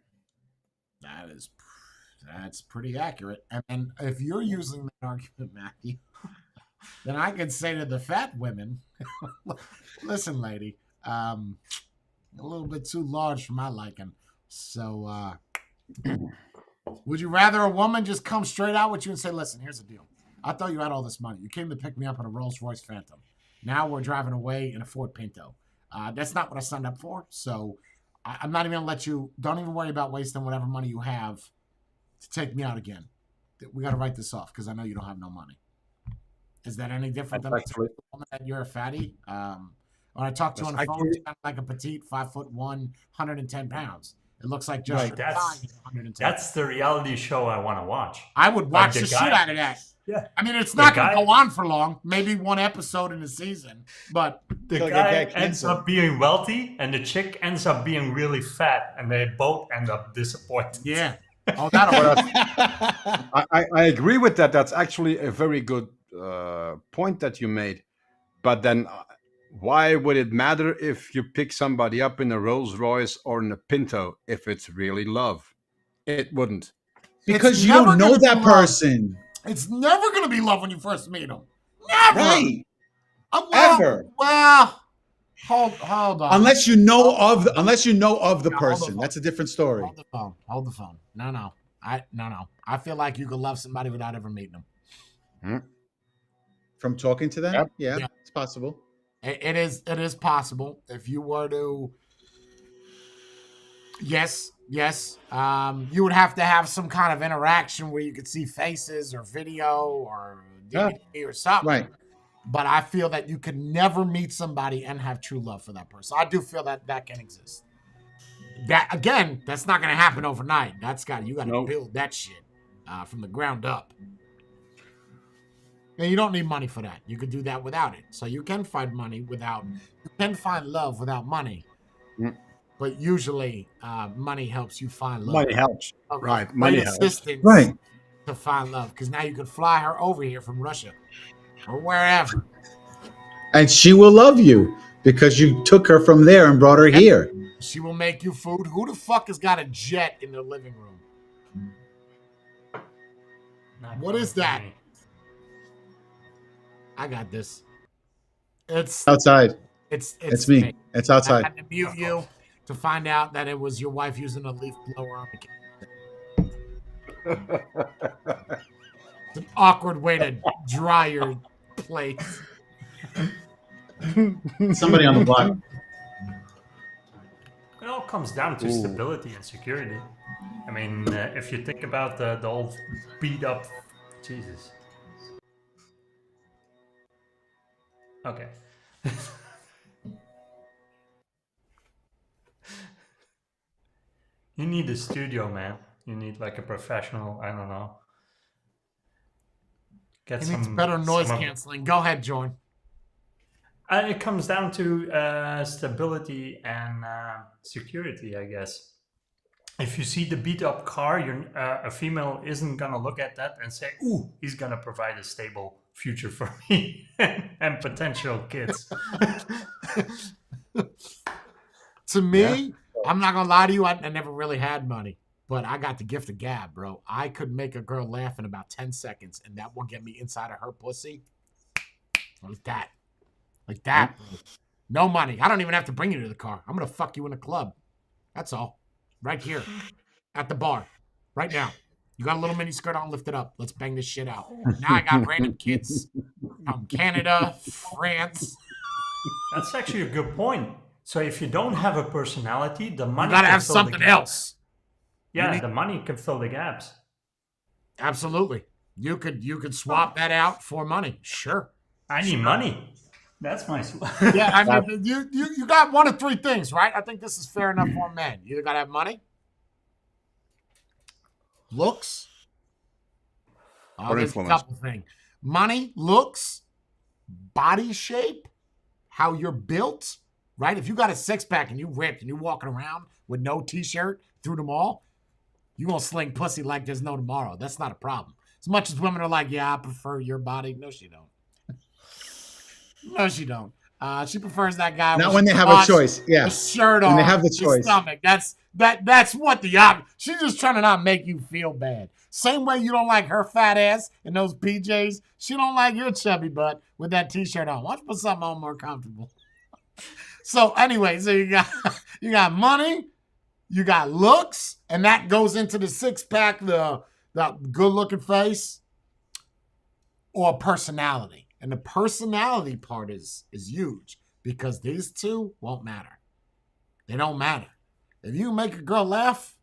[SPEAKER 1] That's pretty accurate. And if you're using that argument, Matthew, then I could say to the fat women, listen, lady, a little bit too large for my liking. So would you rather a woman just come straight out with you and say, listen, here's the deal. I thought you had all this money. You came to pick me up in a Rolls Royce Phantom. Now we're driving away in a Ford Pinto. That's not what I signed up for. So I'm not even going to let you, don't even worry about wasting whatever money you have to take me out again. We got to write this off because I know you don't have no money. Is that any different than
[SPEAKER 3] Actually,
[SPEAKER 1] a woman that you're a fatty? When I talk to you on the
[SPEAKER 3] Yes,
[SPEAKER 1] phone, it's kind of like a petite, 5'1", 110 pounds. It looks like just
[SPEAKER 2] Right, that's-
[SPEAKER 1] 110.
[SPEAKER 2] That's the reality show I want to watch.
[SPEAKER 1] I would watch
[SPEAKER 2] the
[SPEAKER 1] the,
[SPEAKER 2] guy-
[SPEAKER 1] shit out of that.
[SPEAKER 2] Yeah,
[SPEAKER 1] I mean, it's
[SPEAKER 2] The
[SPEAKER 1] not going to
[SPEAKER 2] guy-
[SPEAKER 1] go on for long. Maybe one episode in a season, but
[SPEAKER 2] the
[SPEAKER 4] Like a
[SPEAKER 2] guy
[SPEAKER 4] guy
[SPEAKER 2] ends
[SPEAKER 4] cancer.
[SPEAKER 2] up being wealthy, and the chick ends up being really fat, and they both end up disappointed.
[SPEAKER 1] yeah. Oh, that'll
[SPEAKER 3] Well,
[SPEAKER 1] work.
[SPEAKER 3] I agree with that. That's actually a very good point that you made. But then, why would it matter if you pick somebody up in a Rolls Royce or in a Pinto if it's really love? It wouldn't.
[SPEAKER 4] Because
[SPEAKER 1] It's
[SPEAKER 4] you
[SPEAKER 1] never
[SPEAKER 4] don't know
[SPEAKER 1] gonna be
[SPEAKER 4] that
[SPEAKER 1] love.
[SPEAKER 4] person.
[SPEAKER 1] It's never going to be love when you first meet them. Never.
[SPEAKER 4] Right.
[SPEAKER 1] Well,
[SPEAKER 4] Ever.
[SPEAKER 1] well, hold on.
[SPEAKER 4] Unless you know of the
[SPEAKER 1] Yeah, hold the
[SPEAKER 4] person.
[SPEAKER 1] phone.
[SPEAKER 4] That's a different story.
[SPEAKER 1] Hold the phone. Hold the phone. No. I feel like you could love somebody without ever meeting them.
[SPEAKER 4] From talking to them?
[SPEAKER 3] Yep.
[SPEAKER 4] Yeah,
[SPEAKER 1] Yeah.
[SPEAKER 4] it's possible.
[SPEAKER 1] It is possible if you were to. Yes. You would have to have some kind of interaction where you could see faces or video or DVD or something.
[SPEAKER 4] Right.
[SPEAKER 1] But I feel that you could never meet somebody and have true love for that person. I do feel that can exist. That again, that's not going to happen overnight. You got to
[SPEAKER 3] Nope.
[SPEAKER 1] build that shit from the ground up. And you don't need money for that. You could do that without it. So you can find love without money.
[SPEAKER 3] Mm.
[SPEAKER 1] But usually, money helps you find love.
[SPEAKER 3] Money helps. Right. Money helps.
[SPEAKER 1] Assistance
[SPEAKER 4] Right.
[SPEAKER 1] to find love because now you can fly her over here from Russia or wherever.
[SPEAKER 4] And she will love you because you took her from there and brought her here.
[SPEAKER 1] She will make you food. Who the fuck has got a jet in their living room?
[SPEAKER 2] Not
[SPEAKER 1] What is that?
[SPEAKER 2] me.
[SPEAKER 1] I got this. It's
[SPEAKER 4] Outside.
[SPEAKER 1] it's
[SPEAKER 4] It's me.
[SPEAKER 1] fake.
[SPEAKER 4] It's
[SPEAKER 1] I
[SPEAKER 4] outside.
[SPEAKER 1] had to mute you to find out that it was your wife using a leaf blower on the kitchen. It's an awkward way to dry your plates.
[SPEAKER 4] Somebody on the block.
[SPEAKER 2] It all comes down to stability and security. I mean, if you think about the old beat up, Jesus. Okay. You need a studio, man. You need like a professional. I don't know. Get
[SPEAKER 1] He needs better noise canceling. Go ahead, Jordan.
[SPEAKER 2] It comes down to stability and security, I guess. If you see the beat up car, a female isn't gonna look at that and say, "Ooh, he's gonna provide a stable future for me and potential kids."
[SPEAKER 1] To me, I'm not gonna lie to you. I never really had money, but I got the gift of gab, bro. I could make a girl laugh in about 10 seconds, and that will get me inside of her pussy. Like that. Like that. Bro. No money. I don't even have to bring you to the car. I'm gonna fuck you in the club. That's all. Right here. At the bar. Right now. You got a little mini skirt on, lift it up. Let's bang this shit out. Now I got random kids from Canada, France.
[SPEAKER 2] That's actually a good point. So if you don't have a personality, the money
[SPEAKER 1] You gotta
[SPEAKER 2] can
[SPEAKER 1] have
[SPEAKER 2] fill the
[SPEAKER 1] something
[SPEAKER 2] gaps.
[SPEAKER 1] else.
[SPEAKER 2] Yeah, the money can fill the gaps.
[SPEAKER 1] Absolutely. You could swap that out for money. Sure.
[SPEAKER 2] I need money. That's my.
[SPEAKER 1] Yeah, I mean, you got one of three things, right? I think this is fair enough for men. You either gotta have money, looks,
[SPEAKER 3] Or
[SPEAKER 1] there's
[SPEAKER 3] influence.
[SPEAKER 1] a couple things. Money, looks, body shape, how you're built, right? If you got a six-pack and you ripped and you're walking around with no t-shirt through the mall, you're gonna sling pussy like there's no tomorrow. That's not a problem. As much as women are like, yeah, I prefer your body. No, she don't. No, she don't. She prefers that guy.
[SPEAKER 4] Not when they have a choice. Yeah.
[SPEAKER 1] A shirt on.
[SPEAKER 4] When they have the
[SPEAKER 1] his
[SPEAKER 4] choice.
[SPEAKER 1] Stomach. That's what the option. She's just trying to not make you feel bad. Same way you don't like her fat ass in those PJs. She don't like your chubby butt with that t-shirt on. Why don't you put something on more comfortable? So anyway, so you got money, you got looks, and that goes into the six-pack, the good-looking face, or personality. And the personality part is huge because these two won't matter. They don't matter. If you make a girl laugh,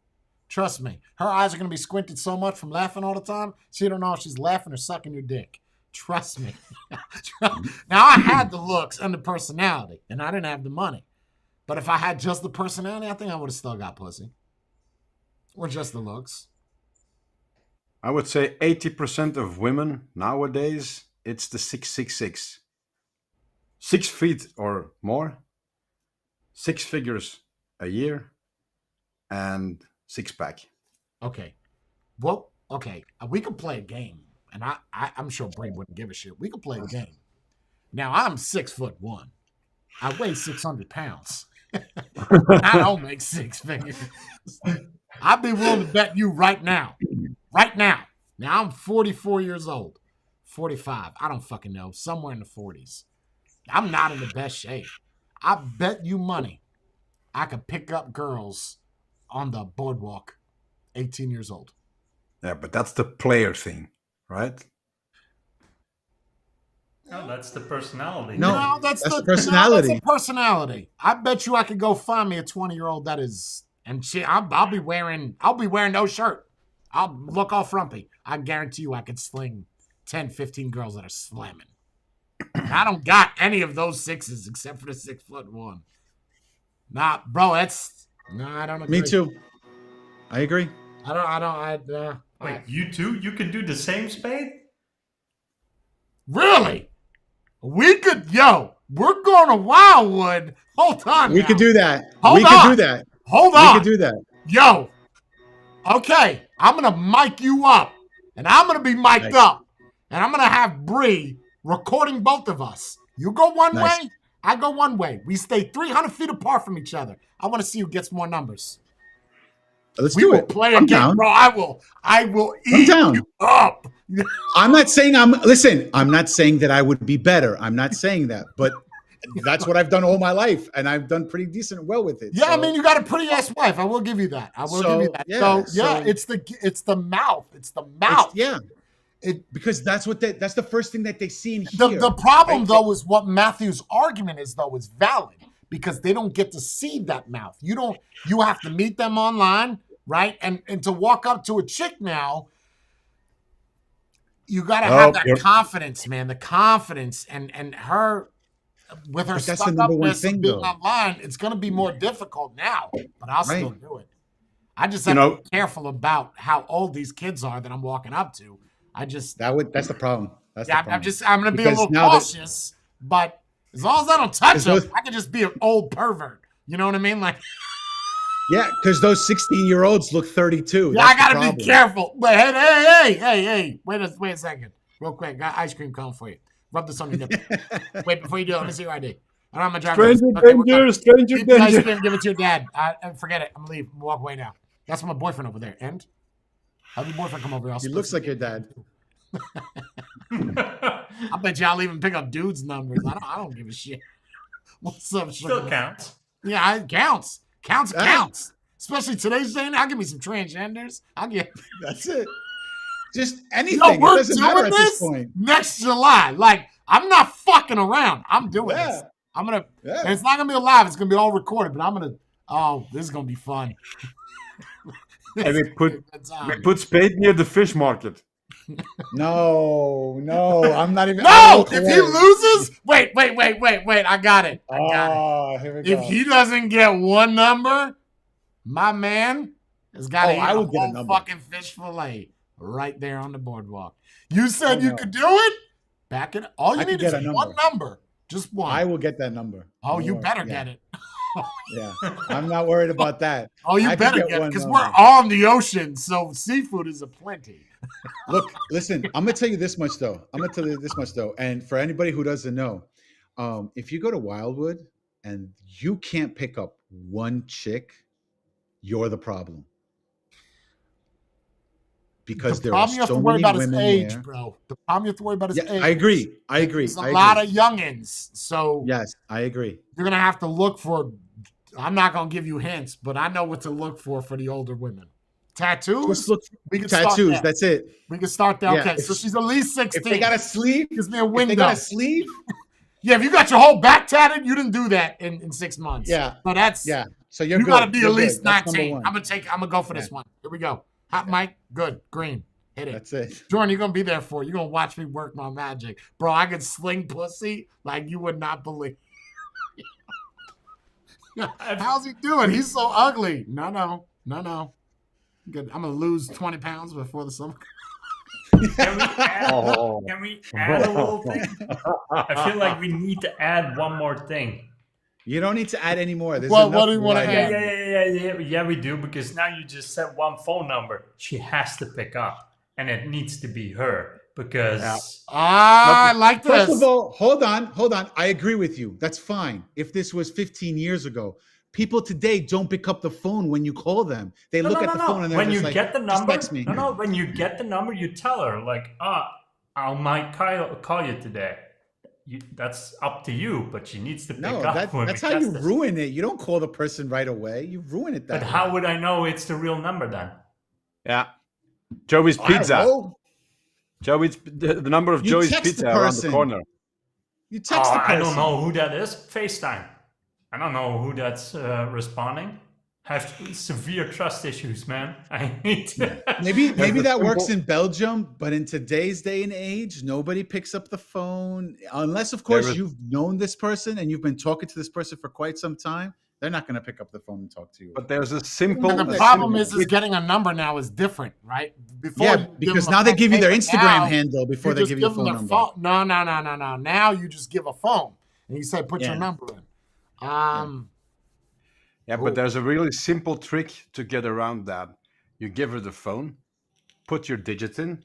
[SPEAKER 1] trust me, her eyes are going to be squinted so much from laughing all the time, she don't know if she's laughing or sucking your dick. Trust me. Now, I had the looks and the personality, and I didn't have the money. But if I had just the personality, I think I would have still got pussy. Or just the looks.
[SPEAKER 3] I would say 80% of women nowadays, it's the 666. 6 feet or more, 6 figures a year, and six pack.
[SPEAKER 1] Okay. Well, okay, we could play a game, and I'm sure Bree wouldn't give a shit. We could play a game. Now I'm 6'1". I weigh 600 pounds. I don't make six figures. I'd be willing to bet you right now. Right now. Now I'm 44 years old. 45. I don't fucking know. Somewhere in the 40s. I'm not in the best shape. I bet you money I could pick up girls on the boardwalk 18 years old.
[SPEAKER 3] Yeah, but that's the player thing, right?
[SPEAKER 2] No, that's the personality.
[SPEAKER 4] No, that's the personality.
[SPEAKER 1] That's a personality. I bet you I could go find me a 20-year-old that is, and shit. I'll be wearing no shirt. I'll look all frumpy. I guarantee you I could sling 10, 15 girls that are slamming. And I don't got any of those sixes except for the 6'1". Nah, bro, I don't agree.
[SPEAKER 4] Me too. I agree.
[SPEAKER 2] Wait, you too? You can do the same, Spade?
[SPEAKER 1] Really? We're going to Wildwood. Hold on.
[SPEAKER 4] We
[SPEAKER 1] now.
[SPEAKER 4] could do that.
[SPEAKER 1] Hold
[SPEAKER 4] we
[SPEAKER 1] on.
[SPEAKER 4] could do that.
[SPEAKER 1] Hold on.
[SPEAKER 4] We could do that.
[SPEAKER 1] Yo. Okay, I'm going to mic you up. And I'm going to be mic'd up. And I'm going to have Bree recording both of us. You go one way, I go one way. We stay 300 feet apart from each other. I want to see who gets more numbers.
[SPEAKER 4] Let's
[SPEAKER 1] We
[SPEAKER 4] do
[SPEAKER 1] will
[SPEAKER 4] it.
[SPEAKER 1] play
[SPEAKER 4] I'm
[SPEAKER 1] a game,
[SPEAKER 4] down.
[SPEAKER 1] bro. I will eat
[SPEAKER 4] down.
[SPEAKER 1] you up.
[SPEAKER 4] I'm not saying I'm not saying that I would be better. I'm not saying that, but that's what I've done all my life, and I've done pretty decent well with it.
[SPEAKER 1] Yeah,
[SPEAKER 4] so.
[SPEAKER 1] I mean, you got a pretty ass wife. I will give you that. It's the mouth. It's the mouth. Because
[SPEAKER 4] that's the first thing that they see and hear.
[SPEAKER 1] The problem, though, is what Matthew's argument is, though, is valid because they don't get to see that mouth. You have to meet them online, right? And to walk up to a chick now, you got to have that confidence, man. The confidence and her with her stuck upness of being online, it's going to be more difficult now. But I'll still do it. I just have to be careful about how old these kids are that I'm walking up to. That's
[SPEAKER 4] the problem.
[SPEAKER 1] I'm going to be a little cautious, but as long as I don't touch them, I can just be an old pervert. You know what I mean? Like,
[SPEAKER 4] yeah, because those 16-year-olds look 32.
[SPEAKER 1] Yeah, I got to be careful. But hey, wait a second. Real quick, got ice cream coming for you. Rub this on your nipple. Wait, before you do it, let me see your ID. I'm going to drive.
[SPEAKER 3] Stranger danger.
[SPEAKER 1] Ice cream, give it to your dad. Forget it. I'm going to leave. I'm walk away now. That's my boyfriend over there. And? How'd your boyfriend come over here?
[SPEAKER 4] He looks like your dad.
[SPEAKER 1] I bet you I'll even pick up dudes' numbers. I don't give a shit. What's up, sugar?
[SPEAKER 2] Still counts.
[SPEAKER 1] Yeah, it counts. Counts. Especially today's day. I'll give me some transgenders.
[SPEAKER 4] That's it. Just anything.
[SPEAKER 1] No, we're
[SPEAKER 4] it doesn't matter
[SPEAKER 1] doing
[SPEAKER 4] at
[SPEAKER 1] this
[SPEAKER 4] point.
[SPEAKER 1] next July. Like, I'm not fucking around. I'm doing this. I'm going to, and it's not going to be live. It's going to be all recorded, but I'm going to, this is going to be fun.
[SPEAKER 3] And we put Spade near the fish market.
[SPEAKER 4] No, I'm not even.
[SPEAKER 1] No, if he loses, wait. I got it.
[SPEAKER 4] Here we go.
[SPEAKER 1] If he doesn't get one number, my man has got to eat a whole fucking fish fillet right there on the boardwalk. You said you could do it? Back it. All you need is one number. Just one.
[SPEAKER 4] I will get that number.
[SPEAKER 1] Oh, you better get it.
[SPEAKER 4] Yeah, I'm not worried about that.
[SPEAKER 1] Oh, you better get it because we're on the ocean, so seafood is aplenty.
[SPEAKER 4] Look, listen, I'm gonna tell you this much though. And for anybody who doesn't know, if you go to Wildwood and you can't pick up one chick, you're the problem. Because there are so many women there.
[SPEAKER 1] Bro. The problem you have to worry about is age.
[SPEAKER 4] I agree.
[SPEAKER 1] There's a lot of youngins. So
[SPEAKER 4] yes, I agree.
[SPEAKER 1] You're gonna have to look for. I'm not gonna give you hints, but I know what to look for the older women. Tattoos.
[SPEAKER 4] Just look
[SPEAKER 1] we can
[SPEAKER 4] tattoos.
[SPEAKER 1] Start
[SPEAKER 4] that's it.
[SPEAKER 1] We can start there. Okay, so she's at least 16.
[SPEAKER 4] If they got a sleeve,
[SPEAKER 1] gives me a window.
[SPEAKER 4] If they got a sleeve.
[SPEAKER 1] Yeah, if you got your whole back tatted, you didn't do that in 6 months.
[SPEAKER 4] Yeah.
[SPEAKER 1] So that's
[SPEAKER 4] So
[SPEAKER 1] you got to be at least 19. I'm gonna go for this one. Here we go. Hot mic, good, green. Hit it.
[SPEAKER 4] That's it.
[SPEAKER 1] Jordan, you're going to be there for it. You're going to watch me work my magic. Bro, I can sling pussy like you would not believe. How's he doing? He's so ugly. No. Good. I'm going to lose 20 pounds before the summer.
[SPEAKER 2] Can we add a little thing? I feel like we need to add one more thing.
[SPEAKER 4] You don't need to add any more. There's
[SPEAKER 1] Well,
[SPEAKER 4] enough
[SPEAKER 1] what do you wanna
[SPEAKER 4] variety.
[SPEAKER 1] add?
[SPEAKER 2] Yeah, we do, because now you just said one phone number. She has to pick up, and it needs to be her, because
[SPEAKER 1] I like this.
[SPEAKER 4] First of all, hold on. I agree with you. That's fine. If this was 15 years ago, people today don't pick up the phone when you call them. They look at the phone and they're
[SPEAKER 2] when
[SPEAKER 4] just
[SPEAKER 2] you
[SPEAKER 4] like,
[SPEAKER 2] get the
[SPEAKER 4] "Just
[SPEAKER 2] number,
[SPEAKER 4] text me."
[SPEAKER 2] when you get the number, you tell her like, I might call you today. That's up to you, but she needs to pick
[SPEAKER 4] No,
[SPEAKER 2] up. when
[SPEAKER 4] that's
[SPEAKER 2] we
[SPEAKER 4] how you
[SPEAKER 2] test this.
[SPEAKER 4] ruin it. You don't call the person right away. You ruin it that
[SPEAKER 2] But
[SPEAKER 4] way.
[SPEAKER 2] how would I know it's the real number then?
[SPEAKER 3] Yeah. Joey's
[SPEAKER 4] I don't
[SPEAKER 3] Pizza.
[SPEAKER 4] know.
[SPEAKER 3] Joey's the number of
[SPEAKER 4] You
[SPEAKER 3] Joey's
[SPEAKER 4] text the
[SPEAKER 3] Pizza around the
[SPEAKER 4] person.
[SPEAKER 3] corner.
[SPEAKER 4] You text the person.
[SPEAKER 2] I don't know who that is. FaceTime. I don't know who that's responding. Have severe trust issues, man. I hate to.
[SPEAKER 4] Maybe
[SPEAKER 3] the
[SPEAKER 4] that works
[SPEAKER 3] simple-
[SPEAKER 4] in Belgium, but in today's day and age, nobody picks up the phone unless, of course,
[SPEAKER 3] There is-
[SPEAKER 4] you've known this person and you've been talking to this person for quite some time. They're not going to pick up the phone and talk to you.
[SPEAKER 3] But there's a simple.
[SPEAKER 1] And the
[SPEAKER 3] a
[SPEAKER 1] problem
[SPEAKER 3] simple
[SPEAKER 1] is getting a number now is different, right? Before
[SPEAKER 4] Yeah,
[SPEAKER 1] you give
[SPEAKER 4] because
[SPEAKER 1] them
[SPEAKER 4] now
[SPEAKER 1] a
[SPEAKER 4] they
[SPEAKER 1] phone
[SPEAKER 4] give you their
[SPEAKER 1] paper,
[SPEAKER 4] Instagram
[SPEAKER 1] now
[SPEAKER 4] handle before they
[SPEAKER 1] just
[SPEAKER 4] give you a
[SPEAKER 1] them
[SPEAKER 4] phone
[SPEAKER 1] their
[SPEAKER 4] number.
[SPEAKER 1] phone. No. Now you just give a phone and you say put your
[SPEAKER 4] Yeah.
[SPEAKER 1] number in.
[SPEAKER 3] Yeah, but there's a really simple trick to get around that. You give her the phone, put your digits in,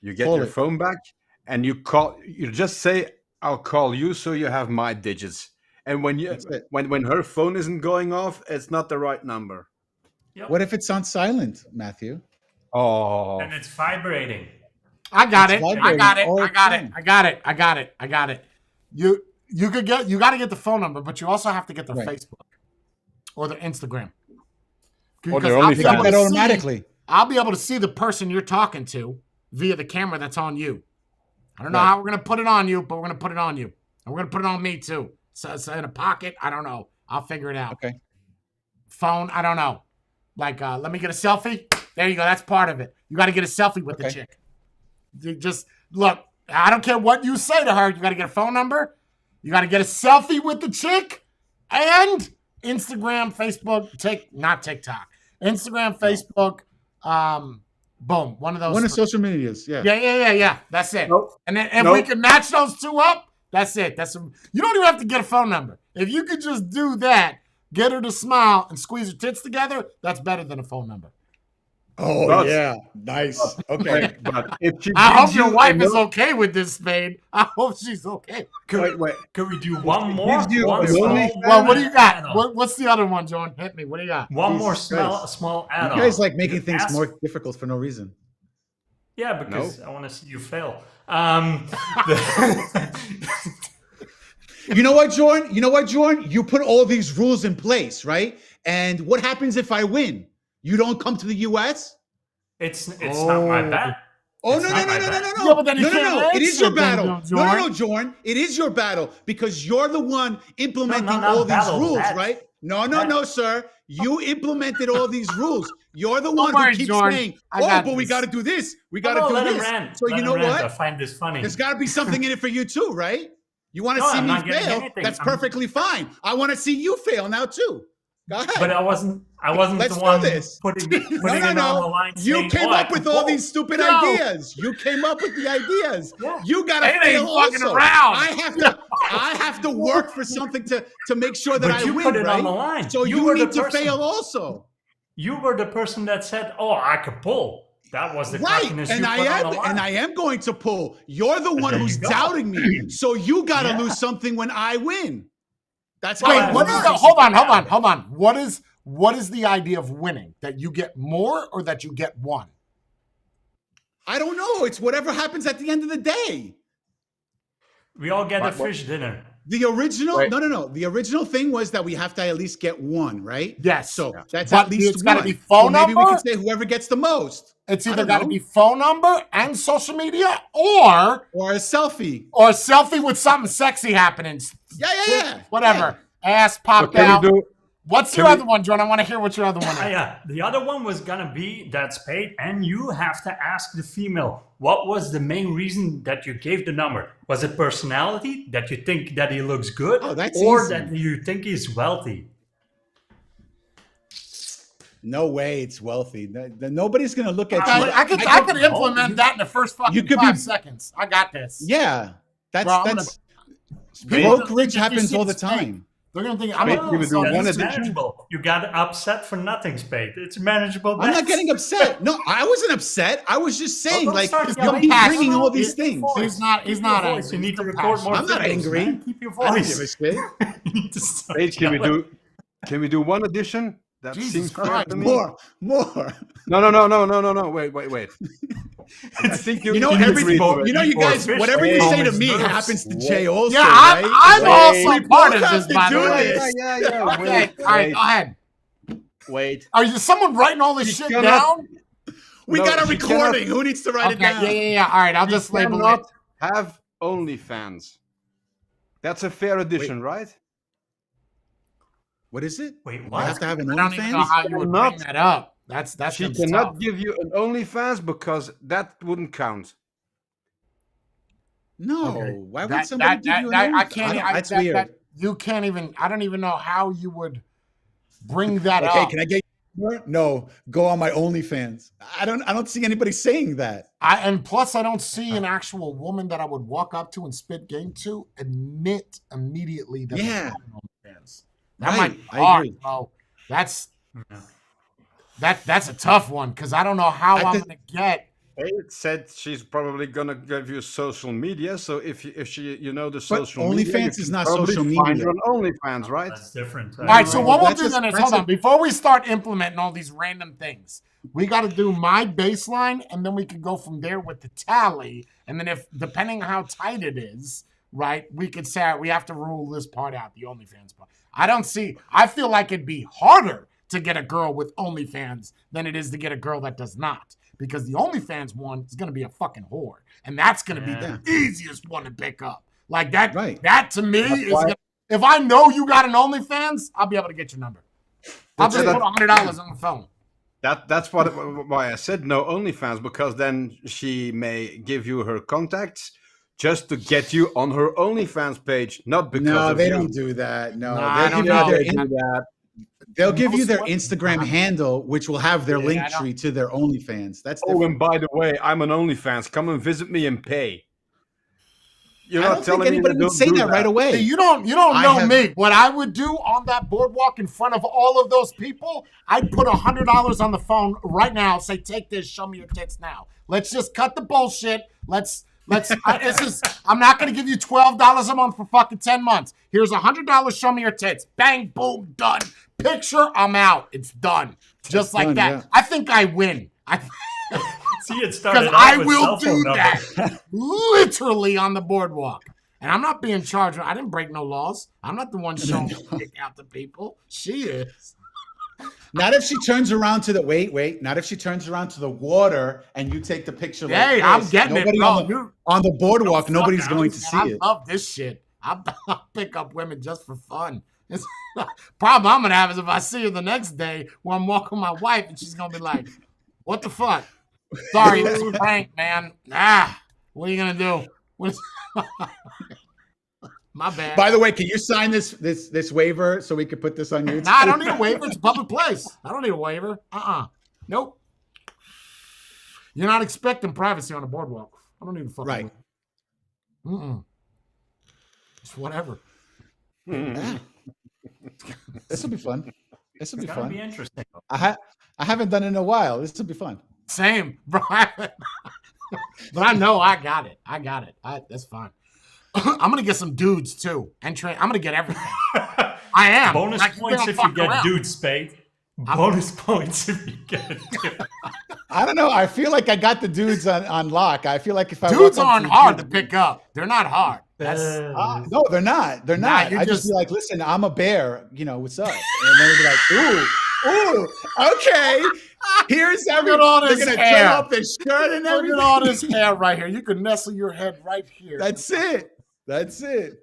[SPEAKER 3] you get
[SPEAKER 4] Call
[SPEAKER 3] your
[SPEAKER 4] it.
[SPEAKER 3] phone back, and you call. You just say, "I'll call you," so you have my digits. And when
[SPEAKER 4] That's it.
[SPEAKER 3] when her phone isn't going off, it's not the right number.
[SPEAKER 2] Yep.
[SPEAKER 4] What if it's on silent, Matthew?
[SPEAKER 3] Oh,
[SPEAKER 2] And it's vibrating.
[SPEAKER 1] I got
[SPEAKER 4] It's
[SPEAKER 1] it. I
[SPEAKER 4] vibrating
[SPEAKER 1] got it.
[SPEAKER 4] all
[SPEAKER 1] I
[SPEAKER 4] the
[SPEAKER 1] got it.
[SPEAKER 4] time.
[SPEAKER 1] I got it. You got to get the phone number, but you also have to get their
[SPEAKER 4] Right.
[SPEAKER 1] Facebook or their Instagram.
[SPEAKER 3] Or
[SPEAKER 1] Because
[SPEAKER 3] their
[SPEAKER 1] I'll be
[SPEAKER 3] OnlyFans.
[SPEAKER 1] able
[SPEAKER 4] That
[SPEAKER 1] to see-
[SPEAKER 4] automatically.
[SPEAKER 1] I'll be able to see the person you're talking to via the camera that's on you. I don't know
[SPEAKER 4] Right.
[SPEAKER 1] how we're gonna put it on you, but we're gonna put it on you, and we're gonna put it on me too. So it's in a pocket. I don't know. I'll figure it out.
[SPEAKER 4] Okay.
[SPEAKER 1] Phone. I don't know. Like, let me get a selfie. There you go. That's part of it. You got to get a selfie with the
[SPEAKER 4] Okay.
[SPEAKER 1] chick. You just look. I don't care what you say to her. You got to get a phone number. You got to get a selfie with the chick, and Instagram, Facebook, not TikTok. Instagram, Facebook. Boom. One of those.
[SPEAKER 4] One of
[SPEAKER 1] three.
[SPEAKER 4] social medias. Yeah.
[SPEAKER 1] Yeah. That's it.
[SPEAKER 3] Nope.
[SPEAKER 1] And then if we
[SPEAKER 3] Nope.
[SPEAKER 1] can match those two up, that's it. You don't even have to get a phone number. If you could just do that, get her to smile and squeeze her tits together, that's better than a phone number.
[SPEAKER 4] Oh,
[SPEAKER 3] But-
[SPEAKER 4] yeah. Nice. Okay.
[SPEAKER 3] but if she
[SPEAKER 1] I
[SPEAKER 3] gives
[SPEAKER 1] hope your
[SPEAKER 3] you
[SPEAKER 1] wife
[SPEAKER 3] a
[SPEAKER 1] is
[SPEAKER 3] no-
[SPEAKER 1] okay with this, Spade. I hope she's okay.
[SPEAKER 4] Wait.
[SPEAKER 2] Could we do one
[SPEAKER 3] it
[SPEAKER 2] more?
[SPEAKER 3] gives you
[SPEAKER 2] One
[SPEAKER 3] a
[SPEAKER 2] small
[SPEAKER 3] lonely-
[SPEAKER 1] Well, what do you got?
[SPEAKER 2] add-on.
[SPEAKER 1] What's the other one, John? Hit me. What do you got?
[SPEAKER 2] One more
[SPEAKER 4] Jesus Christ.
[SPEAKER 2] small
[SPEAKER 4] You
[SPEAKER 2] add-on.
[SPEAKER 4] guys like making
[SPEAKER 2] You
[SPEAKER 4] things
[SPEAKER 2] ask-
[SPEAKER 4] more difficult for no reason.
[SPEAKER 2] Yeah, because I want to see you fail.
[SPEAKER 4] You know what, Jordan? You put all these rules in place, right? And what happens if I win? You don't come to the U.S.?
[SPEAKER 2] It's not my bet.
[SPEAKER 4] Oh,
[SPEAKER 2] It's
[SPEAKER 4] no.
[SPEAKER 2] not my bet.
[SPEAKER 1] Yeah, but then you
[SPEAKER 4] No.
[SPEAKER 1] can't
[SPEAKER 4] It is
[SPEAKER 1] answer
[SPEAKER 4] your battle.
[SPEAKER 1] them,
[SPEAKER 4] No, Jordan. It is your battle because you're the one implementing
[SPEAKER 2] not
[SPEAKER 4] all these
[SPEAKER 2] battle,
[SPEAKER 4] rules,
[SPEAKER 2] bet.
[SPEAKER 4] right? No, sir. You implemented all these rules. You're the
[SPEAKER 1] Don't
[SPEAKER 4] one
[SPEAKER 1] worry,
[SPEAKER 4] who keeps
[SPEAKER 1] Jordan.
[SPEAKER 4] saying,
[SPEAKER 1] I got
[SPEAKER 4] but we
[SPEAKER 1] this.
[SPEAKER 4] got to do this. We got
[SPEAKER 2] No,
[SPEAKER 4] to
[SPEAKER 2] let
[SPEAKER 4] do
[SPEAKER 2] him
[SPEAKER 4] this.
[SPEAKER 2] rant.
[SPEAKER 4] So
[SPEAKER 2] Let
[SPEAKER 4] you
[SPEAKER 2] him
[SPEAKER 4] know
[SPEAKER 2] rant.
[SPEAKER 4] what?
[SPEAKER 2] I find this funny.
[SPEAKER 4] There's got to be something in it for you too, right? You want to
[SPEAKER 2] No,
[SPEAKER 4] see
[SPEAKER 2] I'm
[SPEAKER 4] me
[SPEAKER 2] not getting
[SPEAKER 4] fail?
[SPEAKER 2] anything.
[SPEAKER 4] That's
[SPEAKER 2] I'm-
[SPEAKER 4] perfectly fine. I want to see you fail now too. Go ahead.
[SPEAKER 2] But I wasn't
[SPEAKER 4] Let's
[SPEAKER 2] the
[SPEAKER 4] do
[SPEAKER 2] one
[SPEAKER 4] this.
[SPEAKER 2] putting
[SPEAKER 4] No,
[SPEAKER 2] it on the line.
[SPEAKER 4] You
[SPEAKER 2] saying,
[SPEAKER 4] came
[SPEAKER 2] "Oh, I
[SPEAKER 4] up with
[SPEAKER 2] can
[SPEAKER 4] all
[SPEAKER 2] pull."
[SPEAKER 4] these stupid
[SPEAKER 1] No.
[SPEAKER 4] ideas. You came up with the ideas.
[SPEAKER 2] Yeah.
[SPEAKER 4] You gotta
[SPEAKER 1] It ain't
[SPEAKER 4] fail
[SPEAKER 1] fucking
[SPEAKER 4] also.
[SPEAKER 1] around.
[SPEAKER 4] I have to work for something to make sure that
[SPEAKER 2] But
[SPEAKER 4] I
[SPEAKER 2] you
[SPEAKER 4] win,
[SPEAKER 2] put it
[SPEAKER 4] right?
[SPEAKER 2] on the line.
[SPEAKER 4] So
[SPEAKER 2] You
[SPEAKER 4] you,
[SPEAKER 2] were the
[SPEAKER 4] need to
[SPEAKER 2] person.
[SPEAKER 4] fail also.
[SPEAKER 2] You were the person that said, "Oh, I could pull." That was the
[SPEAKER 4] Right.
[SPEAKER 2] cockiness
[SPEAKER 4] And
[SPEAKER 2] you
[SPEAKER 4] I
[SPEAKER 2] put
[SPEAKER 4] am
[SPEAKER 2] on the line.
[SPEAKER 4] and I am going to pull. You're the one
[SPEAKER 2] there
[SPEAKER 4] who's
[SPEAKER 2] you go.
[SPEAKER 4] doubting me. So you gotta
[SPEAKER 2] Yeah.
[SPEAKER 4] lose something when I win. That's
[SPEAKER 2] Well,
[SPEAKER 4] how
[SPEAKER 1] Wait,
[SPEAKER 4] it
[SPEAKER 1] what is
[SPEAKER 4] works.
[SPEAKER 1] the? Hold on. What is the idea of winning? That you get more or that you get one?
[SPEAKER 4] I don't know. It's whatever happens at the end of the day.
[SPEAKER 2] We all get a
[SPEAKER 3] What-
[SPEAKER 2] fish dinner.
[SPEAKER 4] The original,
[SPEAKER 3] Wait.
[SPEAKER 4] no. The original thing was that we have to at least get one, right?
[SPEAKER 1] Yes.
[SPEAKER 4] So that's
[SPEAKER 1] But
[SPEAKER 4] at least
[SPEAKER 1] it's gotta
[SPEAKER 4] one.
[SPEAKER 1] be phone
[SPEAKER 4] Maybe we
[SPEAKER 1] number?
[SPEAKER 4] could say whoever gets the most,
[SPEAKER 1] It's
[SPEAKER 4] I
[SPEAKER 1] either
[SPEAKER 4] don't
[SPEAKER 1] got to
[SPEAKER 4] know.
[SPEAKER 1] be phone number and social media, or
[SPEAKER 4] or a selfie.
[SPEAKER 1] a selfie with something sexy happening.
[SPEAKER 4] Yeah.
[SPEAKER 1] Whatever. Ass
[SPEAKER 3] So
[SPEAKER 1] popped
[SPEAKER 3] can
[SPEAKER 1] out.
[SPEAKER 3] we do?
[SPEAKER 1] What's your other one, John? I want to hear what your other one is.
[SPEAKER 2] Yeah, the other one was gonna be that Spade, and you have to ask the female what was the main reason that you gave the number. Was it personality, that you think that he looks good,
[SPEAKER 4] Oh, that's
[SPEAKER 2] or
[SPEAKER 4] easy.
[SPEAKER 2] that you think he's wealthy?
[SPEAKER 4] No way, it's wealthy. Nobody's gonna look at you.
[SPEAKER 1] I could implement that in the first fucking
[SPEAKER 4] You could
[SPEAKER 1] 5
[SPEAKER 4] be-
[SPEAKER 1] seconds. I got this.
[SPEAKER 4] Yeah, that's
[SPEAKER 1] Bro, I'm
[SPEAKER 4] that's
[SPEAKER 1] People
[SPEAKER 4] brokerage
[SPEAKER 1] think if you
[SPEAKER 4] happens
[SPEAKER 1] see
[SPEAKER 4] all the
[SPEAKER 1] this fake,
[SPEAKER 4] time.
[SPEAKER 1] They're gonna think I'm
[SPEAKER 3] Spade,
[SPEAKER 1] a
[SPEAKER 3] can we do one
[SPEAKER 2] It's
[SPEAKER 3] edition?
[SPEAKER 2] manageable. You got upset for nothing, Spade. It's manageable.
[SPEAKER 4] I'm not getting upset. No, I wasn't upset. I was just saying,
[SPEAKER 2] don't
[SPEAKER 4] like,
[SPEAKER 2] start
[SPEAKER 4] you
[SPEAKER 2] yelling.
[SPEAKER 4] keep
[SPEAKER 1] Passionate.
[SPEAKER 4] bringing all these
[SPEAKER 1] He's
[SPEAKER 4] things.
[SPEAKER 1] He's not
[SPEAKER 2] Keep your
[SPEAKER 1] angry.
[SPEAKER 2] voice. You need
[SPEAKER 1] He's
[SPEAKER 2] to record
[SPEAKER 1] compassionate.
[SPEAKER 2] more.
[SPEAKER 4] I'm not
[SPEAKER 2] videos,
[SPEAKER 4] angry.
[SPEAKER 2] man. Keep your
[SPEAKER 4] I don't
[SPEAKER 2] voice.
[SPEAKER 4] give a shit.
[SPEAKER 2] You need to start
[SPEAKER 3] Spade, can we
[SPEAKER 2] yelling.
[SPEAKER 3] do one edition? That
[SPEAKER 1] Jesus
[SPEAKER 3] seems fair
[SPEAKER 1] Christ.
[SPEAKER 3] to me.
[SPEAKER 4] More.
[SPEAKER 3] No. Wait. I think
[SPEAKER 4] You know,
[SPEAKER 3] can
[SPEAKER 4] everything.
[SPEAKER 3] agree to it.
[SPEAKER 4] You know, you guys,
[SPEAKER 2] Fish
[SPEAKER 4] whatever you say to
[SPEAKER 2] Thomas
[SPEAKER 4] me
[SPEAKER 2] Nurse.
[SPEAKER 4] happens to Jay also.
[SPEAKER 1] Yeah,
[SPEAKER 4] right?
[SPEAKER 1] I'm
[SPEAKER 4] Wait,
[SPEAKER 1] also
[SPEAKER 4] we
[SPEAKER 1] part
[SPEAKER 4] both
[SPEAKER 1] of
[SPEAKER 4] have
[SPEAKER 1] this,
[SPEAKER 4] to
[SPEAKER 1] by the
[SPEAKER 4] do
[SPEAKER 1] way.
[SPEAKER 4] this.
[SPEAKER 3] Yeah.
[SPEAKER 1] Okay, all right, go ahead.
[SPEAKER 3] Wait.
[SPEAKER 1] Are you someone writing all this shit
[SPEAKER 3] cannot-
[SPEAKER 1] down?
[SPEAKER 4] We
[SPEAKER 3] No,
[SPEAKER 4] got a
[SPEAKER 3] she
[SPEAKER 4] recording. Who needs to write
[SPEAKER 1] Okay,
[SPEAKER 4] it down?
[SPEAKER 1] yeah. All right, I'll just
[SPEAKER 3] You
[SPEAKER 1] label it.
[SPEAKER 3] cannot have OnlyFans. That's a fair addition, right?
[SPEAKER 4] What is it?
[SPEAKER 2] Wait,
[SPEAKER 4] You
[SPEAKER 2] what?
[SPEAKER 4] have to have an
[SPEAKER 1] I don't even know
[SPEAKER 4] OnlyFans?
[SPEAKER 1] how you would bring
[SPEAKER 3] Cannot-
[SPEAKER 1] that up. That's
[SPEAKER 3] She
[SPEAKER 1] gonna be
[SPEAKER 3] cannot
[SPEAKER 1] tough.
[SPEAKER 3] give you an OnlyFans because that wouldn't count.
[SPEAKER 4] No.
[SPEAKER 1] Okay.
[SPEAKER 4] Why would somebody give you an OnlyFans?
[SPEAKER 1] I can't.
[SPEAKER 4] That's weird.
[SPEAKER 1] You can't even. I don't even know how you would bring that
[SPEAKER 4] Okay,
[SPEAKER 1] up.
[SPEAKER 4] can I get more? No, go on my OnlyFans. I don't see anybody saying that.
[SPEAKER 1] And plus, I don't see an actual woman that I would walk up to and spit game to admit immediately that
[SPEAKER 4] Yeah.
[SPEAKER 1] they're on OnlyFans. That
[SPEAKER 4] Right,
[SPEAKER 1] might be
[SPEAKER 4] I
[SPEAKER 1] hard,
[SPEAKER 4] agree.
[SPEAKER 1] bro. That's
[SPEAKER 2] Yeah.
[SPEAKER 1] that's a tough one because I don't know how
[SPEAKER 4] I
[SPEAKER 1] I'm
[SPEAKER 4] think-
[SPEAKER 1] gonna get.
[SPEAKER 3] It said she's probably gonna give you social media. So if she the
[SPEAKER 4] But
[SPEAKER 3] social media,
[SPEAKER 4] OnlyFans
[SPEAKER 3] you
[SPEAKER 4] is
[SPEAKER 3] can
[SPEAKER 4] not
[SPEAKER 3] probably
[SPEAKER 4] social
[SPEAKER 3] find
[SPEAKER 4] media.
[SPEAKER 3] her on OnlyFans, right?
[SPEAKER 2] That's different.
[SPEAKER 1] All right, so
[SPEAKER 4] No,
[SPEAKER 1] what we'll
[SPEAKER 4] that's
[SPEAKER 1] do
[SPEAKER 4] a-
[SPEAKER 1] then is
[SPEAKER 4] that's
[SPEAKER 1] hold
[SPEAKER 4] a-
[SPEAKER 1] on before we start implementing all these random things. We got to do my baseline, and then we can go from there with the tally. And then if depending on how tight it is, right, we could say all right, we have to rule this part out, the OnlyFans part. I feel like it'd be harder to get a girl with OnlyFans than it is to get a girl that does not. Because the OnlyFans one is going to be a fucking whore. And that's going to be
[SPEAKER 2] Yeah.
[SPEAKER 1] the easiest one to pick up. Like that,
[SPEAKER 4] Right.
[SPEAKER 1] that to me
[SPEAKER 3] That's
[SPEAKER 1] is,
[SPEAKER 3] why-
[SPEAKER 1] gonna, if I know you got an OnlyFans, I'll be able to get your number. I'll
[SPEAKER 3] That's
[SPEAKER 1] just
[SPEAKER 3] it.
[SPEAKER 1] put $100 on the phone.
[SPEAKER 3] That's why I said no OnlyFans, because then she may give you her contacts just to get you on her OnlyFans page, not because
[SPEAKER 4] No,
[SPEAKER 3] of
[SPEAKER 4] they
[SPEAKER 3] you.
[SPEAKER 4] don't do that. No,
[SPEAKER 1] Nah, I
[SPEAKER 4] they'll
[SPEAKER 1] don't
[SPEAKER 4] give
[SPEAKER 1] know.
[SPEAKER 4] you
[SPEAKER 3] They do that.
[SPEAKER 4] they'll give you their
[SPEAKER 1] Most-
[SPEAKER 4] Instagram handle, which will have their
[SPEAKER 1] Yeah,
[SPEAKER 4] link
[SPEAKER 1] I don't-
[SPEAKER 4] tree to their OnlyFans. That's
[SPEAKER 3] Oh,
[SPEAKER 4] different.
[SPEAKER 3] and by the way, I'm an OnlyFans. Come and visit me and pay. You're
[SPEAKER 4] I
[SPEAKER 3] not
[SPEAKER 4] don't
[SPEAKER 3] telling
[SPEAKER 4] think
[SPEAKER 3] me
[SPEAKER 4] anybody
[SPEAKER 3] to
[SPEAKER 4] would say
[SPEAKER 3] do
[SPEAKER 4] that right away.
[SPEAKER 1] You don't
[SPEAKER 4] I
[SPEAKER 1] know
[SPEAKER 4] have-
[SPEAKER 1] me. What I would do on that boardwalk in front of all of those people, I'd put $100 on the phone right now. Say, take this. Show me your tits now. Let's just cut the bullshit. I'm not going to give you $12 a month for fucking 10 months. Here's $100. Show me your tits. Bang, boom, done. Picture, I'm out. It's done. Just like
[SPEAKER 4] done,
[SPEAKER 1] that.
[SPEAKER 4] yeah.
[SPEAKER 1] I think I win.
[SPEAKER 2] See, it started
[SPEAKER 1] Because
[SPEAKER 2] out
[SPEAKER 1] I
[SPEAKER 2] with
[SPEAKER 1] will
[SPEAKER 2] cell phone
[SPEAKER 1] do
[SPEAKER 2] numbers.
[SPEAKER 1] that literally on the boardwalk. And I'm not being charged. I didn't break no laws. I'm not the one showing dick out to people. She is.
[SPEAKER 4] Not if she turns around to the not if she turns around to the water and you take the picture.
[SPEAKER 1] Hey,
[SPEAKER 4] like
[SPEAKER 1] I'm
[SPEAKER 4] this.
[SPEAKER 1] getting
[SPEAKER 4] Nobody
[SPEAKER 1] it, bro.
[SPEAKER 4] on the boardwalk.
[SPEAKER 1] Fuck
[SPEAKER 4] Nobody's
[SPEAKER 1] out.
[SPEAKER 4] going to see
[SPEAKER 1] I
[SPEAKER 4] it.
[SPEAKER 1] love this shit. I'll pick up women just for fun. It's, problem I'm gonna have is if I see her the next day when I'm walking with my wife and she's gonna be like, "What the fuck? Sorry, it's a prank, man. What are you gonna do? What is- My bad.
[SPEAKER 4] By the way, can you sign this waiver so we can put this on YouTube?
[SPEAKER 1] Nah, I don't need a waiver. It's a public place. I don't need a waiver. Nope. You're not expecting privacy on a boardwalk. I don't need a fucking
[SPEAKER 4] Right.
[SPEAKER 1] waiver. It's whatever.
[SPEAKER 4] Yeah. This will be fun. This will be
[SPEAKER 2] It's gonna
[SPEAKER 4] fun.
[SPEAKER 2] be interesting.
[SPEAKER 4] I haven't done it in a while. This will be fun.
[SPEAKER 1] Same, bro. But I know I got it. That's fine. I'm gonna get some dudes too, and train. I'm gonna get everything. I am.
[SPEAKER 2] Bonus
[SPEAKER 1] Like,
[SPEAKER 2] points
[SPEAKER 1] don't
[SPEAKER 2] if you
[SPEAKER 1] fuck
[SPEAKER 2] get
[SPEAKER 1] around.
[SPEAKER 2] dude spade. Bonus points if you get a dude.
[SPEAKER 4] I don't know. I feel like I got the dudes on lock. I feel like if I
[SPEAKER 1] Dudes
[SPEAKER 4] walk up
[SPEAKER 1] aren't
[SPEAKER 4] to a
[SPEAKER 1] hard to
[SPEAKER 4] dude-
[SPEAKER 1] pick up. They're not hard. That's
[SPEAKER 4] No, they're not. They're
[SPEAKER 1] Nah,
[SPEAKER 4] not.
[SPEAKER 1] you
[SPEAKER 4] I just
[SPEAKER 1] just-
[SPEAKER 4] be like, listen, I'm a bear. You know what's up? And then they'd be like, ooh, okay. Here's every.
[SPEAKER 1] at all
[SPEAKER 4] They're
[SPEAKER 1] this
[SPEAKER 4] gonna
[SPEAKER 1] hair.
[SPEAKER 4] turn off their shirt and
[SPEAKER 1] look
[SPEAKER 4] everything.
[SPEAKER 1] at all this hair right here. You can nestle your head right here.
[SPEAKER 4] That's it. That's it.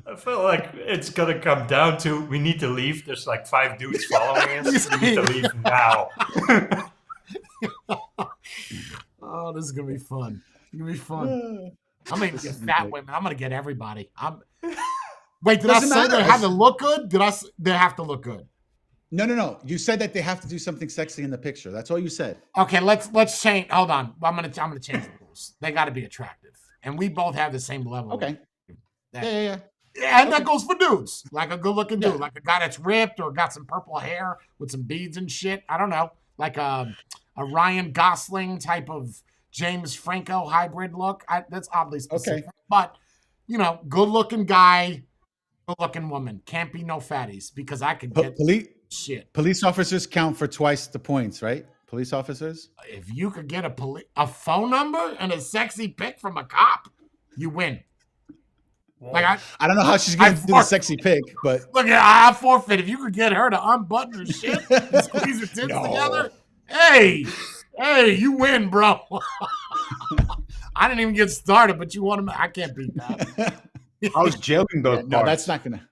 [SPEAKER 2] I feel like it's gonna come down to we need to leave. There's like 5 dudes following us. We need to leave now.
[SPEAKER 1] Oh, this is gonna be fun. It's gonna be fun. I'm gonna get fat women. I'm gonna get everybody. Wait, did I
[SPEAKER 4] Doesn't
[SPEAKER 1] say
[SPEAKER 4] matter.
[SPEAKER 1] they have to look good? They have to look good?
[SPEAKER 4] No. You said that they have to do something sexy in the picture. That's all you said.
[SPEAKER 1] Okay, let's change. Hold on. I'm gonna change the rules. They got to be attractive, and we both have the same level.
[SPEAKER 4] Okay.
[SPEAKER 1] That-
[SPEAKER 4] Yeah.
[SPEAKER 1] And that goes for dudes, like a good-looking dude, like a guy that's ripped or got some purple hair with some beads and shit. I don't know, like a Ryan Gosling type of James Franco hybrid look. That's oddly specific, but you know, good-looking guy, good-looking woman. Can't be no fatties because I could get shit.
[SPEAKER 4] Police officers count for twice the points, right? Police officers.
[SPEAKER 1] If you could get a phone number and a sexy pic from a cop, you win.
[SPEAKER 2] Whoa.
[SPEAKER 1] Like
[SPEAKER 4] I don't know how she's going to do the sexy pic, but
[SPEAKER 1] look, I forfeit. If you could get her to unbutton her shit and squeeze her tits together, hey, you win, bro. I didn't even get started, but you want to. I can't beat that.
[SPEAKER 3] How's jailing those parts?
[SPEAKER 4] No, that's not gonna.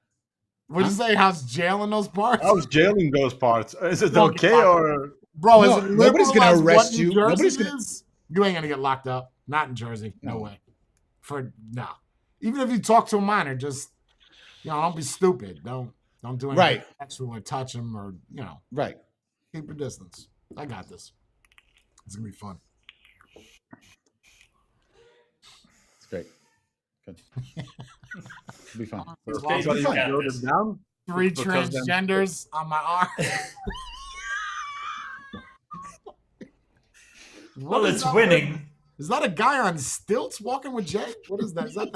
[SPEAKER 1] What'd you say? How's jailing those parts?
[SPEAKER 3] How's jailing those parts? Is it okay or?
[SPEAKER 1] Bro,
[SPEAKER 4] No,
[SPEAKER 1] is it
[SPEAKER 4] nobody's gonna
[SPEAKER 1] liberal as
[SPEAKER 4] arrest
[SPEAKER 1] what
[SPEAKER 4] you.
[SPEAKER 1] New Jersey
[SPEAKER 4] Nobody's gonna-
[SPEAKER 1] is? You ain't gonna get locked up. Not in Jersey. No
[SPEAKER 4] No.
[SPEAKER 1] way. No. Even if you talk to a minor, just don't be stupid. Don't do anything
[SPEAKER 4] Right.
[SPEAKER 1] sexual or touch them or
[SPEAKER 4] Right.
[SPEAKER 1] keep your distance. I got this. It's gonna be fun.
[SPEAKER 4] It's great. Good. It'll be fun.
[SPEAKER 1] As long as
[SPEAKER 2] Okay,
[SPEAKER 1] we
[SPEAKER 3] Everybody
[SPEAKER 2] you got
[SPEAKER 3] wrote
[SPEAKER 2] this.
[SPEAKER 3] it down.
[SPEAKER 1] 3
[SPEAKER 3] because then-
[SPEAKER 1] transgenders on my arm.
[SPEAKER 2] Well,
[SPEAKER 1] What is
[SPEAKER 2] it's
[SPEAKER 1] that?
[SPEAKER 2] winning.
[SPEAKER 1] Is that a guy on stilts walking with Jay? What is that? Is that?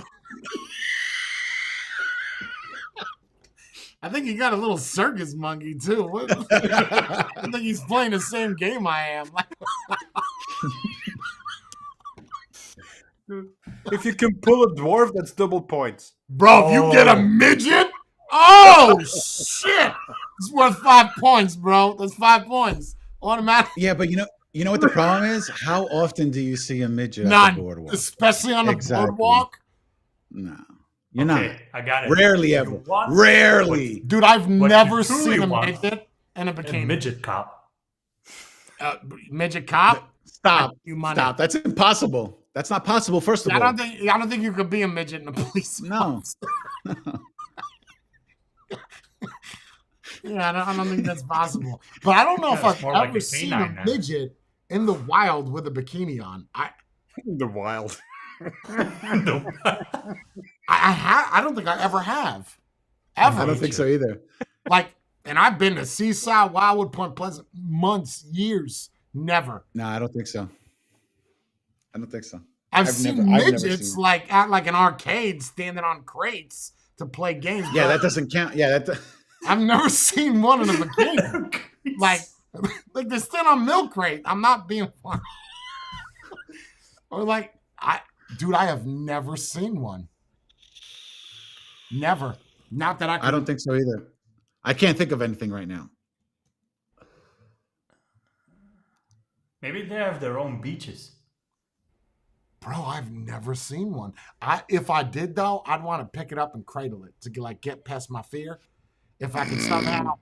[SPEAKER 1] I think he got a little circus monkey too. I think he's playing the same game I am.
[SPEAKER 3] If you can pull a dwarf, that's double points.
[SPEAKER 1] Bro, if you get a midget, oh shit! It's worth 5 points, bro. That's 5 points. Automatic.
[SPEAKER 4] Yeah, but you know what the problem is? How often do you see a midget at
[SPEAKER 1] None.
[SPEAKER 4] the boardwalk?
[SPEAKER 1] Especially on the
[SPEAKER 4] Exactly.
[SPEAKER 1] boardwalk.
[SPEAKER 4] No, you're
[SPEAKER 2] Okay, I got it.
[SPEAKER 4] not. Rarely
[SPEAKER 2] You
[SPEAKER 4] ever.
[SPEAKER 2] want
[SPEAKER 4] Rarely.
[SPEAKER 1] Dude, I've
[SPEAKER 2] What
[SPEAKER 1] never
[SPEAKER 2] you truly
[SPEAKER 1] seen a
[SPEAKER 2] want
[SPEAKER 1] midget in a
[SPEAKER 2] a
[SPEAKER 1] bikini.
[SPEAKER 2] midget cop.
[SPEAKER 1] Midget cop?
[SPEAKER 4] Stop.
[SPEAKER 1] You money.
[SPEAKER 4] Stop. That's impossible. That's not possible. First of
[SPEAKER 1] I
[SPEAKER 4] all,
[SPEAKER 1] don't think you could be a midget in a police
[SPEAKER 4] No.
[SPEAKER 1] office. Yeah, I don't think that's possible. But I don't know if
[SPEAKER 2] Yeah, it's
[SPEAKER 1] I've
[SPEAKER 2] more like
[SPEAKER 1] ever
[SPEAKER 2] a
[SPEAKER 1] seen
[SPEAKER 2] canine
[SPEAKER 1] a
[SPEAKER 2] now.
[SPEAKER 1] midget in the wild with a bikini on.
[SPEAKER 3] In the wild.
[SPEAKER 1] I don't think I ever have. Ever.
[SPEAKER 4] I don't think so either.
[SPEAKER 1] Like, and I've been to Seaside, Wildwood, Point Pleasant months, years. Never.
[SPEAKER 4] No, I don't think so. I don't think so.
[SPEAKER 1] I've
[SPEAKER 4] I've
[SPEAKER 1] seen
[SPEAKER 4] never- I've never
[SPEAKER 1] midgets
[SPEAKER 4] seen it.
[SPEAKER 1] like at like an arcade standing on crates to play games.
[SPEAKER 4] Yeah,
[SPEAKER 1] but
[SPEAKER 4] that doesn't count. Yeah, that.
[SPEAKER 1] I've never seen one in a bikini. like they stand on milk crate. I'm not being funny. Or like I have never seen one. Never. Not that
[SPEAKER 4] I don't think so either. I can't think of anything right now.
[SPEAKER 2] Maybe they have their own beaches.
[SPEAKER 1] Bro, I've never seen one. If I did though, I'd want to pick it up and cradle it to get past my fear. If I can somehow,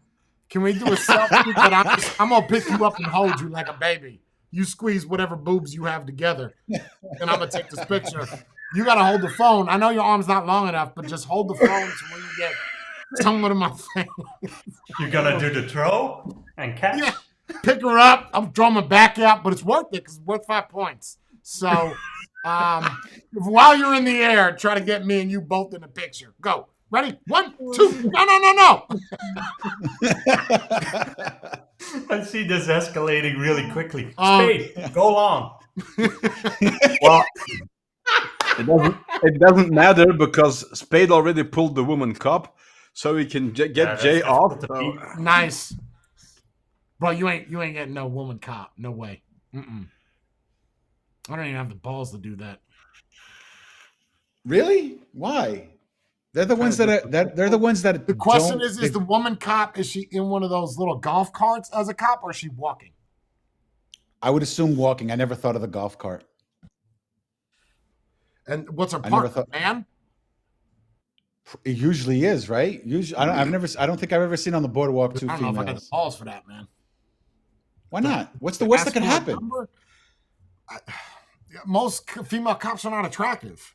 [SPEAKER 1] can we do a selfie? But I'm gonna pick you up and hold you like a baby. You squeeze whatever boobs you have together, and I'm gonna take this picture. You gotta hold the phone. I know your arm's not long enough, but just hold the phone so when you get someone in my face.
[SPEAKER 2] You're gonna do the throw and catch.
[SPEAKER 1] Yeah. Pick her up. I'm throwing my back out, but it's worth it because it's worth 5 points. So, while you're in the air, try to get me and you both in the picture. Go. Ready? 1, 2. No.
[SPEAKER 2] I see this escalating really quickly.
[SPEAKER 1] Oh.
[SPEAKER 2] Spade, go long.
[SPEAKER 3] Well, it doesn't matter because Spade already pulled the woman cop, so he can get
[SPEAKER 2] that's
[SPEAKER 3] Jay
[SPEAKER 2] difficult
[SPEAKER 3] off.
[SPEAKER 2] to
[SPEAKER 3] so-
[SPEAKER 2] beat.
[SPEAKER 1] Nice. Bro, you ain't getting no woman cop. No way. Mm-mm. I don't even have the balls to do that.
[SPEAKER 4] Really? Why? They're the ones they're the ones that.
[SPEAKER 1] The question
[SPEAKER 4] don't-
[SPEAKER 1] is the woman cop, is she in one of those little golf carts as a cop or is she walking?
[SPEAKER 4] I would assume walking. I never thought of the golf cart.
[SPEAKER 1] And what's her
[SPEAKER 4] I never
[SPEAKER 1] partner,
[SPEAKER 4] thought-
[SPEAKER 1] man?
[SPEAKER 4] It usually is, right? Usually, I don't think I've ever seen on the boardwalk two
[SPEAKER 1] I don't know if I got the
[SPEAKER 4] females.
[SPEAKER 1] balls for that, man.
[SPEAKER 4] Why not? What's the worst that could
[SPEAKER 1] Ask for a
[SPEAKER 4] happen?
[SPEAKER 1] number? Most female cops are not attractive.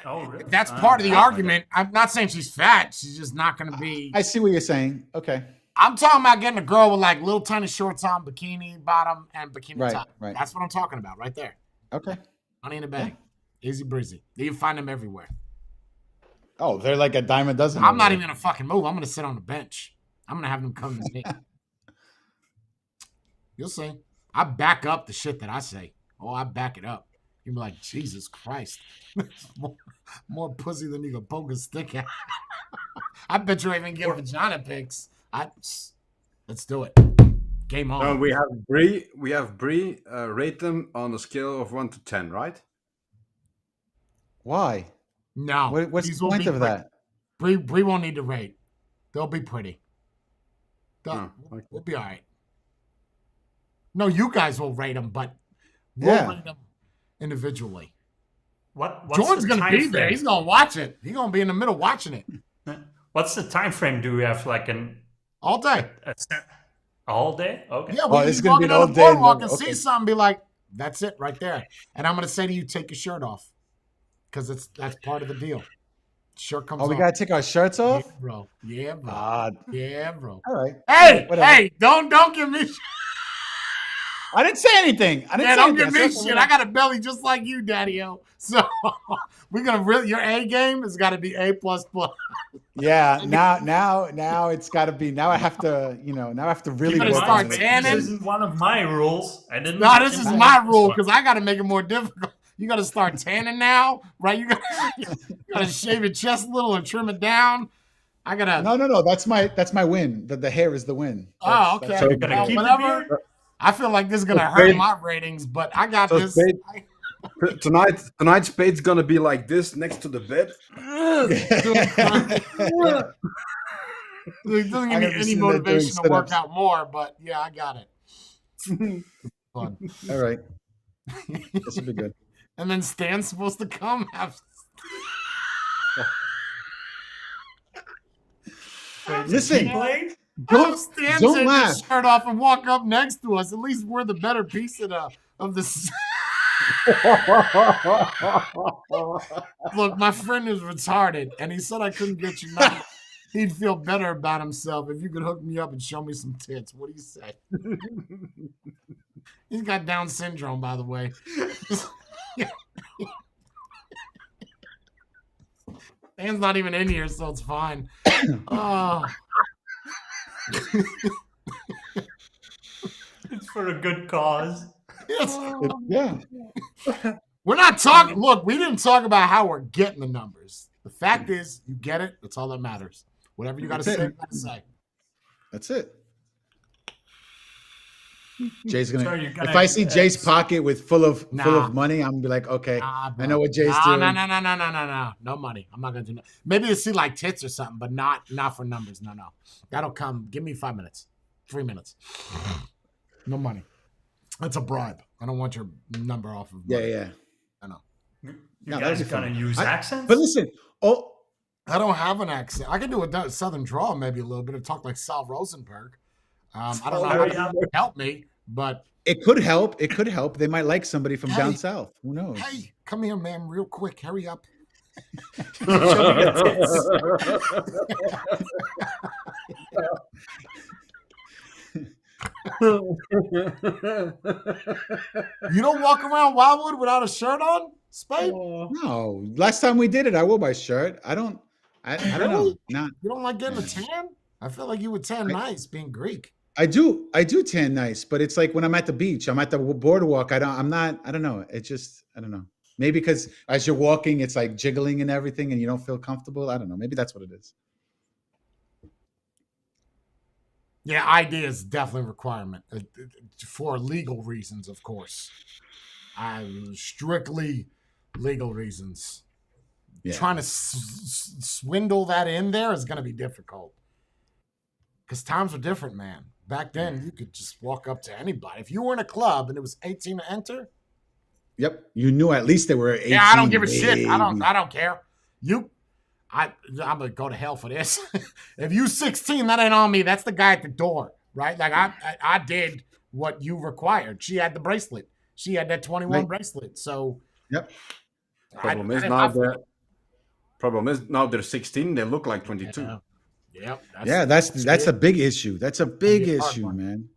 [SPEAKER 2] Oh, really?
[SPEAKER 1] That's part of the
[SPEAKER 2] I don't
[SPEAKER 1] argument. I'm not saying she's fat. She's just not going to be.
[SPEAKER 4] I see what you're saying. Okay.
[SPEAKER 1] I'm talking about getting a girl with like little tiny shorts on, bikini bottom, and bikini
[SPEAKER 4] Right,
[SPEAKER 1] top.
[SPEAKER 4] right.
[SPEAKER 1] That's what I'm talking about right there.
[SPEAKER 4] Okay.
[SPEAKER 1] Money in the bag. Easy breezy. You can find them everywhere.
[SPEAKER 4] Oh, they're like a dime a dozen.
[SPEAKER 1] I'm
[SPEAKER 4] over
[SPEAKER 1] not
[SPEAKER 4] there.
[SPEAKER 1] even gonna fucking move. I'm gonna sit on the bench. I'm gonna have them come to me. You'll see. I back up the shit that I say. Oh, I back it up. You'll be like, Jesus Christ. more pussy than you can poke a stick at. I bet you even get vagina pics. Let's do it. Game on.
[SPEAKER 3] We have Bree. Rate them on a scale of 1 to 10, right?
[SPEAKER 4] Why?
[SPEAKER 1] No.
[SPEAKER 4] What's
[SPEAKER 1] these
[SPEAKER 4] the
[SPEAKER 1] will
[SPEAKER 4] point
[SPEAKER 1] be
[SPEAKER 4] of
[SPEAKER 1] pretty.
[SPEAKER 4] that?
[SPEAKER 1] Bree won't need to rate. They'll be pretty.
[SPEAKER 3] Oh, okay.
[SPEAKER 1] We'll be all right. No, you guys will rate them, but we'll
[SPEAKER 4] Yeah.
[SPEAKER 1] rate them individually.
[SPEAKER 2] What's
[SPEAKER 1] Jordan's
[SPEAKER 2] the
[SPEAKER 1] gonna
[SPEAKER 2] time
[SPEAKER 1] be there.
[SPEAKER 2] frame?
[SPEAKER 1] He's gonna watch it. He's gonna be in the middle watching it
[SPEAKER 2] What's the time frame? Do we have like
[SPEAKER 1] all day.
[SPEAKER 2] all day? Okay.
[SPEAKER 1] Yeah,
[SPEAKER 4] Oh,
[SPEAKER 1] we
[SPEAKER 4] this is
[SPEAKER 1] can
[SPEAKER 4] gonna
[SPEAKER 1] walk
[SPEAKER 4] be
[SPEAKER 1] in
[SPEAKER 4] an
[SPEAKER 1] on
[SPEAKER 4] all
[SPEAKER 1] the
[SPEAKER 4] day
[SPEAKER 1] boardwalk and
[SPEAKER 4] number.
[SPEAKER 1] see
[SPEAKER 4] Okay.
[SPEAKER 1] something, be like, "That's it right there." And I'm gonna say to you, take your shirt off, because that's part of the deal. Shirt comes
[SPEAKER 4] Oh, we
[SPEAKER 1] off.
[SPEAKER 4] gotta take our shirts off.
[SPEAKER 1] Yeah, bro. Yeah, bro.
[SPEAKER 4] Ah,
[SPEAKER 1] Yeah, bro.
[SPEAKER 4] all right.
[SPEAKER 1] Hey,
[SPEAKER 4] Whatever.
[SPEAKER 1] hey, don't give me shit.
[SPEAKER 4] I didn't say anything. I didn't
[SPEAKER 1] Yeah,
[SPEAKER 4] say
[SPEAKER 1] don't give
[SPEAKER 4] anything.
[SPEAKER 1] me
[SPEAKER 4] I said
[SPEAKER 1] shit. I got a belly just like you, Daddy-O. So we're gonna really your A game has got to be A++.
[SPEAKER 4] Yeah. Now it's got to be. Now I have to. Now I have to really
[SPEAKER 1] You gotta
[SPEAKER 4] work
[SPEAKER 1] start
[SPEAKER 4] on it.
[SPEAKER 1] tanning.
[SPEAKER 2] This isn't one of my rules. I didn't.
[SPEAKER 1] No, this is
[SPEAKER 2] invent
[SPEAKER 1] my
[SPEAKER 2] this
[SPEAKER 1] rule
[SPEAKER 2] one.
[SPEAKER 1] because I got to make it more difficult. You got to start tanning now, right? You got to shave your chest a little and trim it down. I gotta.
[SPEAKER 4] No. That's my win. The hair is the win.
[SPEAKER 1] Oh,
[SPEAKER 4] That's-
[SPEAKER 1] okay.
[SPEAKER 4] that's-
[SPEAKER 2] You're gonna keep the
[SPEAKER 1] whatever.
[SPEAKER 2] beard?
[SPEAKER 1] I feel like this is gonna
[SPEAKER 3] So
[SPEAKER 1] hurt
[SPEAKER 3] Spade-
[SPEAKER 1] my ratings, but I got
[SPEAKER 3] So
[SPEAKER 1] this.
[SPEAKER 3] Spade- Tonight, Spade's gonna be like this next to the bed.
[SPEAKER 1] It doesn't
[SPEAKER 4] I
[SPEAKER 1] give me
[SPEAKER 4] never
[SPEAKER 1] any
[SPEAKER 4] seen that doing
[SPEAKER 1] motivation to work
[SPEAKER 4] sit-ups.
[SPEAKER 1] out more, but yeah, I got it. Fun.
[SPEAKER 4] All right. This will be good.
[SPEAKER 1] And then Stan's supposed to come.
[SPEAKER 4] Listen,
[SPEAKER 2] Blade?
[SPEAKER 1] Don't Stan
[SPEAKER 4] don't
[SPEAKER 1] take
[SPEAKER 4] laugh.
[SPEAKER 1] his shirt off and walk up next to us. At least we're the better piece of the. Look, my friend is retarded, and he said I couldn't get you nothing. He'd feel better about himself if you could hook me up and show me some tits. What do you say? He's got Down syndrome, by the way. Dan's not even in here, so it's fine. Oh.
[SPEAKER 2] It's for a good cause.
[SPEAKER 1] Yes.
[SPEAKER 4] Yeah.
[SPEAKER 1] We're not talking. Look, we didn't talk about how we're getting the numbers. The fact is, you get it. That's all that matters. Whatever you got to
[SPEAKER 4] That's
[SPEAKER 1] say,
[SPEAKER 4] it.
[SPEAKER 1] you got to say.
[SPEAKER 4] That's it. Jay's gonna.
[SPEAKER 2] So you're gonna-
[SPEAKER 4] if I see Jay's pocket with full of
[SPEAKER 1] Nah.
[SPEAKER 4] money, I'm gonna be like, okay,
[SPEAKER 1] Nah, bro.
[SPEAKER 4] I know what Jay's
[SPEAKER 1] Nah,
[SPEAKER 4] doing.
[SPEAKER 1] No. No money. I'm not gonna do that. Maybe to see like tits or something, but not for numbers. No. That'll come. Give me 5 minutes. 3 minutes. No money. That's a bribe. I don't want your number off of. Money.
[SPEAKER 4] Yeah.
[SPEAKER 1] I know.
[SPEAKER 2] You
[SPEAKER 4] No,
[SPEAKER 2] guys
[SPEAKER 4] that'd be
[SPEAKER 2] gonna
[SPEAKER 4] fun.
[SPEAKER 2] use accents?
[SPEAKER 4] But listen,
[SPEAKER 1] I don't have an accent. I can do a southern drawl maybe a little bit and talk like Sal Rosenberg. I don't know how that would help me, but
[SPEAKER 4] it could help. It could help. They might like somebody from down
[SPEAKER 1] Hey.
[SPEAKER 4] south. Who knows?
[SPEAKER 1] hey, come here, man, real quick. Hurry up. You don't walk around Wildwood without a shirt on, Spade?
[SPEAKER 4] No. Last time we did it, I wore my shirt. I don't know.
[SPEAKER 1] Really?
[SPEAKER 4] Not.
[SPEAKER 1] You don't like getting a tan? I feel like you would tan nice being Greek.
[SPEAKER 4] I do tan nice, but it's like when I'm at the beach, I'm at the boardwalk. I don't know. It just, I don't know. Maybe because as you're walking, it's like jiggling and everything and you don't feel comfortable. I don't know. Maybe that's what it is.
[SPEAKER 1] Yeah, ID is definitely a requirement for legal reasons, of course. Strictly legal reasons.
[SPEAKER 4] Yeah.
[SPEAKER 1] Trying to swindle that in there is going to be difficult. Because times were different, man. Back then, you could just walk up to anybody. If you were in a club and it was 18 to enter,
[SPEAKER 4] Yep. You knew at least they were 18.
[SPEAKER 1] yeah, I don't give a shit. I
[SPEAKER 4] maybe.
[SPEAKER 1] don't care. I'm gonna go to hell for this. If you 16, that ain't on me. That's the guy at the door, right? Like I did what you required. She had the bracelet. She had that 21
[SPEAKER 4] Right.
[SPEAKER 1] bracelet. So
[SPEAKER 4] Yep.
[SPEAKER 3] Problem is now they're 16. They look like 22.
[SPEAKER 1] Yep.
[SPEAKER 4] Yeah, that's a big issue. That's a big
[SPEAKER 1] be a hard
[SPEAKER 4] issue,
[SPEAKER 1] one.
[SPEAKER 4] man.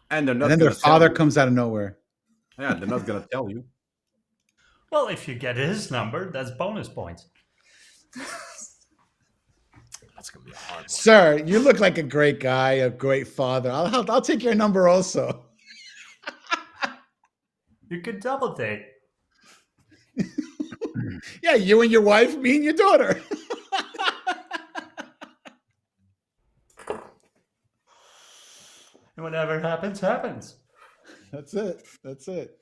[SPEAKER 3] And they're not.
[SPEAKER 4] And then their
[SPEAKER 3] gonna tell
[SPEAKER 4] father
[SPEAKER 3] you.
[SPEAKER 4] comes out of nowhere.
[SPEAKER 3] Yeah, they're not gonna tell you.
[SPEAKER 2] Well, if you get his number, that's bonus points.
[SPEAKER 1] it's gonna be a hard one.
[SPEAKER 4] Sir, you look like a great guy, a great father. I'll take your number also.
[SPEAKER 2] You could double date.
[SPEAKER 4] Yeah, you and your wife, me and your daughter.
[SPEAKER 2] And whatever happens, happens.
[SPEAKER 4] That's it. That's it.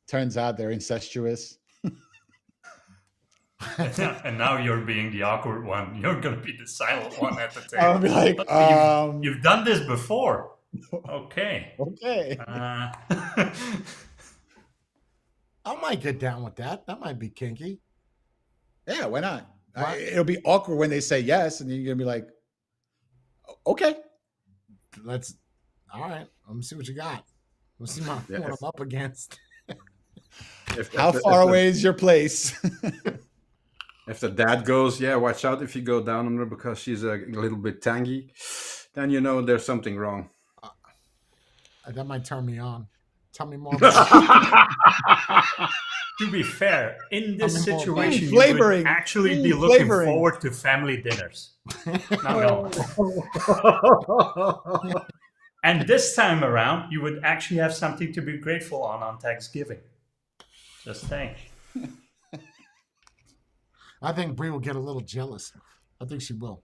[SPEAKER 4] Turns out they're incestuous.
[SPEAKER 2] And now you're being the awkward one. You're gonna be the silent one at the table.
[SPEAKER 4] I'll be like,
[SPEAKER 2] You've done this before. Okay.
[SPEAKER 4] okay.
[SPEAKER 1] I might get down with that. That might be kinky.
[SPEAKER 4] Yeah, why not?
[SPEAKER 1] Right.
[SPEAKER 4] It'll be awkward when they say yes, and you're gonna be like, okay.
[SPEAKER 1] All right. Let me see what you got. Let's see what
[SPEAKER 3] Yeah,
[SPEAKER 1] I'm up against.
[SPEAKER 4] How far away is your place?
[SPEAKER 3] If the dad goes, yeah, watch out if you go down on her because she's a little bit tangy, then you know there's something wrong.
[SPEAKER 1] That might turn me on. Tell me more about it.
[SPEAKER 2] To be fair, in this
[SPEAKER 1] I mean,
[SPEAKER 2] situation, you
[SPEAKER 4] flavoring.
[SPEAKER 2] would actually be looking
[SPEAKER 4] Flavoring.
[SPEAKER 2] forward to family dinners. No. And this time around, you would actually have something to be grateful on Thanksgiving. Just saying.
[SPEAKER 1] I think Brie will get a little jealous. I think she will.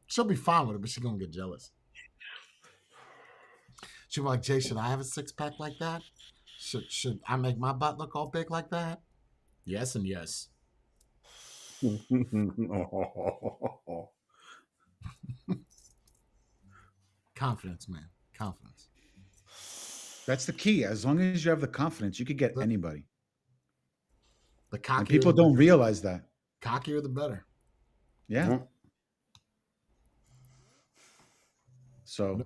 [SPEAKER 1] She'll be fine with it, but she's gonna get jealous. She'll be like, Jay, should I have a 6-pack like that? Should I make my butt look all big like that? Yes and yes. Confidence, man. Confidence.
[SPEAKER 4] That's the key. As long as you have the confidence, you could get anybody.
[SPEAKER 1] The
[SPEAKER 4] And
[SPEAKER 1] cockier,
[SPEAKER 4] people
[SPEAKER 1] the
[SPEAKER 4] don't
[SPEAKER 1] better.
[SPEAKER 4] realize that.
[SPEAKER 1] Cockier the better.
[SPEAKER 4] Yeah. So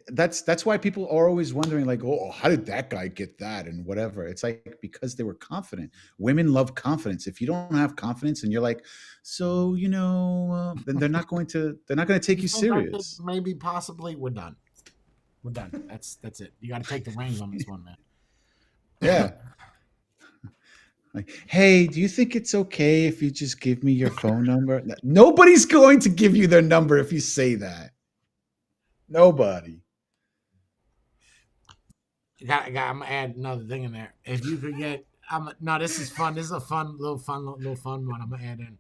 [SPEAKER 4] that's why people are always wondering, like, oh, how did that guy get that and whatever. It's like because they were confident. Women love confidence. If you don't have confidence and you're like, so then they're not going to take you serious.
[SPEAKER 1] Maybe possibly we're done. We're done. That's it. You got to take the reins on this one, man.
[SPEAKER 4] Yeah. Like, hey, do you think it's okay if you just give me your phone number? Nobody's going to give you their number if you say that. Nobody.
[SPEAKER 1] I'm gonna add another thing in there. If you could get, this is fun. This is a little fun one. I'm gonna add in.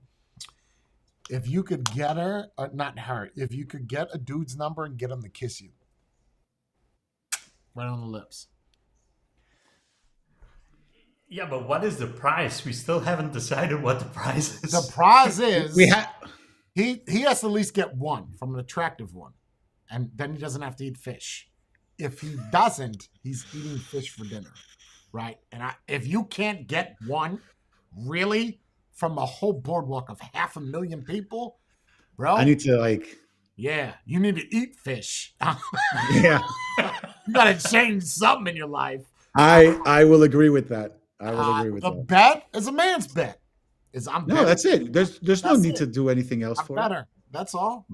[SPEAKER 1] If you could get her, or not her, if you could get a dude's number and get him to kiss you, right on the lips.
[SPEAKER 2] Yeah, but what is the price? We still haven't decided what the price is.
[SPEAKER 1] The prize is
[SPEAKER 4] We have
[SPEAKER 1] he has to at least get one from an attractive one, and then he doesn't have to eat fish. If he doesn't, he's eating fish for dinner, right? And if you can't get one, really, from a whole boardwalk of 500,000 people, bro,
[SPEAKER 4] I need to
[SPEAKER 1] yeah, you need to eat fish.
[SPEAKER 4] yeah.
[SPEAKER 1] You got to change something in your life.
[SPEAKER 4] I will agree with that. I will agree with
[SPEAKER 1] the
[SPEAKER 4] that.
[SPEAKER 1] bet is a man's bet.
[SPEAKER 4] No,
[SPEAKER 1] betting.
[SPEAKER 4] that's it. There's no
[SPEAKER 1] That's
[SPEAKER 4] need
[SPEAKER 1] it.
[SPEAKER 4] to do anything else
[SPEAKER 1] I'm
[SPEAKER 4] for it.
[SPEAKER 1] better. That's all.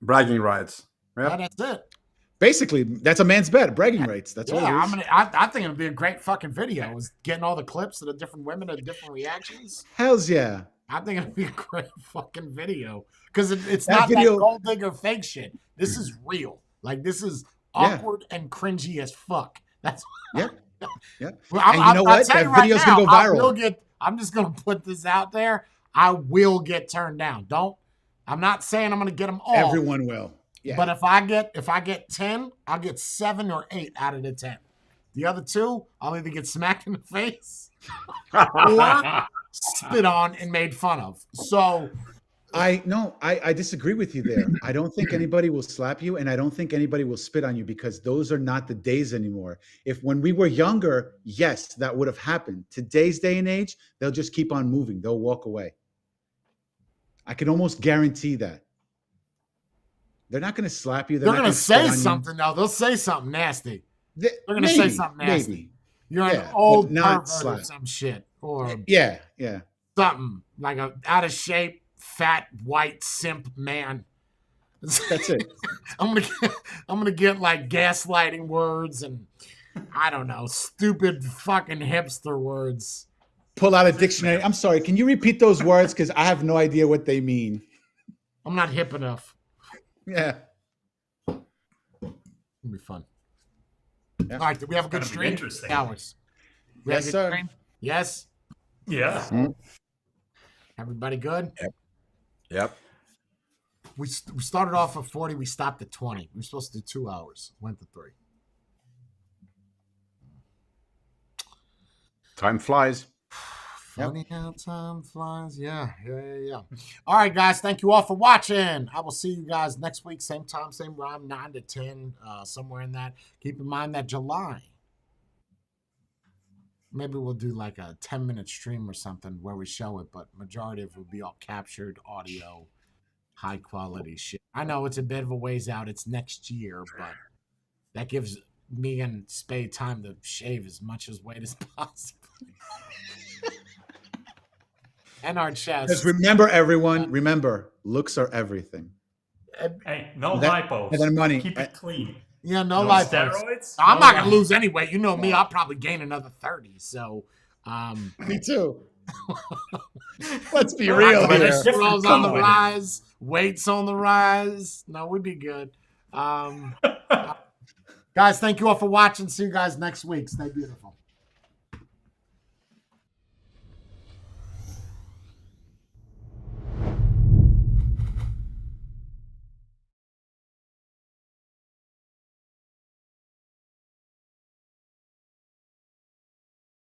[SPEAKER 3] Bragging rights.
[SPEAKER 1] Yeah,
[SPEAKER 3] Yep.
[SPEAKER 1] that's it.
[SPEAKER 4] Basically, that's a man's bet. Bragging rights. That's all
[SPEAKER 1] Yeah,
[SPEAKER 4] it is.
[SPEAKER 1] I think it'll be a great fucking video. Is getting all the clips of the different women and different reactions.
[SPEAKER 4] Hells yeah.
[SPEAKER 1] I think it'll be a great fucking video because it's
[SPEAKER 4] That
[SPEAKER 1] not
[SPEAKER 4] video-
[SPEAKER 1] that gold digger fake shit. This is real. Like this is awkward and cringy as fuck. That's
[SPEAKER 4] Yeah. Yeah.
[SPEAKER 1] Well,
[SPEAKER 4] And you know what?
[SPEAKER 1] tell
[SPEAKER 4] That
[SPEAKER 1] you right
[SPEAKER 4] video's
[SPEAKER 1] now,
[SPEAKER 4] gonna go viral.
[SPEAKER 1] I'm just gonna put this out there. I will get turned down. I'm not saying I'm gonna get them all.
[SPEAKER 4] Everyone will. Yeah.
[SPEAKER 1] But if I get 10, I'll get 7 or 8 out of the 10. The other 2, I'll either get smacked in the face or spit on and made fun of. So
[SPEAKER 4] I disagree with you there. I don't think anybody will slap you, and I don't think anybody will spit on you because those are not the days anymore. If when we were younger, yes, that would have happened. Today's day and age, they'll just keep on moving. They'll walk away. I can almost guarantee that. They're not going to slap you.
[SPEAKER 1] they're
[SPEAKER 4] not
[SPEAKER 1] gonna
[SPEAKER 4] gonna spit
[SPEAKER 1] say
[SPEAKER 4] on you.
[SPEAKER 1] something though. They'll say something nasty.
[SPEAKER 4] They're
[SPEAKER 1] gonna say something nasty.
[SPEAKER 4] Maybe.
[SPEAKER 1] You're
[SPEAKER 4] Yeah,
[SPEAKER 1] an old
[SPEAKER 4] but not
[SPEAKER 1] pervert or
[SPEAKER 4] slap.
[SPEAKER 1] some shit. Or
[SPEAKER 4] Yeah.
[SPEAKER 1] something like a out of shape, fat, white simp man.
[SPEAKER 4] That's it.
[SPEAKER 1] I'm gonna get like gaslighting words and I don't know, stupid fucking hipster words.
[SPEAKER 4] Pull out a dictionary. I'm sorry. Can you repeat those words? Because I have no idea what they mean.
[SPEAKER 1] I'm not hip enough.
[SPEAKER 4] Yeah.
[SPEAKER 1] It'll be fun.
[SPEAKER 4] Yeah.
[SPEAKER 1] All right, did we have a good
[SPEAKER 2] Gonna be
[SPEAKER 1] stream?
[SPEAKER 2] interesting.
[SPEAKER 1] Hours. We had a
[SPEAKER 4] Yes,
[SPEAKER 1] good
[SPEAKER 4] sir.
[SPEAKER 1] stream? Yes.
[SPEAKER 2] Yeah.
[SPEAKER 1] Everybody good?
[SPEAKER 3] Yep.
[SPEAKER 1] We started off at 40. We stopped at 20. We were supposed to do 2 hours. Went to 3.
[SPEAKER 3] Time flies.
[SPEAKER 1] Funny how time flies. Yeah. All right, guys. Thank you all for watching. I will see you guys next week. Same time, same rhyme, 9 to 10, somewhere in that. Keep in mind that July, maybe we'll do like a 10-minute stream or something where we show it, but majority of it will be all captured audio, high quality shit. I know it's a bit of a ways out. It's next year, but that gives me and Spade time to shave as much as weight as possible. And our chest.
[SPEAKER 4] Just remember, everyone. Remember, looks are everything.
[SPEAKER 2] Hey, no
[SPEAKER 4] And then-
[SPEAKER 2] hypos.
[SPEAKER 4] and then money.
[SPEAKER 2] Keep it clean.
[SPEAKER 1] Yeah, no
[SPEAKER 2] No
[SPEAKER 1] life.
[SPEAKER 2] steroids.
[SPEAKER 1] I'm
[SPEAKER 2] No
[SPEAKER 1] not gonna
[SPEAKER 2] life.
[SPEAKER 1] lose any weight. You know me. I'll probably gain another 30. So,
[SPEAKER 4] Me too. Let's be
[SPEAKER 2] Well,
[SPEAKER 4] real
[SPEAKER 2] but
[SPEAKER 4] here.
[SPEAKER 2] it's different
[SPEAKER 1] cholesterol's on the
[SPEAKER 2] color.
[SPEAKER 1] rise. Weight's on the rise. No, we'd be good. Guys, thank you all for watching. See you guys next week. Stay beautiful.